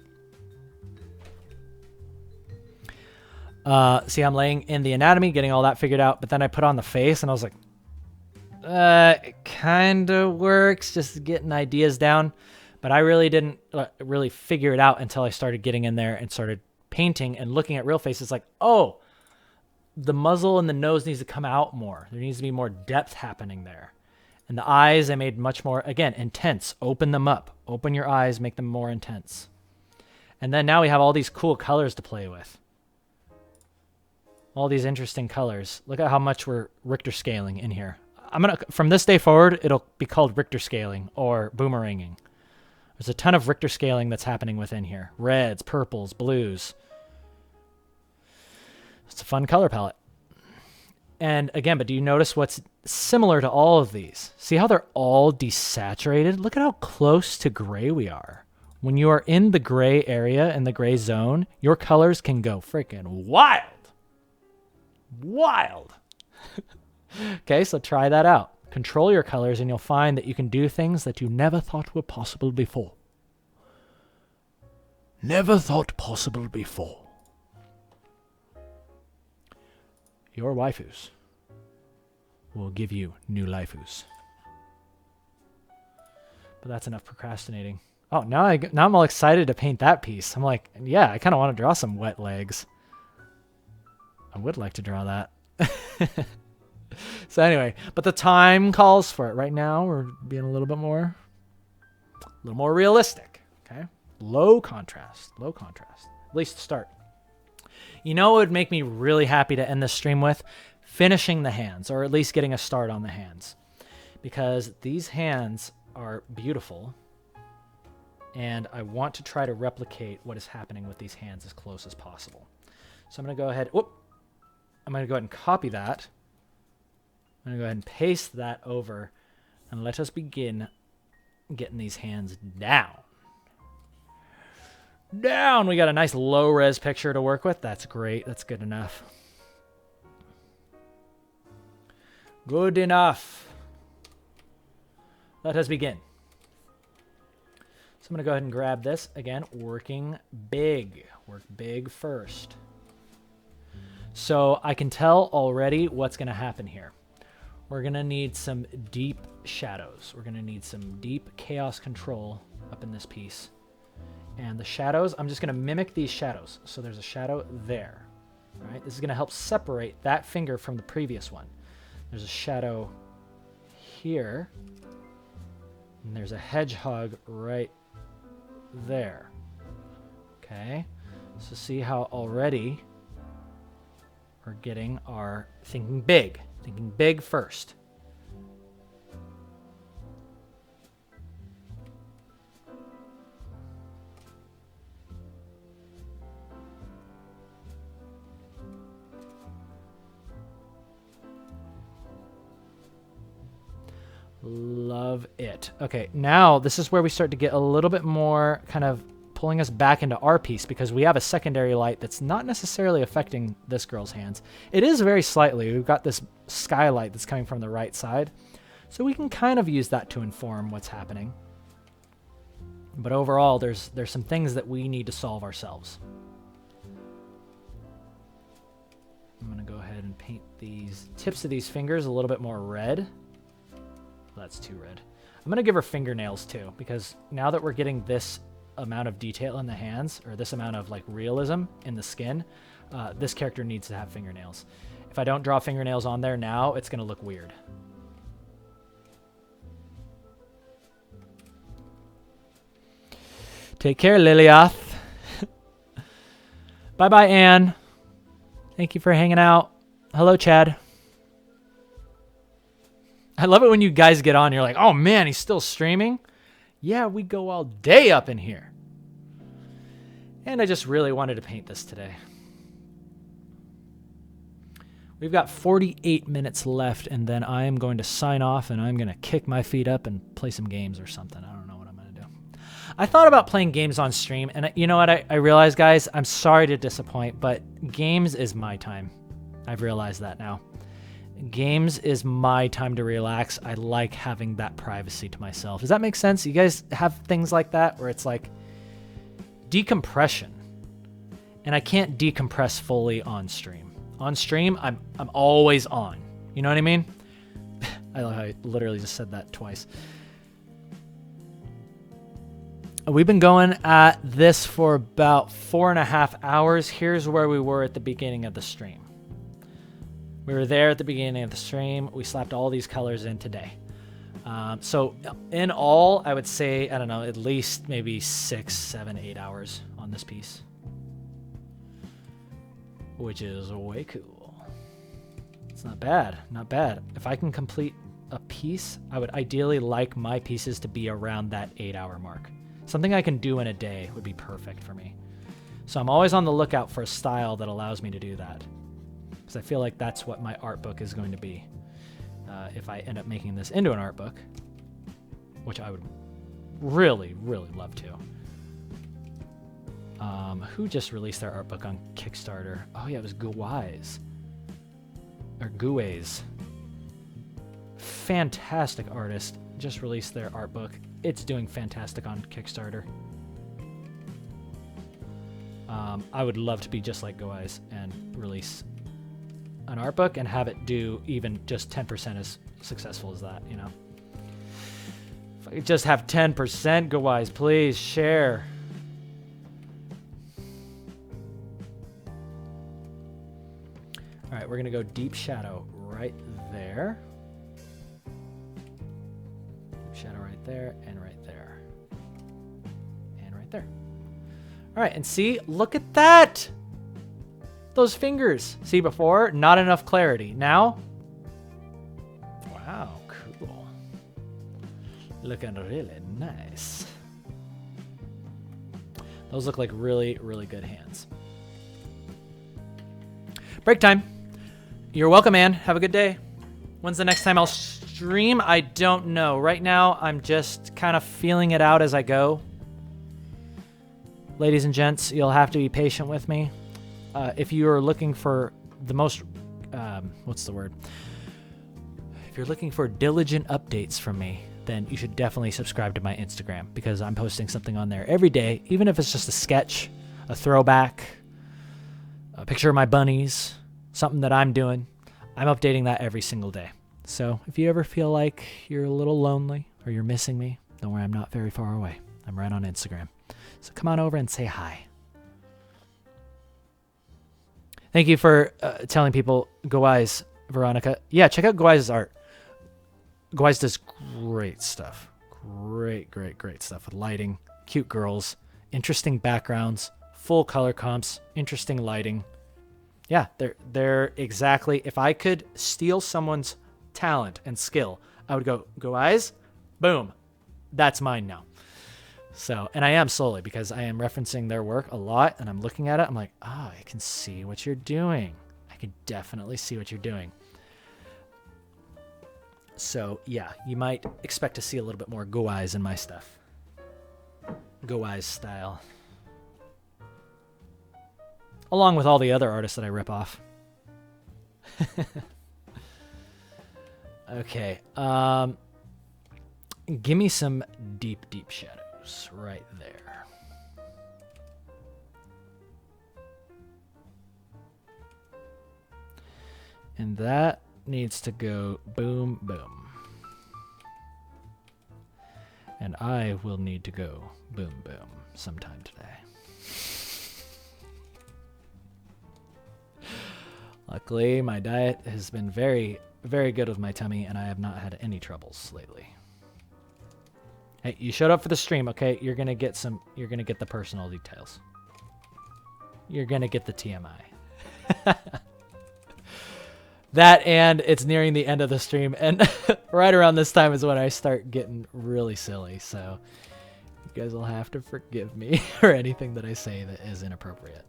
See, I'm laying in the anatomy, getting all that figured out, but then I put on the face and I was like, it kind of works, just getting ideas down. But I really didn't really figure it out until I started getting in there and started painting and looking at real faces like, oh, the muzzle and the nose needs to come out more. There needs to be more depth happening there. And the eyes, I made much more, again, intense. Open them up. Open your eyes, make them more intense. And then now we have all these cool colors to play with. All these interesting colors. Look at how much we're Richter scaling in here. From this day forward, it'll be called Richter scaling or boomeranging. There's a ton of Richter scaling that's happening within here. Reds, purples, blues. It's a fun color palette. And again, but do you notice what's similar to all of these? See how they're all desaturated? Look at how close to gray we are. When you are in the gray area, in the gray zone, your colors can go freaking wild. Wild. Okay, so try that out. Control your colors and you'll find that you can do things that you never thought were possible before. never thought possible before. Your waifus will give you new laifus. But that's enough procrastinating. Oh, now I'm all excited to paint that piece. I'm like, yeah, I kind of want to draw some wet legs. I would like to draw that. So anyway, but the time calls for it. Right now, we're being a little more realistic. Okay, low contrast. At least to start. You know what would make me really happy to end this stream with? Finishing the hands, or at least getting a start on the hands. Because these hands are beautiful, and I want to try to replicate what is happening with these hands as close as possible. So I'm going to go ahead, and copy that. I'm going to go ahead and paste that over, and let us begin getting these hands down. Down! We got a nice low-res picture to work with. That's great. That's good enough. Good enough. Let us begin. So I'm going to go ahead and grab this. Again, working big. Work big first. So I can tell already what's going to happen here. We're going to need some deep shadows. We're going to need some deep chaos control up in this piece. And the shadows, I'm just going to mimic these shadows. So there's a shadow there. All right? This is going to help separate that finger from the previous one. There's a shadow here. And there's a hedgehog right there. Okay? So see how already we're getting our thinking big first. Love it. Okay, now this is where we start to get a little bit more kind of pulling us back into our piece, because we have a secondary light that's not necessarily affecting this girl's hands. It is very slightly. We've got this skylight that's coming from the right side, so we can kind of use that to inform what's happening. But overall, there's some things that we need to solve ourselves. I'm going to go ahead and paint these tips of these fingers a little bit more red. That's too red. I'm going to give her fingernails too, because now that we're getting this amount of detail in the hands, or this amount of like realism in the skin, this character needs to have fingernails. If I don't draw fingernails on there now, it's going to look weird. Take care, Liliath. Bye-bye, Anne. Thank you for hanging out. Hello, Chad. I love it when you guys get on, you're like, oh man, he's still streaming? Yeah, we go all day up in here. And I just really wanted to paint this today. We've got 48 minutes left, and then I am going to sign off, and I'm going to kick my feet up and play some games or something. I don't know what I'm going to do. I thought about playing games on stream, and you know what? I realized, guys, I'm sorry to disappoint, but games is my time. I've realized that now. Games is my time to relax. I like having that privacy to myself. Does that make sense? You guys have things like that where it's like decompression, and I can't decompress fully on stream. On stream, I'm always on. You know what I mean? I literally just said that twice. We've been going at this for about 4.5 hours. Here's where we were at the beginning of the stream. We were there at the beginning of the stream. We slapped all these colors in today. So in all, I would say, I don't know, at least maybe 6, 7, 8 hours on this piece. Which is way cool. It's not bad, not bad. If I can complete a piece, I would ideally like my pieces to be around that 8-hour mark. Something I can do in a day would be perfect for me. So I'm always on the lookout for a style that allows me to do that. Because I feel like that's what my art book is going to be. If I end up making this into an art book, which I would really, really love to. Who just released their art book on Kickstarter? Oh yeah, it was Guwais. Or Guways. Fantastic artist. Just released their art book. It's doing fantastic on Kickstarter. I would love to be just like Go Eyes and release an art book and have it do even just 10% as successful as that, you know? If I could just have 10%, Go Eyes, please share. All right, we're gonna go Deep Shadow right there. Deep Shadow right there, and right there. And right there. All right, and see, look at that! Those fingers. See, before, not enough clarity. Now, wow, cool. Looking really nice. Those look like really, really good hands. Break time. You're welcome, man. Have a good day. When's the next time I'll stream? I don't know. Right now, I'm just kind of feeling it out as I go. Ladies and gents, you'll have to be patient with me. If you are looking for the most, what's the word? If you're looking for diligent updates from me, then you should definitely subscribe to my Instagram because I'm posting something on there every day, even if it's just a sketch, a throwback, a picture of my bunnies, something that I'm doing. I'm updating that every single day. So if you ever feel like you're a little lonely or you're missing me, don't worry, I'm not very far away. I'm right on Instagram. So come on over and say hi. Thank you for telling people Go Eyes, Veronica. Yeah, check out Go Eyes' art. Go Eyes does great stuff. Great stuff with lighting, cute girls, interesting backgrounds, full color comps, interesting lighting. Yeah, they're exactly, if I could steal someone's talent and skill, I would go Eyes, boom, that's mine now. So, and I am slowly because I am referencing their work a lot and I'm looking at it. I'm like, I can see what you're doing. I can definitely see what you're doing. So yeah, you might expect to see a little bit more Go Eyes in my stuff. Go Eyes style. Along with all the other artists that I rip off. Okay. Give me some deep shadows right there. And that needs to go boom, boom. And I will need to go boom, boom sometime today. Luckily, my diet has been very, very good with my tummy, and I have not had any troubles lately. Hey, you showed up for the stream, okay? You're gonna get the personal details. You're gonna get the TMI. That, and it's nearing the end of the stream, and right around this time is when I start getting really silly, so you guys will have to forgive me for anything that I say that is inappropriate.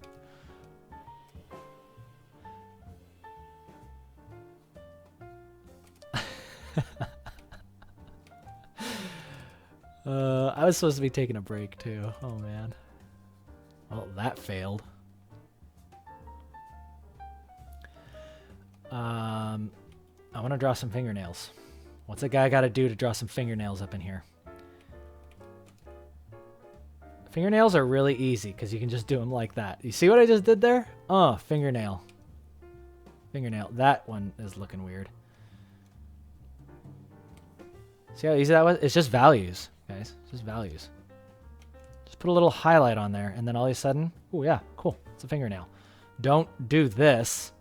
I was supposed to be taking a break too. Oh man. Well, that failed. I want to draw some fingernails. What's a guy got to do to draw some fingernails up in here? Fingernails are really easy because you can just do them like that. You see what I just did there? Oh, fingernail. Fingernail. That one is looking weird. See how easy that was? It's just values, guys. It's just values. Just put a little highlight on there, and then all of a sudden, oh yeah, cool. It's a fingernail. Don't do this.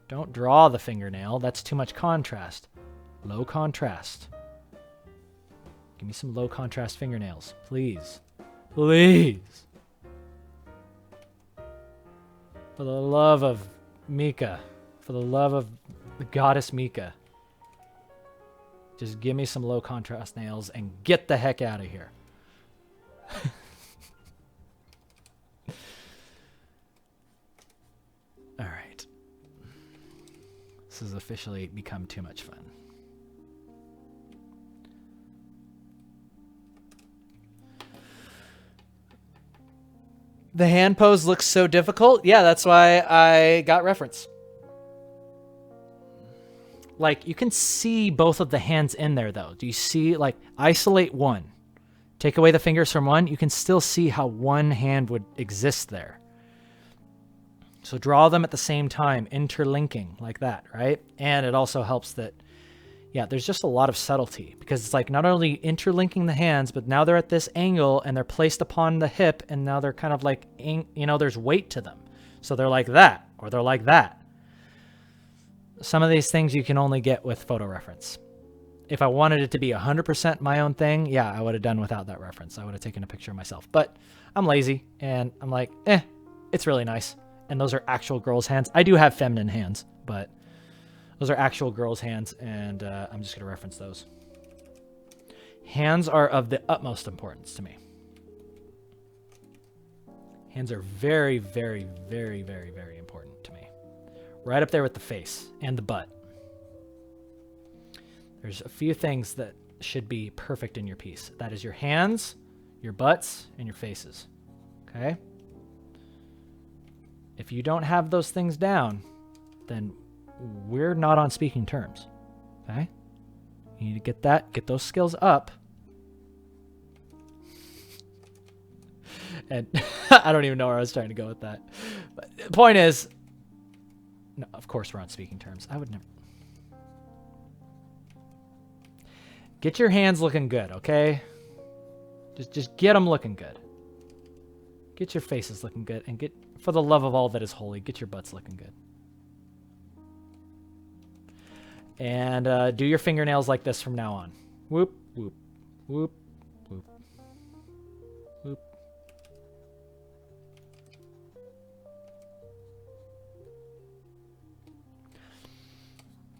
Don't draw the fingernail. That's too much contrast. Low contrast. Give me some low contrast fingernails, please. Please. For the love of Mika. For the love of the goddess Mika. Just give me some low contrast nails and get the heck out of here. All right. This has officially become too much fun. The hand pose looks so difficult. Yeah, that's why I got reference. Like, you can see both of the hands in there, though. Do you see, like, isolate 1, Take away the fingers from one, you can still see how one hand would exist there. So draw them at the same time, interlinking like that, right? And it also helps that, yeah, there's just a lot of subtlety because it's like not only interlinking the hands, but now they're at this angle and they're placed upon the hip and now they're kind of like, you know, there's weight to them. So they're like that or they're like that. Some of these things you can only get with photo reference. If I wanted it to be 100% my own thing, yeah, I would have done without that reference. I would have taken a picture of myself. But I'm lazy, and I'm like, it's really nice. And those are actual girls' hands. I do have feminine hands, but those are actual girls' hands, and I'm just going to reference those. Hands are of the utmost importance to me. Hands are very, very, very, very, very important to me. Right up there with the face and the butt. There's a few things that should be perfect in your piece. That is your hands, your butts, and your faces. Okay? If you don't have those things down, then we're not on speaking terms. Okay? You need to get those skills up. And I don't even know where I was trying to go with that. But the point is, no, of course we're on speaking terms. I would never. Get your hands looking good, okay? Just get them looking good. Get your faces looking good, and get, for the love of all that is holy, get your butts looking good. And do your fingernails like this from now on. Whoop, whoop, whoop, whoop, whoop.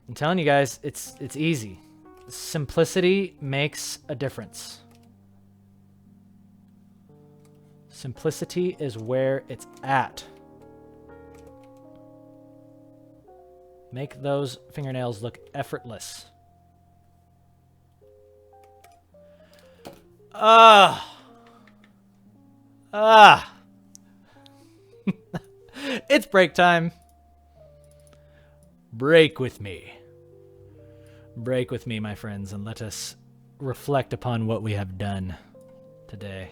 I'm telling you guys, it's easy. Simplicity makes a difference. Simplicity is where it's at. Make those fingernails look effortless. It's break time. Break with me. Break with me, my friends, and let us reflect upon what we have done today.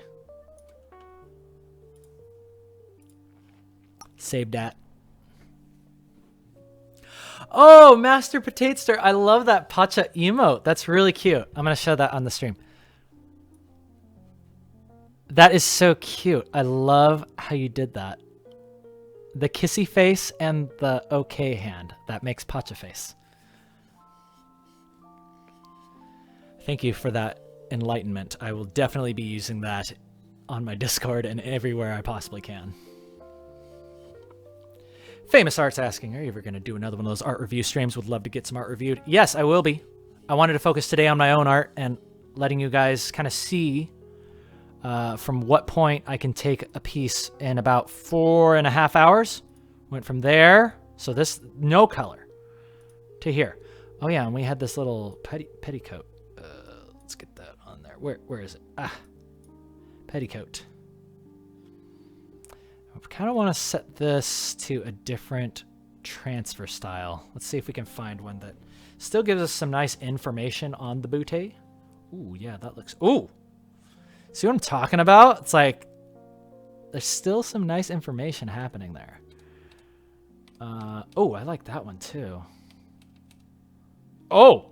Save that. Oh, Master Potato, I love that Pacha emote. That's really cute. I'm going to show that on the stream. That is so cute. I love how you did that. The kissy face and the okay hand. That makes Pacha face. Thank you for that enlightenment. I will definitely be using that on my Discord and everywhere I possibly can. Famous Art's asking, are you ever going to do another one of those art review streams? Would love to get some art reviewed. Yes, I will be. I wanted to focus today on my own art and letting you guys kind of see from what point I can take a piece in about 4.5 hours. Went from there, so this, no color, to here. Oh yeah, and we had this little petticoat. Let's get that on there. Where is it? Petticoat. I kind of want to set this to a different transfer style. Let's see if we can find one that still gives us some nice information on the bootay. Ooh, yeah, that looks... Ooh! See what I'm talking about? It's like there's still some nice information happening there. Oh, I like that one too. Oh!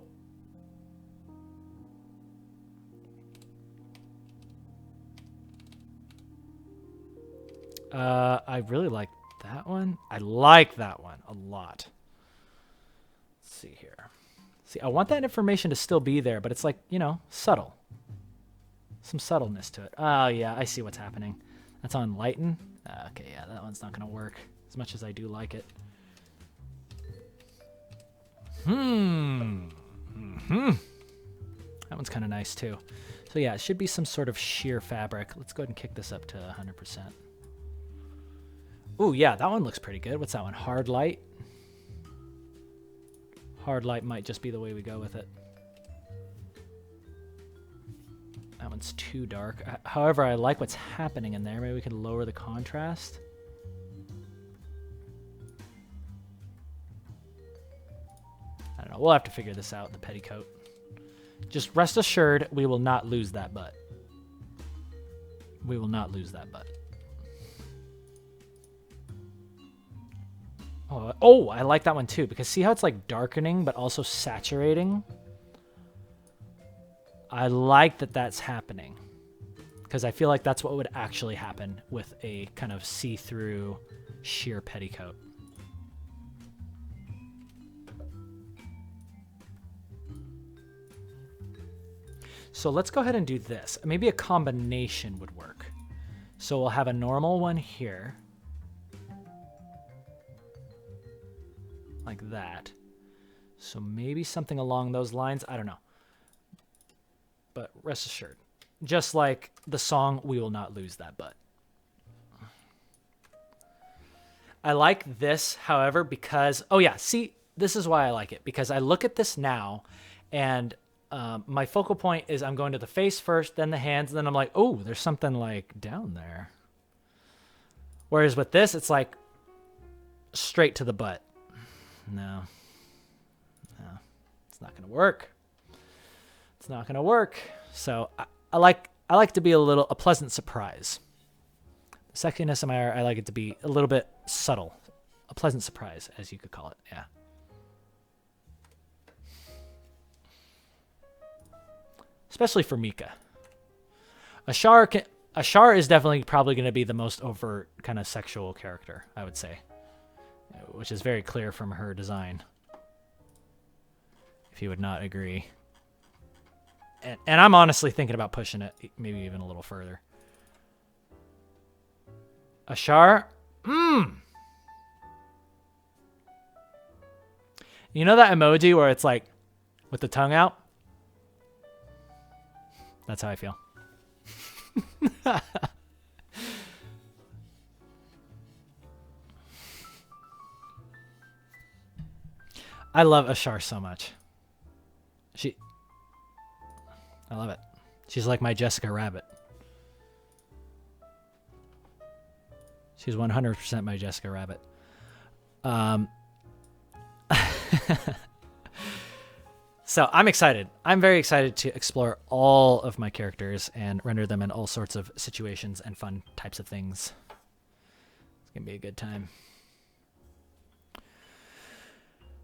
I really like that one. I like that one a lot. Let's see here. See, I want that information to still be there, but it's like, you know, subtle. Some subtleness to it. Oh, yeah, I see what's happening. That's on Lighten. Okay, yeah, that one's not going to work as much as I do like it. That one's kind of nice, too. So, yeah, it should be some sort of sheer fabric. Let's go ahead and kick this up to 100%. Ooh, yeah, that one looks pretty good. What's that one? Hard light? Hard light might just be the way we go with it. That one's too dark. However, I like what's happening in there. Maybe we can lower the contrast. I don't know. We'll have to figure this out, the petticoat. Just rest assured, we will not lose that butt. We will not lose that butt. Oh, I like that one too, because see how it's like darkening but also saturating? I like that that's happening, because I feel like that's what would actually happen with a kind of see-through sheer petticoat. So let's go ahead and do this. Maybe a combination would work. So we'll have a normal one here. Like that. So maybe something along those lines. I don't know. But rest assured, just like the song, we will not lose that butt. I like this, however, because, oh yeah, see, this is why I like it. Because I look at this now, and my focal point is I'm going to the face first, then the hands, and then I'm like, oh, there's something like down there. Whereas with this, it's like straight to the butt. No, it's not gonna work. It's not gonna work. So I like to be a pleasant surprise. The sexiness of my art, I like it to be a little bit subtle, a pleasant surprise, as you could call it. Yeah. Especially for Mika. Ashar is definitely probably going to be the most overt kind of sexual character, I would say, which is very clear from her design. If you would not agree. And I'm honestly thinking about pushing it maybe even a little further. Ashar, You know that emoji where it's like with the tongue out? That's how I feel. I love Ashar so much. I love it. She's like my Jessica Rabbit. She's 100% my Jessica Rabbit. So I'm excited. I'm very excited to explore all of my characters and render them in all sorts of situations and fun types of things. It's going to be a good time.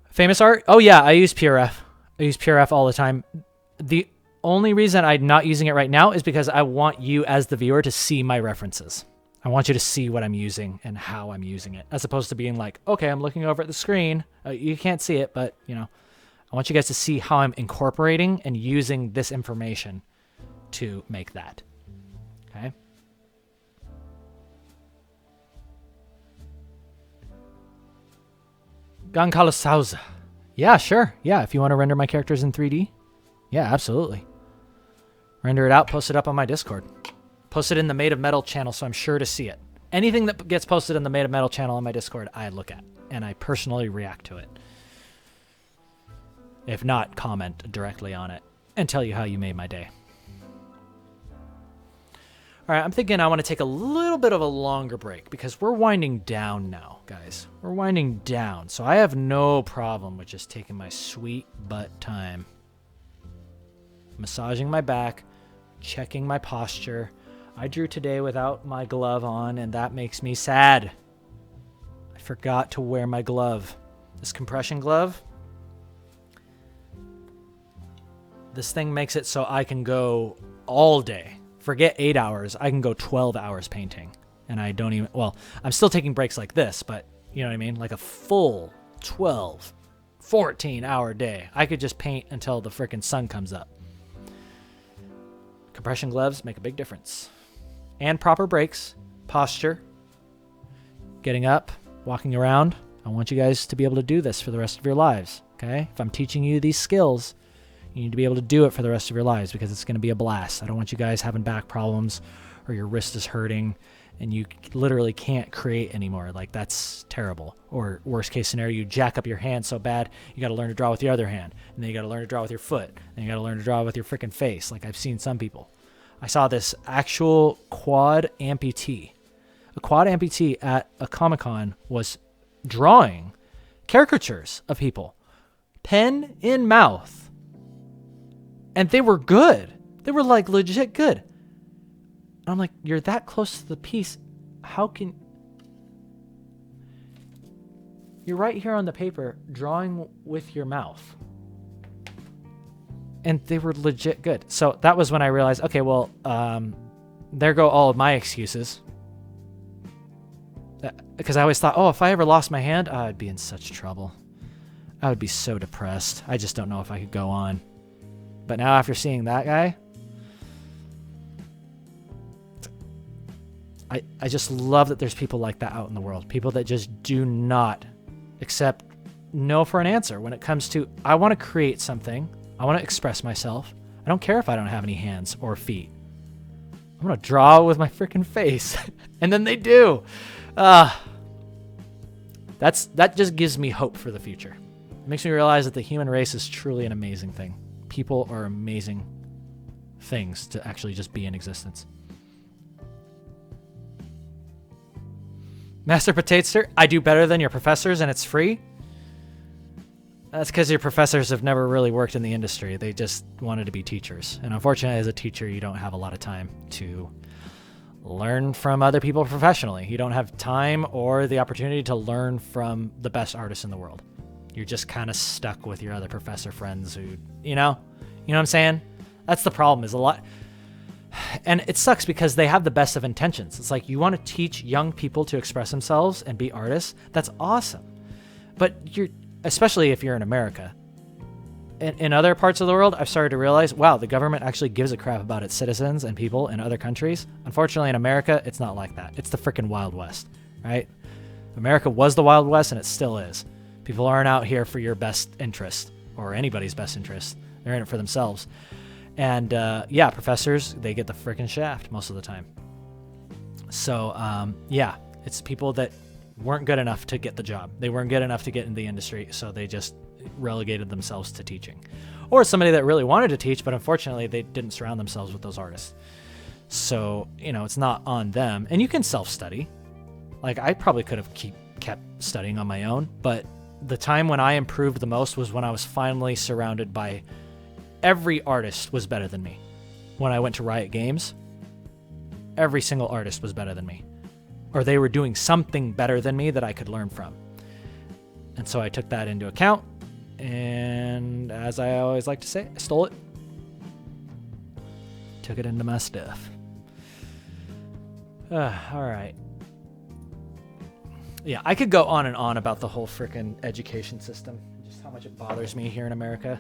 Famous art? Oh yeah, I use PRF. I use PRF all the time. The only reason I'm not using it right now is because I want you as the viewer to see my references. I want you to see what I'm using and how I'm using it, as opposed to being like, okay, I'm looking over at the screen. You can't see it, but you know, I want you guys to see how I'm incorporating and using this information to make that. Okay. Gankala. Yeah, sure. Yeah, if you want to render my characters in 3D. Yeah, absolutely. Render it out, post it up on my Discord. Post it in the Made of Metal channel so I'm sure to see it. Anything that gets posted in the Made of Metal channel on my Discord, I look at. And I personally react to it. If not, comment directly on it and tell you how you made my day. All right, I'm thinking I want to take a little bit of a longer break because we're winding down now, guys. We're winding down. So I have no problem with just taking my sweet butt time. Massaging my back, checking my posture. I drew today without my glove on, and that makes me sad. I forgot to wear my glove. This compression glove, this thing makes it so I can go all day. Forget 8 hours. I can go 12 hours painting. And I don't even, well, I'm still taking breaks like this, but you know what I mean? Like a full 12, 14-hour day. I could just paint until the frickin' sun comes up. Compression gloves make a big difference. And proper breaks, posture, getting up, walking around. I want you guys to be able to do this for the rest of your lives, okay? If I'm teaching you these skills, you need to be able to do it for the rest of your lives because it's going to be a blast. I don't want you guys having back problems or your wrist is hurting and you literally can't create anymore. Like, that's terrible. Or worst case scenario, you jack up your hand so bad, you got to learn to draw with the other hand. And then you got to learn to draw with your foot. And you got to learn to draw with your freaking face. Like I've seen some people. I saw this actual quad amputee. A quad amputee at a Comic-Con was drawing caricatures of people. Pen in mouth. And they were good. They were like legit good. And I'm like, you're that close to the piece. How can... You're right here on the paper, drawing with your mouth. And they were legit good. So that was when I realized, okay, well, there go all of my excuses. Because I always thought, oh, if I ever lost my hand, I'd be in such trouble. I would be so depressed. I just don't know if I could go on. But now after seeing that guy, I just love that there's people like that out in the world. People that just do not accept no for an answer when it comes to, I want to create something. I want to express myself. I don't care if I don't have any hands or feet. I'm going to draw with my freaking face. And then they do. That just gives me hope for the future. It makes me realize that the human race is truly an amazing thing. People are amazing things to actually just be in existence. Master Potater, I do better than your professors and it's free. That's because your professors have never really worked in the industry. They just wanted to be teachers. And unfortunately, as a teacher, you don't have a lot of time to learn from other people professionally. You don't have time or the opportunity to learn from the best artists in the world. You're just kind of stuck with your other professor friends who, you know what I'm saying? That's the problem, is a lot. And it sucks because they have the best of intentions. It's like, you want to teach young people to express themselves and be artists. That's awesome. But especially if you're in America. In other parts of the world, I've started to realize, wow, the government actually gives a crap about its citizens and people in other countries. Unfortunately, in America, it's not like that. It's the freaking Wild West, right? America was the Wild West, and it still is. People aren't out here for your best interest or anybody's best interest. They're in it for themselves. And yeah, professors, they get the freaking shaft most of the time. So yeah, it's people that weren't good enough to get the job. They weren't good enough to get in the industry, so they just relegated themselves to teaching. Or somebody that really wanted to teach, but unfortunately they didn't surround themselves with those artists. So, it's not on them. And you can self-study. Like, I probably could have kept studying on my own, but the time when I improved the most was when I was finally surrounded by every artist was better than me. When I went to Riot Games, every single artist was better than me. Or they were doing something better than me that I could learn from. And so I took that into account. And as I always like to say, I stole it. Took it into my stuff. All right. Yeah, I could go on and on about the whole frickin' education system. Just how much it bothers me here in America.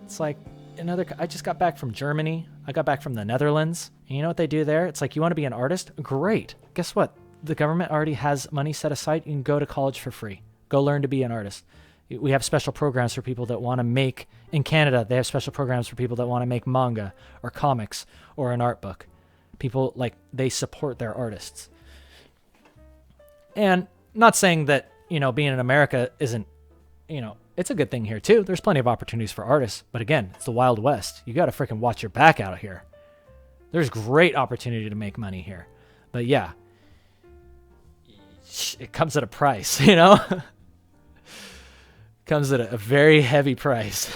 It's like, I just got back from Germany. I got back from the Netherlands. And you know what they do there? It's like, you want to be an artist? Great. Guess what? The government already has money set aside. You can go to college for free. Go learn to be an artist. We have special programs for people that want to make, in Canada, they have special programs for people that want to make manga or comics or an art book. People, they support their artists. And not saying that, being in America isn't, it's a good thing here too. There's plenty of opportunities for artists. But again, it's the Wild West. You got to freaking watch your back out here. There's great opportunity to make money here. But yeah, it comes at a price, Comes at a very heavy price.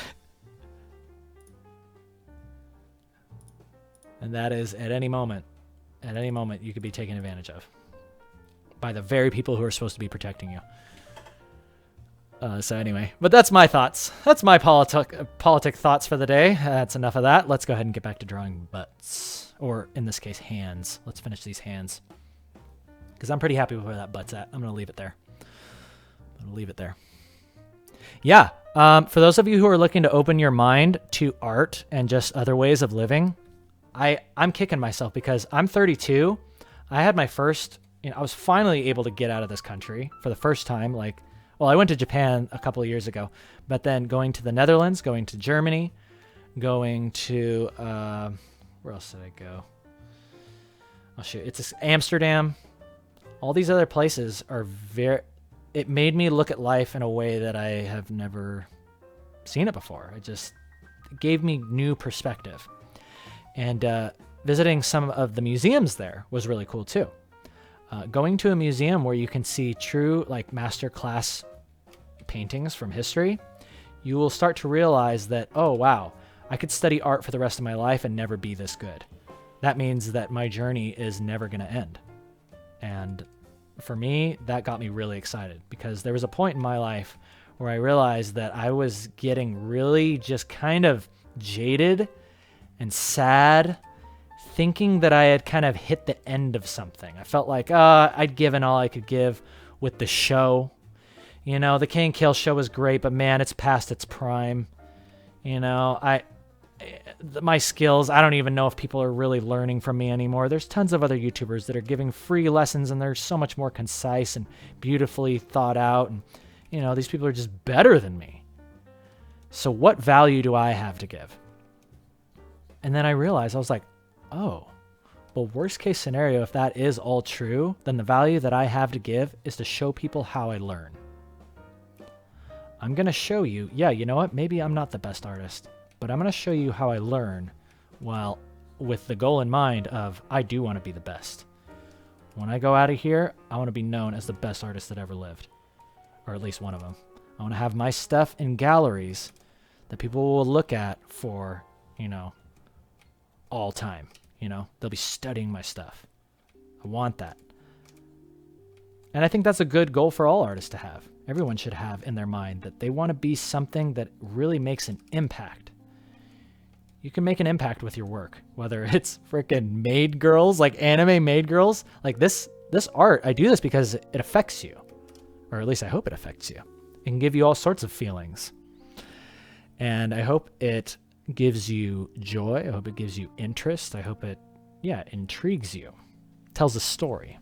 And that is at any moment you could be taken advantage of by the very people who are supposed to be protecting you. So anyway, but that's my thoughts. That's my politic thoughts for the day. That's enough of that. Let's go ahead and get back to drawing butts, or in this case, hands. Let's finish these hands because I'm pretty happy with where that butt's at. I'm going to leave it there. Yeah. For those of you who are looking to open your mind to art and just other ways of living, I'm kicking myself because I'm 32. I had my first, I was finally able to get out of this country for the first time. I went to Japan a couple of years ago, but then going to the Netherlands, going to Germany, going to, where else did I go? Oh shoot, it's Amsterdam. All these other places are it made me look at life in a way that I have never seen it before. It just gave me new perspective. And visiting some of the museums there was really cool too. Going to a museum where you can see true master class paintings from history, you will start to realize that, oh wow, I could study art for the rest of my life and never be this good. that means that my journey is never going to end. And for me, that got me really excited, because there was a point in my life where I realized that I was getting really just kind of jaded and sad, thinking that I had kind of hit the end of something. I felt like I'd given all I could give with the show. You know, the King and Kale show was great, but man, it's past its prime. You know, my skills, I don't even know if people are really learning from me anymore. There's tons of other YouTubers that are giving free lessons, and they're so much more concise and beautifully thought out. And, you know, these people are just better than me. So what value do I have to give? And then I realized, I was like, oh, well, worst case scenario, if that is all true, then the value that I have to give is to show people how I learn. I'm going to show you, yeah, you know what? Maybe I'm not the best artist, but I'm going to show you how I learn, while with the goal in mind of I do want to be the best. When I go out of here, I want to be known as the best artist that ever lived, or at least one of them. I want to have my stuff in galleries that people will look at for, you know, all time. You know, they'll be studying my stuff. I want that. And I think that's a good goal for all artists to have. Everyone should have in their mind that they want to be something that really makes an impact. You can make an impact with your work, whether it's freaking maid girls, like anime maid girls. Like this art, I do this because it affects you. Or at least I hope it affects you. It can give you all sorts of feelings. And I hope it gives you joy. I hope it gives you interest. I hope it, intrigues you. Tells a story.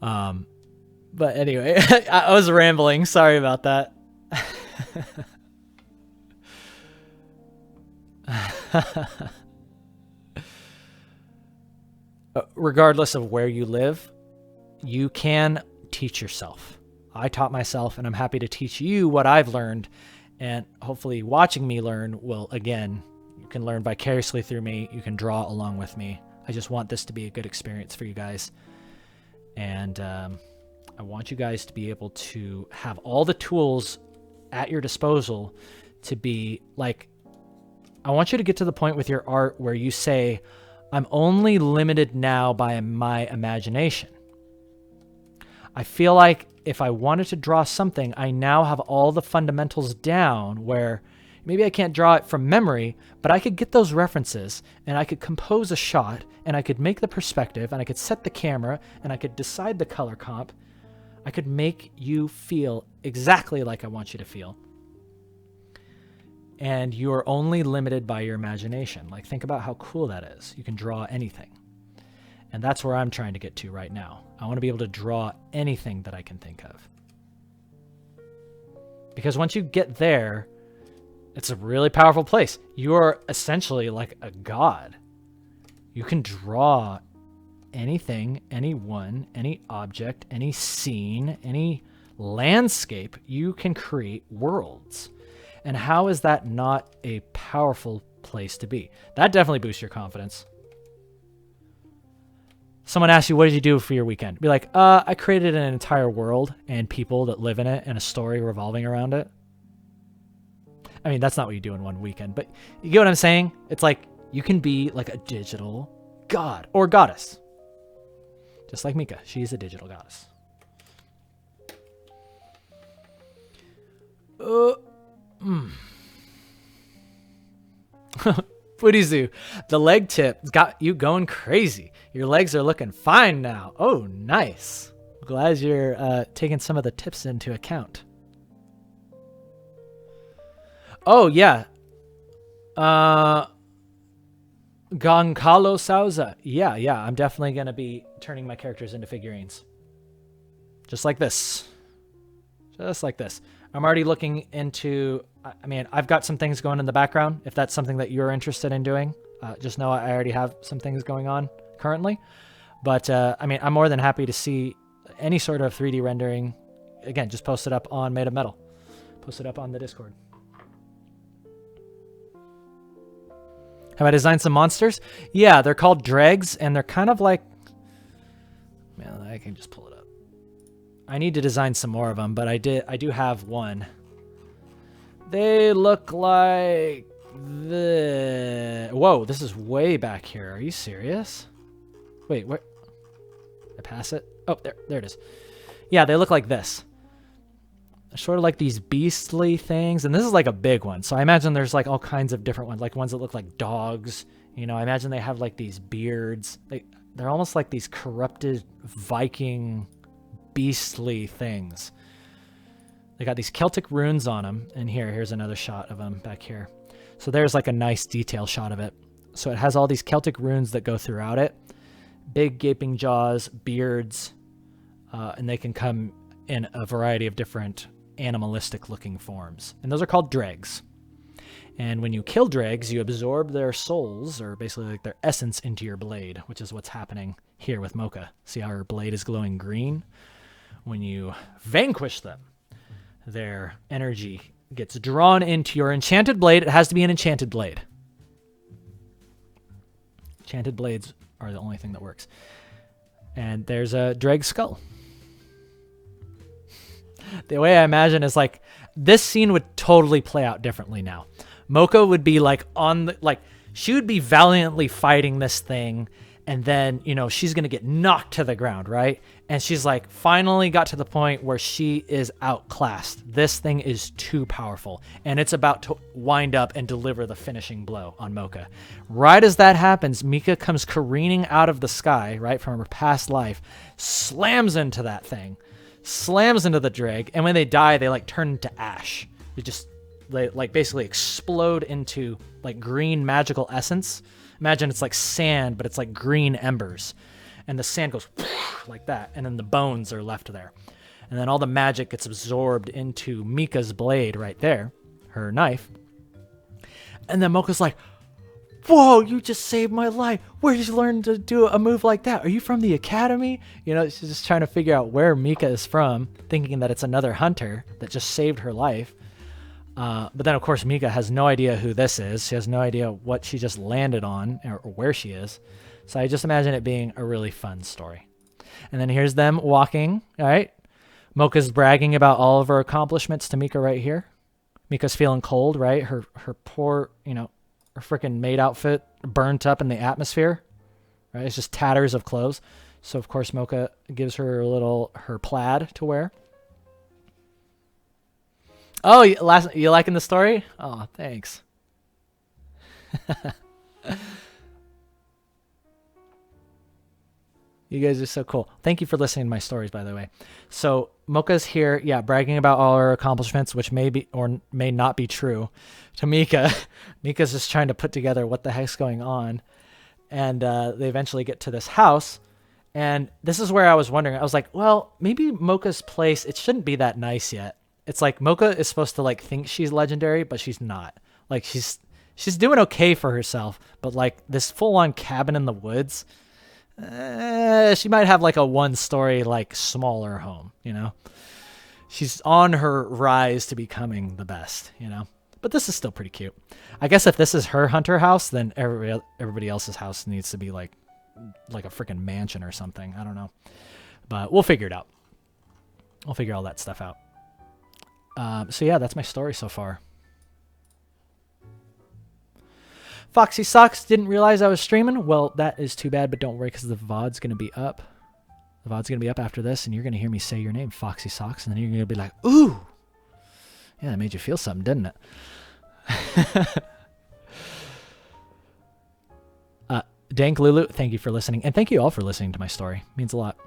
But anyway, I was rambling. Sorry about that. Regardless of where you live, you can teach yourself. I taught myself, and I'm happy to teach you what I've learned. And hopefully watching me learn will, again, you can learn vicariously through me. You can draw along with me. I just want this to be a good experience for you guys. And I want you guys to be able to have all the tools at your disposal to be like, I want you to get to the point with your art where you say, I'm only limited now by my imagination. I feel like if I wanted to draw something, I now have all the fundamentals down where maybe I can't draw it from memory, but I could get those references and I could compose a shot and I could make the perspective and I could set the camera and I could decide the color comp. I could make you feel exactly like I want you to feel. And you're only limited by your imagination. Like, think about how cool that is. You can draw anything. And that's where I'm trying to get to right now. I want to be able to draw anything that I can think of. Because once you get there, it's a really powerful place. You are essentially like a god. You can draw anything, anyone, any object, any scene, any landscape. You can create worlds. And how is that not a powerful place to be? That definitely boosts your confidence. Someone asks you, what did you do for your weekend? Be like, I created an entire world and people that live in it and a story revolving around it. I mean, that's not what you do in one weekend, but you get what I'm saying? It's like you can be like a digital god or goddess. Just like Mika. She's a digital goddess. Footyzoo, the leg tip got you going crazy. Your legs are looking fine now. Oh, nice. Glad you're taking some of the tips into account. Oh, yeah. Goncalo Souza. Yeah. I'm definitely going to be turning my characters into figurines. Just like this. Just like this. I'm already looking into... I mean, I've got some things going in the background. If that's something that you're interested in doing, just know I already have some things going on currently. But, I mean, I'm more than happy to see any sort of 3D rendering. Again, just post it up on Made of Metal. Post it up on the Discord. Have I designed some monsters? Yeah, they're called dregs, and they're kind of like... Man, I can just pull it up. I need to design some more of them, but I do have one. They look like Whoa, this is way back here. Are you serious? Wait, where? I pass it? Oh, there it is. Yeah, they look like this. They're sort of like these beastly things, and this is like a big one. So I imagine there's like all kinds of different ones, like ones that look like dogs. You know, I imagine they have like these beards. They're almost like these corrupted Viking beastly things. They got these Celtic runes on them, and here's another shot of them back here. So there's like a nice detail shot of it. So it has all these Celtic runes that go throughout it. Big gaping jaws, beards, and they can come in a variety of different animalistic looking forms. And those are called dregs. And when you kill dregs, you absorb their souls, or basically like their essence, into your blade, which is what's happening here with Mocha. See how her blade is glowing green? When you vanquish them, their energy gets drawn into your enchanted blade. It has to be an enchanted blade. Enchanted blades are the only thing that works. And there's a dreg skull. The way I imagine is like this scene would totally play out differently now. Mocha would be like she would be valiantly fighting this thing, and then, you know, she's going to get knocked to the ground, right? And she's like finally got to the point where she is outclassed. This thing is too powerful, and it's about to wind up and deliver the finishing blow on Mocha. Right as that happens, Mika comes careening out of the sky, right, from her past life, slams into that thing, slams into the dreg, and when they die, they like turn into ash. They like basically explode into like green magical essence. Imagine it's like sand, but it's like green embers. And the sand goes like that, and then the bones are left there. And then all the magic gets absorbed into Mika's blade right there, her knife. And then Mocha's like, whoa, you just saved my life. Where did you learn to do a move like that? Are you from the academy? You know, she's just trying to figure out where Mika is from, thinking that it's another hunter that just saved her life. But then, of course, Mika has no idea who this is. She has no idea what she just landed on or where she is. So I just imagine it being a really fun story. And then here's them walking, all right? Mocha's bragging about all of her accomplishments to Mika right here. Mika's feeling cold, right? Her poor, you know, her freaking maid outfit burnt up in the atmosphere, right? It's just tatters of clothes. So, of course, Mocha gives her her plaid to wear. Oh, you liking the story? Oh, thanks. You guys are so cool. Thank you for listening to my stories, by the way. So Mocha's here, yeah, bragging about all her accomplishments, which may be or may not be true to Mika. Mika's just trying to put together what the heck's going on. And they eventually get to this house. And this is where I was wondering. I was like, well, maybe Mocha's place, it shouldn't be that nice yet. It's like Mocha is supposed to like think she's legendary, but she's not. Like she's doing okay for herself, but like this full-on cabin in the woods, she might have like a one-story like smaller home, you know. She's on her rise to becoming the best, you know. But this is still pretty cute. I guess if this is her hunter house, then everybody else's house needs to be like a freaking mansion or something. I don't know, but we'll figure it out. We'll figure all that stuff out. So yeah, that's my story so far. Foxy Socks didn't realize I was streaming. Well, that is too bad, but don't worry, because the VOD's going to be up. The VOD's going to be up after this, and you're going to hear me say your name, Foxy Socks, and then you're going to be like, ooh. Yeah, that made you feel something, didn't it? Dank Lulu, thank you for listening, and thank you all for listening to my story. It means a lot.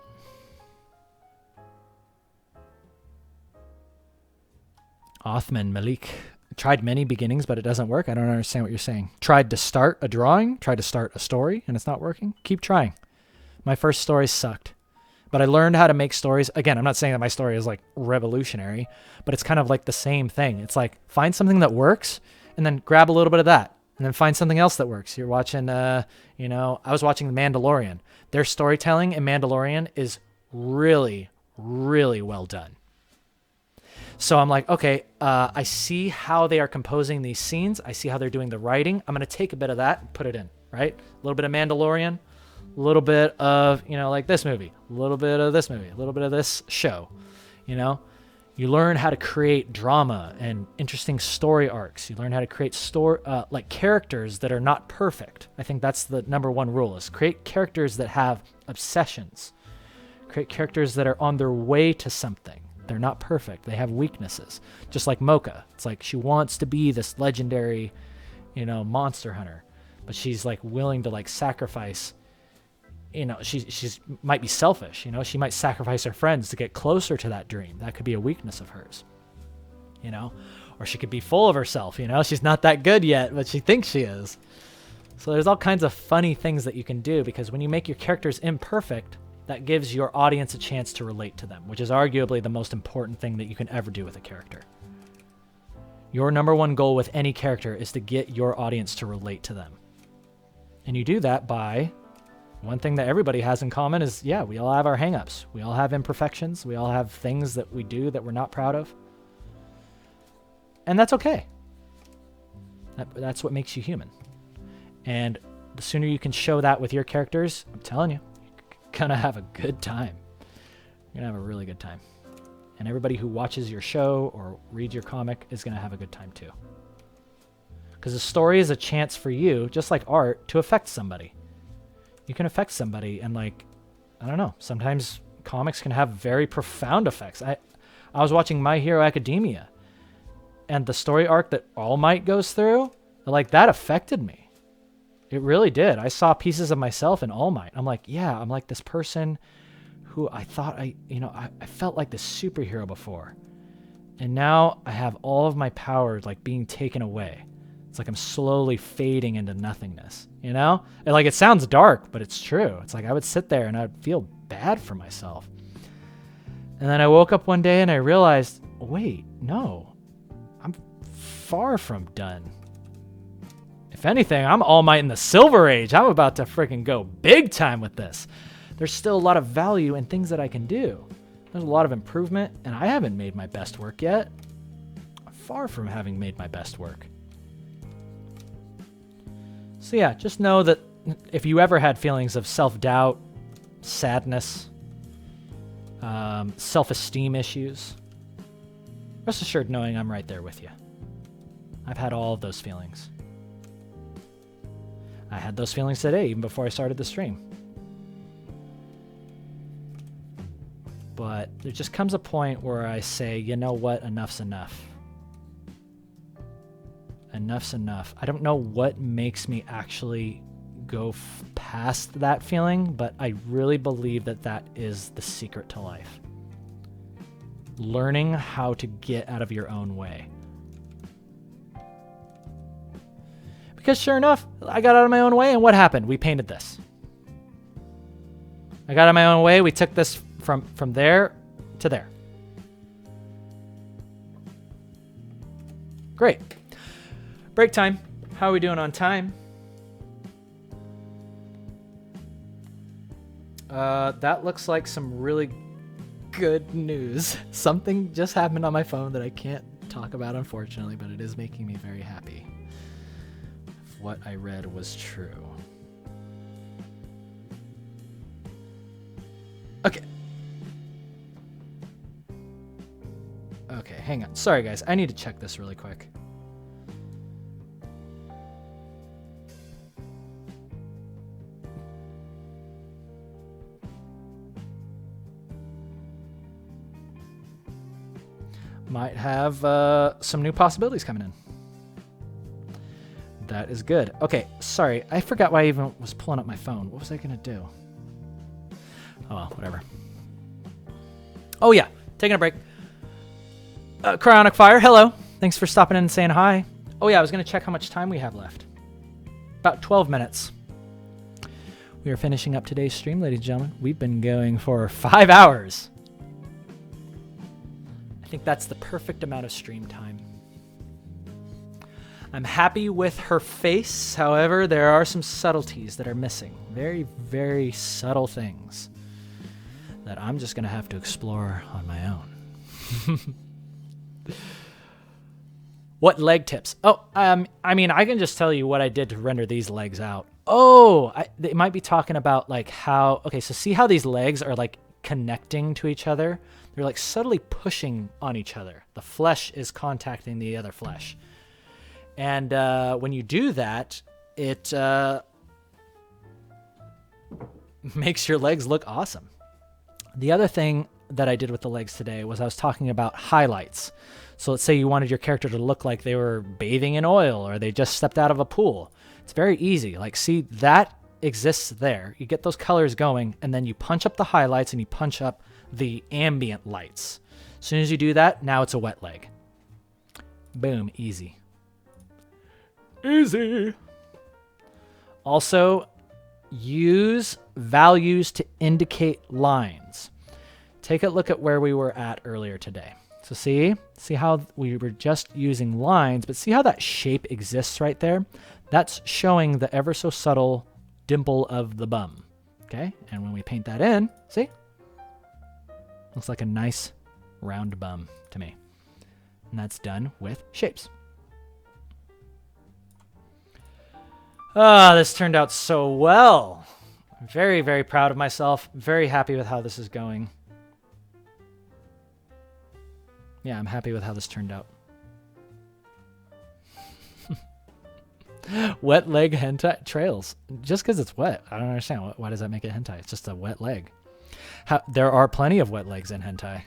Othman Malik. Tried many beginnings, but it doesn't work. I don't understand what you're saying. Tried to start a drawing, tried to start a story, and it's not working. Keep trying. My first stories sucked. But I learned how to make stories. Again, I'm not saying that my story is like revolutionary, but it's kind of like the same thing. It's like find something that works and then grab a little bit of that and then find something else that works. You're watching, I was watching The Mandalorian. Their storytelling in Mandalorian is really, really well done. So I'm like, okay, I see how they are composing these scenes. I see how they're doing the writing. I'm going to take a bit of that and put it in, right? A little bit of Mandalorian, a little bit of, like this movie, a little bit of this movie, a little bit of this show, You learn how to create drama and interesting story arcs. You learn how to create like characters that are not perfect. I think that's the number one rule, is create characters that have obsessions. Create characters that are on their way to something. They're not perfect. They have weaknesses. Just like Mocha. It's like she wants to be this legendary, monster hunter, but she's like willing to like sacrifice. She's might be selfish. She might sacrifice her friends to get closer to that dream. That could be a weakness of hers. Or she could be full of herself. She's not that good yet, but she thinks she is. So there's all kinds of funny things that you can do, because when you make your characters imperfect, that gives your audience a chance to relate to them, which is arguably the most important thing that you can ever do with a character. Your number one goal with any character is to get your audience to relate to them. And you do that by, one thing that everybody has in common is, we all have our hang-ups. We all have imperfections. We all have things that we do that we're not proud of. And that's okay. That's what makes you human. And the sooner you can show that with your characters, I'm telling you, you're going to have a good time. You're going to have a really good time. And everybody who watches your show or reads your comic is going to have a good time too. Because the story is a chance for you, just like art, to affect somebody. You can affect somebody, and like, I don't know, sometimes comics can have very profound effects. I was watching My Hero Academia, and the story arc that All Might goes through, like, that affected me. It really did. I saw pieces of myself in All Might. I'm like, I'm like this person who I thought I felt like this superhero before. And now I have all of my powers like being taken away. It's like I'm slowly fading into nothingness, And like, it sounds dark, but it's true. It's like I would sit there and I'd feel bad for myself. And then I woke up one day and I realized, wait, no, I'm far from done. If anything, I'm All Might in the Silver Age. I'm about to freaking go big time with this. There's still a lot of value in things that I can do. There's a lot of improvement, and I haven't made my best work yet. I'm far from having made my best work. So just know that if you ever had feelings of self-doubt, sadness, self-esteem issues, rest assured knowing I'm right there with you. I've had all of those feelings. I had those feelings today, even before I started the stream. But there just comes a point where I say, you know what, enough's enough. Enough's enough. I don't know what makes me actually go past that feeling, but I really believe that that is the secret to life. Learning how to get out of your own way. Because sure enough, I got out of my own way, and what happened? We painted this. I got out of my own way. We took this from there to there. Great. Break time. How are we doing on time? That looks like some really good news. Something just happened on my phone that I can't talk about, unfortunately, but it is making me very happy. If what I read was true. Okay. Okay, hang on. Sorry, guys. I need to check this really quick. Might have some new possibilities coming in. That is good. Okay, sorry. I forgot why I even was pulling up my phone. What was I going to do? Oh, well, whatever. Oh, yeah. Taking a break. Cryonic Fire, hello. Thanks for stopping in and saying hi. Oh, yeah, I was going to check how much time we have left. About 12 minutes. We are finishing up today's stream, ladies and gentlemen. We've been going for 5 hours. I think that's the perfect amount of stream time. I'm happy with her face. However, there are some subtleties that are missing. Very, very subtle things that I'm just going to have to explore on my own. What leg tips? Oh, I mean, I can just tell you what I did to render these legs out. Oh, they might be talking about like how, okay, so see how these legs are like connecting to each other. They're like subtly pushing on each other. The flesh is contacting the other flesh. And when you do that, it makes your legs look awesome. The other thing that I did with the legs today was I was talking about highlights. So let's say you wanted your character to look like they were bathing in oil or they just stepped out of a pool. It's very easy. Like, see, that exists there. You get those colors going, and then you punch up the highlights and you punch up the ambient lights. As soon as you do that, now it's a wet leg. Boom, easy. Easy. Also, use values to indicate lines. Take a look at where we were at earlier today. So see how we were just using lines, but see how that shape exists right there? That's showing the ever so subtle dimple of the bum. Okay, and when we paint that in, see? Looks like a nice round bum to me. And that's done with shapes. Ah, this turned out so well. I'm very, very proud of myself. Very happy with how this is going. Yeah, I'm happy with how this turned out. Wet leg hentai trails. Just because it's wet. I don't understand. Why does that make it hentai? It's just a wet leg. There are plenty of wet legs in hentai.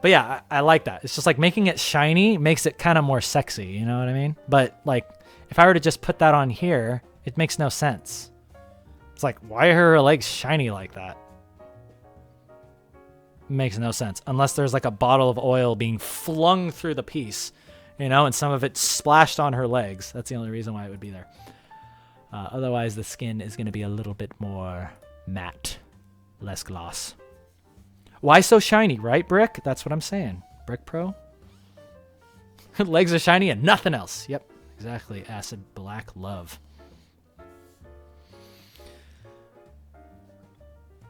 But yeah, I like that. It's just like making it shiny makes it kind of more sexy. You know what I mean? But like, if I were to just put that on here, it makes no sense. It's like, why are her legs shiny like that? Makes no sense. Unless there's like a bottle of oil being flung through the piece, you know, and some of it splashed on her legs. That's the only reason why it would be there. Otherwise, the skin is going to be a little bit more matte, less gloss. Why so shiny, right, Brick? That's what I'm saying. Brick Pro? Legs are shiny and nothing else. Yep, exactly. Acid Black Love.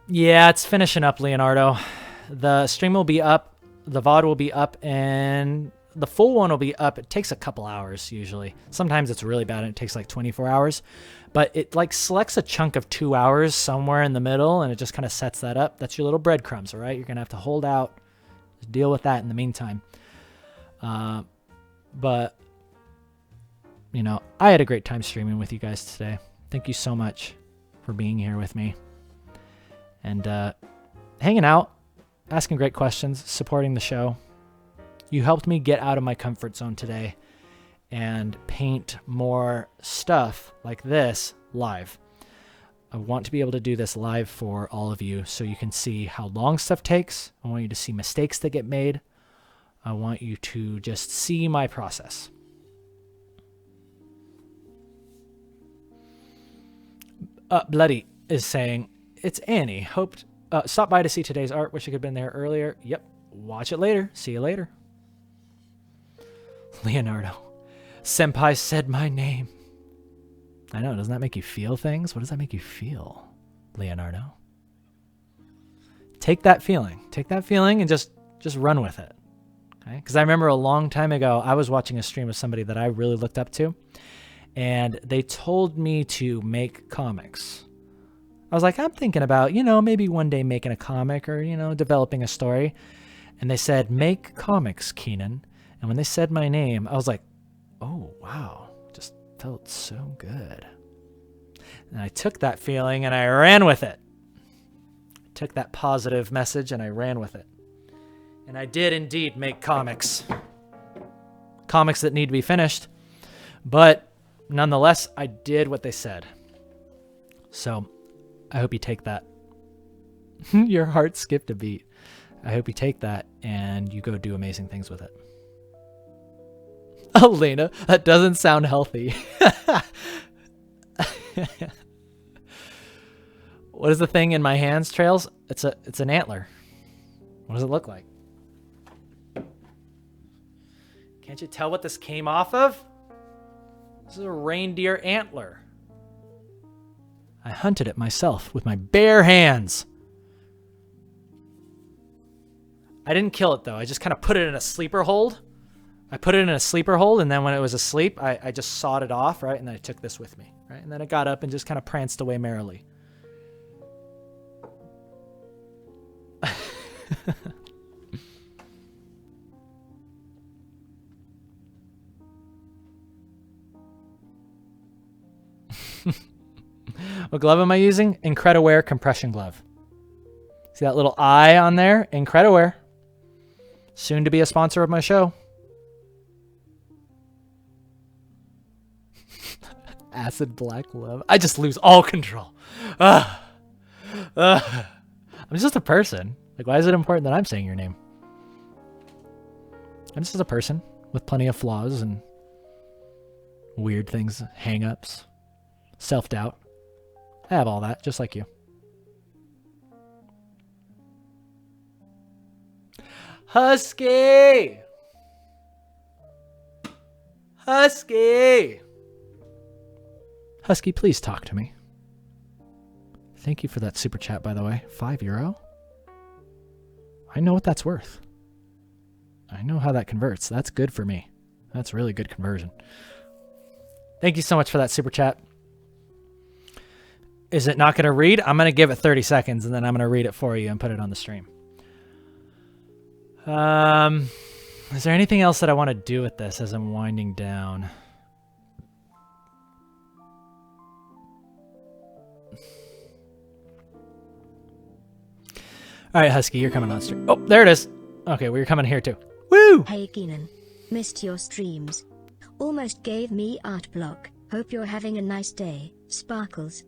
Yeah, it's finishing up, Leonardo. The stream will be up, the VOD will be up, and the full one will be up. It takes a couple hours usually. Sometimes it's really bad and it takes like 24 hours. But it like selects a chunk of 2 hours somewhere in the middle, and it just kind of sets that up. That's your little breadcrumbs, all right? You're going to have to hold out, deal with that in the meantime. But, you know, I had a great time streaming with you guys today. Thank you so much for being here with me. And hanging out, asking great questions, supporting the show. You helped me get out of my comfort zone today and paint more stuff like this live. I want to be able to do this live for all of you so you can see how long stuff takes. I want you to see mistakes that get made. I want you to just see my process. Bloody is saying, it's Annie. Hoped stop by to see today's art. Wish I could have been there earlier. Yep. Watch it later. See you later. Leonardo. Senpai said my name. I know. Doesn't that make you feel things? What does that make you feel, Leonardo? Take that feeling. Take that feeling and just run with it. Okay? Because I remember a long time ago, I was watching a stream of somebody that I really looked up to, and they told me to make comics. I was like, I'm thinking about, maybe one day making a comic or, developing a story. And they said, make comics, Keenan. And when they said my name, I was like, oh, wow. Just felt so good. And I took that feeling and I ran with it. I took that positive message and I ran with it. And I did indeed make comics. Comics that need to be finished. But nonetheless, I did what they said. So I hope you take that. Your heart skipped a beat. I hope you take that and you go do amazing things with it. Elena, that doesn't sound healthy. What is the thing in my hands, Trails? It's an antler. What does it look like? Can't you tell what this came off of? This is a reindeer antler. I hunted it myself with my bare hands. I didn't kill it though. I just kind of put it in a sleeper hold. I put it in a sleeper hold, and then when it was asleep, I just sawed it off, right? And then I took this with me, right? And then it got up and just kind of pranced away merrily. What glove am I using? Incrediwear compression glove. See that little eye on there? Incrediwear. Soon to be a sponsor of my show. Acid black love. I just lose all control. I'm just a person. Like, why is it important that I'm saying your name? I'm just a person with plenty of flaws and weird things, hang-ups, self-doubt. I have all that, just like you. Husky! Husky! Husky, please talk to me. Thank you for that super chat, by the way. €5? I know what that's worth. I know how that converts. That's good for me. That's really good conversion. Thank you so much for that super chat. Is it not going to read? I'm going to give it 30 seconds, and then I'm going to read it for you and put it on the stream. Is there anything else that I want to do with this as I'm winding down? All right, Husky, you're coming on stream. Oh, there it is. Okay, well, you're coming here too. Woo! Hey Keenan. Missed your streams. Almost gave me art block. Hope you're having a nice day. Sparkles.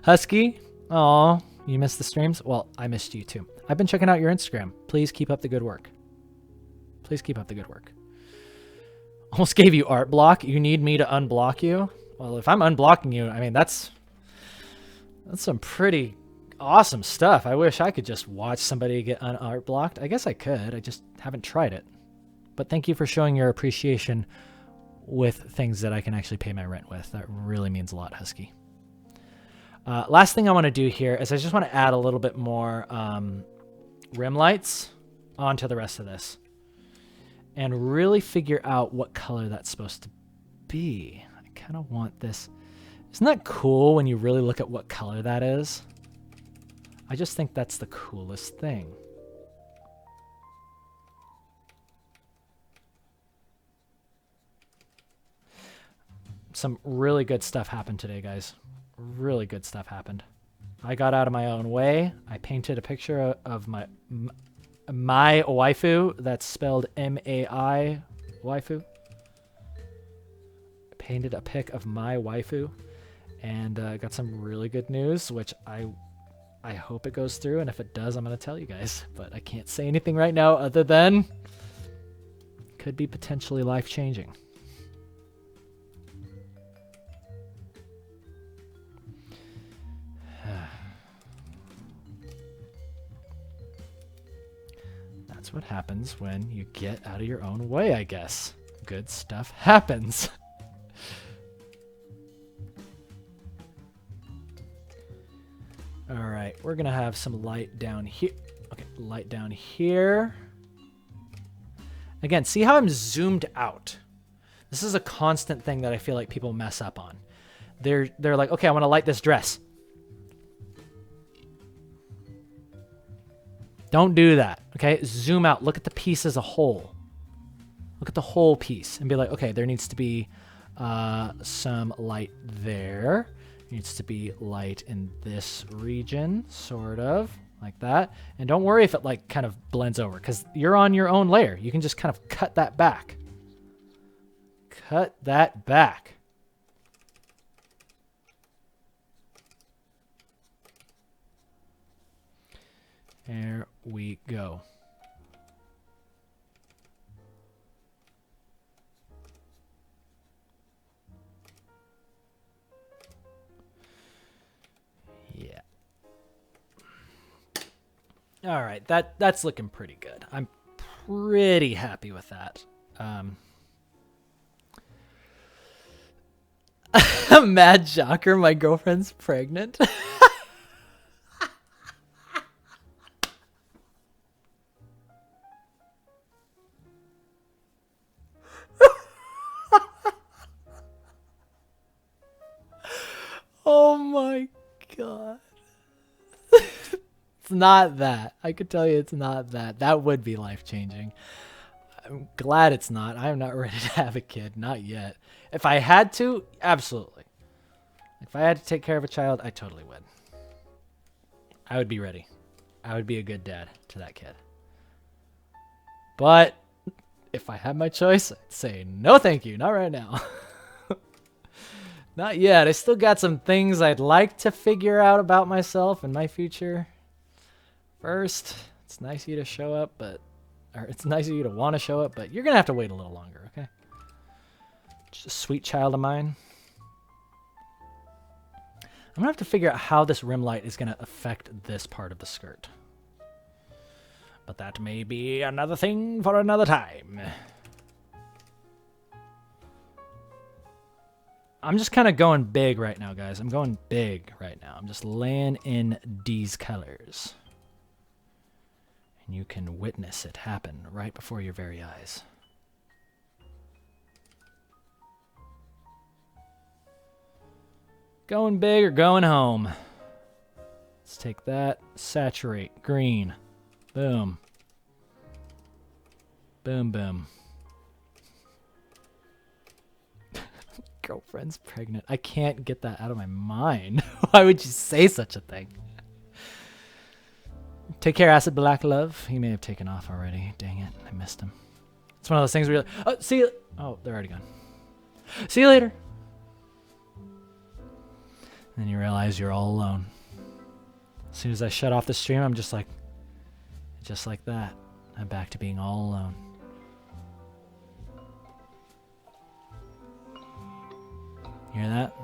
Husky, aw, you missed the streams? Well, I missed you too. I've been checking out your Instagram. Please keep up the good work. Please keep up the good work. Almost gave you art block. You need me to unblock you? Well, if I'm unblocking you, I mean, that's some pretty awesome stuff. I wish I could just watch somebody get art blocked. I guess I could. I just haven't tried it. But thank you for showing your appreciation with things that I can actually pay my rent with. That really means a lot, Husky. Last thing I want to do here is I just want to add a little bit more rim lights onto the rest of this and really figure out what color that's supposed to be. I kind of want this. Isn't that cool when you really look at what color that is? I just think that's the coolest thing. Some really good stuff happened today, guys. Really good stuff happened. I got out of my own way. I painted a picture of my waifu. That's spelled M-A-I waifu. Painted a pic of my waifu, and got some really good news, which I hope it goes through, and if it does, I'm going to tell you guys. But I can't say anything right now other than could be potentially life-changing. That's what happens when you get out of your own way, I guess. Good stuff happens. All right, we're going to have some light down here. Okay, light down here. Again, see how I'm zoomed out? This is a constant thing that I feel like people mess up on. They're like, okay, I want to light this dress. Don't do that, okay? Zoom out. Look at the piece as a whole. Look at the whole piece and be like, okay, there needs to be some light there. Needs to be light in this region, sort of, like that. And don't worry if it like kind of blends over, because you're on your own layer. You can just kind of cut that back. Cut that back. There we go. Yeah. All right, that's looking pretty good. I'm pretty happy with that. Mad Jocker, my girlfriend's pregnant. Oh my god. It's not that. I could tell you it's not that. That would be life-changing. I'm glad it's not. I'm not ready to have a kid. Not yet. If I had to, absolutely. If I had to take care of a child, I totally would. I would be ready. I would be a good dad to that kid. But if I had my choice, I'd say no thank you. Not right now. Not yet. I still got some things I'd like to figure out about myself and my future. First, it's nice of you to show up, or it's nice of you to want to show up, but you're going to have to wait a little longer, okay? Just a sweet child of mine. I'm going to have to figure out how this rim light is going to affect this part of the skirt. But that may be another thing for another time. I'm just kind of going big right now, guys. I'm going big right now. I'm just laying in these colors. And you can witness it happen right before your very eyes. Going big or going home. Let's take that. Saturate. Green. Boom. Boom, boom. Girlfriend's pregnant. I can't get that out of my mind. Why would you say such a thing? Take care, Acid Black Love. He may have taken off already. Dang it. I missed him. It's one of those things where you're like, oh, see you. Oh, they're already gone. See you later. And then you realize you're all alone. As soon as I shut off the stream, I'm just like that. I'm back to being all alone. Hear that?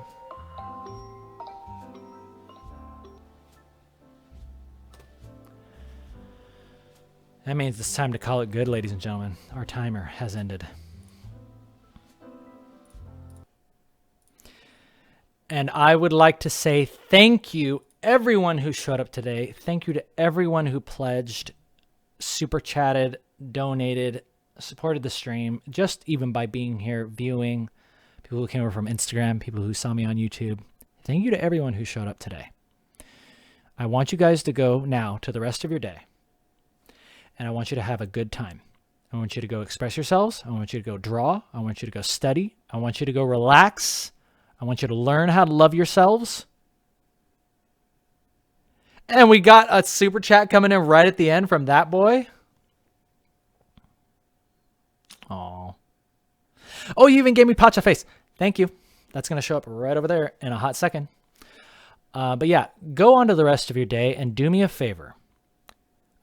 That means it's time to call it good, ladies and gentlemen. Our timer has ended. And I would like to say thank you, everyone who showed up today. Thank you to everyone who pledged, super chatted, donated, supported the stream, just even by being here, viewing. People who came over from Instagram, people who saw me on YouTube. Thank you to everyone who showed up today. I want you guys to go now to the rest of your day. And I want you to have a good time. I want you to go express yourselves. I want you to go draw. I want you to go study. I want you to go relax. I want you to learn how to love yourselves. And we got a super chat coming in right at the end from that boy. Aww. Oh, you even gave me Pacha face. Thank you. That's going to show up right over there in a hot second. But yeah, go on to the rest of your day and do me a favor.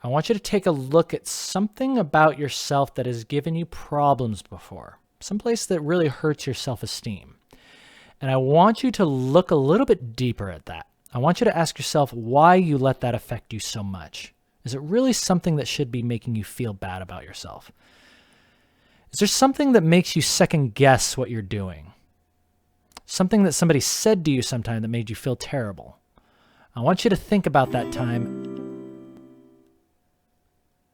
I want you to take a look at something about yourself that has given you problems before. Someplace that really hurts your self-esteem. And I want you to look a little bit deeper at that. I want you to ask yourself why you let that affect you so much. Is it really something that should be making you feel bad about yourself? Is there something that makes you second guess what you're doing? Something that somebody said to you sometime that made you feel terrible? I want you to think about that time.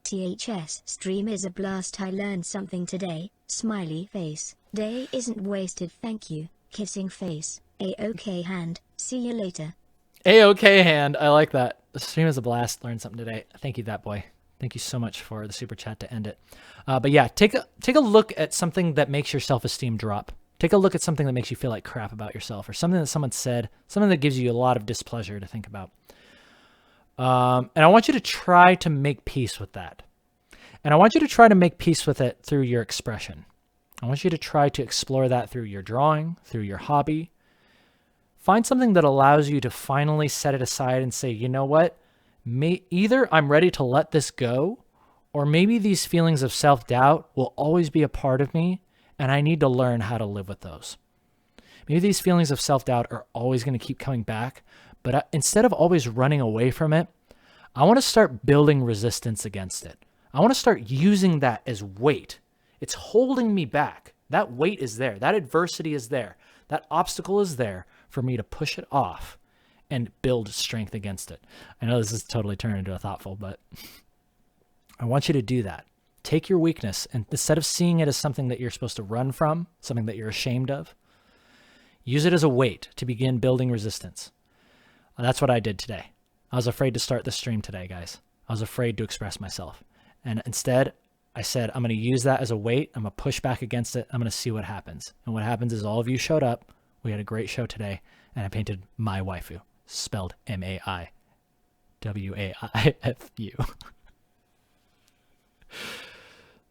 THS stream is a blast. I learned something today. Smiley face. Day isn't wasted. Thank you. Kissing face. A-OK hand. See you later. A-OK hand. I like that. The stream is a blast. Learned something today. Thank you, that boy. Thank you so much for the super chat to end it. But yeah, take a look at something that makes your self-esteem drop. Take a look at something that makes you feel like crap about yourself, or something that someone said, something that gives you a lot of displeasure to think about. And I want you to try to make peace with that. And I want you to try to make peace with it through your expression. I want you to try to explore that through your drawing, through your hobby. Find something that allows you to finally set it aside and say, you know what? Either I'm ready to let this go, or maybe these feelings of self-doubt will always be a part of me, and I need to learn how to live with those. Maybe these feelings of self-doubt are always going to keep coming back, but instead of always running away from it, I want to start building resistance against it. I want to start using that as weight. It's holding me back. That weight is there. That adversity is there. That obstacle is there for me to push it off and build strength against it. I know this is totally turned into a thoughtful, but I want you to do that. Take your weakness, and instead of seeing it as something that you're supposed to run from, something that you're ashamed of, use it as a weight to begin building resistance. That's what I did today. I was afraid to start the stream today, guys. I was afraid to express myself. And instead, I said, I'm going to use that as a weight. I'm going to push back against it. I'm going to see what happens. And what happens is all of you showed up. We had a great show today. And I painted my waifu, spelled MaiWaifu.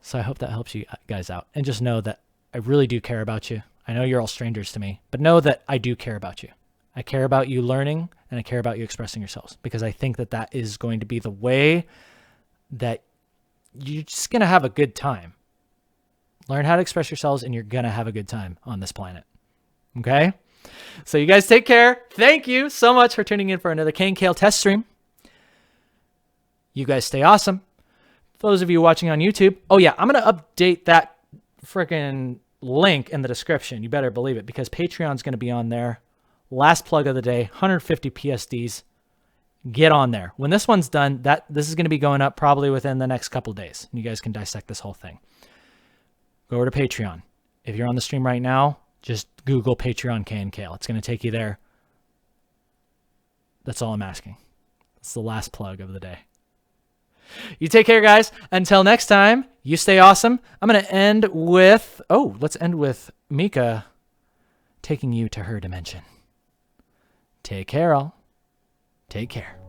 So I hope that helps you guys out. And just know that I really do care about you. I know you're all strangers to me, but know that I do care about you. I care about you learning, and I care about you expressing yourselves, because I think that that is going to be the way that you're just going to have a good time. Learn how to express yourselves, and you're going to have a good time on this planet. Okay? So you guys take care. Thank you so much for tuning in for another Cane Kale test stream. You guys stay awesome. Those of you watching on YouTube, oh yeah, I'm going to update that freaking link in the description. You better believe it, because Patreon's going to be on there. Last plug of the day, 150 PSDs. Get on there. When this one's done, this is going to be going up probably within the next couple of days. And you guys can dissect this whole thing. Go over to Patreon. If you're on the stream right now, just Google Patreon Cane Kale. It's going to take you there. That's all I'm asking. That's the last plug of the day. You take care, guys. Until next time, you stay awesome. I'm going to end with, let's end with Mika taking you to her dimension. Take care, all. Take care.